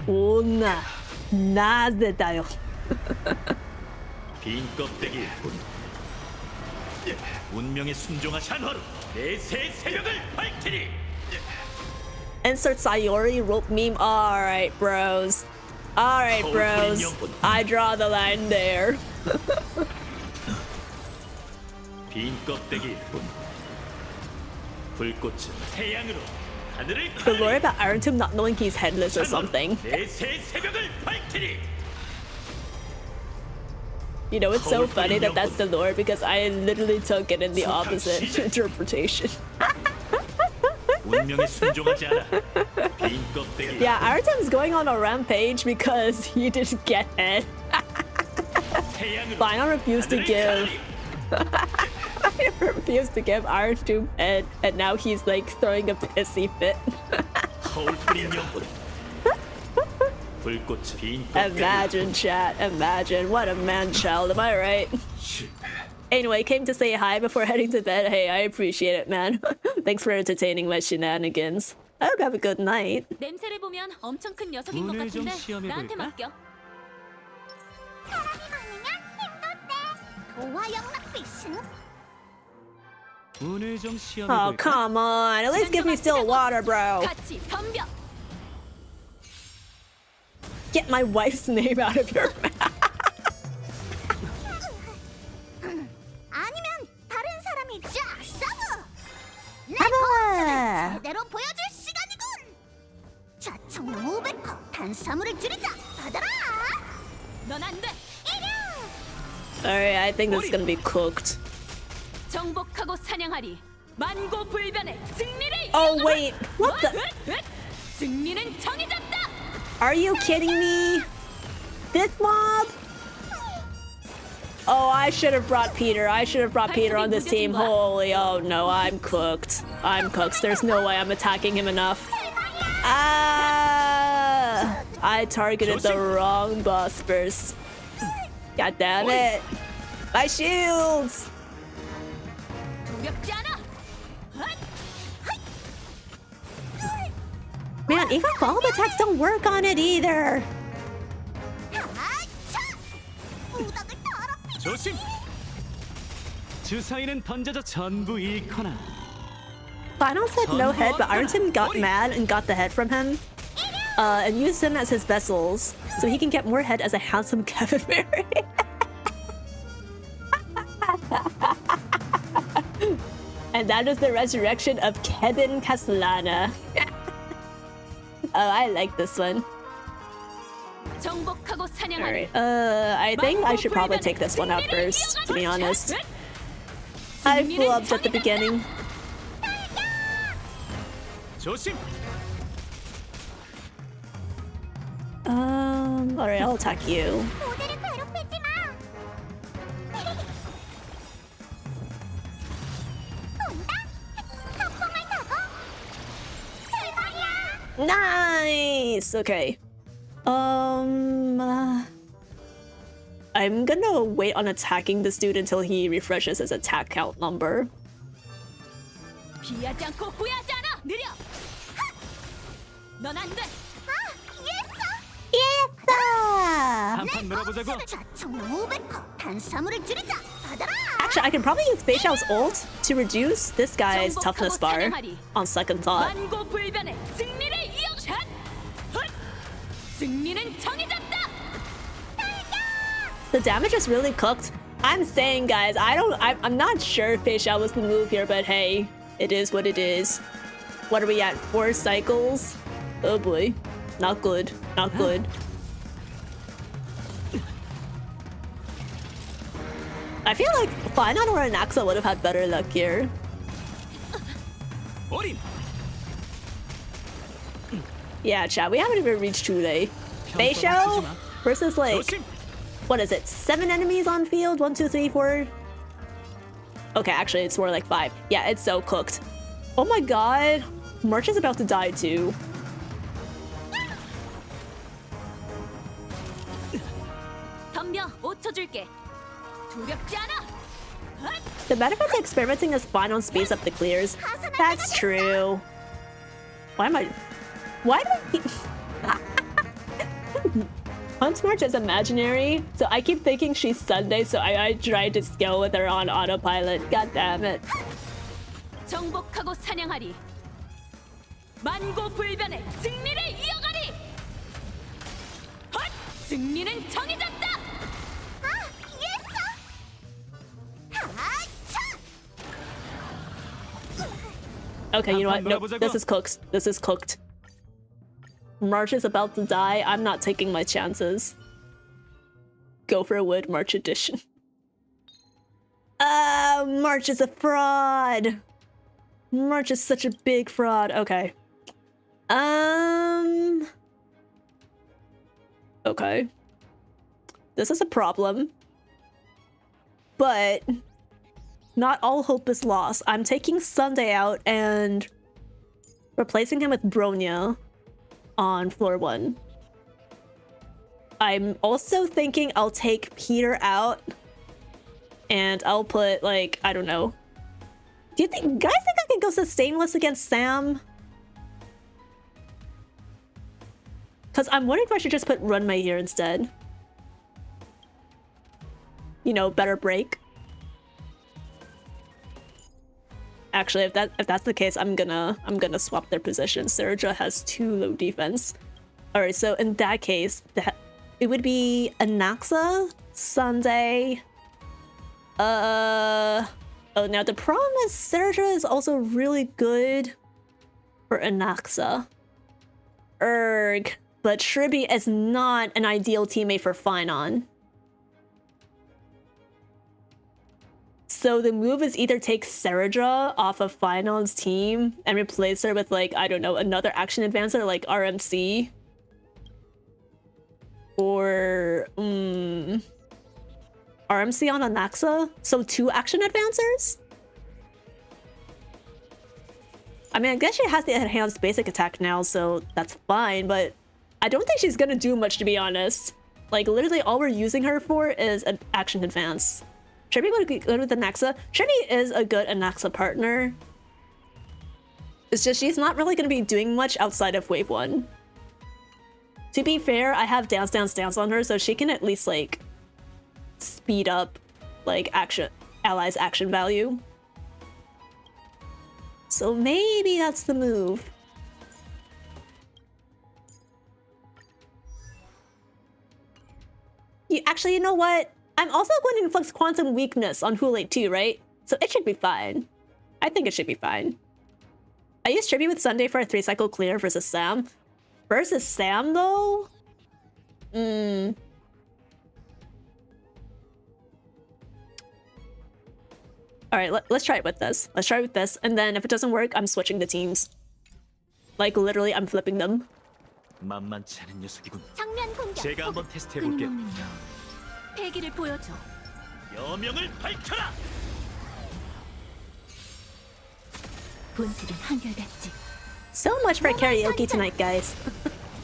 오나 나대다요. 빈 껍데기일 뿐. 운명에 순종하신 하루 내 새 새벽을 밝히리. Insert Sayori rope meme. Alright, bros. Alright, bros. I draw the line there. 빈 껍데기일 뿐. 불꽃은 태양으로 하늘을 The lore about Iron Tomb not knowing he's headless or something. 내 새 새벽을 밝히리. You know, it's so funny that that's the lore because I literally took it in the opposite interpretation. 운명에 순종하지 않아. 빈 껍데기. Yeah, Iron Tomb's going on a rampage because he didn't get it. Fine, I refuse to give. I refuse to give Iron Tomb it, and now he's like throwing a pissy fit. 거울 뿌린 영혼. 불꽃 빈 껍데기. Imagine, chat. Imagine. What a man-child. Am I right? Anyway, came to say hi before heading to bed. Hey, I appreciate it, man. Thanks for entertaining my shenanigans. I hope you have a good night. 냄새를 보면 엄청 큰 녀석인 것 오늘 좀 같은데 시험해 나한테 볼까? 맡겨. 오늘 좀 시험해 Oh, 볼까? come on. At least give me still water, bro. 같이 덤벼. Get my wife's name out of your mouth. 아니면 다른 사람이 쫙 서브. 내 서브. 제대로 보여줄 시간이군. 자청용 500호 탄수화물을 줄이자. 받아라. 넌 안 돼. Alright, I think this is gonna be cooked. 정복하고 사냥하리. 만고불변의 승리를. Oh, wait. What the? 승리는 정해졌다. Are you kidding me? This mob? Oh, I should have brought Peter. I should have brought Peter on this team. Holy, oh no, I'm cooked. I'm cooked. There's no way I'm attacking him enough. Ah! I targeted the wrong boss first. God damn it. My shields! 두렵지 않아. Man, even follow attacks don't work on it either. 조심. 주사위는 던져져 전부 잃거나. Final said no head, but Iron Tim got mad and got the head from him. And used him as his vessels, so he can get more head as a handsome Kevin Mary. And that is the resurrection of Kevin Castellana. Oh, I like this one. 정복하고 사냥하리. Alright, I think I should probably take this one out first, to be honest. I flubbed at the beginning. 조심. Alright, I'll attack you. Nice! Okay. I'm gonna wait on attacking this dude until he refreshes his attack count number. 피하지 않고 후회하지 않아. 느려. 넌 안 돼. 한판 놀아보자고. Actually, I can probably use Fei Xiao's ult to reduce this guy's toughness bar on second thought. 만고불변의 승리를 이어샷. 승리는 정해졌다. The damage is really cooked. I'm saying, guys, I'm not sure if Fei Xiao was the move here, but hey, it is what it is. What are we at? 4 cycles? Oh boy. Not good. Not good. I feel like Final or Anaxa would have had better luck here. Yeah, chat, we haven't even reached Chule. Fei Xiao versus like, what is it? 7 enemies on field? 1, 2, 3, 4. Okay, actually, it's more like 5. Yeah, it's so cooked. Oh my god. March is about to die too. 덤벼. 5초 줄게. 두렵지 않아. The benefit to experimenting is fine on speeds up the clears. That's true. Why am I... Why do I keep... Hunt March is imaginary, so I keep thinking she's Sunday, so I tried to go with her on autopilot. God damn it. 정복하고 사냥하리. 만고불변의 승리를 이어가리. 헛! 승리는 정해졌다. Okay, you know what? Nope, this is cooked. This is cooked. March is about to die. I'm not taking my chances. Go for a wood, March edition. March is a fraud. March is such a big fraud. Okay. Okay. This is a problem. But not all hope is lost. I'm taking Sunday out and replacing him with Bronya on floor 1. I'm also thinking I'll take Peter out and I'll put, like, I don't know. Do you guys think I can go sustainless against Sam? Because I'm wondering if I should just put Runmei here instead. You know, better break. Actually, if that's the case, I'm gonna swap their positions. Serja has 2 low defense. All right, so in that case, it would be Anaxa, Sunday. Oh, now the problem is Serja is also really good for Anaxa. But Shribi is not an ideal teammate for Finon. So the move is either take Serja off of Finon's team and replace her with, like, I don't know, another action advancer like RMC. Or RMC on Anaxa? So 2 action advancers? I mean, I guess she has the enhanced basic attack now, so that's fine, but I don't think she's gonna do much, to be honest. Like, literally all we're using her for is an action advance. Trippy would be good with Anaxa. Trippy is a good Anaxa partner. It's just she's not really going to be doing much outside of wave 1. To be fair, I have Dance Dance Dance on her, so she can at least, like, speed up, like, allies' action value. So maybe that's the move. Actually, you know what? I'm also going to inflict Quantum Weakness on Hulate too, right? So it should be fine. I think it should be fine. I used Tribute with Sunday for a 3-cycle clear versus Sam. Versus Sam, though? Alright, let's try it with this. Let's try it with this, and then if it doesn't work, I'm switching the teams. Like, literally, I'm flipping them. 만만치 않은 녀석이군. 정면 공격. 제가 한번 테스트해 볼게. 패기를 보여줘. 여명을 밝혀라. 본질은 한결같지. So much for karaoke tonight, guys.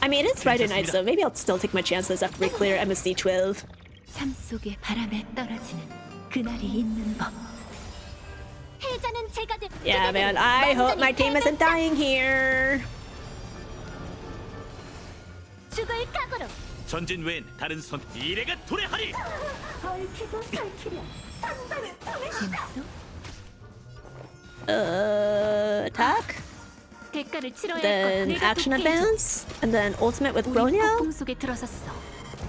I mean, it's Friday night, so maybe I'll still take my chances after we clear MSD 12. 삶 속의 바람에 떨어지는 그날이 있는 법. 해자는 제가 될. Yeah, man, I hope my team isn't dying here. 죽을 각오로. 전진 외엔 다른 선 미래가 도래하리. 얽히고 설키려 산발을 통해서. Attack. 대가를 치러야 할 Then 거야. action advance, and then ultimate with Bronya. 폭풍 속에 들어섰어.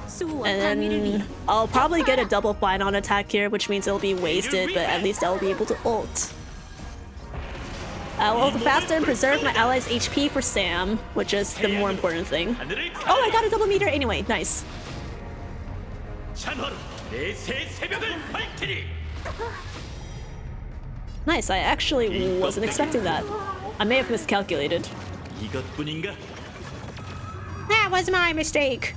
수호와 And 방위를 위해. then I'll probably get a double fine on attack here, which means it'll be wasted, but at least I'll be able to ult. I'll ult faster and preserve my allies' HP for Sam, which is the more important thing. Oh, I got a double meter anyway. Nice. 찬화로 내 새 새벽을 밝히리. Nice, I actually wasn't expecting that. I may have miscalculated. 이것뿐인가? That was my mistake.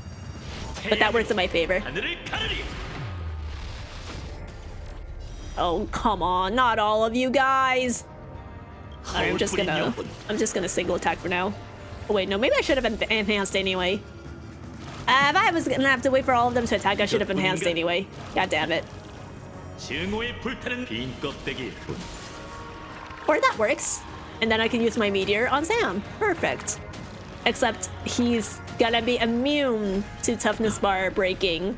But that works in my favor. 하늘을 가르리. Oh, come on, not all of you guys. Alright, I'm just gonna single attack for now. Oh wait, no, maybe I should have enhanced anyway. If I was gonna have to wait for all of them to attack, I should have enhanced anyway. God damn it. 증오에 불타는 빈 껍데기. Or that works. And then I can use my meteor on Sam. Perfect. Except he's gonna be immune to toughness bar breaking.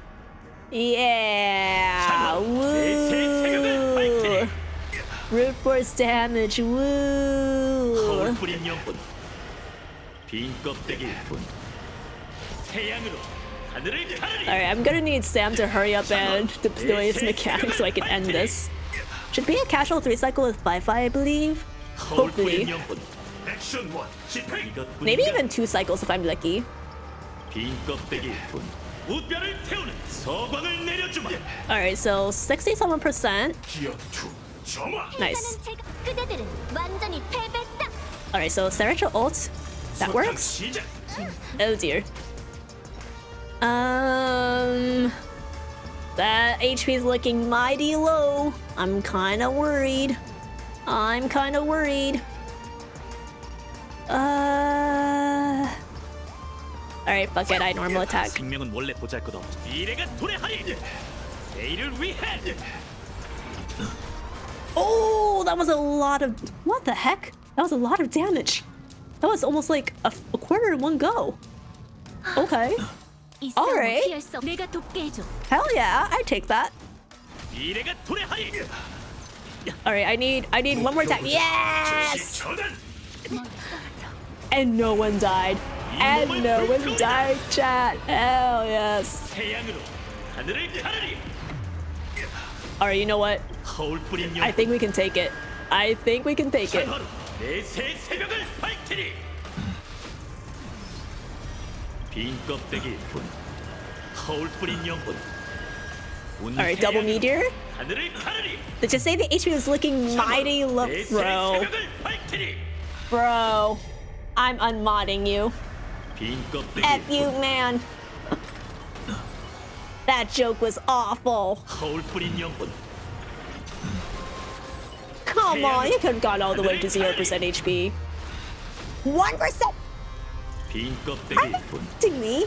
Yeah! Woo! Brute force damage, woo! Alright, I'm gonna need Sam to hurry up and deploy his mechanics so I can end this. Should be a casual 3-cycle with 5-5, I believe. Hopefully. Maybe even 2 cycles if I'm lucky. Alright, so 67%. Nice. Alright, so Seracha ult. That works? Oh dear. That HP is looking mighty low. I'm kinda worried. Alright, fuck it, I normal attack. Oh, that was a lot of... What the heck? That was a lot of damage. That was almost like a quarter in one go. Okay. Alright. Hell yeah, I take that. Alright, I need one more attack. Yes! And no one died. And no one died, chat. Hell yes. Alright, you know what? I think we can take it. I think we can take it. Alright, double meteor. Did you say the HP was looking mighty low? Bro, I'm unmodding you. F you, man. That joke was awful. Come on, you could have gone all the way to 0% HP. 1%? Are you kidding me?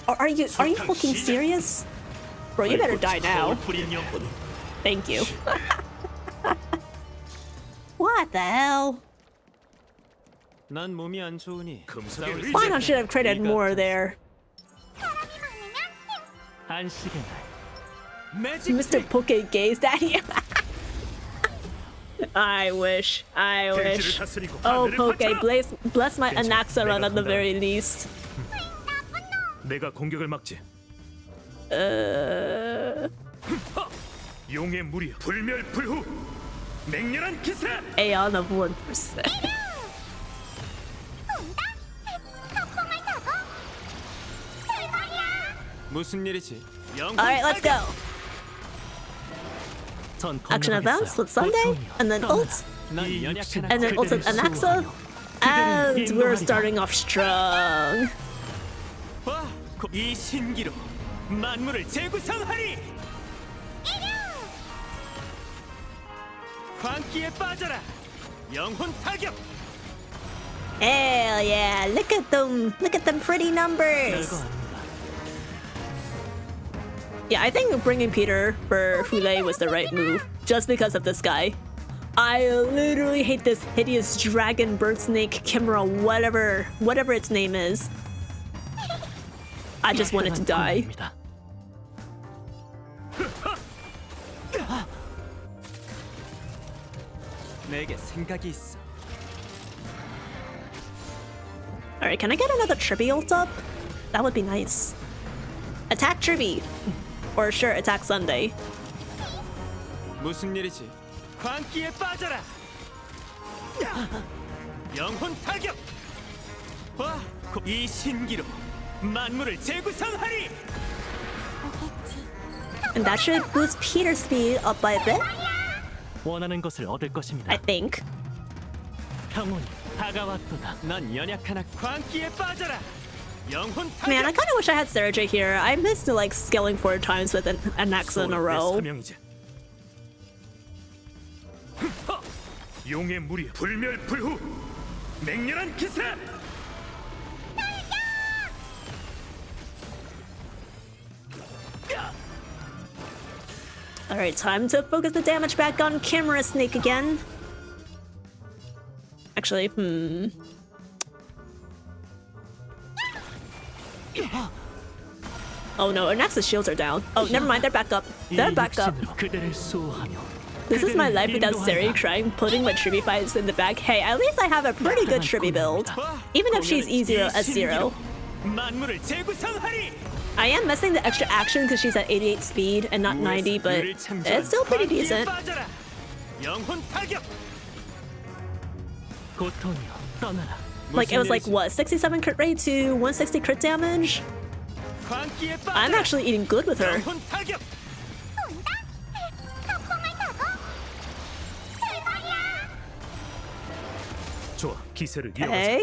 Are you fucking serious? Bro, you better die now. Thank you. What the hell? Fine, should have traded more there. Mr. Poke gazed at you. I wish. Oh, Poke, bless my Anaxa run at the very least. Aeon of 1%. Alright, let's go. Action advance with Sunday, and then ult, and then ult with Anaxa, and we're starting off strong. Hell yeah, look at them pretty numbers. Yeah, I think bringing Peter for Fule was the right move, just because of this guy. I literally hate this hideous dragon, bird snake, chimera, whatever its name is. I just want it to die. Alright, can I get another Trippy ult up? That would be nice. Attack Trippy! Or sure, attack Sunday. And that should boost Peter's speed up by a bit. I think. Man, I kind of wish I had Serge here. I missed like scaling 4 times with an Anaxa in a row. Alright, time to focus the damage back on Camera Snake again. Actually, Oh no, Anax's shields are down. Oh, never mind, they're back up. They're back up. This is my life without Seri crying, putting my Tribi fights in the back. Hey, at least I have a pretty good Tribi build. Even if she's E0 S0. I am missing the extra action because she's at 88 speed and not 90, but it's still pretty decent. Like, it was like, what, 67 crit rate to 160 crit damage? I'm actually eating good with her. Okay.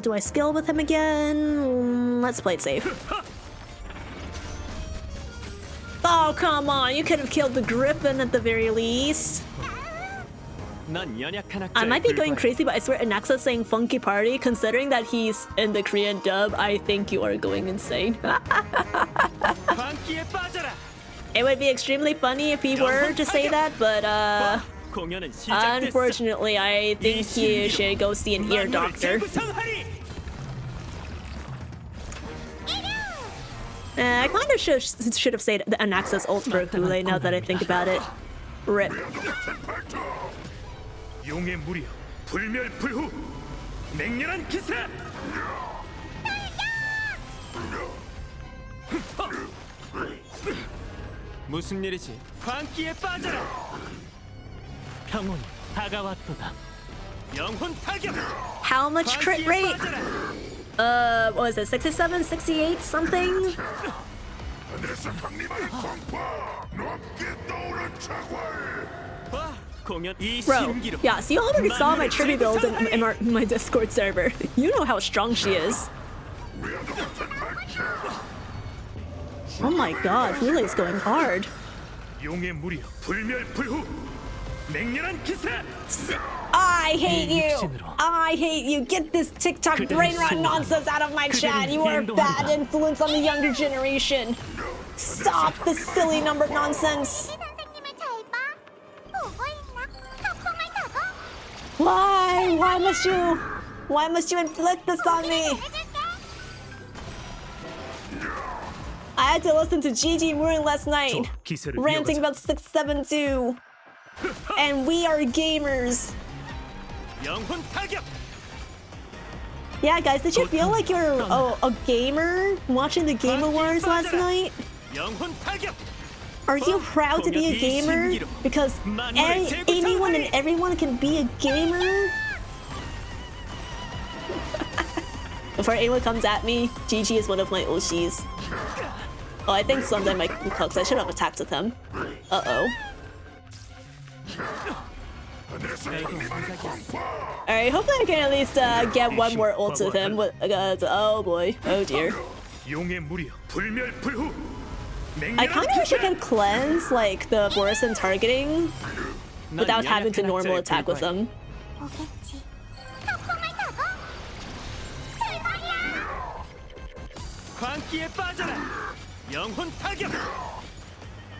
Do I skill with him again? Let's play it safe. Oh, come on. You could have killed the Griffin at the very least. I might be going crazy, but I swear Anaxa's saying funky party. Considering that he's in the Korean dub, I think you are going insane. It would be extremely funny if he were to say that, but unfortunately, I think you should go see an ear doctor. I kind of should have said the Anaxa's ult for Gule now that I think about it. RIP. 무슨 일이지? 광기에 빠져라. 평온이 다가왔도다. 영혼 타격. How much crit rate? What was it? 67, 68, something? Bro, yeah, so you already saw my Tribi build in my Discord server. You know how strong she is. Oh my god, Rulei's going hard. I hate you! I hate you! Get this TikTok brain rot nonsense out of my chat! You are a bad influence on the younger generation! Stop this silly number nonsense! Why? Why must you inflict this on me? I had to listen to Gigi Mooring last night, ranting about 672. And we are gamers. Yeah, guys, did you feel like you're a gamer watching the Game Awards last night? Are you proud to be a gamer? Because anyone and everyone can be a gamer? Before anyone comes at me, Gigi is one of my Oshis. Oh, I think Sunday might be cooked. I should have attacked with him. Uh-oh. Alright, hopefully I can at least get one more ult with him. Oh boy. Oh dear. I kind of wish I could cleanse, like, the Borisin targeting without having to normal attack with them.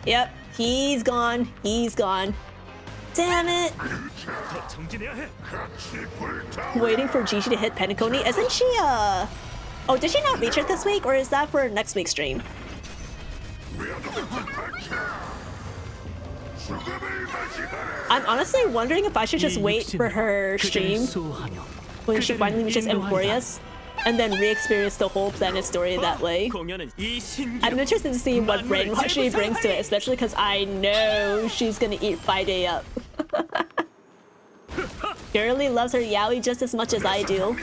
Yep, he's gone. He's gone. Damn it! Waiting for Gigi to hit Penacony. Isn't she, Oh, did she not reach it this week, or is that for next week's stream? I'm honestly wondering if I should just wait for her stream when she finally reaches Amphoreus and then re-experience the whole planet story that way. I'm interested to see what brainwash she brings to it, especially because I know she's gonna eat Friday up. Girly loves her yaoi just as much as I do.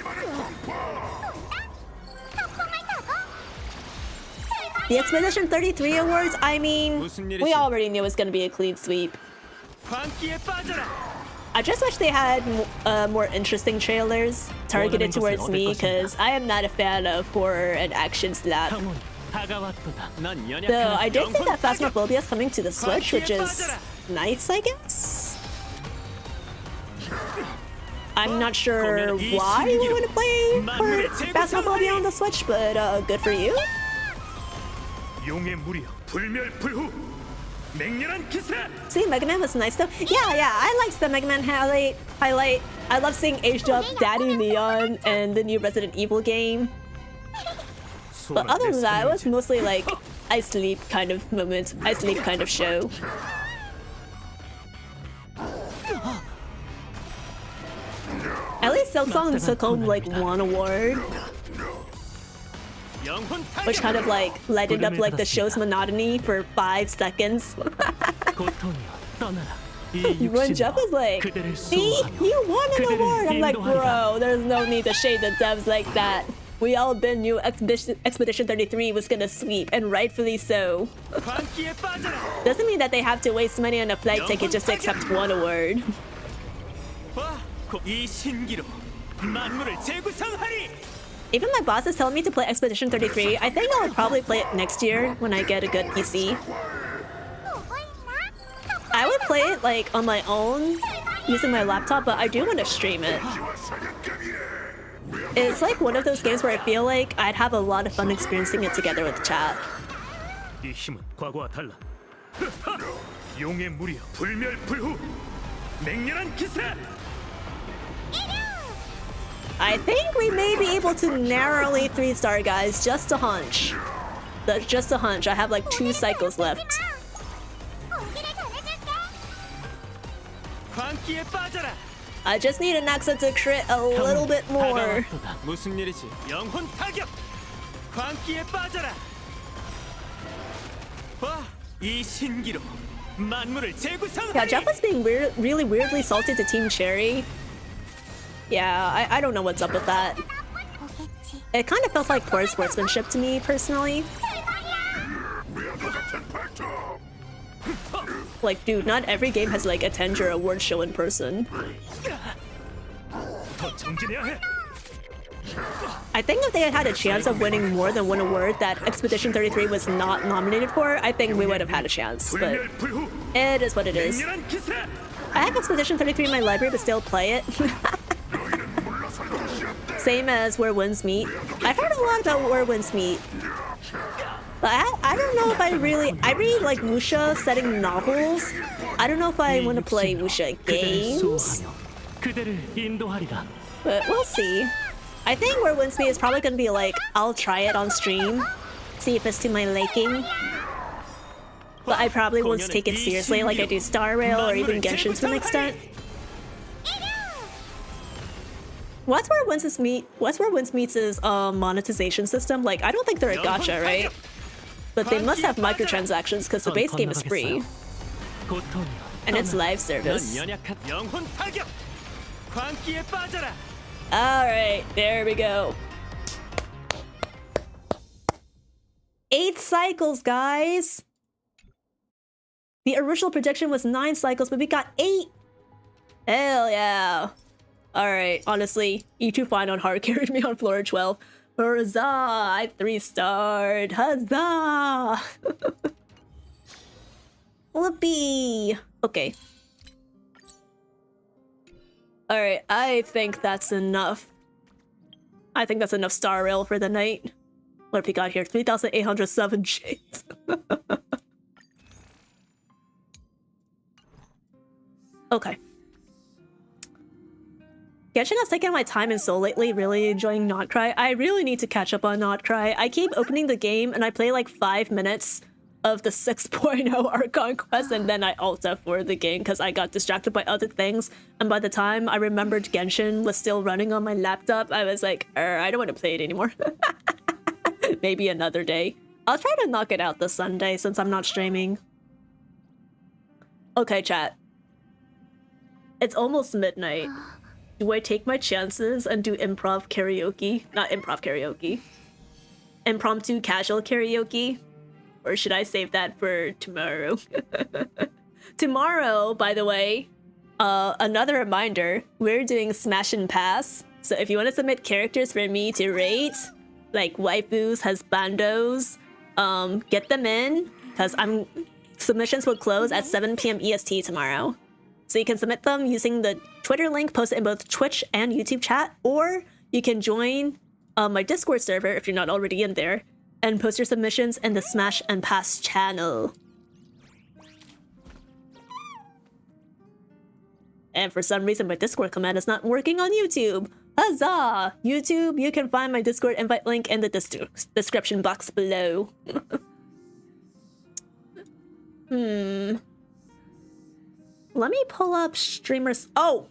The Expedition 33 awards, I mean, we already knew it was gonna be a clean sweep. I just wish they had more interesting trailers targeted towards me, because I am not a fan of horror and action slap. Though I did think that Phasmophobia is coming to the Switch, which is nice, I guess. I'm not sure why we would play Phasmophobia on the Switch, but good for you. See, Mega Man was nice though. Yeah, I liked the Mega Man highlight. I love seeing aged up Daddy Leon and the new Resident Evil game. But other than that, it was mostly like I sleep kind of moment, I sleep kind of show. At least Silksong took home like one award, which kind of like lightened up like the show's monotony for 5 seconds. When Jeff was like, "See, you won an award," I'm like, bro, there's no need to shade the devs like that. We all been knew Expedition 33 was gonna sweep, and rightfully so. Doesn't mean that they have to waste money on a flight ticket just to accept one award. Even my boss is telling me to play Expedition 33. I think I'll probably play it next year when I get a good PC. I would play it like on my own using my laptop, but I do want to stream it. It's like one of those games where I feel like I'd have a lot of fun experiencing it together with chat. I think we may be able to narrowly 3-star, guys. Just a hunch. That's just a hunch. I have like 2 cycles left. I just need an accent to crit a little bit more. Yeah, Jeff was being really weirdly salty to Team Cherry. Yeah, I don't know what's up with that. It kind of felt like poor sportsmanship to me, personally. Like, dude, not every game has like a 10-year award show in person. I think if they had had a chance of winning more than one award that Expedition 33 was not nominated for, I think we would have had a chance, but it is what it is. I have Expedition 33 in my library but still play it. Same as Where Winds Meet. I've heard a lot about Where Winds Meet. But I don't know if I read like wuxia setting novels. I don't know if I want to play wuxia games. But we'll see. I think Where Winds Meet is probably going to be like, I'll try it on stream. See if it's to my liking. But I probably won't take it seriously like I do Star Rail or even Genshin to an extent. What's Where Winds Meets' monetization system? Like, I don't think they're a gacha, right? But they must have microtransactions because the base game is free. And it's live service. Alright, there we go. 8 cycles, guys! The original prediction was 9 cycles, but we got 8! Hell yeah! Alright, honestly, E2 Fine on Hard carried me on floor 12. Huzzah! I 3-starred! Huzzah! Whoopee! Okay. Alright, I think that's enough. I think that's enough Star Rail for the night. What have we got here? 3,807 shades. Okay. Genshin has taken my time in Seoul lately, really enjoying Not Cry. I really need to catch up on Not Cry. I keep opening the game and I play like 5 minutes of the 6.0 Archon quest and then I alta for the game because I got distracted by other things. And by the time I remembered Genshin was still running on my laptop, I was like, I don't want to play it anymore. Maybe another day. I'll try to knock it out this Sunday since I'm not streaming. Okay, chat. It's almost midnight. Do I take my chances and do improv karaoke? Not improv karaoke. Impromptu casual karaoke? Or should I save that for tomorrow? Tomorrow, by the way, another reminder, we're doing Smash and Pass. So if you want to submit characters for me to rate, like waifus, husbandos, get them in, because submissions will close at 7 PM EST tomorrow. So you can submit them using the Twitter link posted in both Twitch and YouTube chat, or you can join my Discord server if you're not already in there, and post your submissions in the Smash and Pass channel. And for some reason my Discord command is not working on YouTube. Huzzah! YouTube, you can find my Discord invite link in the description box below. Let me pull up streamers. Oh!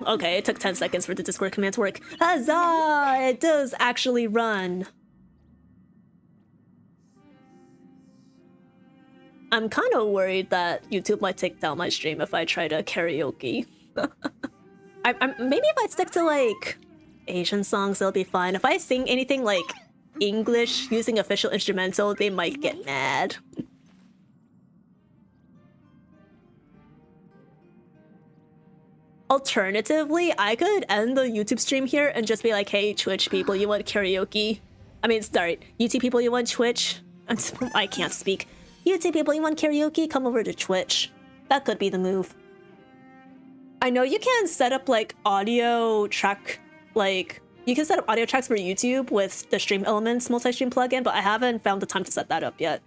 Okay, it took 10 seconds for the Discord command to work. Huzzah! It does actually run. I'm kind of worried that YouTube might take down my stream if I try to karaoke. Maybe if I stick to like Asian songs, it'll be fine. If I sing anything like English using official instrumental, they might get mad. Alternatively, I could end the YouTube stream here and just be like, hey, Twitch people, you want karaoke? I mean, sorry, YouTube people, you want Twitch? I can't speak. YouTube people, you want karaoke? Come over to Twitch. That could be the move. I know you can set up like audio track, like you can set up audio tracks for YouTube with the Stream Elements multi-stream plugin, but I haven't found the time to set that up yet.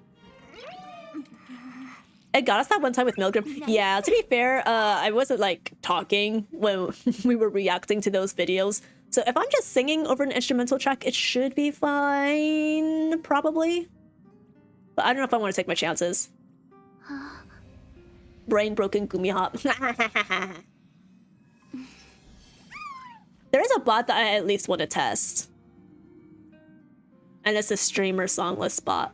It got us that one time with Milgram. Yeah, to be fair, I wasn't like talking when we were reacting to those videos. So if I'm just singing over an instrumental track, it should be fine, probably. But I don't know if I want to take my chances. Brain broken Gumi Hop. There is a bot that I at least want to test. And it's a streamer songless bot.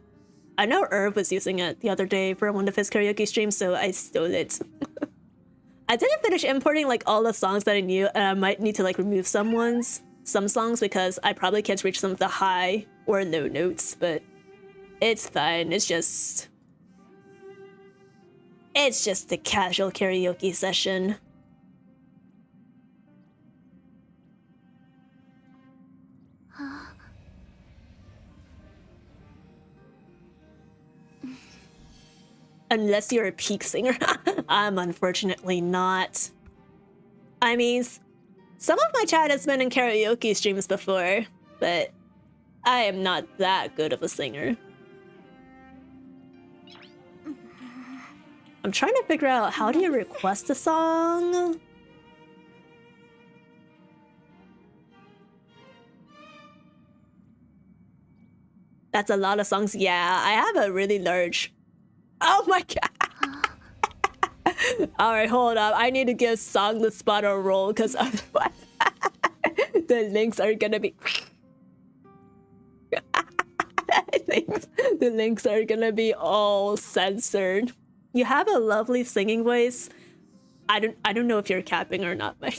I know Irv was using it the other day for one of his karaoke streams, so I stole it. I didn't finish importing like all the songs that I knew, and I might need to like remove some songs because I probably can't reach some of the high or low notes, but it's fine. It's just a casual karaoke session. Unless you're a peak singer. I'm unfortunately not. I mean, some of my chat has been in karaoke streams before, but I am not that good of a singer. I'm trying to figure out, how do you request a song? That's a lot of songs. Yeah, I have a really large... Oh my god! Alright, hold up. I need to give Song the Spot a roll, because otherwise the links are gonna be... the links are gonna be all censored. You have a lovely singing voice. I don't know if you're capping or not, but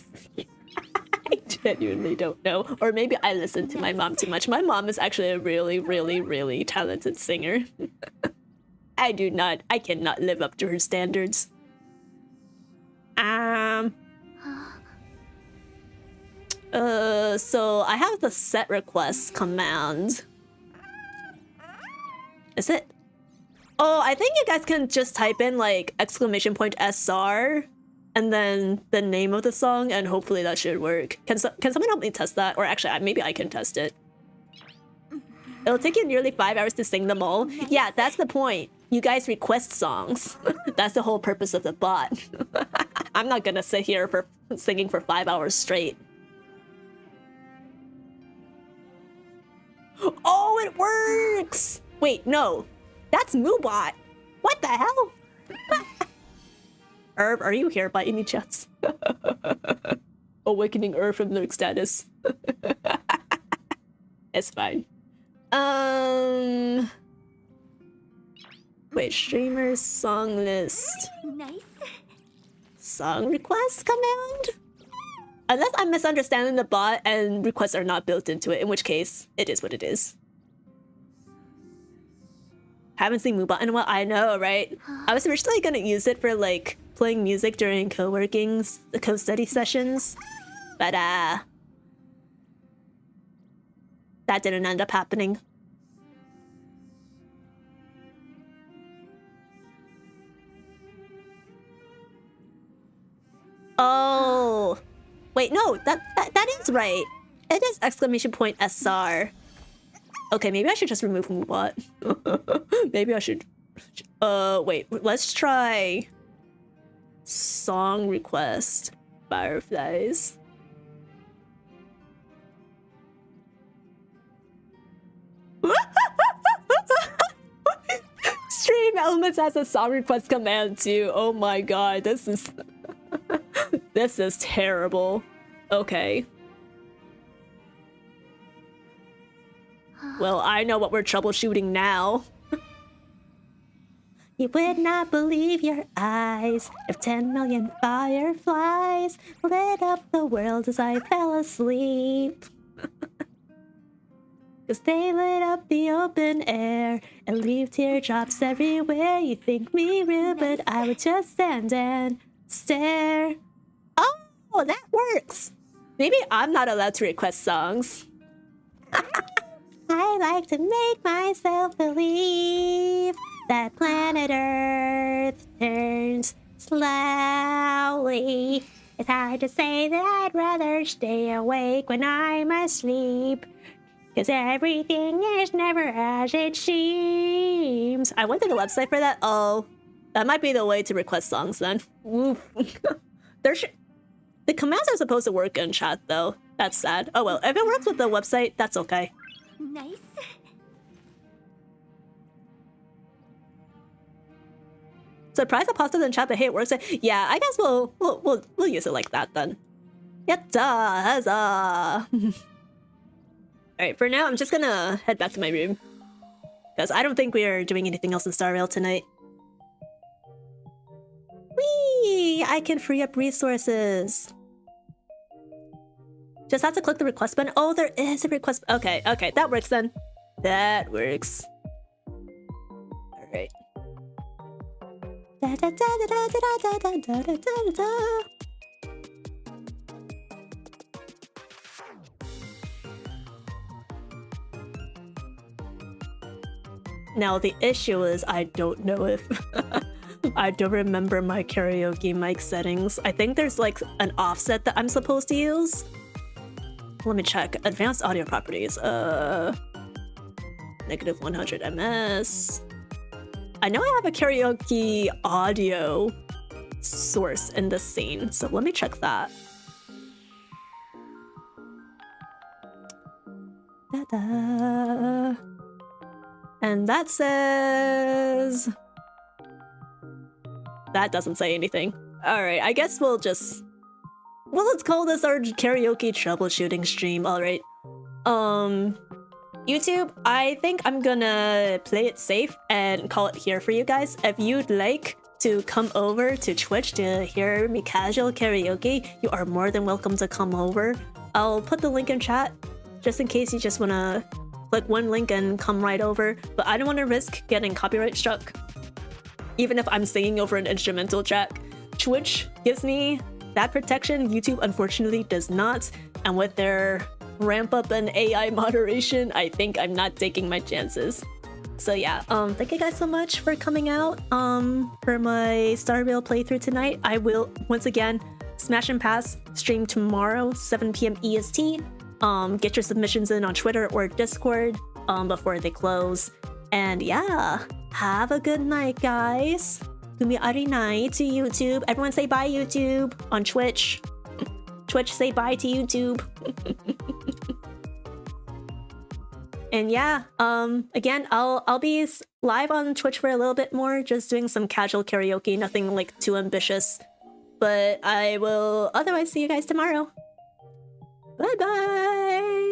I genuinely don't know. Or maybe I listen to my mom too much. My mom is actually a really, really, really talented singer. I cannot live up to her standards. So I have the set request command. Is it? Oh, I think you guys can just type in like !SR and then the name of the song, and hopefully that should work. Can someone help me test that? Or actually, maybe I can test it. It'll take you nearly 5 hours to sing them all. Yeah, that's the point. You guys request songs. That's the whole purpose of the bot. I'm not gonna sit here for singing for 5 hours straight. Oh, it works! Wait, no. That's Moobot. What the hell? Irv, are you here by any chance? Awakening Irv from lurk status. It's fine. Wait, streamers song list. Nice. Song request command? Unless I'm misunderstanding the bot and requests are not built into it, in which case, it is what it is. Haven't seen Moobot in a while. I know, right? I was originally gonna use it for like playing music during co-workings, the co-study sessions, but that didn't end up happening. Oh, wait, no, that is right. It is !SR. Okay, maybe I should just remove Moobot. Maybe I should. Wait, let's try song request fireflies. comments has a song request command too. Oh my god, this is this is terrible. Okay. Well, I know what we're troubleshooting now. You would not believe your eyes if 10 million fireflies lit up the world as I fell asleep. Cause they lit up the open air and leave teardrops everywhere. You think me rude, but I would just stand and stare. Oh, that works! Maybe I'm not allowed to request songs. I like to make myself believe that planet Earth turns slowly. It's hard to say that I'd rather stay awake when I'm asleep, cause everything is never as it seems. I went to the website for that. Oh, that might be the way to request songs then. The commands are supposed to work in chat though. That's sad. Oh well, if it works with the website, that's okay. Nice. Surprise the posted in chat, but hey, it works. Yeah, I guess we'll use it like that then. Yatta, huzzah! Alright, for now I'm just gonna head back to my room, because I don't think we are doing anything else in Star Rail tonight. Whee! I can free up resources. Just have to click the request button. Oh, there is a request. Okay, okay, that works then. That works. Alright. Da, da, da, da, da, da, da, da, da, da, da. Now the issue is I don't know if I don't remember my karaoke mic settings. I think there's like an offset that I'm supposed to use. Let me check. Advanced audio properties. Negative 100 ms. I know I have a karaoke audio source in this scene, so let me check that. Da-da. And that says... That doesn't say anything. Alright, I guess we'll just... Well, let's call this our karaoke troubleshooting stream, alright. YouTube, I think I'm gonna play it safe and call it here for you guys. If you'd like to come over to Twitch to hear me casual karaoke, you are more than welcome to come over. I'll put the link in chat, just in case you just wanna click one link and come right over, but I don't want to risk getting copyright struck. Even if I'm singing over an instrumental track, Twitch gives me that protection, YouTube unfortunately does not, and with their ramp up in AI moderation, I think I'm not taking my chances. So yeah, thank you guys so much for coming out for my Star Rail playthrough tonight. I will once again Smash and Pass stream tomorrow 7 p.m. EST. Get your submissions in on Twitter or Discord before they close. And yeah, have a good night, guys. Gumi arinai to YouTube. Everyone say bye, YouTube, on Twitch. Twitch, say bye to YouTube. And yeah, again, I'll be live on Twitch for a little bit more, just doing some casual karaoke, nothing like too ambitious. But I will otherwise see you guys tomorrow. Bye bye.